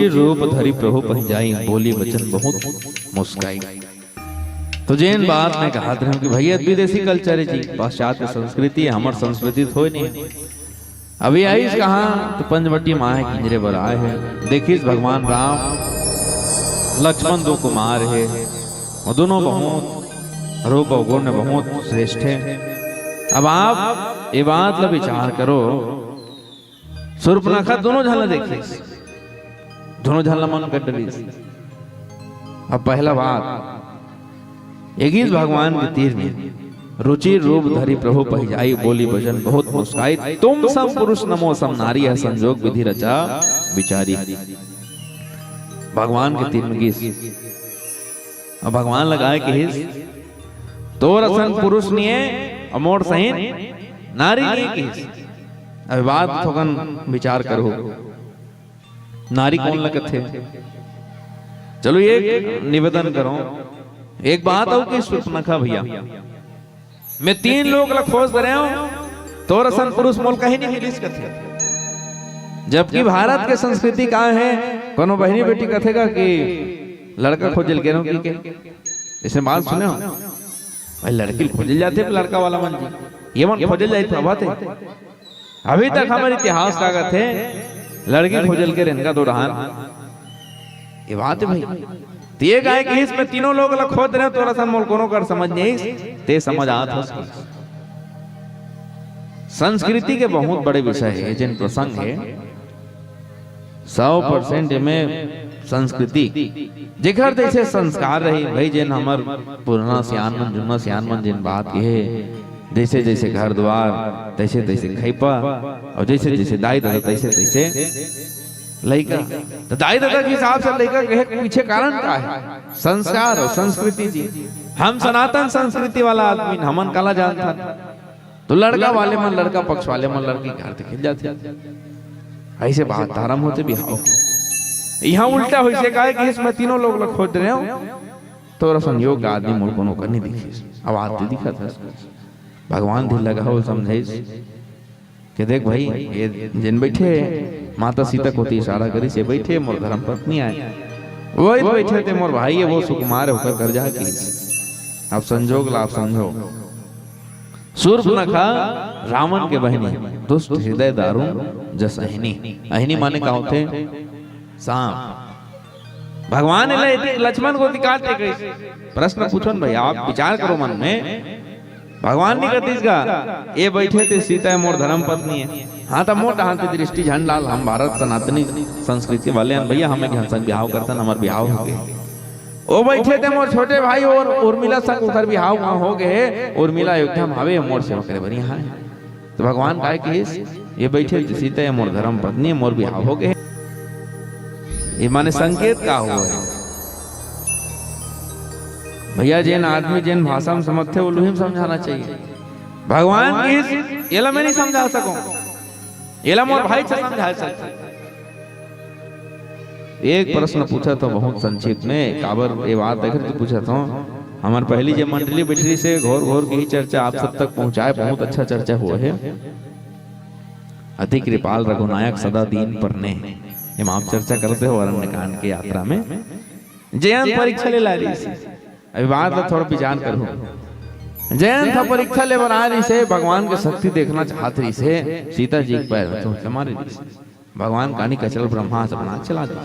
रुचि रूप धरि प्रभु पहुंचाई, बोली वचन बहुत मुस्काई। तो जिन बात में कहा था कि भैया विदेशी कल्चर है जी, पाश्चात्य संस्कृति है, हमार संस्कृति तो नहीं। अभी आई कहा तो पंचवटी माँ है किंजरे पर आए हैं। देखिए भगवान राम लक्ष्मण दो कुमार है और दोनों बहुत रूप और गुण में बहुत श्रेष्ठ है। अब आप ये बात ला विचार करो, शूर्पणखा दोनों झलना देखिए, दोनों झलना मन कर डरी। अब पहला बात एक ही भगवान के तीर में रुचि रूप धरि प्रभु पहिजाई, बोली वचन बहुत मुस्काई। तुम सब पुरुष नमो सम नारी, है संजोग विधि रचा विचारी। भगवान के तीर में गीस, अब भगवान लगाए कि हिस तो रसन पुरुष नहीं है अमोड़ सहीन नारी नहीं की। अब बात थोकन विचार करो, नारी कौन लगत थे। चलो ये निवेदन करो, एक बात हो कि शूर्पणखा भैया मैं 3 लोग ला खोज रहे हूं तो रसन पुरुष मोल कहीं नहीं मिलिस कथे। जबकि भारत के संस्कृति कहाँ है, कोनो बहनी बेटी कथेगा कि लड़का खोजल के रहो की इसे बात सुने हो भाई, लड़की खोजल जाते लड़का वाला मन जी, ये मन खोजल जाते बात है। अभी तक हमारे इतिहास का कथे लड़की खोजल के रेनका दो रहान, ये बात है भाई। ते गाय के इसमें तीनों लोग ला खोद रहे तो रसन मोल कोनो कर समझ नहीं ते समझ आत हो। संस्कृति के बहुत बड़े विषय है जिन प्रसंग है 100% में संस्कृति जेकर जैसे संस्कार रही भाई, जिन हमर पुराना सियानमन जुना सियानमन जिन बात की है, जैसे जैसे घर द्वार तैसे तैसे खैपा और जैसे जैसे दाई दादा तैसे तैसे लड़का। तो दाई दादा के हिसाब से लड़का के पीछे कारण क्या है, संस्कार और संस्कृति जी। हम सनातन संस्कृति वाला आदमी हमन काला जानता, तो लड़का वाले मन लड़का पक्ष वाले मन लड़की घर से खिल जाते, ऐसे बात धारम होते बिहाव। यहाँ उल्टा हो से कहा कि इसमें तीनों लोग खोज रहे हो तो संयोग आदमी मोल को नौकर नहीं दिखी, अब आते दिखा था भगवान दिल लगा हो समझे कि देख भाई ये जिन बैठे माता सीता को इशारा करी से बैठे मोर धर्म पत्नी आए, वही बैठे थे मोर भाई है वो सुकुमार होकर कर जा की। अब संजोग लाभ समझो, शूर्पणखा रावण के बहनी, दुष्ट हृदय दारुण जस अहिनी। अहिनी माने का होते सांप। भगवान ने लक्ष्मण को दिखाते कैसे, प्रश्न पूछो भाई, आप विचार करो मन में। भगवान नहीं करती इसका, ये बैठे थे सीता मोर धर्म पत्नी है, हाँ तो मोटा हाथ की दृष्टि झंडाल, हम भारत सनातनी संस्कृति वाले हैं भैया, हमें संग बिहाव करते हमारे बिहाव हो गए। वो बैठे थे मोर छोटे भाई और उर्मिला संग उधर बिहाव हो गए, उर्मिला अयोध्या में आवे मोर सेवा करे बनी हाँ। तो भगवान कहे कि ये बैठे सीता मोर धर्म पत्नी मोर बिहाव हो गए, ये माने संकेत का हुआ है भैया। जिन आदमी जिन भाषा में समझते वो लोही समझाना चाहिए। भगवान की एला मैं नहीं समझा सकूं, एला मोर भाई से समझा सकते। एक प्रश्न पूछा था बहुत संक्षिप्त में, काबर ये बात देख तो पूछा था। हमारे पहली जो मंडली बैठरी से घोर घोर की चर्चा आप सब तक पहुंचाए, बहुत अच्छा चर्चा हुआ है। अति कृपाल रघुनायक सदा दीन पर ने, हम आप चर्चा करते हो अरण्य कांड की यात्रा में। जयंत परीक्षा ले ला रही से, अभी बात में थोड़ा विचार करो। जयंत था परीक्षा ले बना रही से, भगवान की शक्ति देखना चाहत रही से, सीता जी के पैर तो हमारे भगवान कहानी कचल ब्रह्मा से बना चला दे।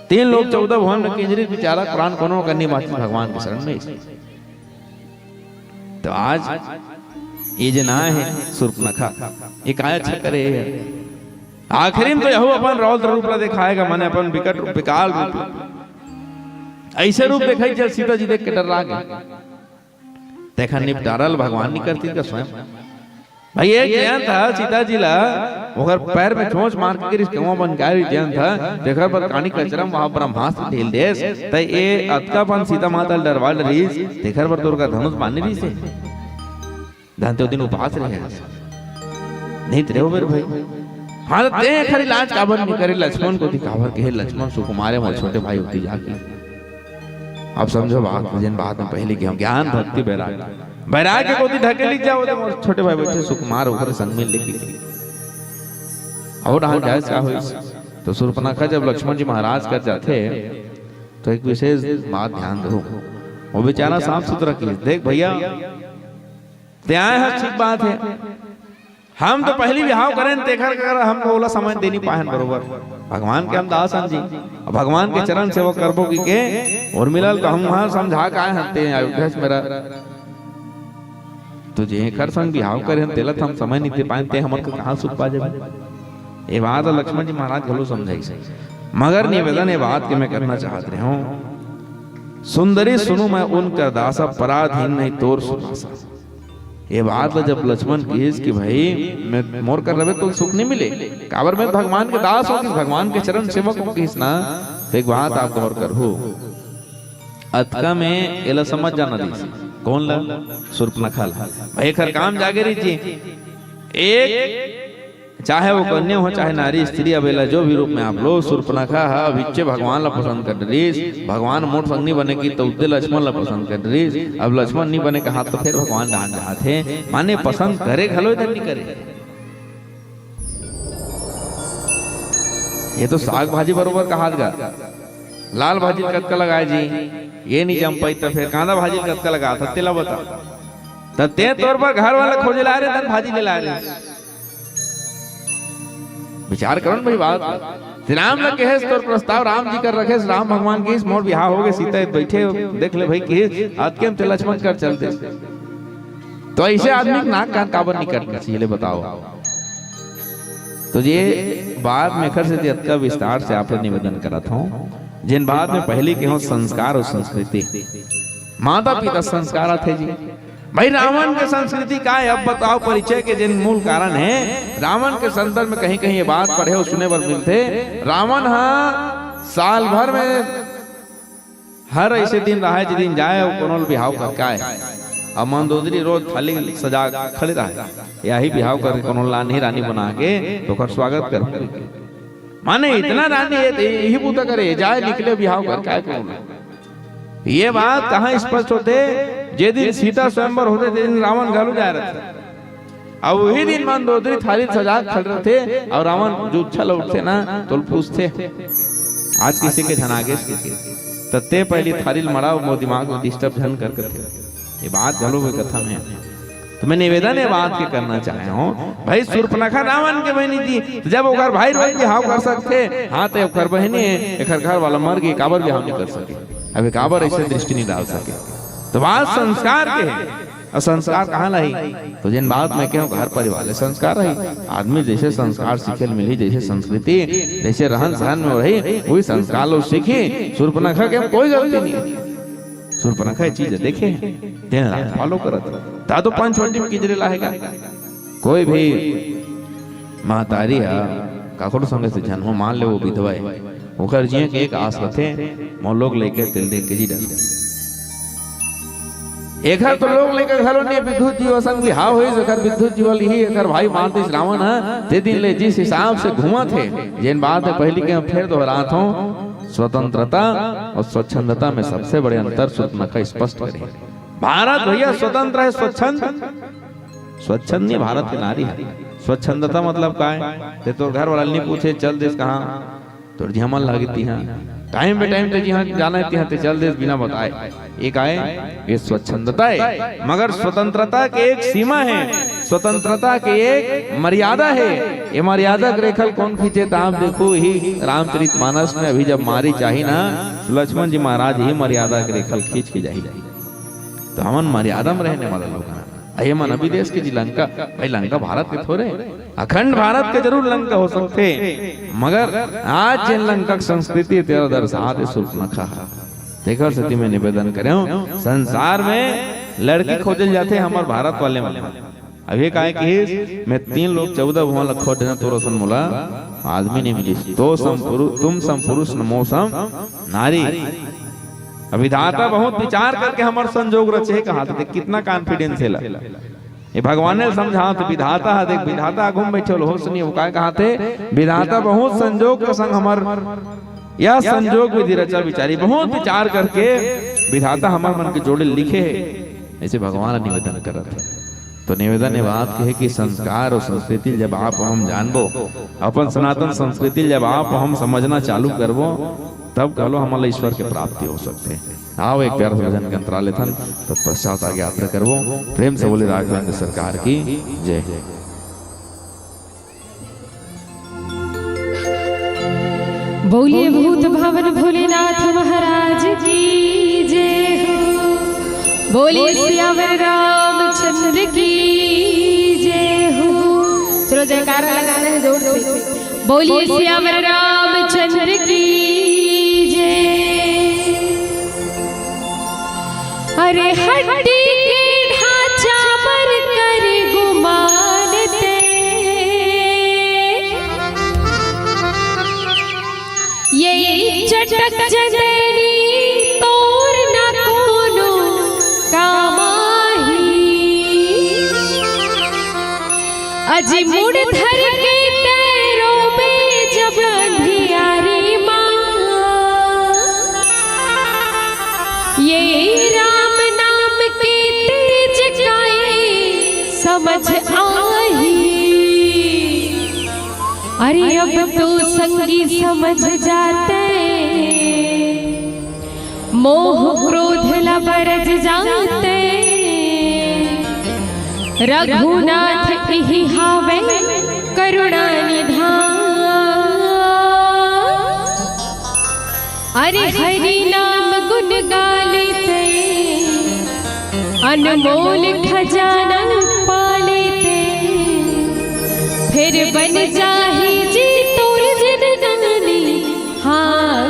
3 लोग 14 भवन में केंद्रित विचारा कुरान कोनो करनी बात भगवान के शरण में। तो आज ये जो ना है शूर्पणखा, ये काय अच्छा करे आखिरी में तो यहो अपन रौद्र रूप ला दिखाएगा, माने अपन विकट विकाल रूप ऐसे रूप दिखाई चल सीता जी देख के डर गए। देखा निपटारल भगवान नहीं करती का स्वयं भाई। एक जयंत था सीता जी ला ओकर पैर में चोंच मार के गिरिस कौवा बन गया जयंत था, देखा पर कानी कचरम वहां ब्रह्मास्त्र ढेल देस त ए अतकापन सीता माता डरवा रही, देखा पर तोर का धनुष बांध रही से धनते दिन उपवास रहे नहीं रहे मेरे भाई। हाँ ते खरी लाज काबर नहीं करे, लक्ष्मण को दिखावर के लक्ष्मण सुकुमारे मोर छोटे भाई होती जाके। अब समझो बात जिन बात में पहले की हम ज्ञान भक्ति वैराग्य को ढकेली जाओ तो छोटे भाई बैठे सुकुमार होकर संग में लेके और हाल जाए क्या हो तो शूर्पणखा जब लक्ष्मण जी महाराज कर जाते तो एक विशेष बात ध्यान दो, वो बेचारा साफ सुथरा की देख भैया ते आए हैं, ठीक बात है, हम तो पहली बिहाव करें तेखर कर हम बोला समझ देनी पाहन बरोबर भगवान के हम दास हैं जी, भगवान के चरण सेवा करबो की के और मिलल तो हम वहां समझा के आए हते अयोध्या से मेरा तो जे कर संग बिहाव करे तेलत हम समझ नहीं दे पाए हमर के कहां सुख पा जाबे। ये बात लक्ष्मण जी महाराज घलो समझाई से, मगर निवेदन ये बात के मैं करना चाहत रहे हूं, सुंदरी सुनो मैं उनका दासा पराधीन नहीं तोर सुनासा। ये बात जब लक्ष्मण की कि भाई मैं मोर कर रहे तो सुख नहीं मिले, काबर में भगवान के दास हो, भगवान के चरण सेवक हो किस ना, तो एक बात आप गौर करो अतका में एला समझ जाना दी कौन ला शूर्पणखा ला भाई खर काम जागे रही थी, एक चाहे वो कन्या हो चाहे नारी स्त्री अबेला जो भी रूप में आप लो शूर्पणखा है विच्चे भगवान ला पसंद कर रही, भगवान मोट संग नहीं बने की तो उद्दे लक्ष्मण ला पसंद कर रही, अब लक्ष्मण नहीं बने कहा तो फिर भगवान डांट जाते माने पसंद करे घलो इधर नहीं करे। ये तो साग भाजी बरोबर कहा लाल भाजी कतका लगाए जी, ये नहीं जम पाई तो फिर कांदा भाजी कतका लगा था तेला बता ते तौर पर घर वाले खोजे ला रहे भाजी ले ला रहे, विचार करो भाई बात राम लग के तो प्रस्ताव राम जी कर रखे, राम भगवान की मोर बिहार हो गए, सीता बैठे देख ले भाई कि आज के हम लक्ष्मण कर चलते, तो ऐसे आदमी नाक कान काबर नहीं करना चाहिए बताओ। तो ये बात में खर से अतका विस्तार से आप निवेदन करता हूँ, जिन बात में पहले के हो संस्कार और संस्कृति, माता पिता संस्कार थे जी भाई, रावण के संस्कृति का है अब बताओ, परिचय के जिन मूल कारण है रावण के संदर्भ में कहीं कहीं ये बात पढ़े और सुने पर मिलते, रावण हाँ साल भर में हर ऐसे दिन रहा जिस दिन जाए कोनो बिहाव करके आए, अब मंदोदरी रोज थाली सजा खड़े रहे यही बिहाव करके कोनो लानी रानी बना के तो कर स्वागत कर, माने इतना रानी है यही पूता करे जाए निकले बिहाव करके। ये बात कहाँ स्पष्ट होते, जे दिन सीता स्वयंवर होते दिन रावण घालू जा रहे थे, अब वही दिन मंदोदरी थाली सजा खड़ रहे थे और रावण जो उछल उठते ना तो पूछते आज किसी के धनागे तत्ते पहली थाली मरा वो दिमाग में डिस्टर्ब झन कर थे, ये बात घलो हुई कथा में। तो मैं निवेदन ये बात के करना चाहे हूँ भाई शूर्पणखा रावण के बहनी थी, तो जब ओकर भाई बहन के हाव कर सकते हाँ तो ओकर बहनी एक घर वाला मर गई काबर भी हाव नहीं कर सके, अभी काबर ऐसे दृष्टि नहीं डाल सके, तो बात संस्कार के है और संस्कार कहाँ लाई, तो जिन बात में क्यों घर परिवार संस्कार रही, आदमी जैसे संस्कार सीखे मिली जैसे संस्कृति जैसे रहन सहन में रही वही संस्कार लोग सीखे। शूर्पणखा के कोई गलती नहीं, शूर्पणखा चीज देखे दिन रात फॉलो करत ता तो पंच वंटी में किजरे लाएगा, कोई भी महतारी है काकोड़ संगे से जन्म मान ले वो विधवा है ओकर जिए के एक आस रथे मोर लोग लेके तिल दे के जी डाल एक तो लोग लेकर घरों ने विद्युत जीव संग बिहाव हुई जकर विद्युत जीवल ही एकर भाई मानते रावण है ते दिन ले जिस हिसाब से घुमा थे जिन बात है पहली के फिर दोहरात हूं, स्वतंत्रता और स्वच्छंदता में सबसे बड़े अंतर शूर्पणखा स्पष्ट करे। भारत भैया स्वतंत्र है, स्वच्छंद नहीं भारत की नारी है, स्वच्छंदता मतलब का है तो घर वाला नहीं पूछे चल देश कहाँ तो झमन लगती है टाइम पे टाइम ते जहाँ जाना है ते चल देश बिना बताए, एक आए ये स्वच्छंदता है, मगर स्वतंत्रता की एक सीमा है, स्वतंत्रता की एक मर्यादा है, ये मर्यादा रेखल कौन खींचे तो आप देखो ही रामचरितमानस में अभी जब मारी चाहिए ना लक्ष्मण जी महाराज ही मर्यादा के रेखल खींच के जाही, तो हमन मर्यादा में रहने वाला लोग ये मन अभी देश के लंका भाई लंका भारत के थोड़े अखंड भारत के जरूर लंका हो सकते, मगर आज जिन लंका संस्कृति तेरा दर्शाते शूर्पणखा देखो सती में निवेदन करे संसार में लड़की खोजल जाते हमारे भारत वाले में अभी का कि मैं 3 लोग 14 भुवन लखो देना तो रोशन मोला आदमी नहीं मिली तो तुम सम पुरुष नमो सम नारी। विधाता बहुत विचार करके हमारे संजोग रचे कहा थे कितना कॉन्फिडेंस है ये भगवान ने समझा तो विधाता देख विधाता घूम बैठे हो सुनिए वो क्या कहा थे विधाता बहुत संजोग के संग हमार यह संजोग विधि रचा विचारी बहुत विचार करके विधाता हमारे मन के जोड़े लिखे है ऐसे भगवान निवेदन कर रहे थे। तो निवेदन ये बात कहे कि संस्कार और संस्कृति जब आप हम जानबो, अपन सनातन संस्कृति जब आप हम समझना चालू करबो, तब कहलो हमारा ईश्वर के प्राप्ति हो सकते हैं। आओ एक प्यार से भजन के अंतरा लेथन, तत्पश्चात आगे यात्रा करबो। प्रेम से बोले राघवेंद्र सरकार की जय। बोलिए भूत भवन भोलेनाथ महाराज की जय हो। बोलिए सियावर रामचंद्र की जय हो। चलो जयकारा लगाना है जोर से। बोलिए सियावर रामचंद्र की जय। अरे हड्डी के ढांचा पर कर गुमानते, ये चटक जननी तोर न कोनो कामाही। अजी मुड़ धर के पैरों में जब अंधियारी माँ, ये राम नाम के तेज गाए समझ आई। अरे अब तो संगी समझ जाते, मोह क्रोध लबरज जाते। रघुनाथ ही हावे करुणा निधान। अरे हरि नाम गुण गालेते, अनमोल खजाना पालेते। फिर बन जाही जी तोर जिनगानी। हाँ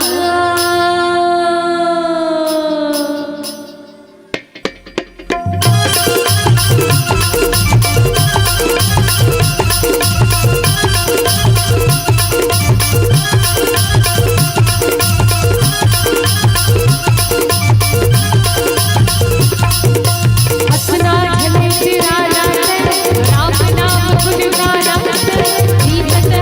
हसना झले तेरा नाम, राम नाम गुण गाना। जीवन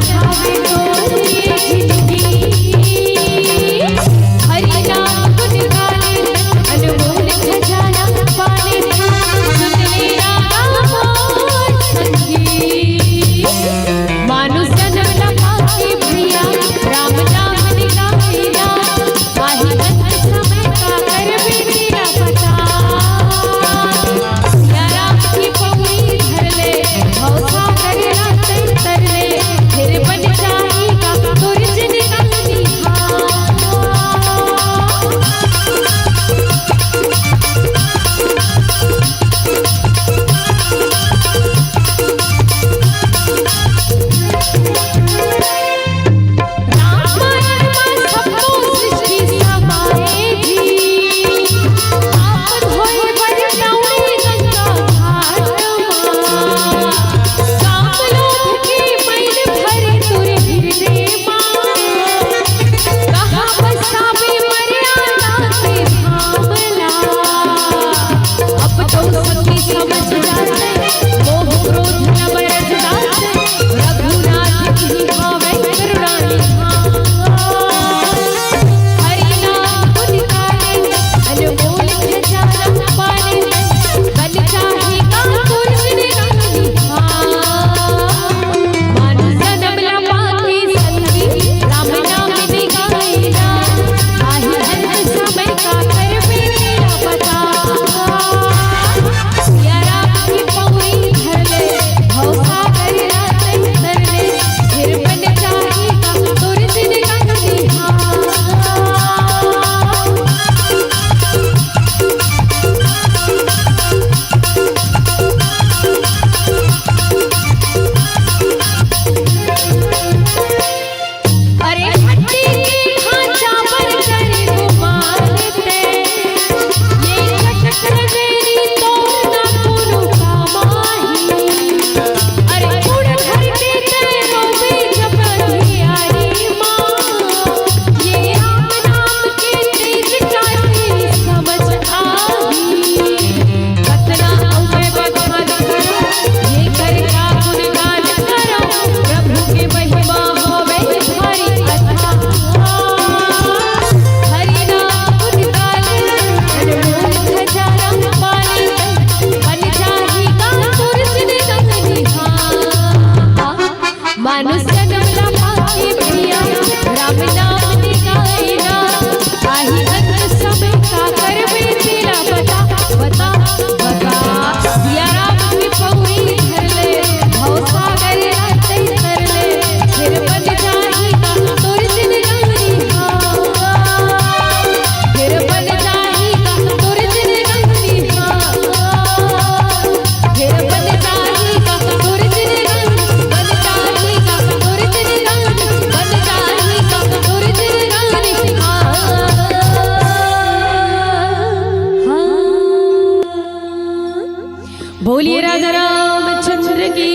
बोलिए राजा रामचंद्र की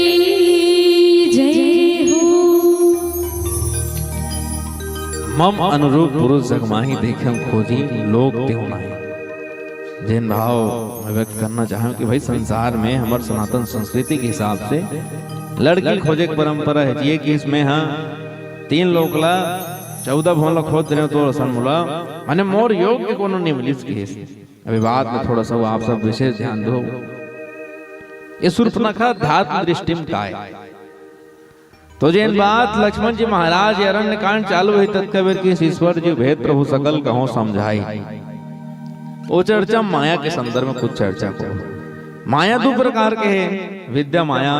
जय हो। मम अनुरूप पुरुष जगमाही देखे खोजी लोग त्यों नाही। जिन भाव मैं व्यक्त करना चाहूँ कि भाई संसार में हमारे सनातन संस्कृति के हिसाब से लड़की खोजे की परंपरा है ये कि इसमें हाँ 3 लोग ला 14 भोला खोज रहे हो तो रसन मुला माने मोर योग के कोनो नहीं मिली इसके अभी बात में थोड़ा सा आप सब विशेष ध्यान दो। ये सुर्पनखा ध्यात्म दृष्टि में काय तो जिन बात लक्ष्मण जी महाराज अरण्य कांड चालू हुई तत्कबीर की ईश्वर जी भेद प्रभु सकल कहो समझाई। वो चर्चा माया के संदर्भ में कुछ चर्चा को माया 2 प्रकार के है विद्या माया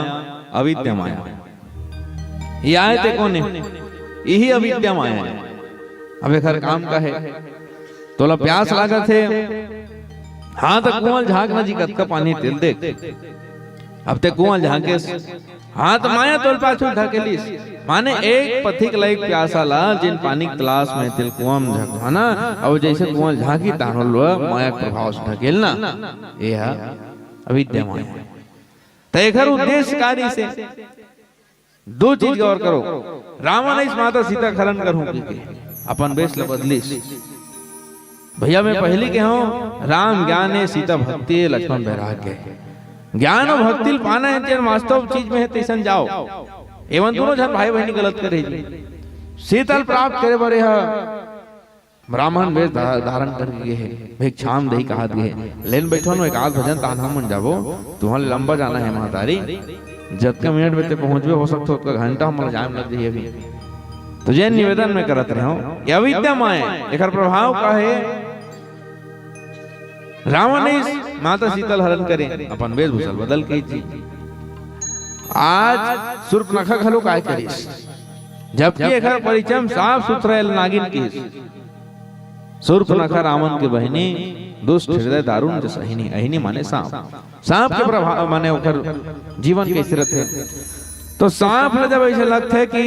अविद्या माया। ये आए थे कौन यही अविद्या माया है। अब एक हर काम का है तोला प्यास लागा थे हाँ तो कुआं झांकना जी कद का पानी तिल देख अब ते कुआं झांके हाँ तो माया तोल पाछू ढकेलिस माने एक पथिक लाइक प्यासा ला जिन पानी की तलाश में तिल कुआं में झांकना और जैसे कुआं झांकी तानो लो माया के प्रभाव से ढकेलना ये है अविद्या माया। तो एक उद्देश्य कार्य से 2 चीज गौर करो। रावण इस माता सीता खरन करूं अपन बेस बदलिस भैया मैं पहली के हूँ राम ज्ञान है सीता भक्ति है लक्ष्मण वैराग्य है। ज्ञान और भक्ति पाना है तेरे वास्तव चीज में है तैसन जाओ एवं दोनों जन भाई बहनी गलत करे शीतल प्राप्त करे बड़े ब्राह्मण वेश धारण करके है भिक्षाम दही कहा दिए लेन बैठो नो एक आध भजन तान हम जाबो तुम्हारे लंबा जाना है महतारी जब के मिनट में ते पहुंचबे हो सकते हो घंटा हम जाम लग जाइए अभी तो जैन निवेदन में करत रहे हो ये अविद्या माया एकर प्रभाव का है रावण ने माता शीतल हरण करे अपन वेशभूषा बदल के जी आज सुर्पनखा खलो काय करिस जबकि एकर परिचय साफ सुथरा नागिन की सुर्पनखा रावण के बहनी दुष्ट हृदय दारुण जो सहिनी अहिनी माने सांप के प्रभाव माने ओकर जीवन के स्थिरत है। तो सांप ने जब ऐसे लगता है कि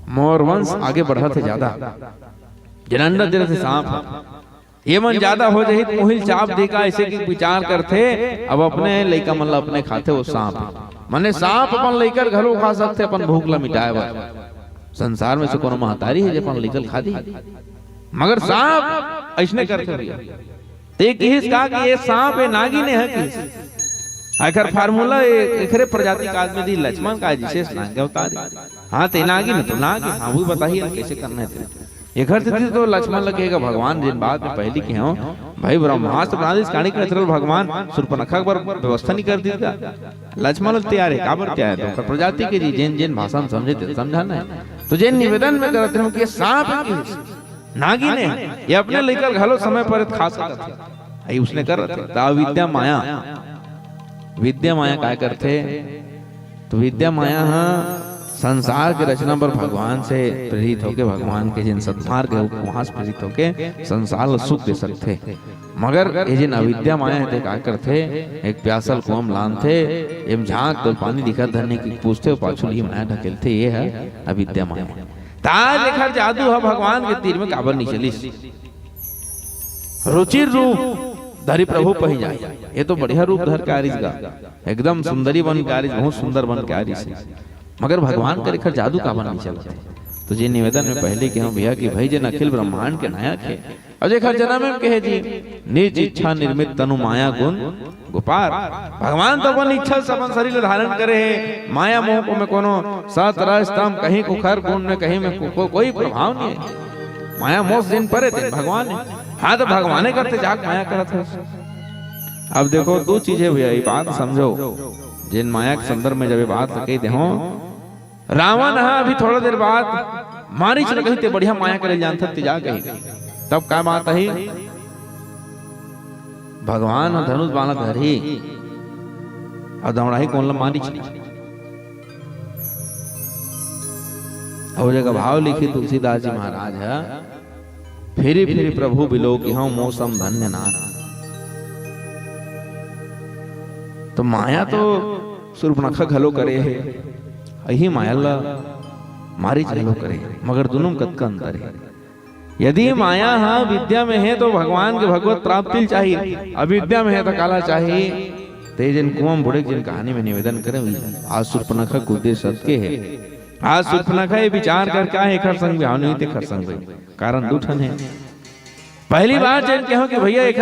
मोर वंश आगे बढ़ा थे ज्यादा जनांडा जरा से सांप ये मन ज्यादा हो जाए तो मोहिल चाप देखा ऐसे की विचार करते अब अपने लइका मन अपने खाते वो सांप माने सांप अपन लेकर घरों खा सकते अपन भूख ला मिटाए संसार में से कोनो महतारी है जो अपन लेकर खा दी मगर सांप ऐसने करते भैया ते किस कहा कि ये सांप है नागिन है किस आखिर फार्मूला एकरे प्रजाति का आदमी दी लक्ष्मण का विशेष नाग अवतार हाँ ते नागिन तो नागिन हाँ वो बताइए कैसे करना है ये घर से तो लक्ष्मण लगेगा भगवान जिन बात में पहली की हो भाई ब्रह्मास्त्र बना दी कहानी का चल भगवान सुर्पनखा पर व्यवस्था नहीं कर दी लक्ष्मण तैयार है काबर क्या है तो प्रजाति के जी जिन जिन भाषा में समझे समझाना है तो जिन निवेदन में करते हो कि सांप की नागिन है ये अपने लेकर घलो समय पर खा सकता है उसने कर रहे थे विद्या माया क्या करते तो विद्या माया हाँ संसार के रचना पर भगवान से प्रेरित होके भगवान के जिन सत्मार्ग है वहां से प्रेरित होके संसार सुख दे सकते मगर ये जिन अविद्या माया थे क्या करते एक प्यासल कुआं लान थे एम झांक तो पानी दिखा धरने की पूछते पाछुल ही माया ढकेलते ये है अविद्या माया। ताज लेखर जादू है भगवान के तीर में काबर नहीं चली रुचिर रूप धरी प्रभु पही जाए ये तो बढ़िया रूप धर के आरिस गा एकदम सुंदरी बन के आरिस बहुत सुंदर बन के आरिस मगर भगवान का रेखर जादू का बन चलते तो जी निवेदन में पहले के हम भैया कि भाई जन अखिल ब्रह्मांड के नायक है और जेखर जन्म में कहे जी निज इच्छा निर्मित तनु माया गुण गोपाल भगवान तो अपन इच्छा से अपन शरीर धारण करे है माया मोह को में कोनो सत रस तम कहीं कुखर गुण में कहीं में कोई प्रभाव नहीं है माया मोह दिन परे थे भगवान हाँ तो भगवान करते जाग माया करते। अब देखो 2 चीजें भैया ये बात समझो जिन माया के संदर्भ में जब ये बात कही दे रावण हाँ अभी थोड़ा देर बाद मारी चल कही बढ़िया माया करे जानता जा कही तब क्या बात है भगवान धनुष बाण धरी और दौड़ाही कौन मारी चली और जगह भाव लिखी तुलसीदास जी महाराज है फिर प्रभु बिलो कि हाँ मौसम धन्य नाथ। तो माया तो सुर्पनखा घलो करे है यही माया ला मारी घलो करे मगर दोनों कद का अंतर है। यदि माया हाँ विद्या में है तो भगवान के भगवत प्राप्ति चाहिए अविद्या में है तो काला चाहिए ते जिन कुआं बुढ़े जिन कहानी में निवेदन करे आज शूर्पणखा को उद्देश्य सत्य है। आज शूर्पणखा ये विचार कर क्या है खर संग बिहाव नहीं थे खर संग भाई कारण दूठन है। पहली बात जिन कहो कि भैया एक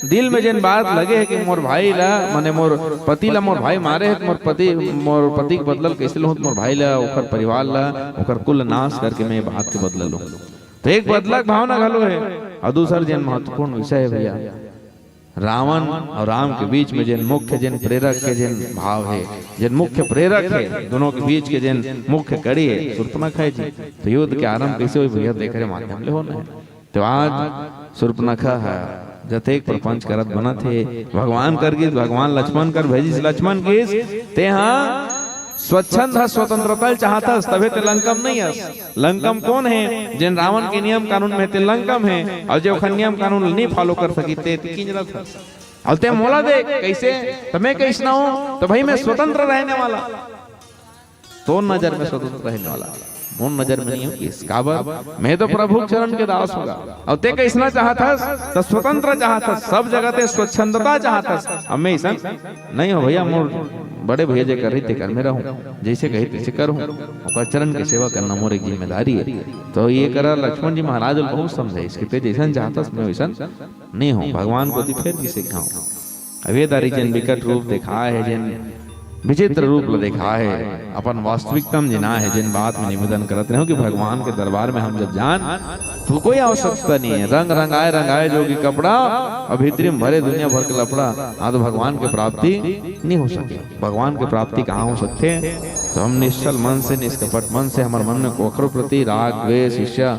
दिल में जिन बात लगे है कि मोर भाई ला माने मोर पति ला मोर भाई मारे है मोर पति के बदलल कैसे लो मोर भाई ला ओकर परिवार ला ओकर कुल नाश करके मैं बात के बदल लूं तो एक बदलक भावना घलो है। और दूसर जिन महत्वपूर्ण विषय है भैया रावण और राम के बीच में जिन मुख्य जिन प्रेरक के जिन भाव है जिन मुख्य प्रेरक है दोनों के बीच के जिन मुख्य कड़ी है शूर्पणखा जी। तो युद्ध के आरंभ कैसे हुई भैया देख रहे माध्यम ले होना है। तो आज शूर्पणखा है जतेक प्रपंच करत बना थे भगवान कर गिस भगवान लक्ष्मण कर भेजिस लक्ष्मण गिस ते हाँ स्वच्छंद स्वतंत्रता चाहता तबे ते लंकम नहीं है। लंकम कौन है जिन रावण के नियम कानून में ते लंकम है और जो नियम कानून नहीं फॉलो कर सकी ते किंजरा था और ते मोला दे कैसे तो मैं कैसे ना हूं तो भाई मैं स्वतंत्र रहने वाला तो नजर में स्वतंत्र रहने वाला मोन नजर में नहीं हूँ किस काबर मैं तो प्रभु चरण के दास होगा और ते कैसना चाहता तो स्वतंत्र चाहता सब जगह ते स्वच्छंदता चाहता अब मैं ऐसा नहीं हो भैया मोर बड़े भैया जे कर रही थे कर में रहूं जैसे कही तैसे करूं और चरण की सेवा करना मोर एक जिम्मेदारी है। तो ये करा लक्ष्मण जी महाराज बहुत समझे इसके ते जैसा चाहता मैं वैसा नहीं हूँ भगवान को फिर भी सिखाऊं अवेदारी जिन विकट रूप दिखा है जिन विचित्र रूप देखा है अपन वास्तविकतम जिना है जिन बात में निवेदन करते रहो कि भगवान के दरबार में हम जब जान तो कोई आवश्यकता नहीं है रंग रंगाए जोगी कपड़ा और भीतरी में भरे दुनिया भर के लपड़ा हाँ तो भगवान की प्राप्ति नहीं हो सके। भगवान की प्राप्ति कहाँ हो सकते हैं तो हम निश्चल मन से निष्कपट मन से हमारे मन में कोखर प्रति राग द्वेष ईर्ष्या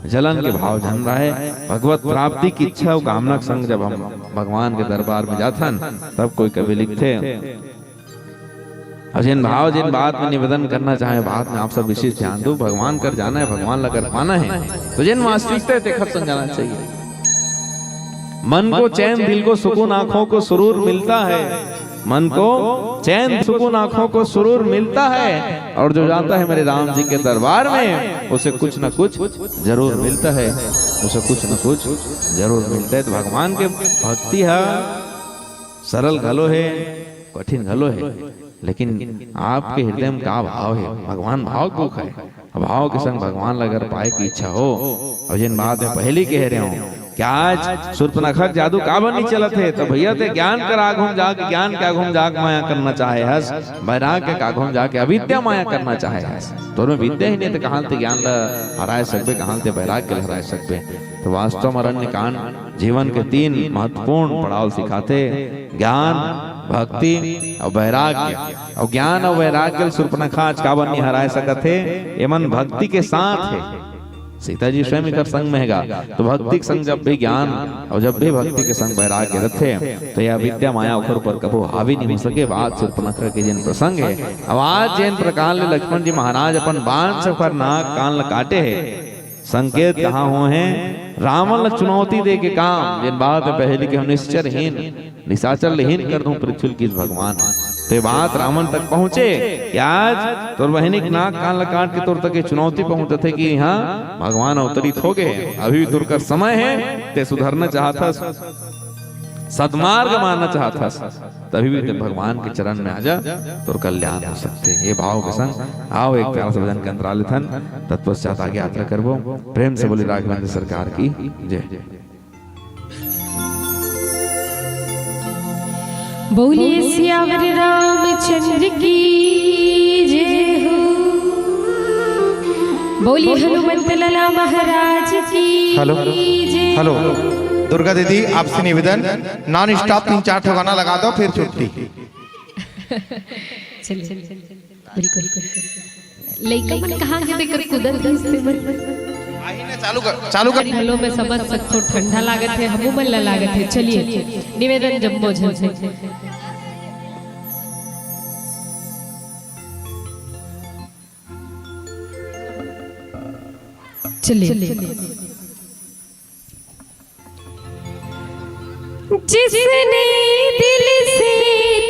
जलन के भाव जन रहा है भगवत प्राप्ति की इच्छा और कामना के संग जब हम भगवान के दरबार में जाथन तब कोई कवि लिखते और जिन भाव जिन बात में निवेदन करना चाहे बात में आप सब विशेष ध्यान दो भगवान कर जाना है भगवान लगर पाना है तो जिन वास्तविकता खत समझाना चाहिए। मन को चैन दिल को सुकून आंखों को सुरूर मिलता है मन को चैन सुकून आंखों को सुरूर मिलता है और जो जाता है मेरे राम जी के दरबार में उसे कुछ न कुछ जरूर मिलता है उसे कुछ न कुछ जरूर मिलता है। तो भगवान के भक्ति है सरल घलो है कठिन घलो है लेकिन आपके हृदय में क्या भाव है भगवान भाव को है भाव के संग भगवान लगर पाए की इच्छा हो। और जिन बात है पहले कह रहे हो क्या आज शूर्पणखा जादू काबर नहीं चलत है तो भैया ते ज्ञान कर आघूम जाके ज्ञान के आघूम जाके माया करना चाहे हस बैराग के आघूम जाके अविद्या माया करना चाहे हस तो विद्या ही नहीं तो कहाँ ते ज्ञान ला हराए सकते कहाँ ते बैराग के हराए सकते। तो वास्तव में अरण्य कांड जीवन के 3 महत्वपूर्ण पड़ाव सिखाते ज्ञान भक्ति और वैराग्य और ज्ञान और वैराग्य शूर्पणखा आज काबर नहीं हराए सकते एमन भक्ति के साथ है। सीता जी स्वयं कर संग में हैगा तो भक्ति के संग जब भी ज्ञान और जब भी भक्ति के संग वैराग्य रखे तो यह विद्या माया उखर पर कबो हावी नहीं हो सके। बात शूर्पणखा के जिन प्रसंग है अब आज जिन प्रकार ले लक्ष्मण जी महाराज अपन बाण से पर नाक कान काटे है संकेत कहाँ हुए हैं रावण चुनौती दे के काम जिन बात पहले के हम निश्चरहीन निशाचरहीन कर दूं पृथ्वी की भगवान तो बात रावण तक पहुंचे कि आज तोर बहनी के नाक कान काट के तोर तक चुनौती पहुंचते थे कि यहाँ भगवान अवतरित हो गए अभी तुर का समय है ते सुधरना चाहता सदमार्ग मानना चाहता तभी भी भगवान के चरण में आजा तो कल्याण हो सकते ये भाव के संग आओ एक प्यारा सा भजन के अंतराल थन तत्पश्चात आगे यात्रा करबो प्रेम से बोले राघवेंद्र सरकार की जय। बोलिए सियावर रामचंद्र की जय हो बोलिए हनुमंत लला महाराज की जय। हेलो दुर्गा दीदी आपसे निवेदन नॉन स्टॉप 3-4 ठिकाना लगा दो फिर छुट्टी। बिल्कुल लइका मन कहां के देकर कुदर दस्ते मन चालू कर ढलो में समझ सकतो ठंडा लागत है हमू मन ला लागत है। चलिए निवेदन जम्बो झल से चलिए जिसने दिल से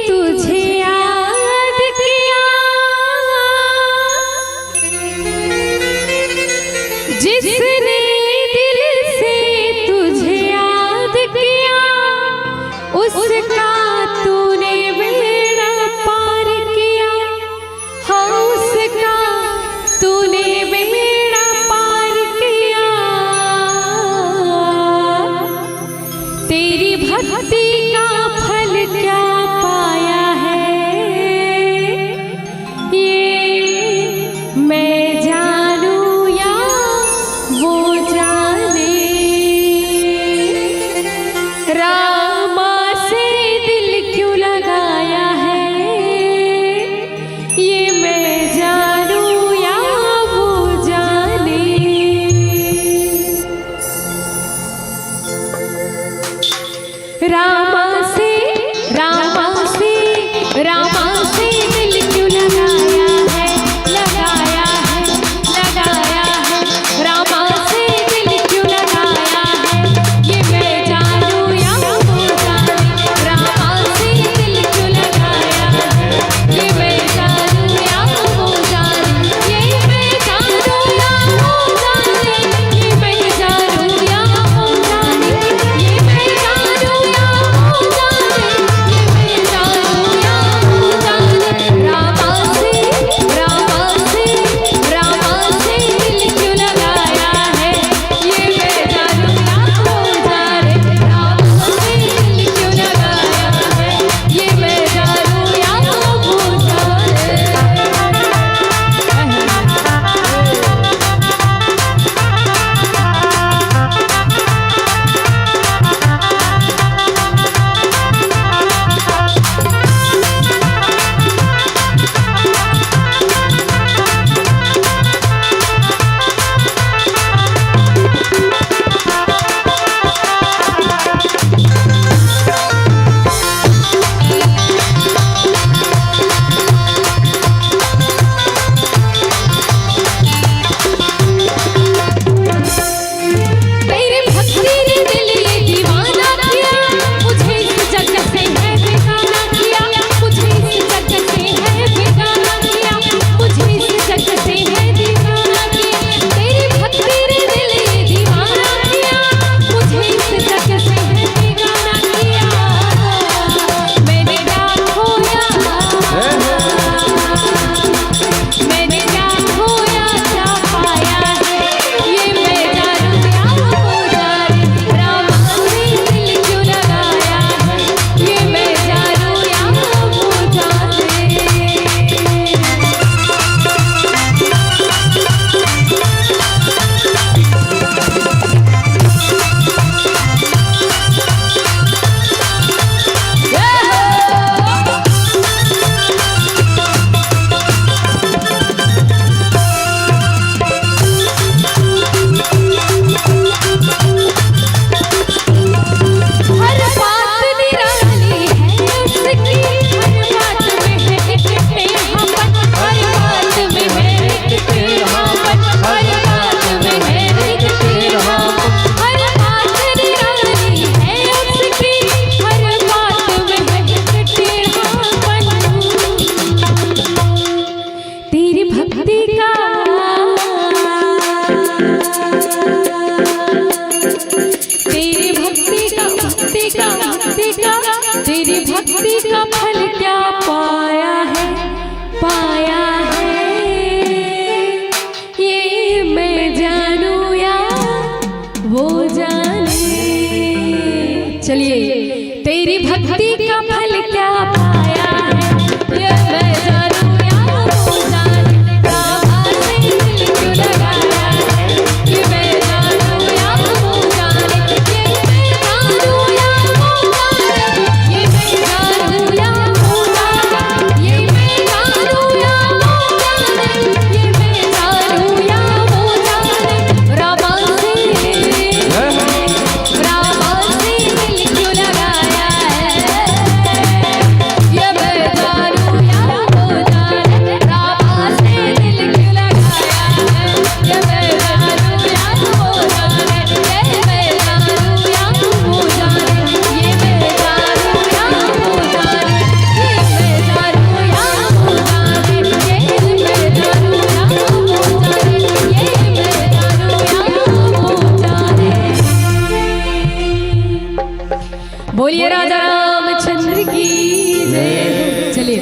तुझे याद किया जिसने दिल से तुझे याद किया उसका तूने तेरी भक्ति का फल क्या पाया है ये मैं जानूं या वो जाने। रामा से दिल क्यों लगाया है ये मैं जानूं या वो जाने। रामा से दिल क्यों लगाया है लगाया है लगाया है। रामा से दिल क्यों लगाया है ये मैं जानूं या वो जाने। रामा से दिल क्यों लगाया है ये मैं जानूं या वो जाने। ये मैं जानूं या वो जाने। ये मैं जानूं या वो जाने। ये मैं जानूं या वो जाने। ये मैं जानूं या वो जाने। रामा से दिल क्यों लगाया है ये मैं जानूं या वो जाने। रामा से दिल क्यों लगाया है ये मैं जानूं या वो जाने। तेरी भक्ति ने दिल ये दीवाना किया। मुझे इस जग से है बेगाना किया। मुझे इस जग से है बेगाना किया। मुझे इस जग से है दीवाना किया। तेरी भक्ति ने दिल ये दीवाना किया। मुझे इस जग से है बेगाना किया। मैंने क्या खोया मैंने क्या खोया क्या पाया है ये मैं जानूं या वो जाने। रामा से दिल क्यों लगाया है ये मैं जानूं या वो जाने। हर बात निराली है उसकी। हर बात में है एक टेढ़ापन। हर बात में है एक टेढ़ापन। हर बात में है एक टेढ़ापन। हर बात निराली है उसकी। हर बात में है एक टेढ़ापन। तेरी भक्ति का तेरी भक्ति का फल क्या पाया है ये मैं जानूं या वो जाने। चलिए तेरी भक्ति का फल क्या पाया है ये मैं जानूं या वो जाने। रामा से दिल क्यों लगाया है ये मैं जानूं या वो जाने। ये मैं जानूं या वो जाने। ये मैं जानूं या वो जाने। ये मैं जानूं या वो जाने। ये मैं जानूं या वो जाने। रामा से दिल क्यों लगाया है ये मैं जानूं या वो जाने। रामा से दिल क्यों लगाया है ये मैं जानूं या वो जाने। ये मैं जानूं या वो जाने। ये मैं जानूं या वो जाने। ये मैं जानूं या वो जाने। ये मैं जानूं या वो जाने। ये मैं जानूं या वो जाने। बोलिए राजा रामचंद्र की जय। चलिए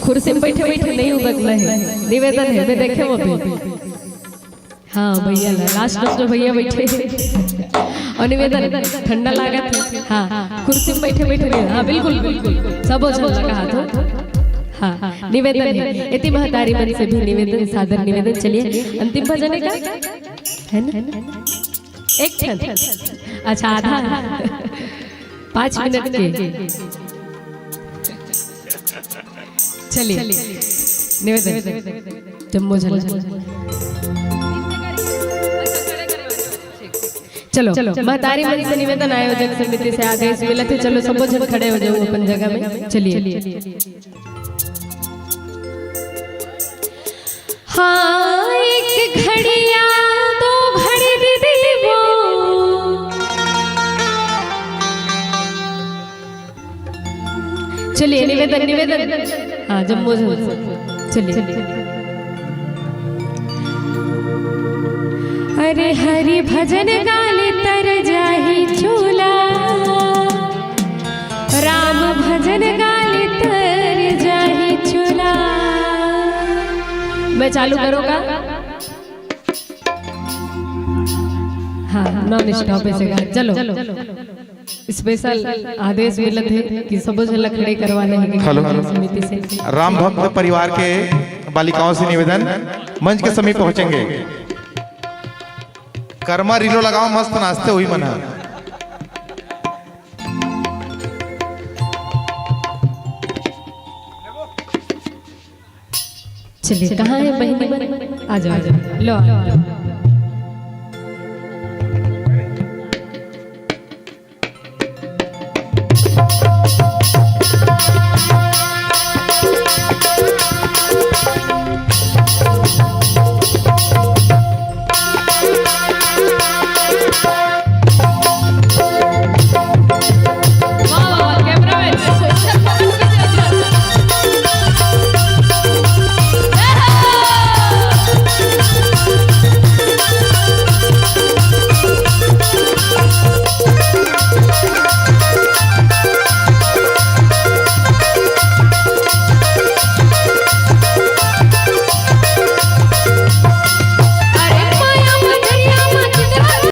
कुर्सी में बैठे बैठे नहीं उगलना है। निवेदन है मैं देखे वो भी। हाँ भैया लास्ट में जो भैया बैठे और निवेदन ठंडा लागत है। हाँ कुर्सी में बैठे बैठे नहीं। हाँ बिल्कुल बिल्कुल सब लगा हाथों। हाँ निवेदन है इति महतारी मन से भी निवेदन सादर निवेदन। चलिए अंतिम भजन का है ना एक क्षण। अच्छा आधा 5 मिनट के। चलिए निवेदन जम्मू झल। चलो महतारी मन से निवेदन आयोजक समिति से आदेश मिला थे। चलो सब जन खड़े हो जाओ अपन जगह में। चलिए हाँ एक घड़िया 2 घड़ी दीदी वो चलिए निवेदन निवेदन। हाँ जम्मू चलिए। अरे हरि भजन गाले तर जाही चूला राम भजन गाले तर जाही चूला। मैं चालू करूँगा। हाँ नॉन स्टॉप से गा। चलो स्पेशल आदेश मिले थे कि सब खड़े करवाने समिति से। राम भक्त परिवार के बालिकाओं से निवेदन मंच के समीप पहुंचेंगे। कर्मा रीलो लगाओ मस्त नाचते हुई मना। चलिए कहाँ है बहनी? आ जाओ लो।